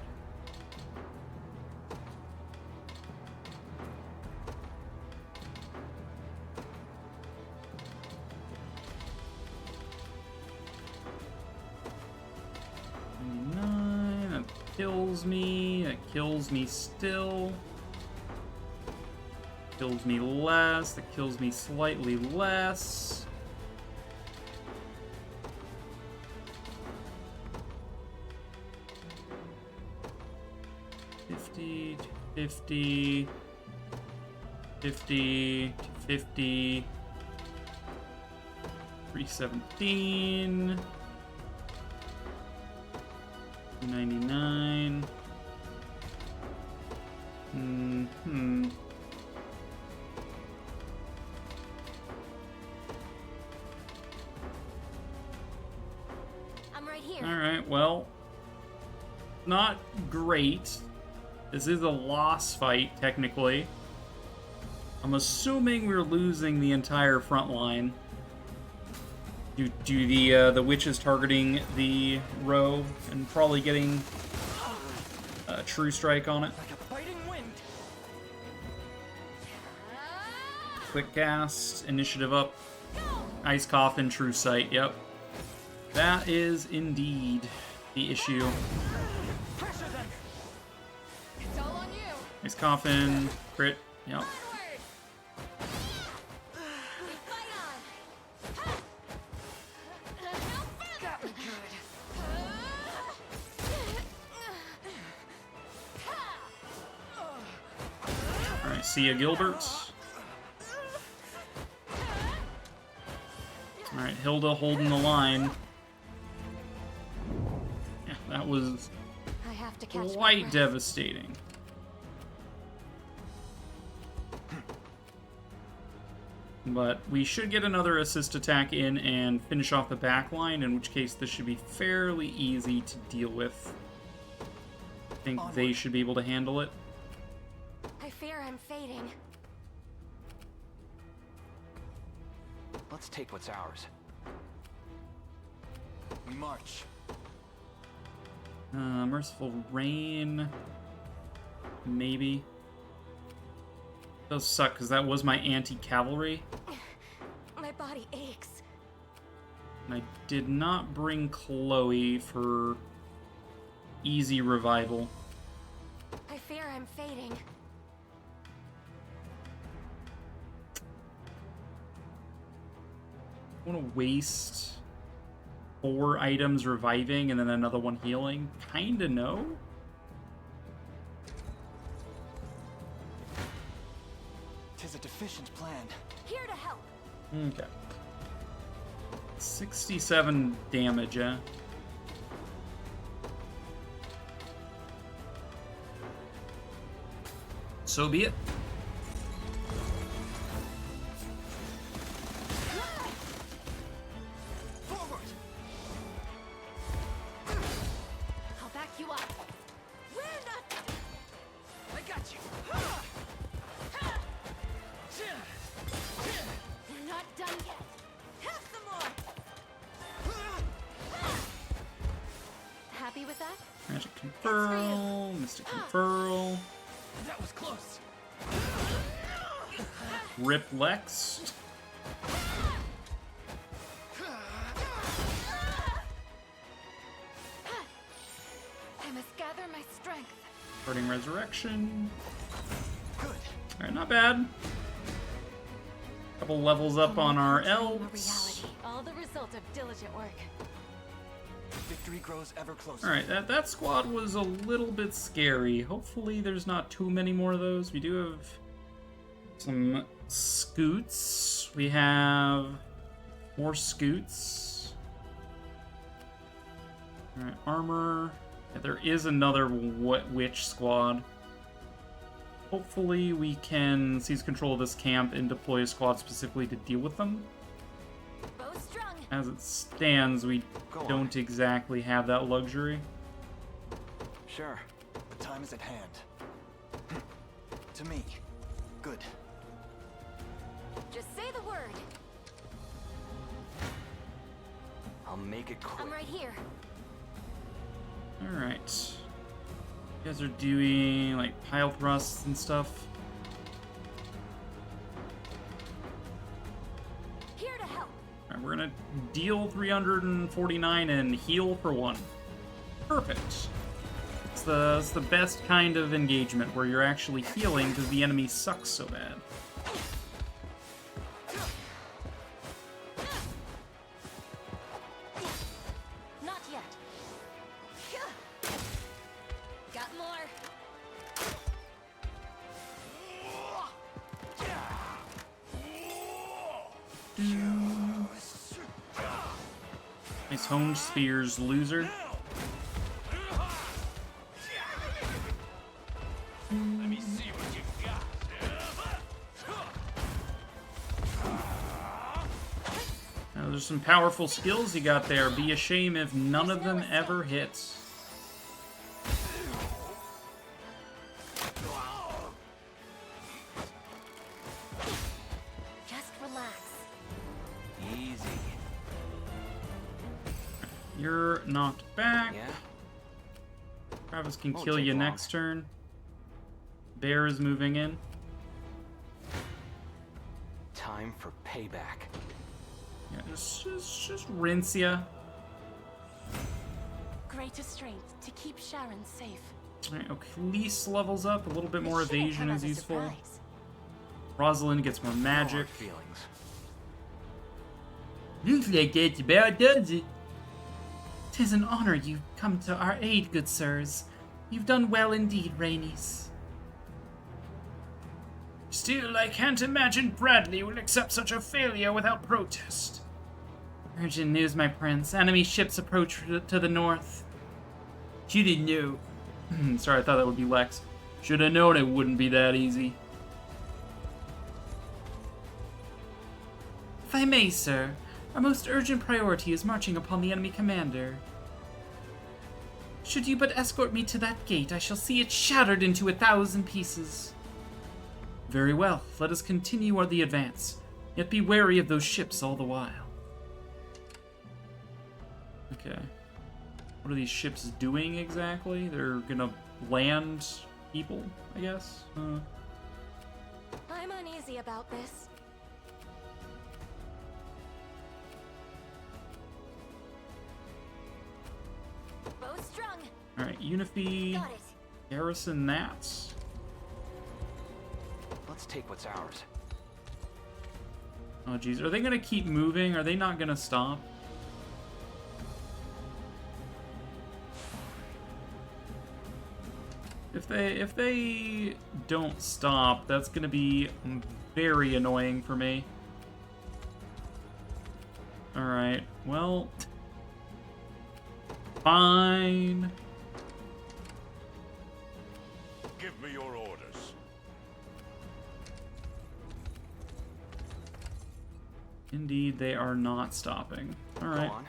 kills me. That kills me still. Kills me less. That kills me slightly less. $50 to $50. 50 to 50. 317. 299. I'm right here. Alright, well, not great. This is a loss fight, technically. I'm assuming we're losing the entire front line. Due to the witches targeting the row and probably getting a true strike on it. Like a biting wind. Quick cast, initiative up, ice coffin, true sight. Yep, that is indeed the issue. Pressure them. It's all on you. Ice coffin, crit. Yep. Alright, see ya, Gilbert. Alright, Hilda holding the line. Yeah, that was I have to catch my quite breath. devastating. But we should get another assist attack in and finish off the back line, in which case this should be fairly easy to deal with. I think they should be able to handle it. I fear I'm fading. Let's take what's ours. We march. Merciful Rain. Maybe. Does suck, because that was my anti-cavalry. My body aches. And I did not bring Chloe for easy revival. I fear I'm fading. I want to waste 4 items reviving and then another one healing. Kinda no. Tis a deficient plan. Here to help. Okay. 67 damage, eh? So be it. Forward. I'll back you up. We're not. I got you. We're not done yet. Have some more. Happy with that? Magic Conferral, Mystic Conferral. That was close. Rip Lex. I must gather my strength. Starting Resurrection. Good. Alright, not bad. Couple levels up on our elves. All the result of diligent work. Victory grows ever closer. Alright, that squad was a little bit scary. Hopefully there's not too many more of those. We do have some scoots. We have more scoots. Alright, armor. Yeah, there is another witch squad. Hopefully we can seize control of this camp and deploy a squad specifically to deal with them. Bow strung. As it stands, we don't exactly have that luxury. Sure. The time is at hand. To me. Good. Just say the word. I'll make it quick. I'm right here. Alright. You guys are doing, like, pile thrusts and stuff. Here to help. Alright, we're gonna deal 349 and heal for 1. Perfect. It's the best kind of engagement, where you're actually healing because the enemy sucks so bad. Not yet. Got more. Nice honed spears, loser. Let me see what you got. Now, there's some powerful skills you got there. Be a shame if none of them ever hit. Just relax. Easy. You're knocked back. Yeah. Travis can Won't kill take you long. next turn. Bear is moving in. Time for payback. Yeah, just rinse ya. Greater strength to keep Sharon safe. Alright, Elise levels up. A little bit more This shouldn't evasion come is as a useful. surprise. Rosalind gets more magic. Feelings. Looks like that's about does it. 'Tis an honor you've come to our aid, good sirs. You've done well indeed, Rhaenys. Still, I can't imagine Bradley will accept such a failure without protest. Urgent news, my prince. Enemy ships approach to the north. She didn't know. Sorry, I thought that would be Lex. Should have known it wouldn't be that easy. If I may, sir, our most urgent priority is marching upon the enemy commander. Should you but escort me to that gate, I shall see it shattered into 1,000 pieces. Very well. Let us continue the advance. Yet be wary of those ships all the while. Okay. What are these ships doing exactly? They're gonna land people, I guess? I'm uneasy about this. Bow strung. Alright, Unify. Got it. Garrison that. Let's take what's ours. Oh jeez, are they gonna keep moving? Are they not gonna stop? If they don't stop, that's gonna be very annoying for me. Alright, well, fine. Give me your orders. Indeed, they are not stopping. Alright. Go on.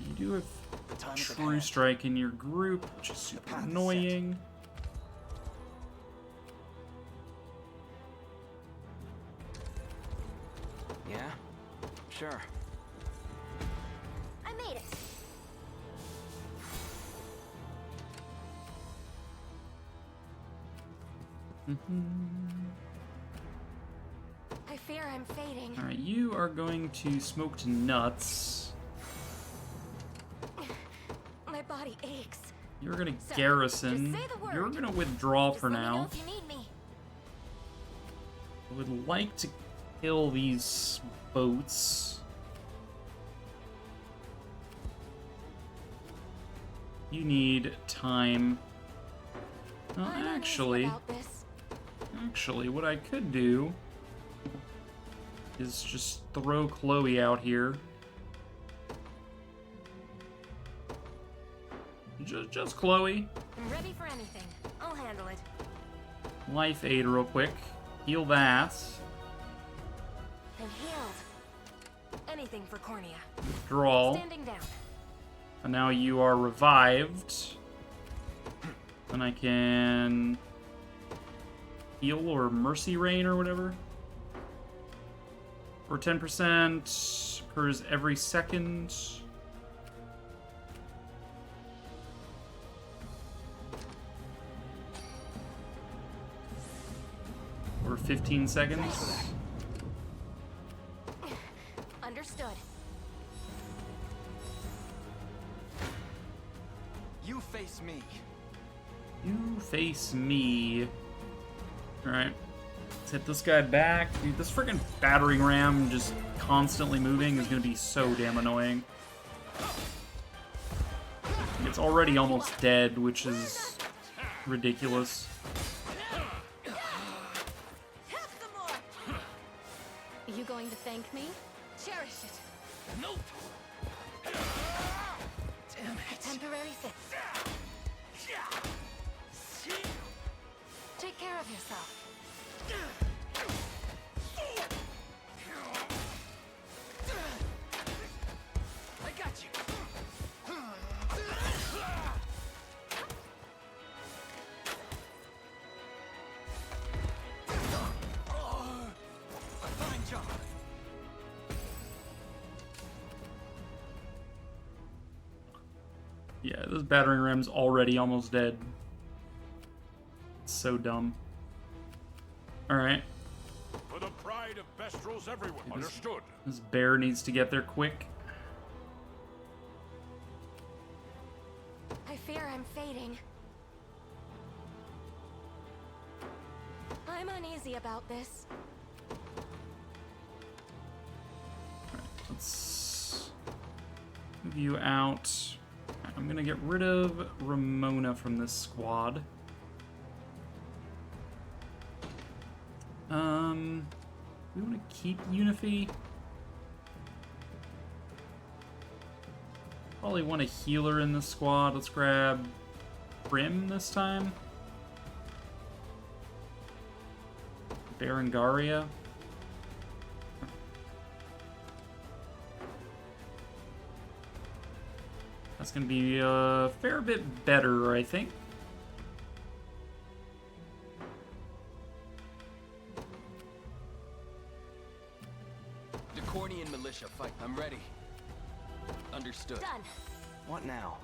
You do have The time is at True hand. Strike in your group, which is super path is set. annoying. Yeah? Sure. I made it. I fear I'm fading. Alright, you are going to smoke to nuts. My body aches. You're gonna So, garrison. just say the word. You're gonna withdraw Just for let me know now. if you need me. I would like to kill these boats. You need time. Well, I'm uneasy actually, about this. what I could do is just throw Chloe out here. Just Chloe. I'm ready for anything. I'll handle it. Life aid real quick. Heal that. I'm healed. Anything for Cornea. Withdrawal. Standing down. And now you are revived. And I can heal or mercy rain or whatever. For 10%, occurs every second. For 15 seconds. Understood. face me. You face me. Alright. Let's hit this guy back. Dude, this freaking battering ram just constantly moving is gonna be so damn annoying. It's already almost dead, which is ridiculous. You going to thank me? Cherish it. Nope. Damn it. A temporary fix. Take care of yourself. I got you. Fine job. Yeah, this battering ram's already almost dead. It's so dumb. Alright. For the pride of Bestrels everywhere. Understood. This bear needs to get there quick. I fear I'm fading. I'm uneasy about this. Let's move you out. I'm gonna get rid of Ramona from this squad. We want to keep Unify. Probably want a healer in this squad. Let's grab Prim this time. Berengaria. That's going to be a fair bit better, I think. Unicornian militia fight. I'm ready. Understood. Done. What now?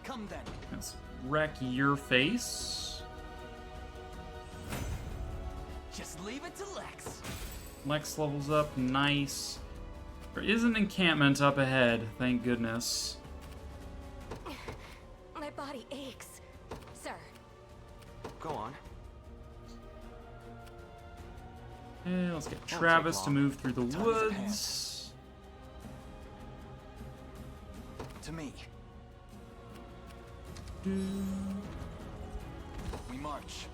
Come then. Let's wreck your face. Just leave it to Lex. Lex levels up. Nice. There is an encampment up ahead, thank goodness. My body aches. Sir. Go on. Okay, let's get Travis to move through the woods. To me. We march.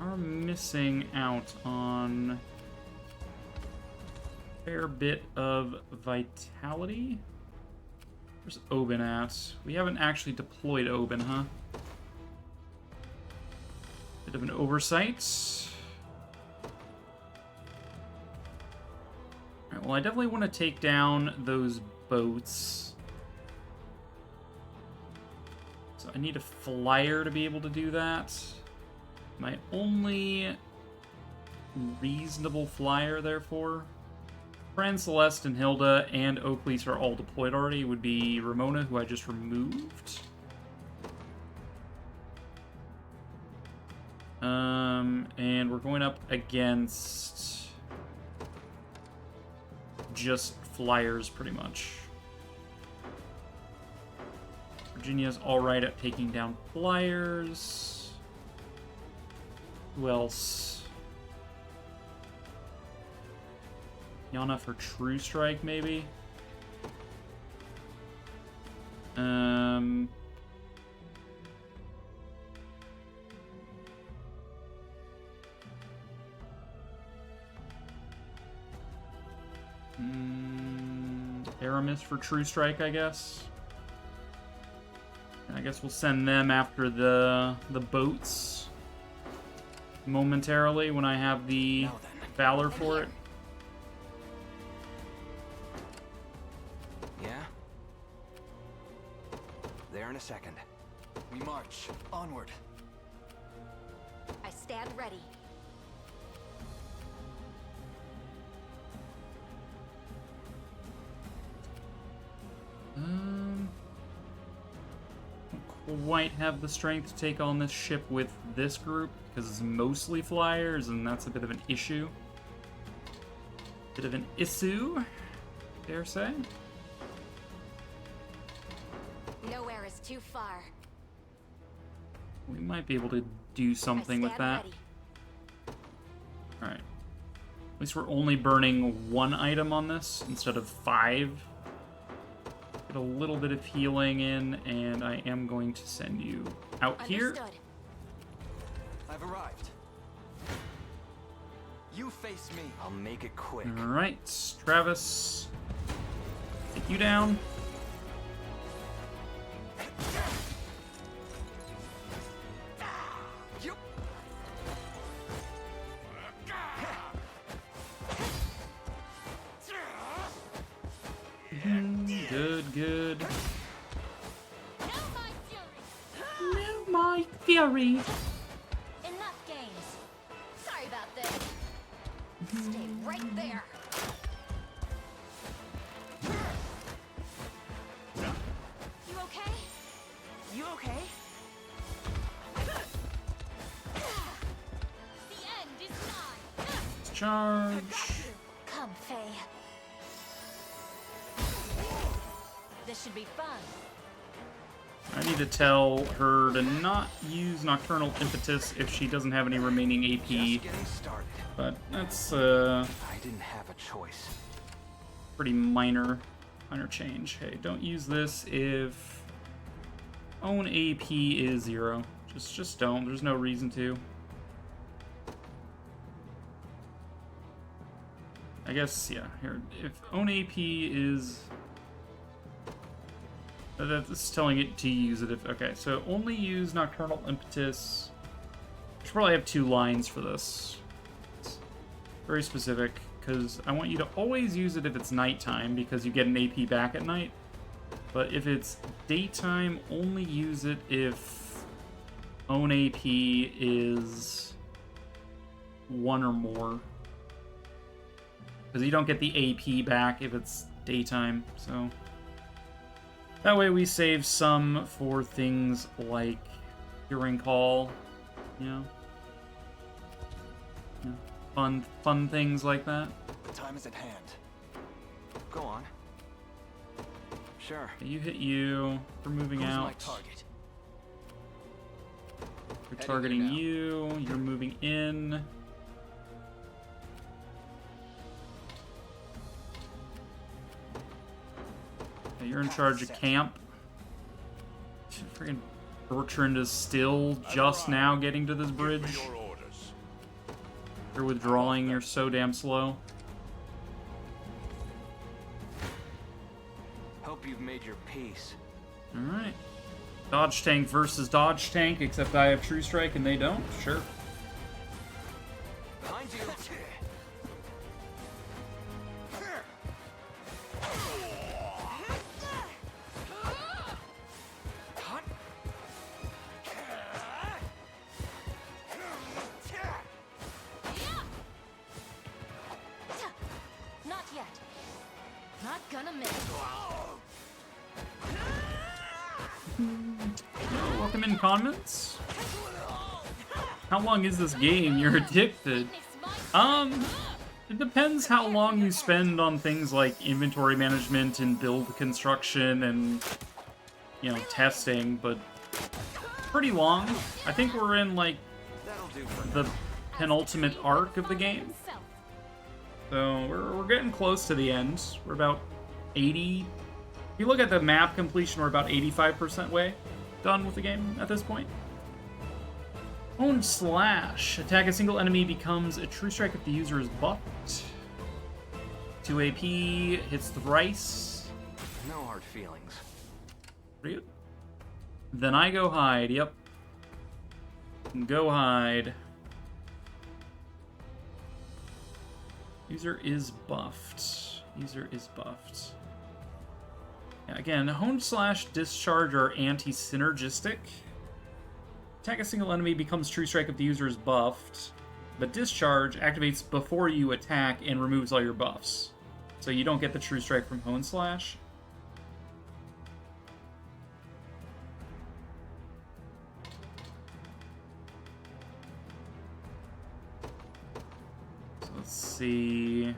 Are missing out on a fair bit of vitality. Where's Oben at? We haven't actually deployed Oben, huh? Bit of an oversight. Alright, well, I definitely want to take down those boats. So I need a flyer to be able to do that. My only reasonable flyer, therefore. Fran, Celeste, and Hilda and Oakleys are all deployed already. Would be Ramona, who I just removed. And we're going up against just flyers, pretty much. Virginia's alright at taking down flyers. Who else? Yana for True Strike, maybe? Aramis for True Strike, I guess. I guess we'll send them after the boats momentarily when I have the Valor for it. Yeah? There in a second. We march. Onward. I stand ready. Don't quite have the strength to take on this ship with this group because it's mostly flyers, and that's a bit of an issue. Bit of an issue, dare say. Nowhere is too far. We might be able to do something with that. Alright. At least we're only burning 1 item on this instead of 5. Get a little bit of healing in, and I am going to send you out here. I've arrived. You face me. I'll make it quick. Alright, Travis. Take you down. Good, good. Know my fury. Enough games. Sorry about this. Stay right there. You okay? You okay? The end is nigh. Charge. Come, Faye. This should be fun. I need to tell her to not use Nocturnal Impetus if she doesn't have any remaining AP. But that's I didn't have a choice. pretty minor change. Hey, don't use this if own AP is 0. Just don't. There's no reason to. I guess, yeah, here, if own AP is... That's telling it to use it if... Okay, so only use Nocturnal Impetus. I should probably have 2 lines for this. It's very specific, because I want you to always use it if it's nighttime, because you get an AP back at night. But if it's daytime, only use it if own AP is 1 or more. Because you don't get the AP back if it's daytime, so... That way we save some for things like Hearing Call, you know? Yeah. Fun things like that. Time is at hand. Go on. Sure. Okay, you hit you. We're moving Who's out. my target? We're targeting you. You're moving in. Okay, you're in charge of camp. Freaking Bertrand is still just now getting to this bridge. You're withdrawing. You're so damn slow. Hope you've made your peace. Alright. Dodge tank versus dodge tank, except I have True Strike and they don't. Sure. Behind you. Not yet. Not gonna miss. Welcome in, comments. How long is this game? You're addicted. It depends how long you spend on things like inventory management and build construction and, you know, testing, but pretty long. I think we're in, like, the penultimate arc of the game. So we're getting close to the end. We're about 80... If you look at the map completion, we're about 85% way done with the game at this point. Own slash. Attack a single enemy becomes a true strike if the user is buffed. 2 AP, hits thrice. No hard feelings. Pretty good. Then I go hide, yep. Go hide. User is buffed. User is buffed. Yeah, again, Hone Slash, Discharge are anti-synergistic. Attack a single enemy becomes True Strike if the user is buffed, but Discharge activates before you attack and removes all your buffs. So you don't get the True Strike from Hone Slash. So let's see...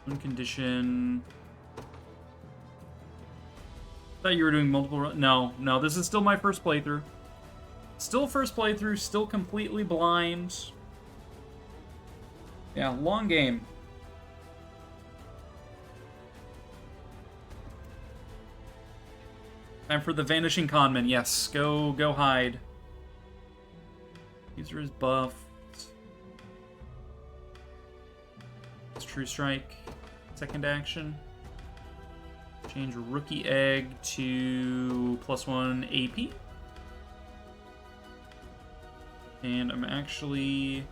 One condition. Thought you were doing multiple. No, this is still my first playthrough. Still first playthrough, still completely blind. Yeah, long game. Time for the Vanishing Conman. Yes, go hide. User is buffed. It's True Strike. Second action. Change Rookie Egg to +1 AP. And I'm actually...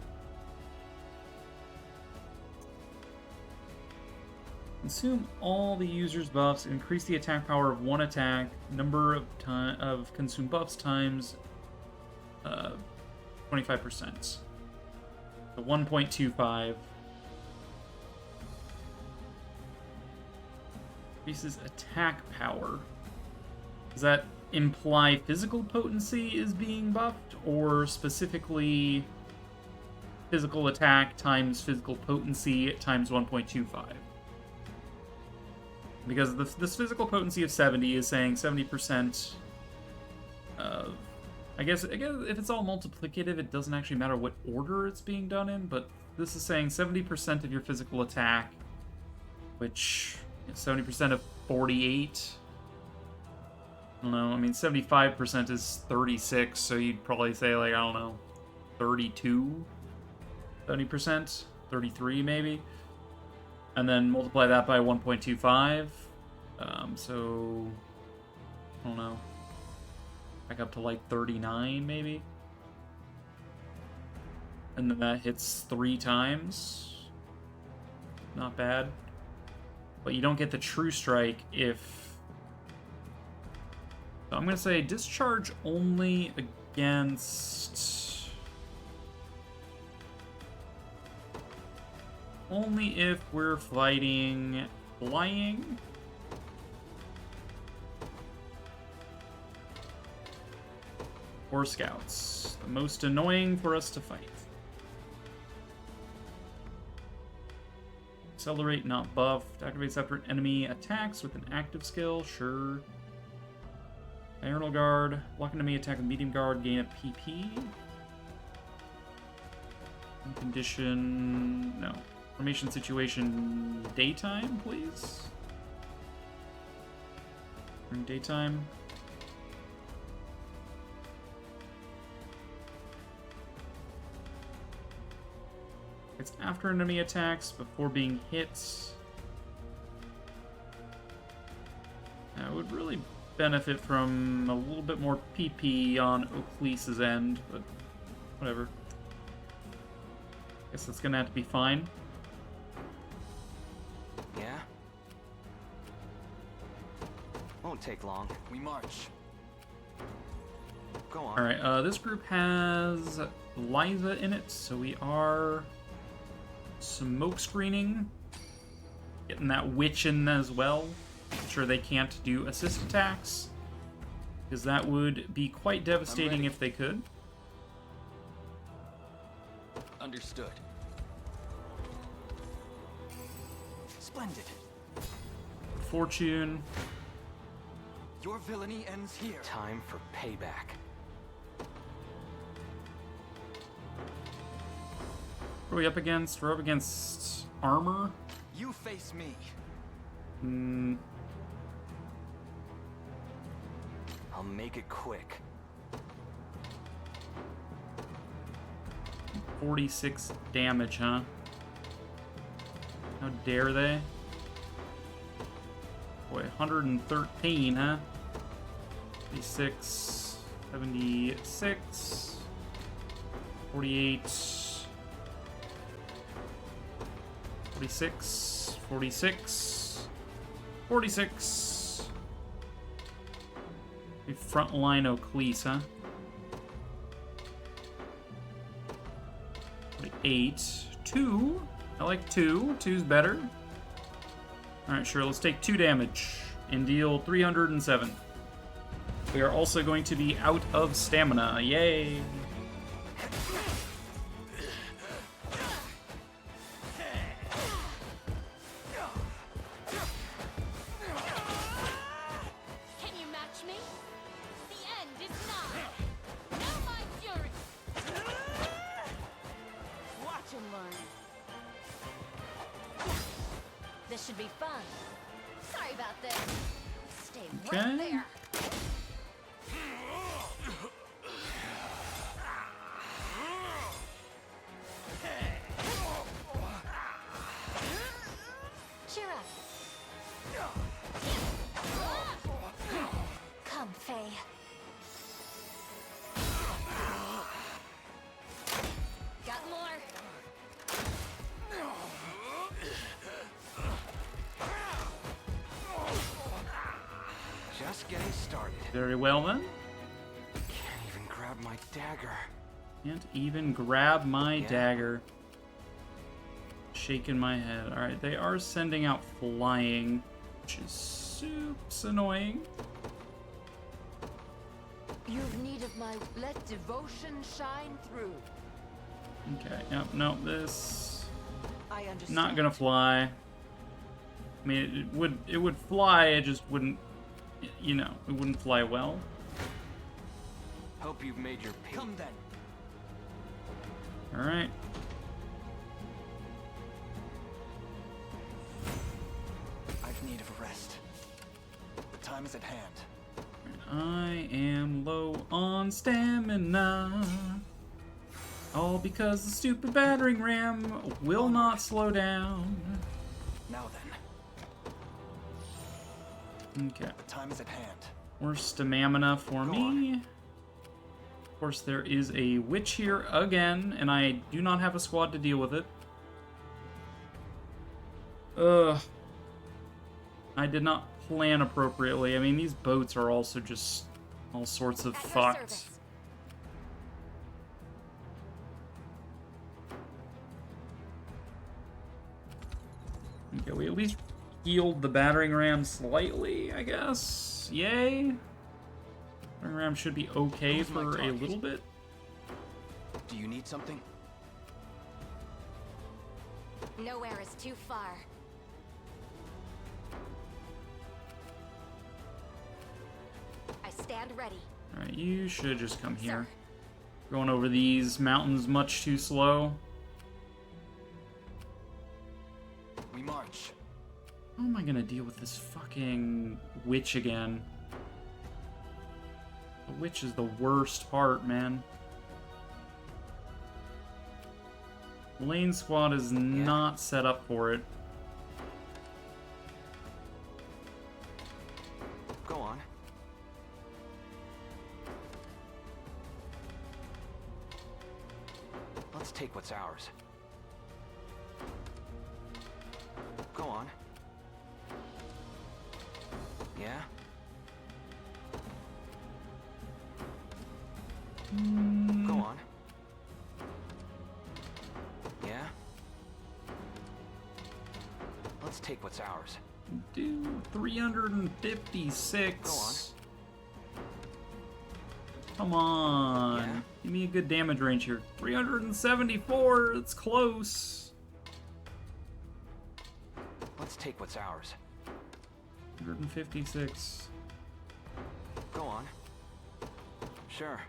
Consume all the user's buffs, increase the attack power of one attack, number of consumed buffs times 25%. So 1.25. Increases attack power. Does that imply physical potency is being buffed, or specifically physical attack times physical potency times 1.25? Because this physical potency of 70 is saying 70% of... I guess if it's all multiplicative, it doesn't actually matter what order it's being done in, but this is saying 70% of your physical attack, which... 70% of 48. I don't know. I mean, 75% is 36, so you'd probably say, like, I don't know, 32? 70%? 33, maybe? And then multiply that by 1.25. So, I don't know. Back up to, like, 39, maybe? And then that hits 3 times. Not bad. But you don't get the True Strike if... So I'm going to say discharge only against... Only if we're fighting flying. Or scouts. The most annoying for us to fight. Accelerate, not buffed. Activates after enemy attacks with an active skill. Sure. Diurnal Guard. Block enemy attack with medium guard. Gain a PP. Condition... No. Formation situation... Daytime, please. During daytime. It's after enemy attacks, before being hit. I would really benefit from a little bit more PP on Oaklease's end, but whatever. Guess that's gonna have to be fine. Yeah? Won't take long. We march. Go on. Alright, this group has Liza in it, so we are smoke screening. Getting that witch in as well. I'm sure they can't do assist attacks, because that would be quite devastating if they could. Understood. Splendid. Fortune. Your villainy ends here. Time for payback. What are we up against? We're up against armor. You face me. I'll make it quick. 46 damage, huh? How dare they? Boy, 113, huh? 56, 76, 48, 46, 46, 46. The front line Oaklease, huh? 8, 2. I like 2. 2's better. Alright, sure, let's take 2 damage and deal 307. We are also going to be out of stamina. Yay! This should be fun. Sorry about this. Stay Okay. right there. Cheer up. Come, Faye. Got more. Just getting started. Very well then. Can't even grab my dagger. Can't even grab my Yeah. dagger. Shaking my head. Alright, they are sending out flying, which is super annoying. You've need of my let devotion shine through. Okay, yep, no, this I understand. not gonna fly. I mean, it would fly, it just wouldn't, you know, it wouldn't fly well. Hope you've made your peace. Come then. Alright. I've need of a rest. The time is at hand. I am low on stamina. All because the stupid battering ram will not slow down. Now then. Okay. The time is at hand. More stamina for me. Of course, there is a witch here again, and I do not have a squad to deal with it. Ugh. I did not plan appropriately. I mean, these boats are also just all sorts of fucked. Okay, we at least healed the battering ram slightly, I guess. Yay. Battering ram should be okay for a little bit. Do you need something? Nowhere is too far. I stand ready. Alright, you should just come here. Going over these mountains much too slow. We march. How am I gonna deal with this fucking witch again? The witch is the worst part, man. Lane squad is not set up for it. Go on. Let's take what's ours. Go on. Yeah? Go on. Yeah? Let's take what's ours. Dude, 356. Go on. Come on. Yeah? Give me a good damage range here. 374. It's close. Let's take what's ours. 156. Go on. Sure.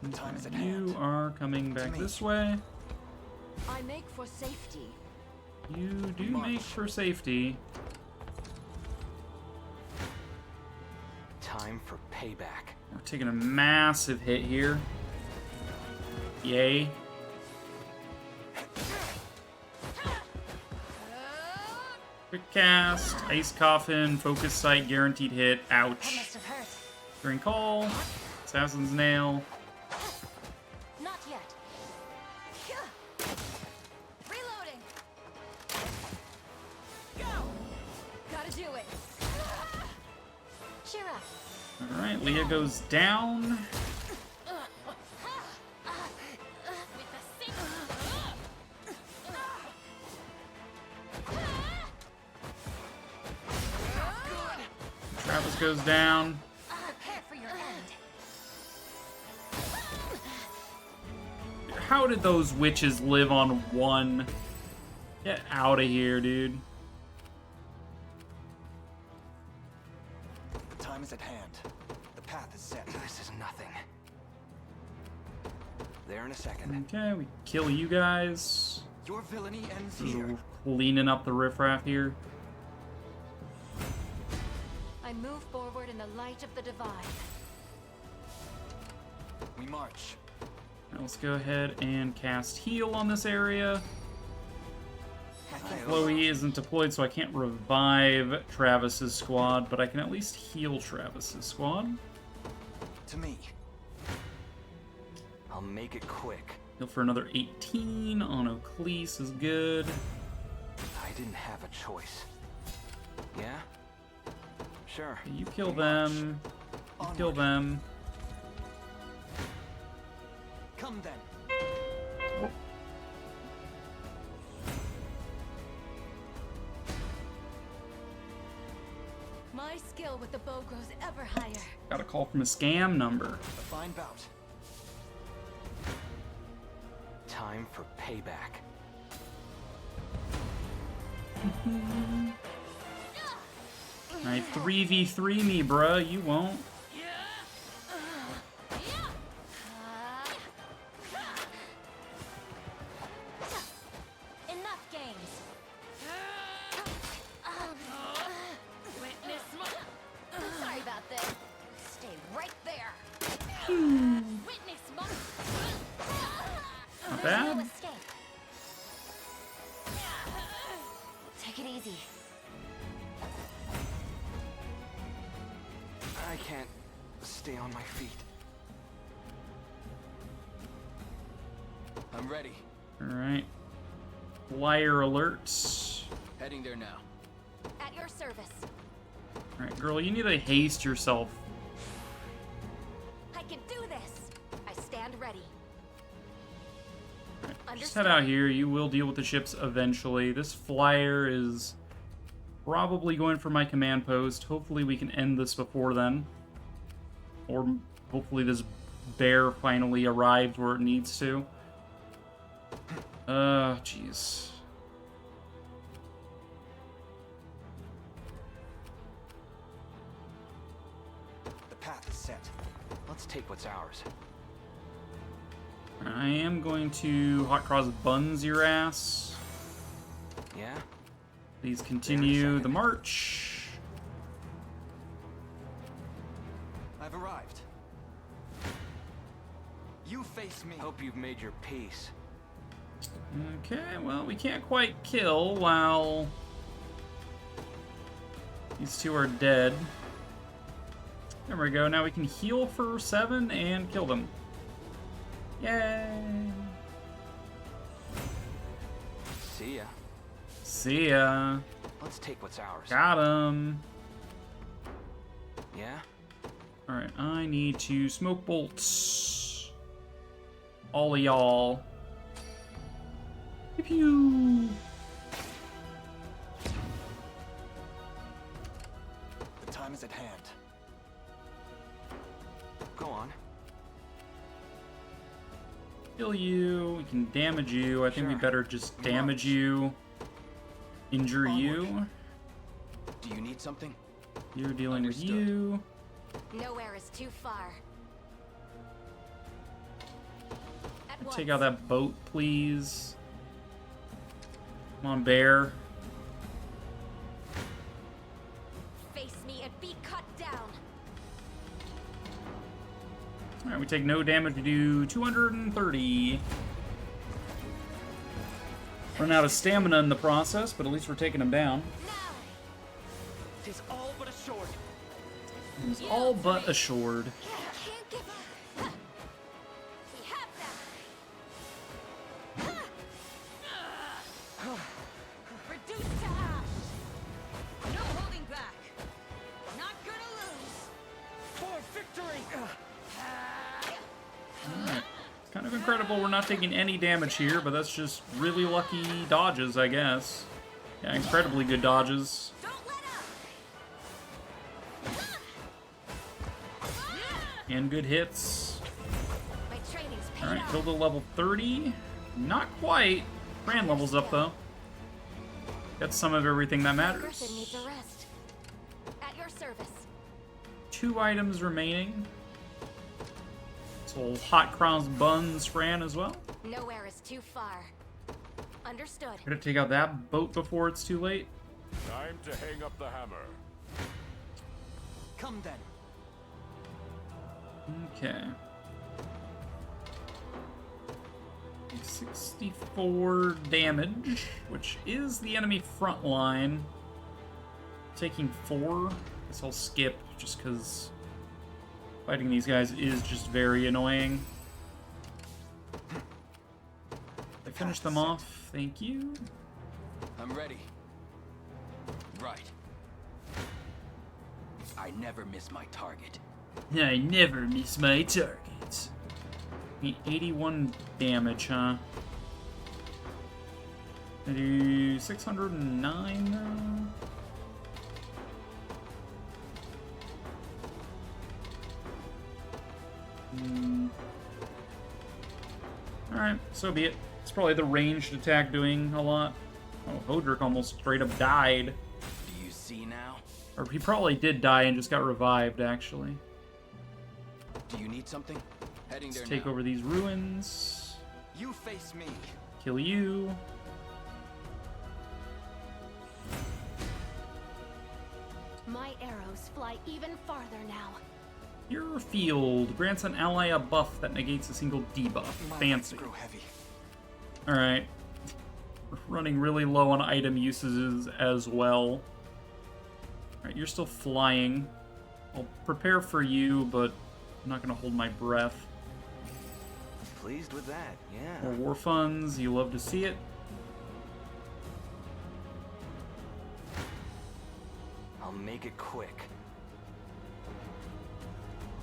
The time is at You hand. are coming back me. this way. I make for safety. You do make for safety. Time for payback. We're taking a massive hit here. Yay. Quick cast, ice coffin, focus sight, guaranteed hit. Ouch. During call, assassin's nail. Not yet. Reloading. Go. Gotta do it. Cheer up. All right, Leah goes down. Travis goes down. Prepare for your end. How did those witches live on one? Get out of here, dude. The time is at hand. The path is set. This is nothing. There in a second. Okay, we kill you guys. Your villainy ends Just here. cleaning up the riffraff here. I move forward in the light of the divine. We march. Now let's go ahead and cast heal on this area. Chloe isn't deployed, so I can't revive Travis's squad, but I can at least heal Travis's squad. To me. I'll make it quick. Heal for another 18 on Oclese is good. I didn't have a choice. Yeah? Sure. You kill them. You kill them. Come then. My skill with the bow grows ever higher. Got a call from a scam number. A fine bout. Time for payback. Alright, 3v3 me, bruh. You won't. Enough games. Witness sorry about this. Stay right there. Witness Not bad. no escape. Take it easy. I can't stay on my feet. I'm ready. Alright. Liar alerts. Heading there now. At your service. Alright, girl, you need to haste yourself. I can do this. I stand ready. Just head out here. You will deal with the ships eventually. This flyer is probably going for my command post. Hopefully we can end this before then. Or hopefully this bear finally arrives where it needs to. Jeez. The path is set. Let's take what's ours. I am going to hot cross buns your ass. Yeah? Please continue the march. I've arrived. You face me. Hope you've made your peace. Okay, well, we can't quite kill while these two are dead. There we go. Now we can heal for 7 and kill them. Yay! See ya. See ya. Let's take what's ours. Got him. Yeah? Alright, I need to smoke bolts. All of y'all. Pew pew. The time is at hand. Go on. Kill you. We can damage you. I think we better just damage you. Injure you. Do you need something? You're dealing with you. Nowhere is too far. Take out that boat, please. Come on, bear. Face me and be cut down. Alright, we take no damage. We do 230. Run out of stamina in the process, but at least we're taking him down. Tis all but assured. It's all but assured. Reduce to ash. No holding back. Not gonna lose. For victory. Alright. It's kind of incredible we're not taking any damage here, but that's just really lucky dodges, I guess. Yeah, incredibly good dodges. And good hits. Alright, killed to level 30. Not quite. Fran levels up, though. That's some of everything that matters. Griffin needs a rest. At your service. 2 items remaining. So hot cross buns Fran as well. Nowhere is too far. Understood. Gotta take out that boat before it's too late. Time to hang up the hammer. Come then. Okay. 64 damage, which is the enemy front line. Taking 4. Guess I'll skip just because fighting these guys is just very annoying. I finished them off. Thank you. I'm ready. Right. I never miss my target. I never miss my target. 81 damage, huh? I do 609 now. Alright, so be it. It's probably the ranged attack doing a lot. Oh, Hodrick almost straight up died. Do you see now? Or he probably did die and just got revived, actually. Do you need something? Heading Let's there take now. over these ruins. You face me. Kill you. My arrows fly even farther now. Your field grants an ally a buff that negates a single debuff. Fancy. Grow heavy. Alright. Running really low on item usages as well. Alright, you're still flying. I'll prepare for you, but I'm not going to hold my breath. Pleased with that, yeah. More war funds, you love to see it. I'll make it quick.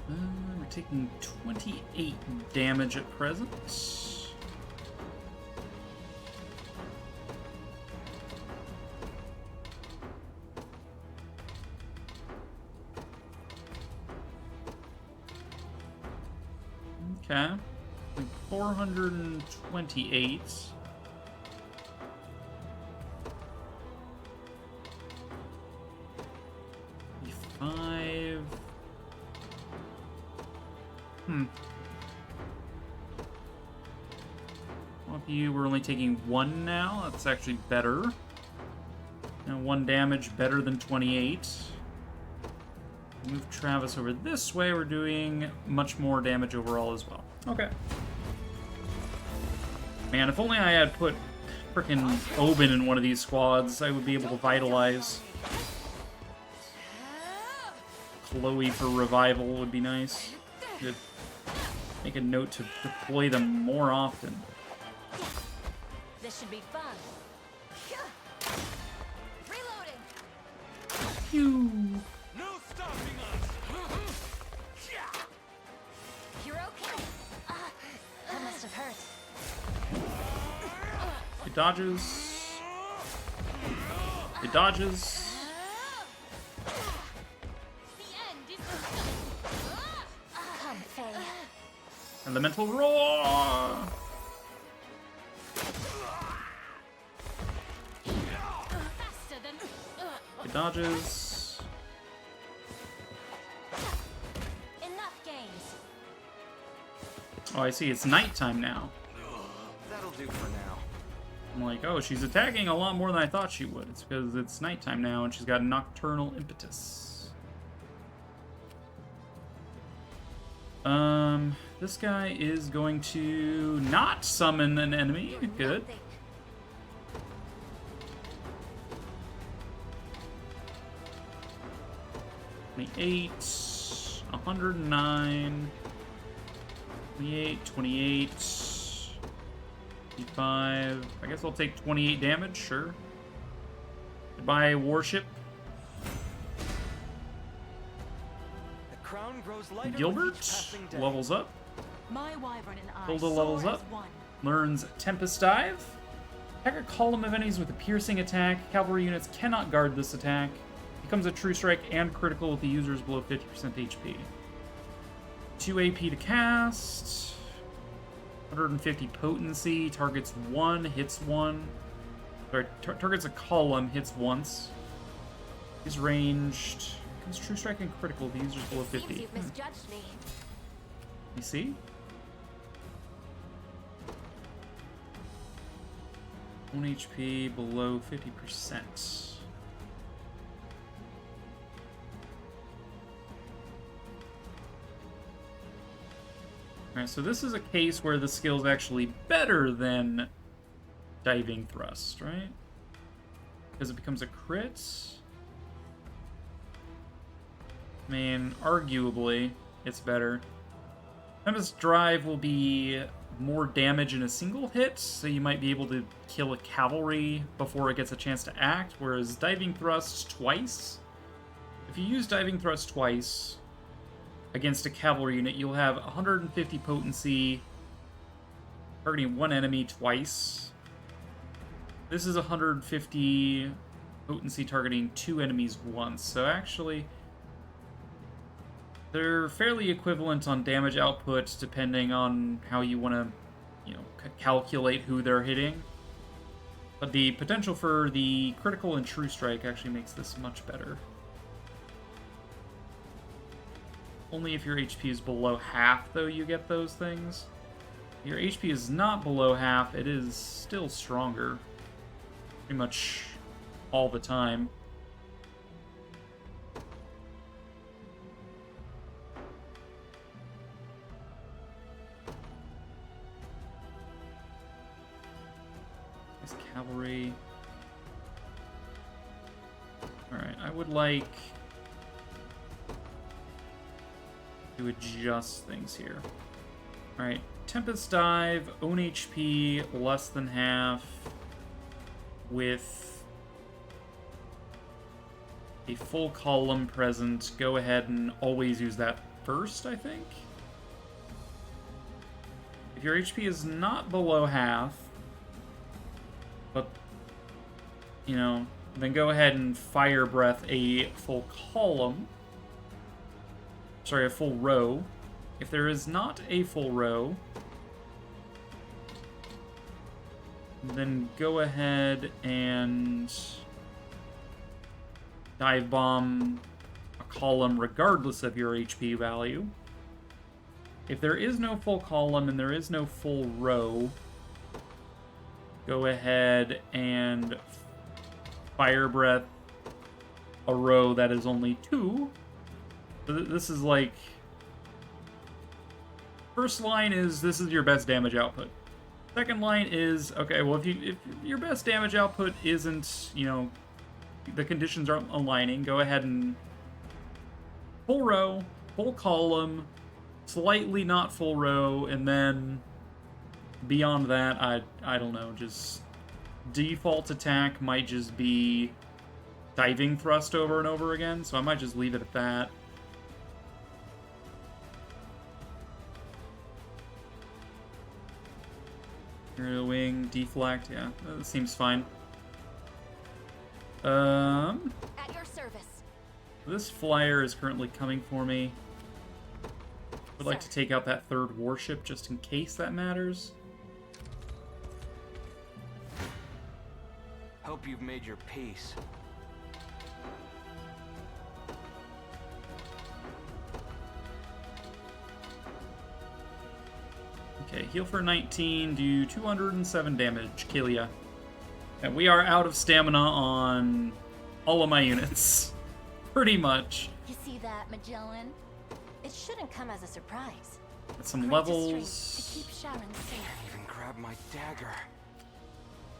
We're taking 28 damage at present. Okay. 428. Well, you were only taking 1 now. That's actually better. Now 1 damage, better than 28. Move Travis over this way. We're doing much more damage overall as well. Okay. Man, if only I had put frickin' Oben in one of these squads, I would be able to vitalize. Chloe for revival would be nice. Could make a note to deploy them more often. This should be fun. Reloading. Phew. No stopping us. You're okay. That must have hurt. It dodges. It dodges. Come, Faye. Elemental roar. Faster than. It dodges. Enough games. Oh, I see. It's nighttime now. That'll do for now. I'm like, oh, she's attacking a lot more than I thought she would. It's because it's nighttime now and she's got nocturnal impetus. This guy is going to not summon an enemy. Good. 28, 109, 28, 28, 55. I guess I'll take 28 damage, sure. Goodbye, warship. The crown grows lighter with Gilbert each passing day. levels up. My wyvern and I Hilda levels soar up. as one. Learns Tempest Dive. Attack a column of enemies with a piercing attack. Cavalry units cannot guard this attack. Becomes a true strike and critical with the users below 50% HP. 2 AP to cast. 150 potency. Targets 1, hits 1. Sorry, targets a column, hits once. Is ranged. Becomes true strike and critical with the users below 50. Seems you've misjudged me. You see? One HP below 50%. Alright, so this is a case where the skill's actually better than Diving Thrust, right? Because it becomes a crit? I mean, arguably, it's better. Tempest Drive will be more damage in a single hit, so you might be able to kill a cavalry before it gets a chance to act, whereas Diving Thrust twice. If you use Diving Thrust twice against a cavalry unit, you'll have 150 potency, targeting one enemy twice. This is 150 potency targeting two enemies once, so actually they're fairly equivalent on damage output depending on how you want to, calculate who they're hitting. But the potential for the critical and true strike actually makes this much better. Only if your HP is below half, though, you get those things. If your HP is not below half, it is still stronger. Pretty much all the time. This cavalry. Alright, I would like to adjust things here. Alright, Tempest Dive, own HP, less than half, with a full column present. Go ahead and always use that first, I think. If your HP is not below half, but, then go ahead and Fire Breath a full column. Sorry, a full row. If there is not a full row, then go ahead and Dive Bomb a column regardless of your HP value. If there is no full column and there is no full row, go ahead and Fire Breath a row that is only 2. This is like... First line is, this is your best damage output. Second line is, okay, well, if your best damage output isn't, the conditions aren't aligning, go ahead and full row, full column, slightly not full row, and then beyond that, I don't know, just default attack might just be Diving Thrust over and over again, so I might just leave it at that. Hero Wing, deflect, yeah, that seems fine. At your service. This flyer is currently coming for me. Would like to take out that third warship just in case that matters. Hope you've made your peace. Okay, heal for 19, do 207 damage, kill ya. And we are out of stamina on all of my units. Pretty much. You see that, Magellan? It shouldn't come as a surprise. Got some levels. To keep Sharon safe. Can't even grab my dagger.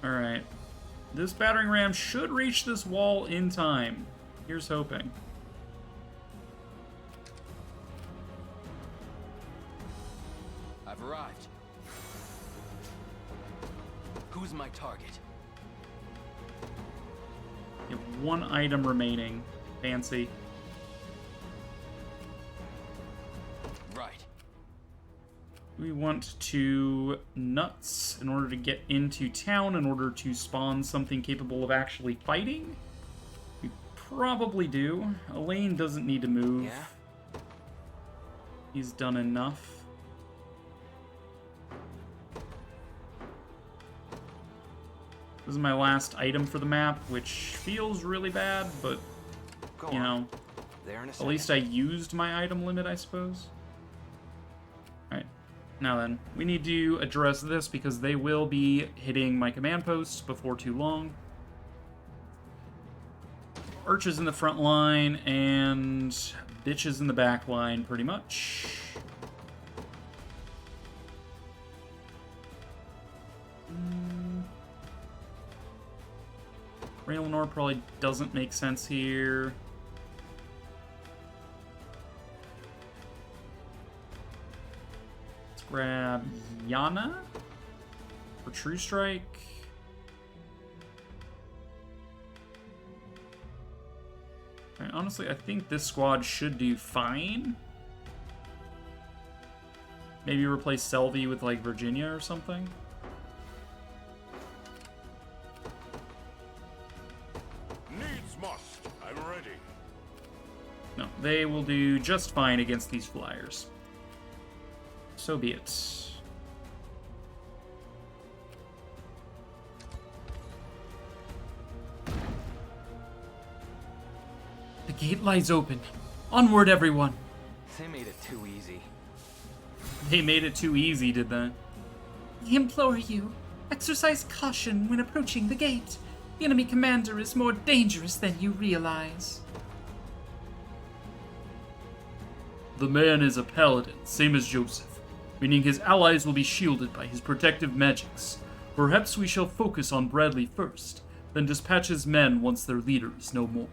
Alright. This battering ram should reach this wall in time. Here's hoping. I've arrived. Who's my target? You have one item remaining. Fancy. Right. We want to nuts in order to get into town, in order to spawn something capable of actually fighting. We probably do. Elaine doesn't need to move. Yeah? He's done enough. This is my last item for the map, which feels really bad, but, at least I used my item limit, I suppose. Alright, now then, we need to address this because they will be hitting my command posts before too long. Archers in the front line, and bitches in the back line, pretty much. Raylanor probably doesn't make sense here. Let's grab Yana for True Strike. Alright, honestly, I think this squad should do fine. Maybe replace Selvi with, like, Virginia or something. Needs must. I'm ready. No, they will do just fine against these flyers. So be it. The gate lies open. Onward, everyone. They made it too easy. They made it too easy, did they? I implore you, exercise caution when approaching the gate. The enemy commander is more dangerous than you realize. The man is a paladin, same as Joseph, meaning his allies will be shielded by his protective magics. Perhaps we shall focus on Bradley first, then dispatch his men once their leader is no more.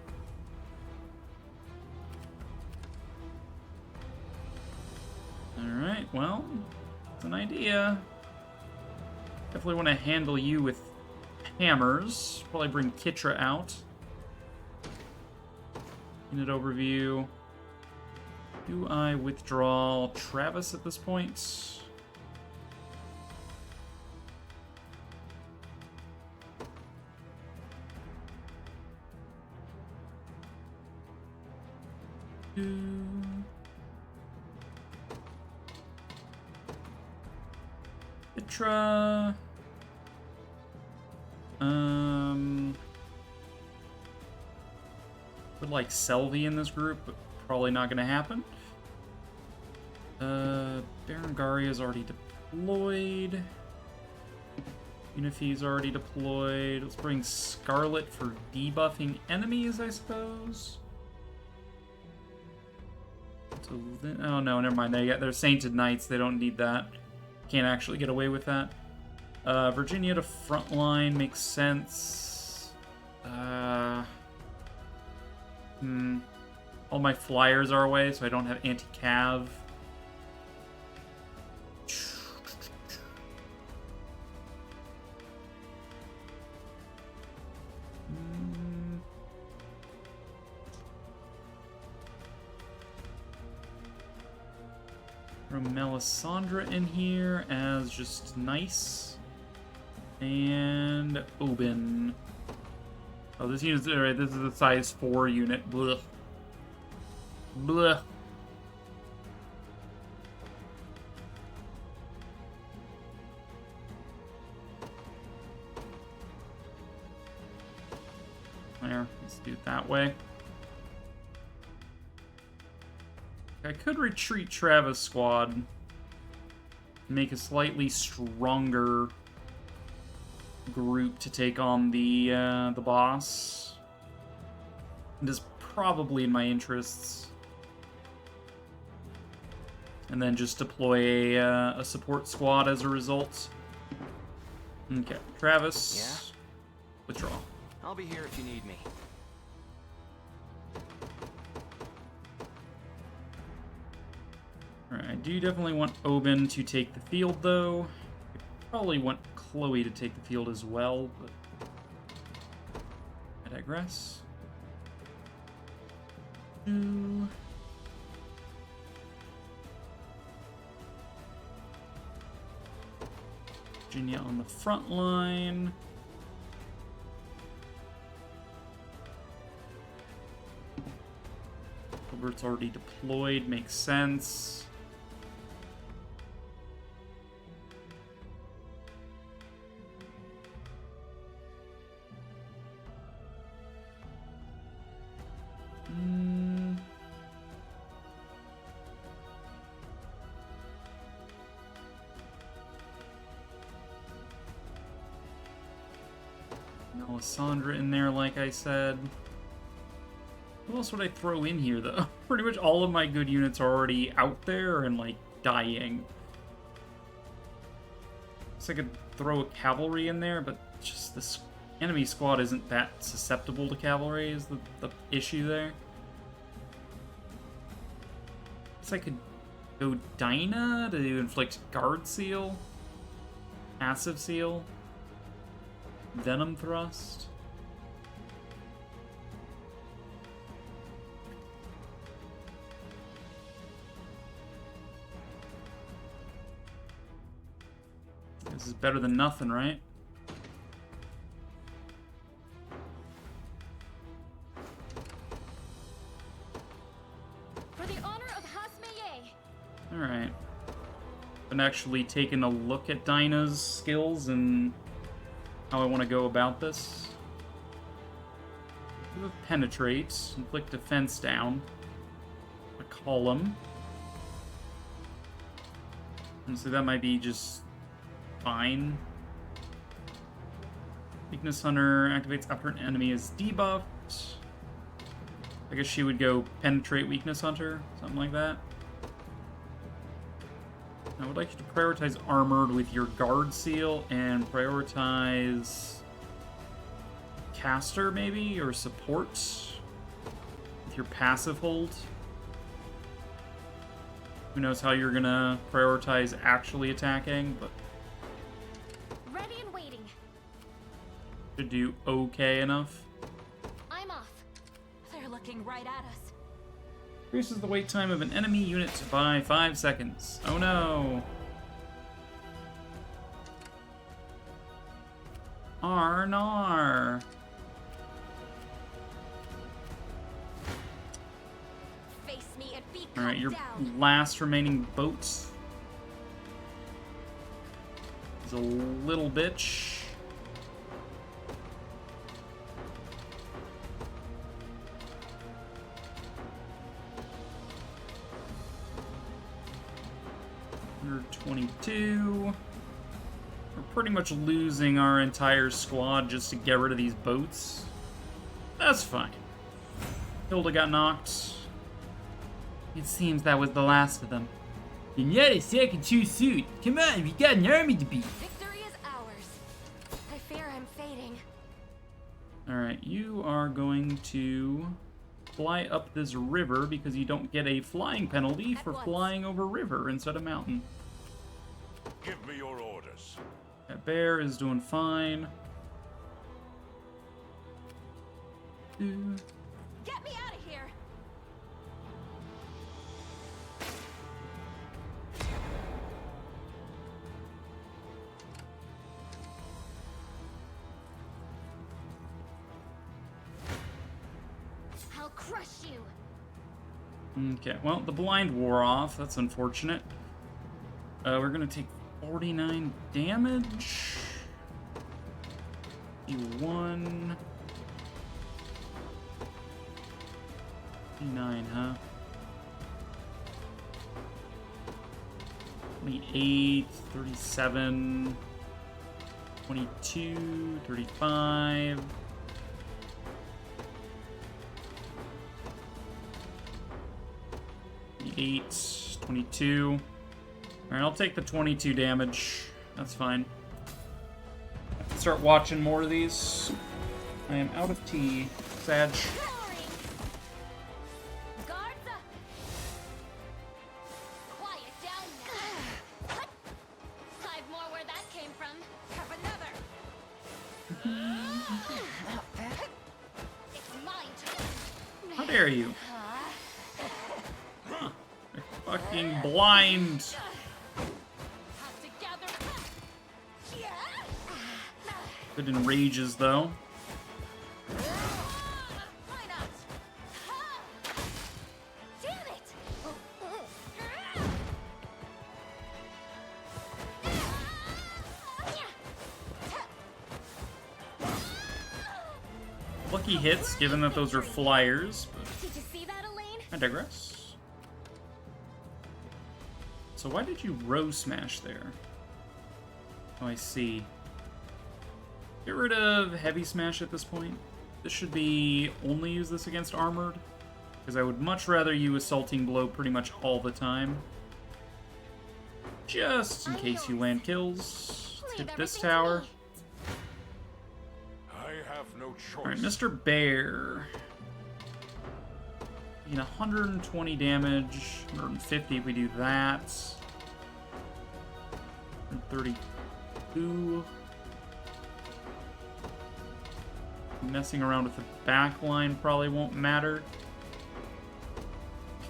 Alright, well, it's an idea. Definitely want to handle you with hammers. Probably bring Kitra out. Unit overview. Do I withdraw Travis at this point? Kitra. Would like Selvi in this group, but probably not going to happen. Berengaria is already deployed. Unifi's already deployed. Let's bring Scarlet for debuffing enemies, I suppose. So oh no, never mind. They're Sainted Knights. They don't need that. Can't actually get away with that. Virginia to frontline makes sense. All my flyers are away, so I don't have anti-cav. Throw Melisandre in here as just nice. And Oben. Oh, this unit's alright. This is a size 4 unit. Blech. Blech. There, let's do it that way. I could retreat Travis squad. Make a slightly stronger group to take on the boss. It is probably in my interests. And then just deploy a support squad as a result. Okay, Travis. Yeah? Withdraw. I'll be here if you need me. Alright, I do definitely want Oben to take the field, though. I probably want Chloe to take the field as well, but I digress. Virginia on the front line. Gilbert's already deployed, makes sense. Melisandre in there, like I said. Who else would I throw in here, though? Pretty much all of my good units are already out there and, like, dying. So I could throw a cavalry in there, but just this enemy squad isn't that susceptible to cavalry is the issue there. Guess I could go Dyna to inflict Guard Seal, Passive Seal, Venom Thrust. This is better than nothing, right? For the honor of Hasmeye. Alright. Been actually taking a look at Dyna's skills and how I want to go about this. Penetrate, inflict defense down. A column. And so that might be just fine. Weakness Hunter activates after an enemy is debuffed. I guess she would go Penetrate Weakness Hunter, something like that. I would like you to prioritize Armored with your Guard Seal and prioritize Caster, maybe, or Support with your Passive Hold. Who knows how you're gonna prioritize actually attacking, but Ready and waiting. should do okay enough. I'm off. They're looking right at us. Increases the wait time of an enemy unit by 5 seconds. Oh no! Arnar! Face me and be Alright, your down. last remaining boat is a little bitch. Under 22. We're pretty much losing our entire squad just to get rid of these boats. That's fine. Hilda got knocked. It seems that was the last of them. You're not a second too soon. Come on, we got an army to beat. Victory is ours. I fear I'm fading. Alright, you are going to fly up this river because you don't get a flying penalty for flying over river instead of mountain. Give me your orders. That bear is doing fine. Get me out of here. I'll crush you. Okay, well, the blind wore off. That's unfortunate. We're gonna take 49 damage. 51. 59, huh? 28, 37, 22, 35. 8, 22. Alright, I'll take the 22 damage. That's fine. Start watching more of these. I am out of tea. Sag. Guards up. Quiet down now. I've more where that came from. Have another. It's mine turn. How dare you? Fucking blind. Good in rages, though. Lucky hits, given that those are flyers. Did you see that, Elaine? I digress. So why did you row smash there? Oh, I see. Get rid of heavy smash at this point. This should be only use this against armored, because I would much rather you assaulting blow pretty much all the time. Just in case you land kills. Let's hit this tower. I have no choice. Alright, Mr. Bear. You know, 120 damage, 150 if we do that. 132. Messing around with the back line probably won't matter.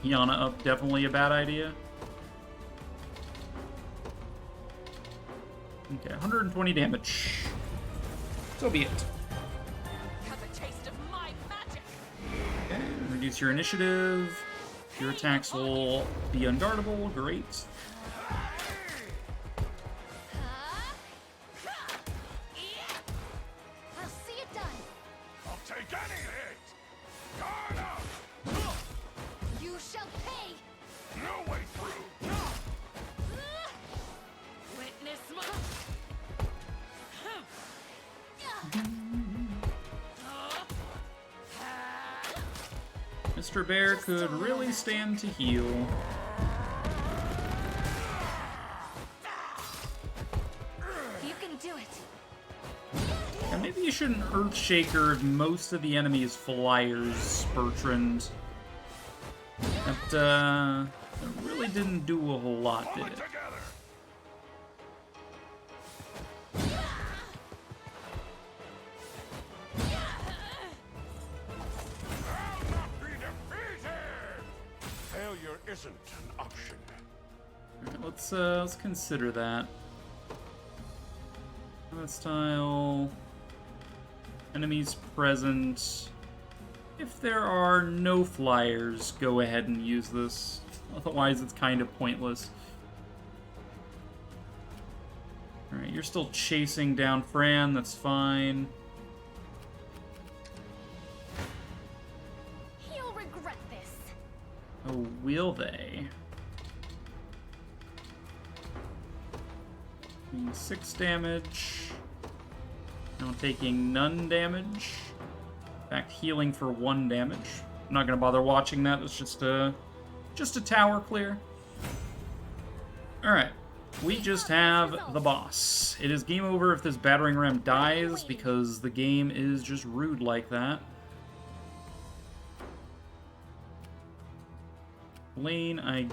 Yana up, definitely a bad idea. Okay, 120 damage. So be it. Have a taste of my magic. Okay, reduce your initiative. Your attacks will be unguardable. Great. I'll see it done. I'll take any hit. Guard up. You shall pay. No way through. Witness my... Mr. Bear could really stand to heal. You can do it. Yeah, maybe you shouldn't Earthshaker most of the enemy's flyers, Bertrand. That really didn't do a whole lot, did it? Failure isn't an option. Alright, let's consider that. Style. Enemies present. If there are no flyers, go ahead and use this. Otherwise, it's kind of pointless. Alright, you're still chasing down Fran, that's fine. You'll regret this. Oh, will they? 6 damage. Now taking none damage. In fact, healing for 1 damage. I'm not gonna bother watching that. It's just a tower clear. All right, we just have the boss. It is game over if this battering ram dies because the game is just rude like that. Lane, I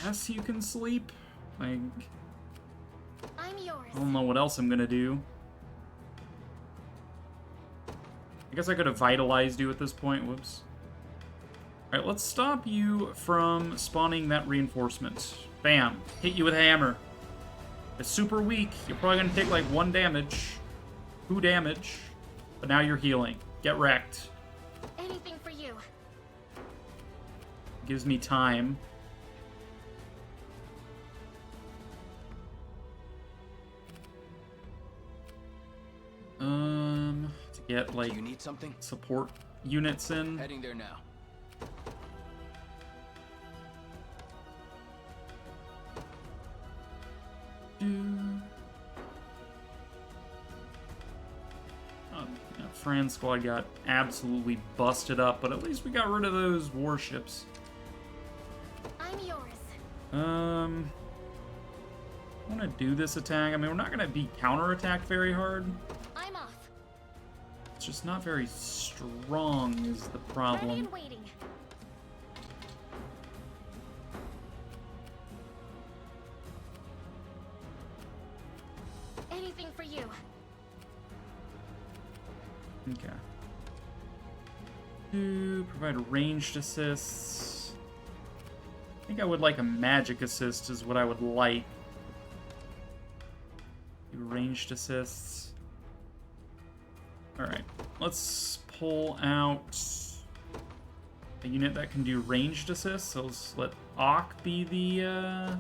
guess you can sleep. I'm yours. I don't know what else I'm gonna do. I guess I could have vitalized you at this point. Whoops. Alright, let's stop you from spawning that reinforcement. Bam. Hit you with a hammer. It's super weak. You're probably gonna take like 1 damage. 2 damage. But now you're healing. Get wrecked. Anything for you. Gives me time. To get like you need something? Support units in. Heading there now. Fran's squad got absolutely busted up, but at least we got rid of those warships. I'm yours. I want to do this attack. I mean, we're not going to be counterattacked very hard. I'm off. It's just not very strong is the problem. Ready and waiting. Anything for you. Okay. To provide ranged assists. I think I would like a magic assist is what I would like. Do ranged assists. Alright, let's pull out a unit that can do ranged assists. So let's let Ock be the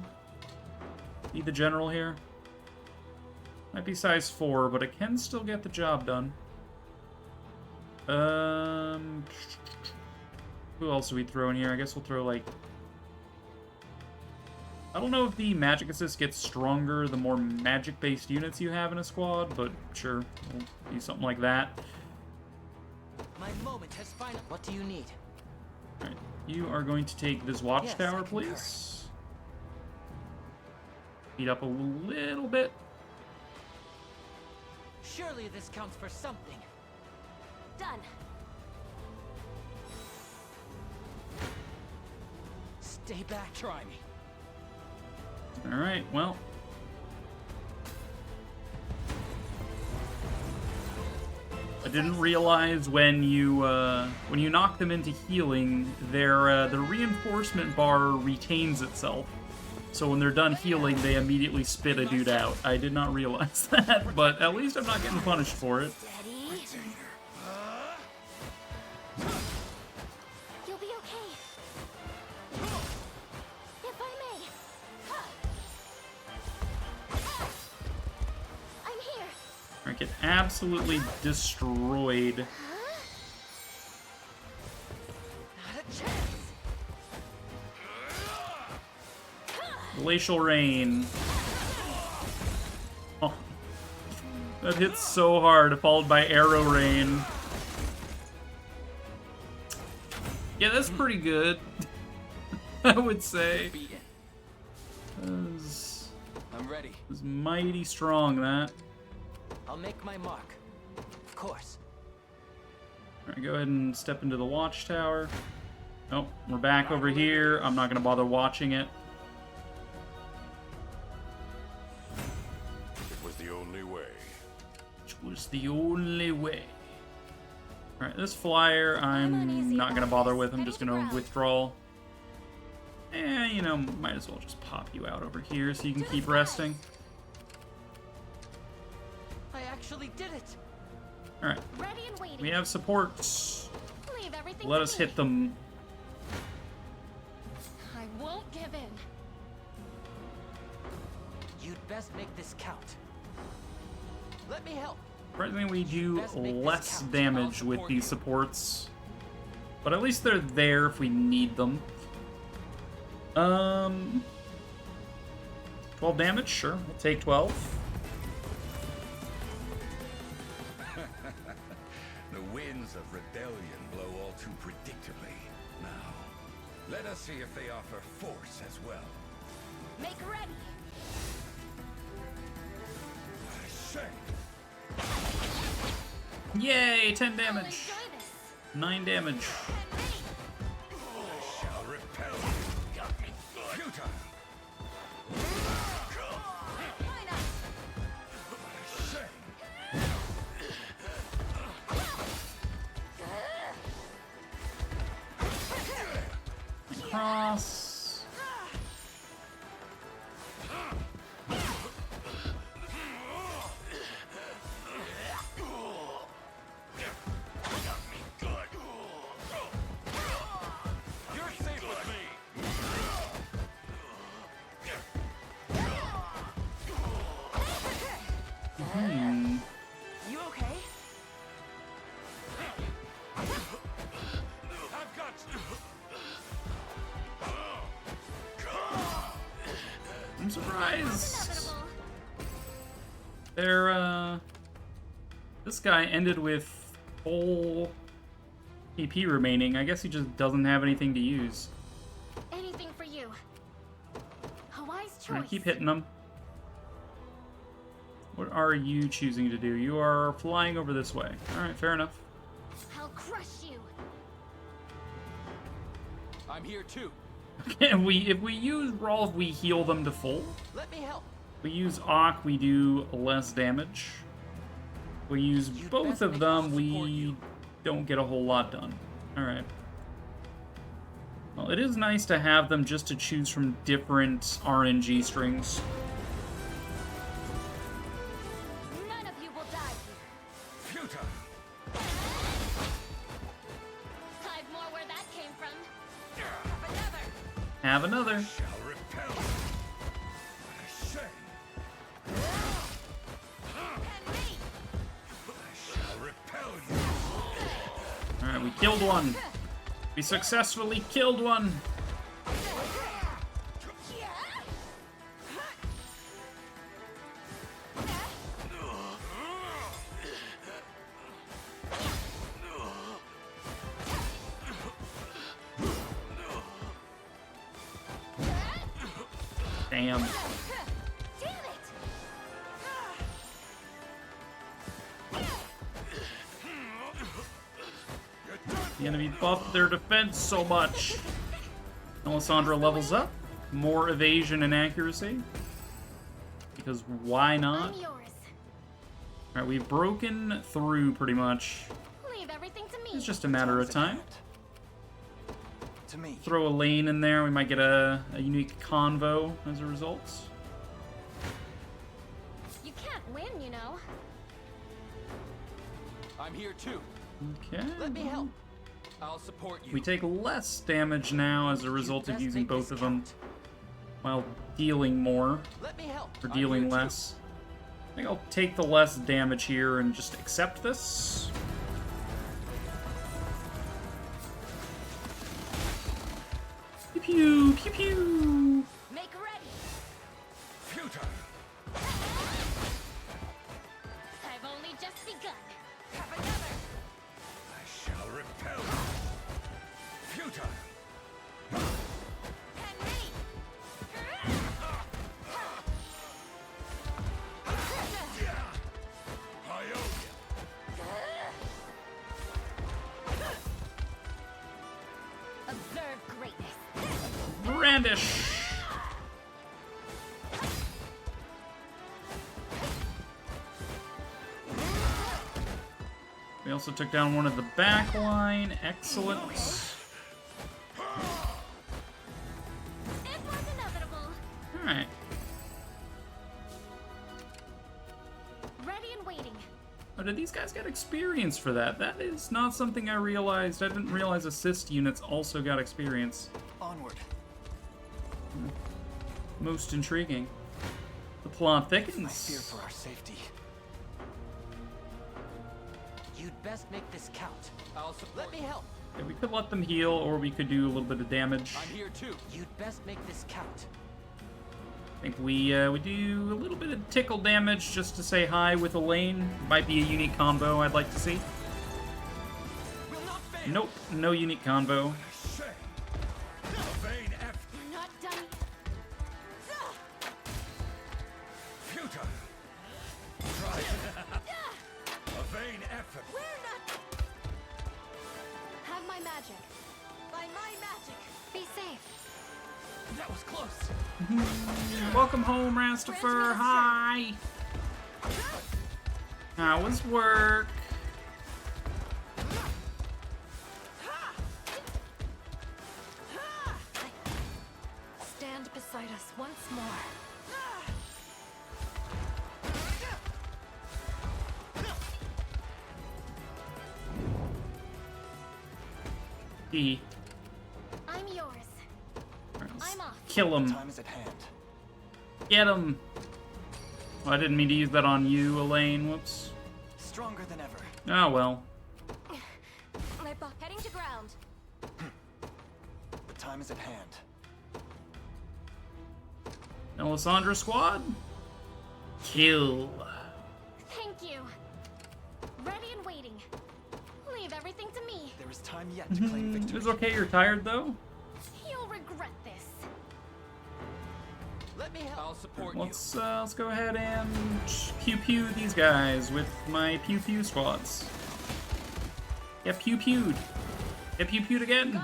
general here. Might be size 4, but it can still get the job done. Who else do we throw in here? I guess we'll throw, like... I don't know if the magic assist gets stronger the more magic-based units you have in a squad, but sure, we'll do something like that. My moment has finally... What do you need? Alright, you are going to take this watchtower, please. Speed up a little bit. Surely this counts for something. Done. Stay back, try me. Alright, well. I didn't realize when you knock them into healing, their the reinforcement bar retains itself. So when they're done healing, they immediately spit a dude out. I did not realize that, but at least I'm not getting punished for it. You'll be okay. If I may. I'm here. I get absolutely destroyed. Not a chance. Glacial Rain. Oh. That hits so hard, followed by Arrow Rain. Yeah, that's pretty good. I would say. I'm ready. Was mighty strong, that. I'll make my mark. Of course. Alright, go ahead and step into the watchtower. Oh, we're back over here. I'm not gonna bother watching it. It was the only way. It was the only way. Alright, this flyer, I'm not gonna bother with. I'm just gonna withdraw. You know, might as well just pop you out over here so you can keep resting. I actually did it. Alright. Ready and waiting. We have supports. Leave everything Let to us me. hit them. I won't give in. You'd best make this count. Let me help. Surprisingly, we do less damage with these supports. But at least they're there if we need them. 12 damage? Sure, we'll take 12. The winds of rebellion blow all too predictably. Now, let us see if they offer force as well. Make ready. I say. Yay, 10 damage. 9 damage. I shall repel you. Futile. Why not? I say. Cross. You're safe with me. You okay? I've got you. I'm surprised. This guy ended with full AP remaining. I guess he just doesn't have anything to use. Anything for you. A wise choice. Alright, keep hitting them. What are you choosing to do? You are flying over this way. Alright, fair enough. I'll crush you. I'm here too. If we use Rolf, we heal them to full. Let me help. If we use Ock, we do less damage. If we use both of them, we don't get a whole lot done. Alright. Well, it is nice to have them just to choose from different RNG strings. None of you will die here. Futile. I've more where that came from. Have another. Shall repel you. I say. I shall repel you. Alright, we killed one. We successfully killed one. Damn. The enemy buffed their defense so much. Alessandra levels up. More evasion and accuracy. Because why not? Alright, we've broken through pretty much. Leave everything to me. It's just a matter of time. To me. Throw a lane in there, we might get a unique convo as a result. You can't win, you know. I'm here too. Okay. Let me help. I'll support you. We take less damage now as a result of using both of them while dealing more. Let me help. Or dealing less. I think I'll take the less damage here and just accept this. Pew pew pew pew. Make ready. Futile. I've only just begun. Have another. I shall repel. Futile. Henry. I owe Observe greatness. Brandish. We also took down one of the back line. Excellent. It was inevitable. Alright. Ready and waiting. Oh, did these guys get experience for that? That is not something I realized. I didn't realize assist units also got experience. Onward. Most intriguing. The plot thickens. I fear for our safety. You'd best make this count. I'll support. Let me help. Yeah, we could let them heal, or we could do a little bit of damage. I'm here too. You'd best make this count. I think we do a little bit of tickle damage just to say hi with Elaine. Might be a unique combo I'd like to see. Nope, no unique combo. You're not done. Futile. Try. A vain effort. We're not. Have my magic. By my magic. Be safe. That was close. Welcome home, Rastifer. Hi. How was work? Stand beside us once more. He. I'm yours. I'm off. Kill him. Time is at hand. Get him. Oh, I didn't mean to use that on you, Elaine. Whoops. Stronger than ever. Oh well. Heading to ground. The time is at hand. Alessandra squad. Kill. Thank you. Ready and waiting. Leave everything to me. There is time yet to claim victory. It's okay. You're tired though. You'll regret this. Let me help. I'll support Let's go ahead and pew pew these guys with my pew pew squads. Get pew pewed. Get pew pewed again.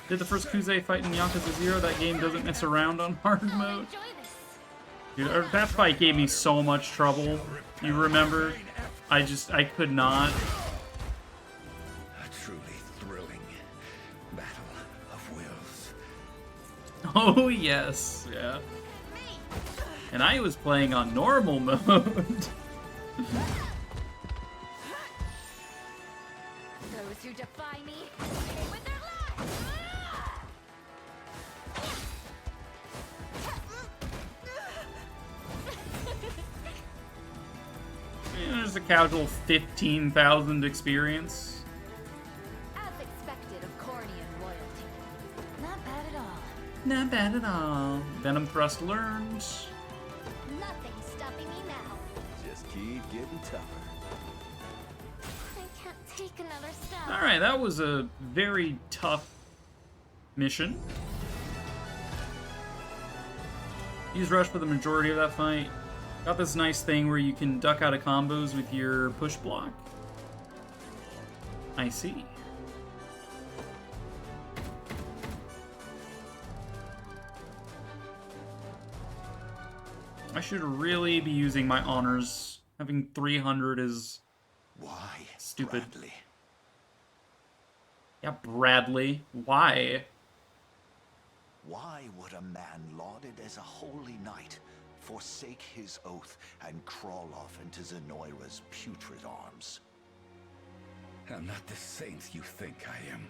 Did the first Kuze fight in Yakuza 0? That game doesn't mess around on hard mode. Dude, that fight gave me so much trouble. You remember? I could not. A truly thrilling battle of wills. Oh yes, yeah. And I was playing on normal mode. Those who defy me, pay with their lives. There's a casual 15,000 experience. As expected of Cornian royalty. Not bad at all. Not bad at all. Venom Thrust learned. Nothing's stopping me now. Just keep getting tougher. I can't take another step. Alright, that was a very tough mission. Use Rush for the majority of that fight. Got this nice thing where you can duck out of combos with your push block. I see. I should really be using my honors. Having 300 is... Why, stupid. Bradley? Yeah, Bradley. Why? Why would a man lauded as a holy knight forsake his oath and crawl off into Zenoira's putrid arms? I'm not the saint you think I am.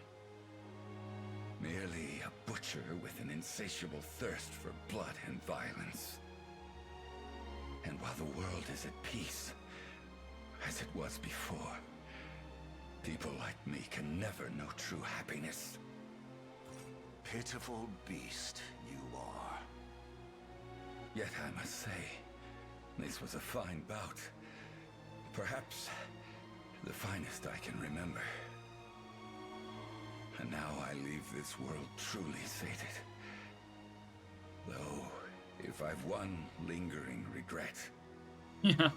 Merely a butcher with an insatiable thirst for blood and violence. And while the world is at peace, as it was before, people like me can never know true happiness. Pitiful beast you are. Yet I must say, this was a fine bout. Perhaps the finest I can remember. And now I leave this world truly sated. Though, if I've one lingering regret... Yeah.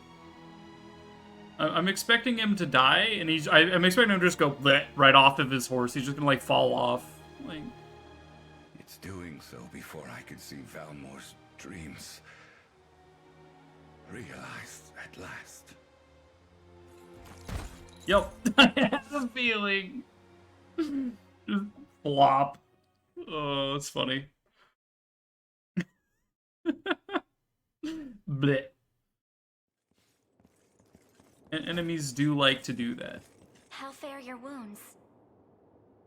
I'm expecting him to die, and I'm expecting him to just go bleh, right off of his horse. He's just gonna, like, fall off. Like... It's doing so before I could see Valmore's dreams realized at last. Yep. I had a feeling. Just flop. Oh, it's funny. Bleh. And enemies do like to do that. How fare your wounds?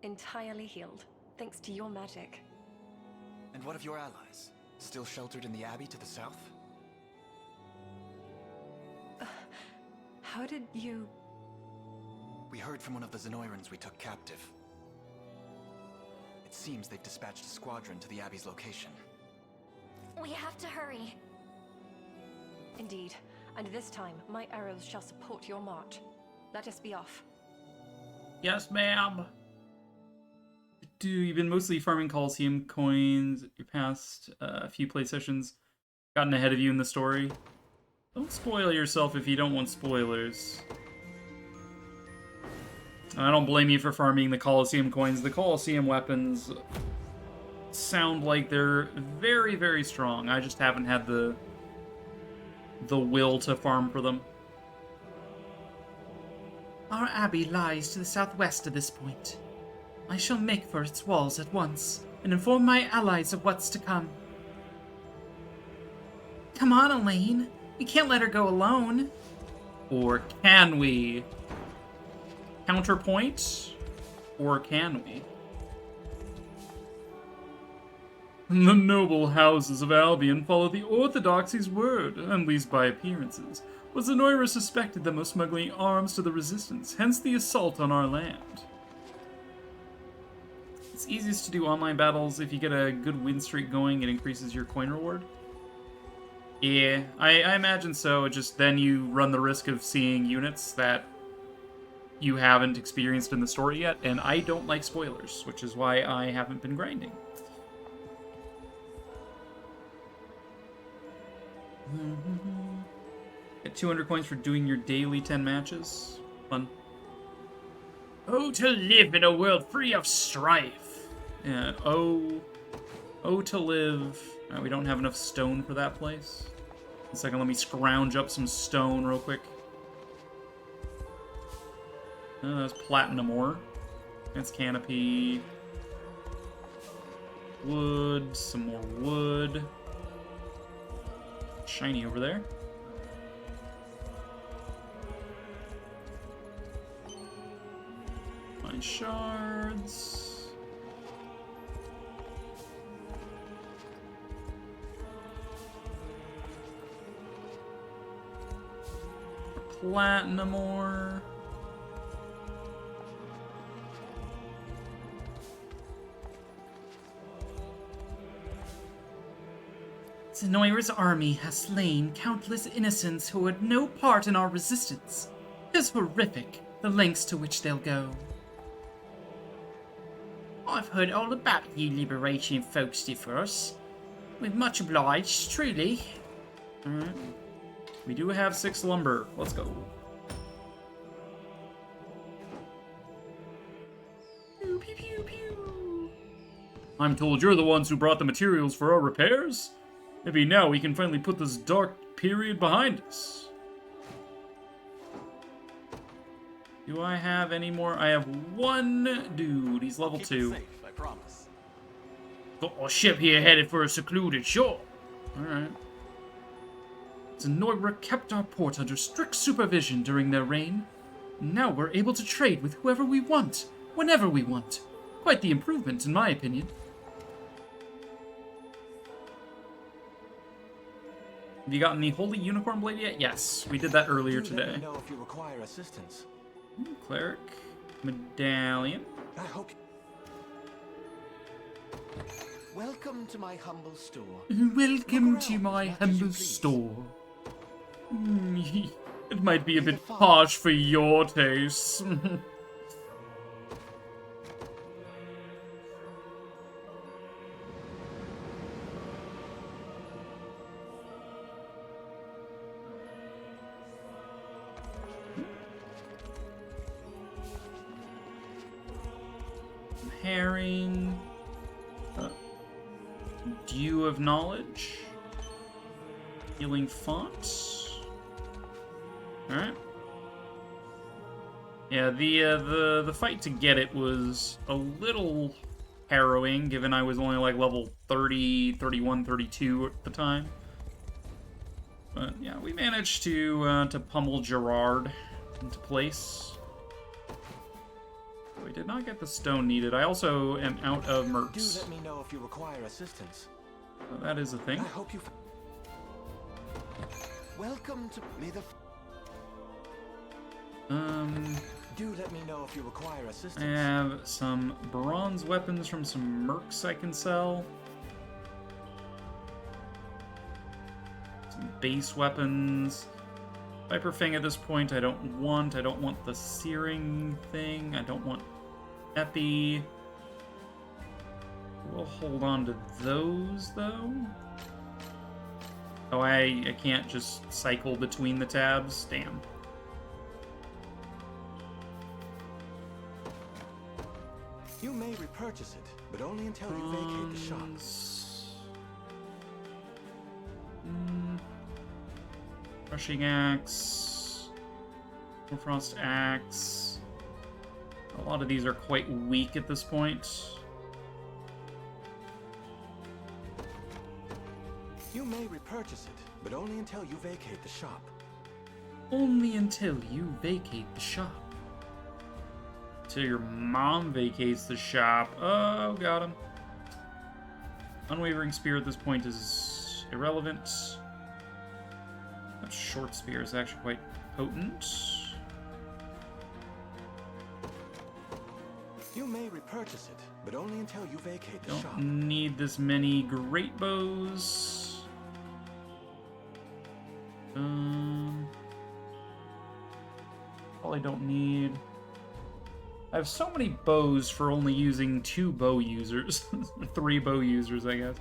Entirely healed, thanks to your magic. And what of your allies? Still sheltered in the abbey to the south? How did you... We heard from one of the Zenoirans we took captive. It seems they've dispatched a squadron to the abbey's location. We have to hurry. Indeed, and this time my arrows shall support your march. Let us be off. Yes, ma'am. You've been mostly farming Coliseum coins. You passed a few play sessions. Gotten ahead of you in the story. Don't spoil yourself if you don't want spoilers. I don't blame you for farming the Coliseum coins. The Coliseum weapons sound like they're very, very strong. I just haven't had the will to farm for them. Our abbey lies to the southwest of this point. I shall make for its walls at once, and inform my allies of what's to come. Come on, Elaine. We can't let her go alone. Or can we? Counterpoint? Or can we? The noble houses of Albion follow the Orthodoxy's word, at least by appearances. But Zenoira suspected them of smuggling arms to the Resistance, hence the assault on our land. It's easiest to do online battles. If you get a good win streak going, it increases your coin reward. Yeah, I imagine so. Just then you run the risk of seeing units that you haven't experienced in the story yet, and I don't like spoilers, which is why I haven't been grinding. Get 200 coins for doing your daily 10 matches. Fun. Oh, to live in a world free of strife. Yeah, oh to live. We don't have enough stone for that place. 1 second, let me scrounge up some stone real quick. That's platinum ore. That's canopy. Wood, some more wood. Shiny over there. Mine shards. Platinum ore. Zenoira's army has slain countless innocents who had no part in our resistance. It is horrific, the lengths to which they'll go. I've heard all about you Liberation folks for us. We're much obliged, truly. Alright. We do have 6 lumber. Let's go. pew, pew, pew. I'm told you're the ones who brought the materials for our repairs. Maybe now we can finally put this dark period behind us. Do I have any more? I have one dude. He's level 2. Safe, I promise. Got a ship here headed for a secluded shore. Alright. Zenoira kept our port under strict supervision during their reign. Now we're able to trade with whoever we want, whenever we want. Quite the improvement, in my opinion. Have you gotten the Holy Unicorn Blade yet? Yes, we did that earlier today. Let me know if you require assistance. Cleric. Medallion. I hope. Welcome to my humble store. Welcome to my humble store. It might be a bit harsh for your taste. Herring. Dew of Knowledge. Healing Font. Alright. Yeah, the fight to get it was a little harrowing, given I was only like level 30, 31, 32 at the time. But yeah, we managed to pummel Gerard into place. We did not get the stone needed. I also am out of mercs. Do let me know if you require assistance. So that is a thing. I hope you. Welcome to me. Do let me know if you require assistance. I have some bronze weapons from some mercs I can sell. Some base weapons. Viper Fang at this point I don't want. I don't want the searing thing. I don't want Epi. We'll hold on to those though. Oh, I can't just cycle between the tabs? Damn. You may repurchase it, but only until you vacate the shop. Crushing Axe. Frost Axe. A lot of these are quite weak at this point. You may repurchase it, but only until you vacate the shop. Only until you vacate the shop. Till your mom vacates the shop. Oh, got him. Unwavering Spear at this point is irrelevant. That short spear is actually quite potent. You may repurchase it, but only until you vacate the shop. Don't need this many great bows. Probably don't need. I have so many bows for only using 2 bow users. 3 bow users, I guess.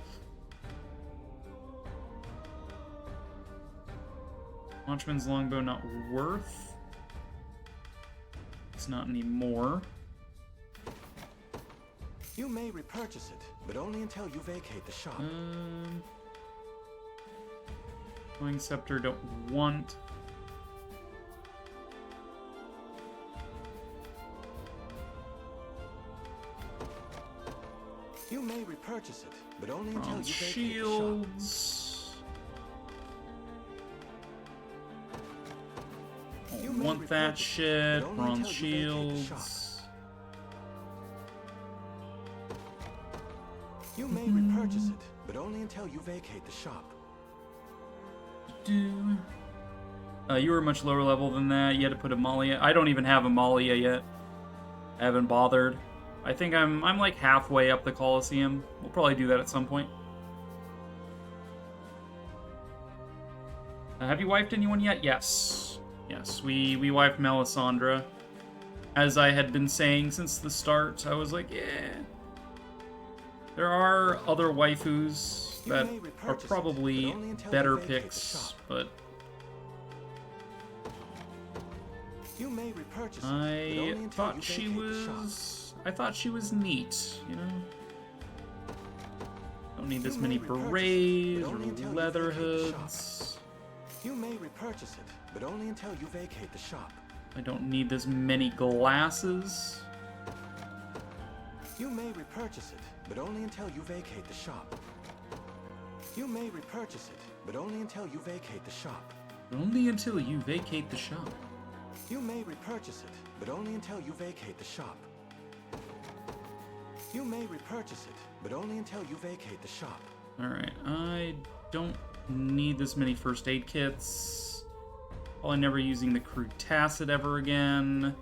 Watchman's longbow not worth. It's not anymore. You may repurchase it, but only until you vacate the shop. Flowing Scepter don't want. You may repurchase it, but only until you vacate shields. the shop. Don't want that shit. Bronze shields. You may repurchase it, but only until you vacate the shop. You were much lower level than that. You had to put Amalia. I don't even have Amalia yet. I haven't bothered. I think I'm like halfway up the Colosseum. We'll probably do that at some point. Have you wiped anyone yet? Yes. Yes, we wiped Melisandre. As I had been saying since the start, I was like, yeah. There are other waifus that are probably better picks, but You may repurchase I thought she was I thought she was neat, you know? Don't need this many berets or leather hoods. You may repurchase it, but only until you vacate the shop. I don't need this many glasses. You may repurchase it, but only until you vacate the shop. You may repurchase it, but only until you vacate the shop. Only until you vacate the shop. You may repurchase it, but only until you vacate the shop. You may repurchase it, but only until you vacate the shop. Alright, I don't need this many first aid kits. Probably never using the crude tacit ever again.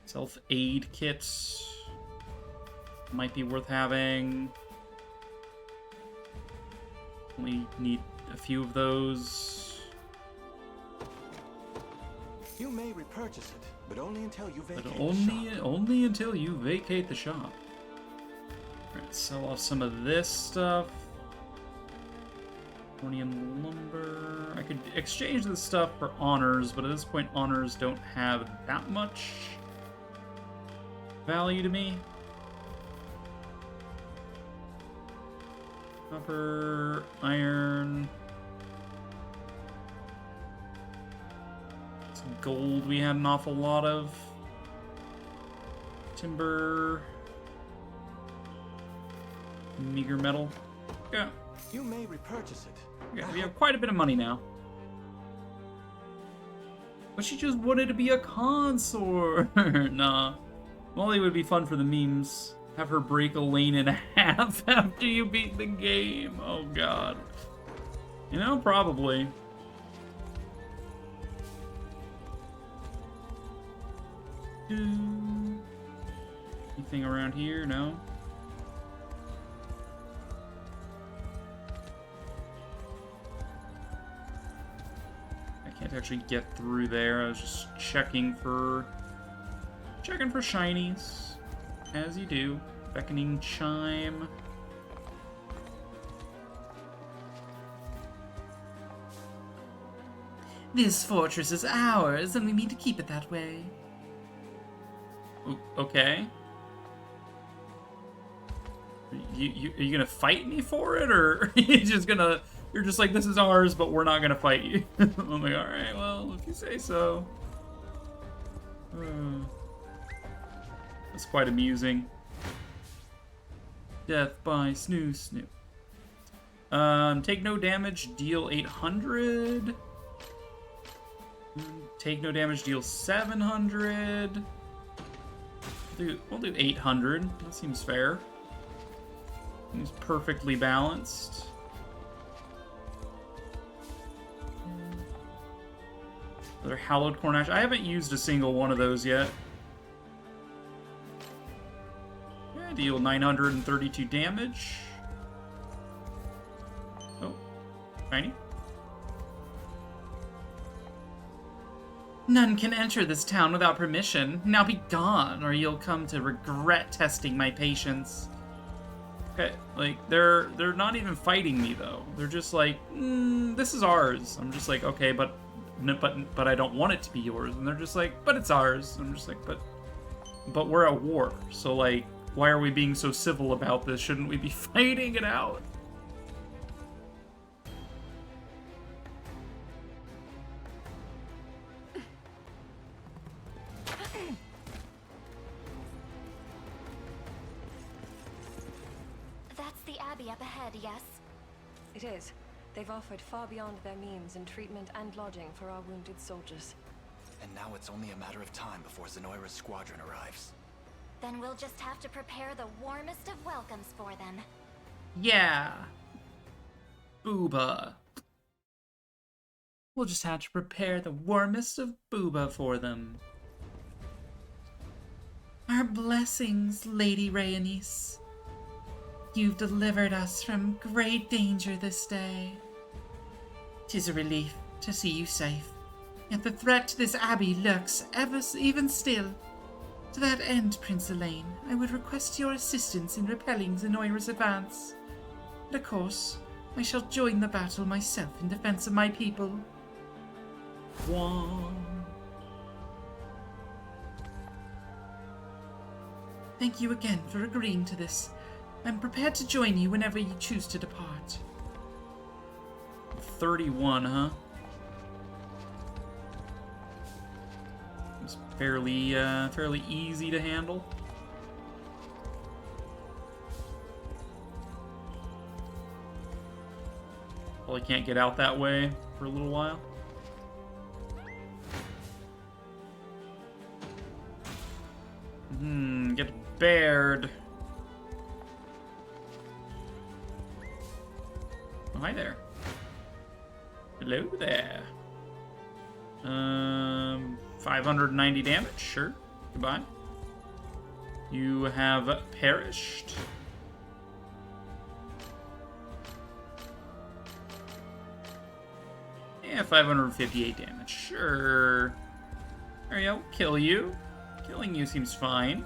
Self-aid kits might be worth having. Only need a few of those. You may repurchase it, but only until you vacate But the shop. only until you vacate the shop. Alright, sell off some of this stuff. Cornian lumber. I could exchange this stuff for honors, but at this point honors don't have that much value to me. Copper, iron. Some gold we had an awful lot of. Timber. Meager metal. Yeah. You may repurchase it. Yeah, we have quite a bit of money now. But she just wanted to be a consort. Nah. Molly would be fun for the memes. Have her break a lane in half after you beat the game. Oh god. You know, probably. Anything around here? No? I can't actually get through there. I was just checking for shinies. As you do. Beckoning chime. This fortress is ours, and we mean to keep it that way. Okay. Are you gonna fight me for it, or are you just gonna... You're just like, this is ours, but we're not gonna fight you. I'm like, alright, well, if you say so. That's quite amusing. Death by Snoo Snoo. Take no damage, deal 800. Take no damage, deal 700. We'll do 800. That seems fair. Seems perfectly balanced. Another hallowed cornash. I haven't used a single one of those yet. Yeah, deal 932 damage. Oh, shiny. None can enter this town without permission. Now be gone, or you'll come to regret testing my patience. Okay, like, they're not even fighting me, though. They're just like, this is ours. I'm just like, okay, but I don't want it to be yours. And they're just like, but it's ours. I'm just like, but we're at war. So, like, why are we being so civil about this? Shouldn't we be fighting it out? That's the Abbey up ahead, yes? It is. They've offered far beyond their means in treatment and lodging for our wounded soldiers. And now it's only a matter of time before Zenoira's squadron arrives. Then we'll just have to prepare the warmest of welcomes for them. Yeah. Booba. We'll just have to prepare the warmest of booba for them. Our blessings, Lady Rhaenys. You've delivered us from great danger this day. 'Tis a relief to see you safe. Yet the threat to this abbey lurks even still. To that end, Prince Elaine, I would request your assistance in repelling Zenoira's advance. And of course, I shall join the battle myself in defense of my people. Thank you again for agreeing to this. I'm prepared to join you whenever you choose to depart. 31, huh? It's fairly easy to handle. Probably can't get out that way for a little while. Get bared. Oh, hi there. Hello there. 590 damage, sure. Goodbye. You have perished. Yeah, 558 damage, sure. There you go, kill you. Killing you seems fine.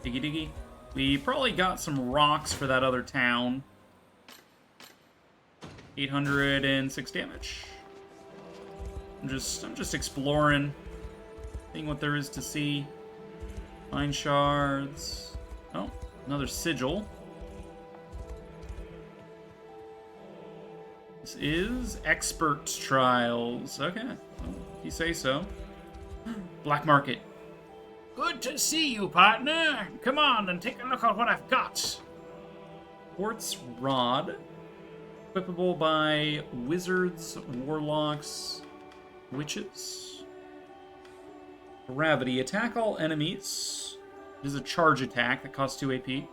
Diggy diggy. We probably got some rocks for that other town. 806 damage. I'm just exploring, seeing what there is to see. Mine shards. Oh, another sigil. This is expert trials. Okay, well, if you say so. Black market. Good to see you, partner. Come on and take a look at what I've got. Quartz rod. Equipable by wizards, warlocks, witches. Gravity. Attack all enemies. It is a charge attack that costs 2 AP.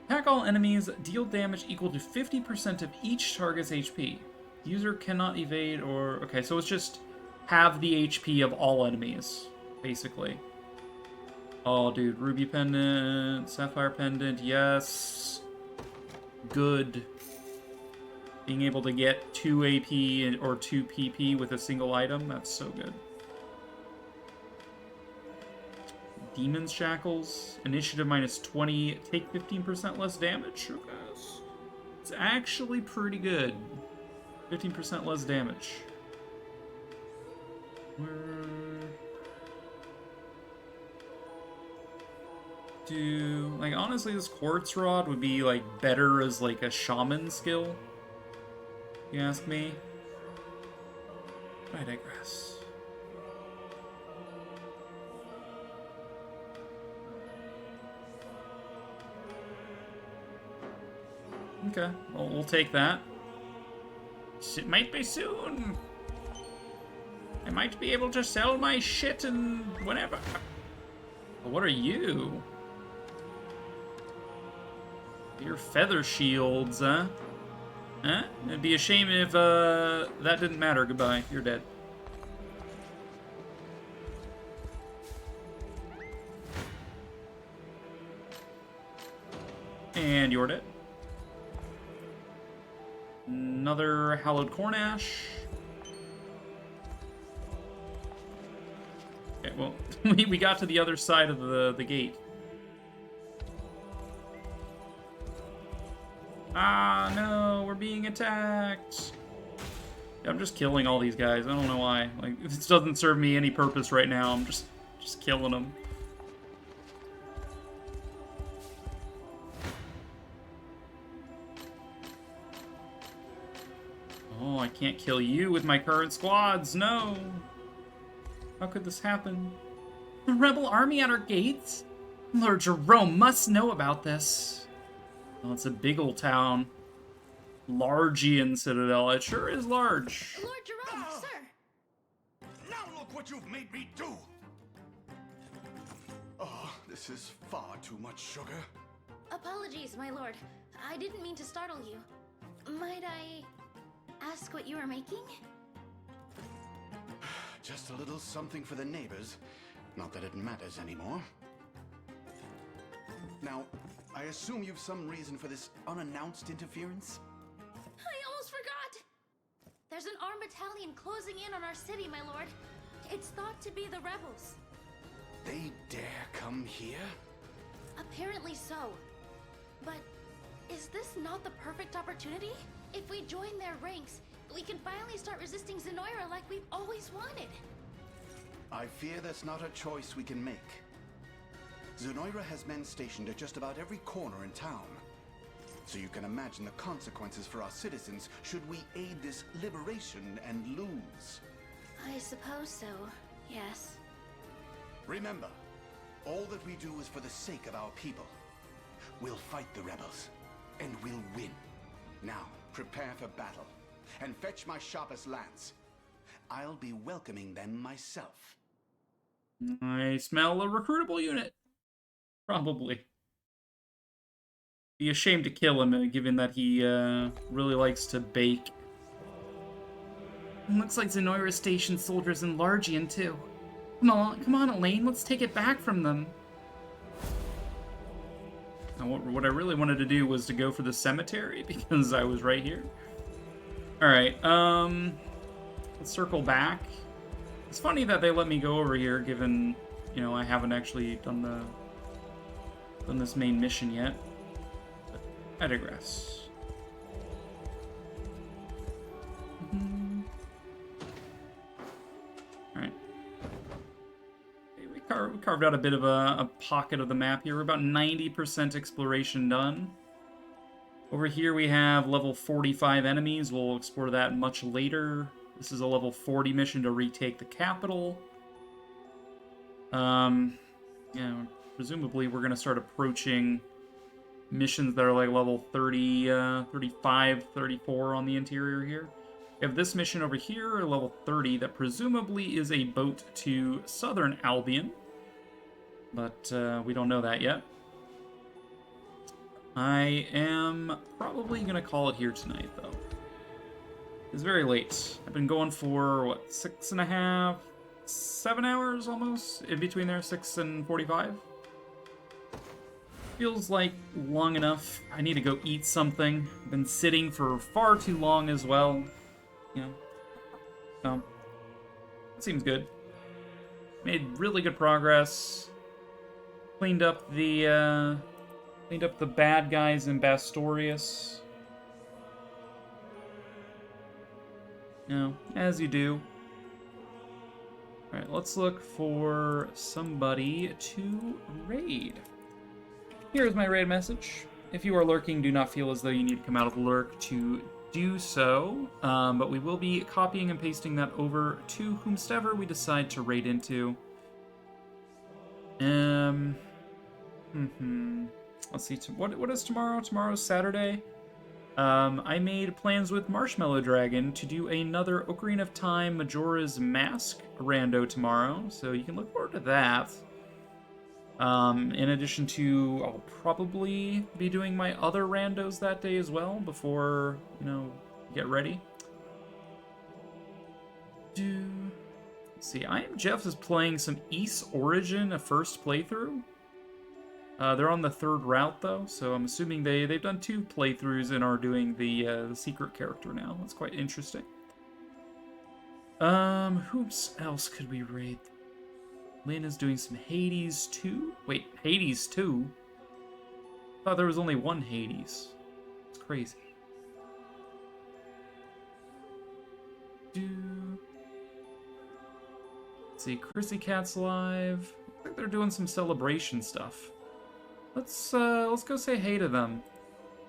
Attack all enemies. Deal damage equal to 50% of each target's HP. User cannot evade or... Okay, so it's just have the HP of all enemies, basically. Oh, dude. Ruby pendant. Sapphire pendant. Yes. Good. Being able to get 2 AP or 2 PP with a single item, that's so good. Demon's Shackles. Initiative minus 20. Take 15% less damage. Okay. It's actually pretty good. 15% less damage. Like, honestly, this Quartz Rod would be, like, better as, like, a shaman skill. You ask me? I digress. Okay, well, we'll take that. It might be soon. I might be able to sell my shit and whatever. But what are you? Your feather shields, huh? Huh? It'd be a shame if that didn't matter. Goodbye. You're dead. And you're dead. Another hallowed corn ash. Okay, well, we got to the other side of the gate. Ah, no, we're being attacked. Yeah, I'm just killing all these guys. I don't know why. Like, this doesn't serve me any purpose right now. I'm just killing them. Oh, I can't kill you with my current squads. No. How could this happen? The rebel army at our gates? Lord Jerome must know about this. Well, it's a big old town. Largian Citadel. It sure is large. Lord Jerome, sir! Now look what you've made me do! Oh, this is far too much sugar. Apologies, my lord. I didn't mean to startle you. Might I ask what you are making? Just a little something for the neighbors. Not that it matters anymore. Now, I assume you've some reason for this unannounced interference? I almost forgot! There's an armed battalion closing in on our city, my lord. It's thought to be the rebels. They dare come here? Apparently so. But is this not the perfect opportunity? If we join their ranks, we can finally start resisting Zenoira like we've always wanted. I fear that's not a choice we can make. Zenoira has men stationed at just about every corner in town. So you can imagine the consequences for our citizens should we aid this liberation and lose. I suppose so, yes. Remember, all that we do is for the sake of our people. We'll fight the rebels, and we'll win. Now, prepare for battle, and fetch my sharpest lance. I'll be welcoming them myself. I smell a recruitable unit. Probably. Be ashamed to kill him, given that he really likes to bake. It looks like Zenoira stationed soldiers in Largian, too. Come on, Elaine, let's take it back from them. Now, what I really wanted to do was to go for the cemetery, because I was right here. Alright, let's circle back. It's funny that they let me go over here, given, you know, I haven't actually done this main mission yet. But I digress. Alright. Okay, we carved out a bit of a pocket of the map here. We're about 90% exploration done. Over here we have level 45 enemies. We'll explore that much later. This is a level 40 mission to retake the capital. Yeah, presumably we're going to start approaching missions that are like level 30, 35, 34 on the interior here. We have this mission over here, level 30, that presumably is a boat to southern Albion. But we don't know that yet. I am probably going to call it here tonight, though. It's very late. I've been going for, what, 6.5, 7 hours almost? In between there, 6 and 45? Feels like long enough. I need to go eat something. I've been sitting for far too long as well. You know. So, that seems good. Made really good progress. Cleaned up the bad guys in Bastorius. You know, as you do. Alright, let's look for somebody to raid. Here's my raid message. If you are lurking, do not feel as though you need to come out of the lurk to do so. But we will be copying and pasting that over to whomstever we decide to raid into. Let's see, what is tomorrow? Tomorrow's Saturday. I made plans with Marshmallow Dragon to do another Ocarina of Time Majora's Mask rando tomorrow, so you can look forward to that. In addition to, I'll probably be doing my other randos that day as well, before, you know, get ready. Let's see, I Am Jeff is playing some Ys Origin, a first playthrough. They're on the 3rd route, though, so I'm assuming they've done 2 playthroughs and are doing the secret character now. That's quite interesting. Who else could we raid? Lynn is doing some Hades 2? Wait, Hades 2? I thought there was only one Hades. It's crazy. Let's see, Chrissy Cat's live. I think they're doing some celebration stuff. Let's go say hey to them.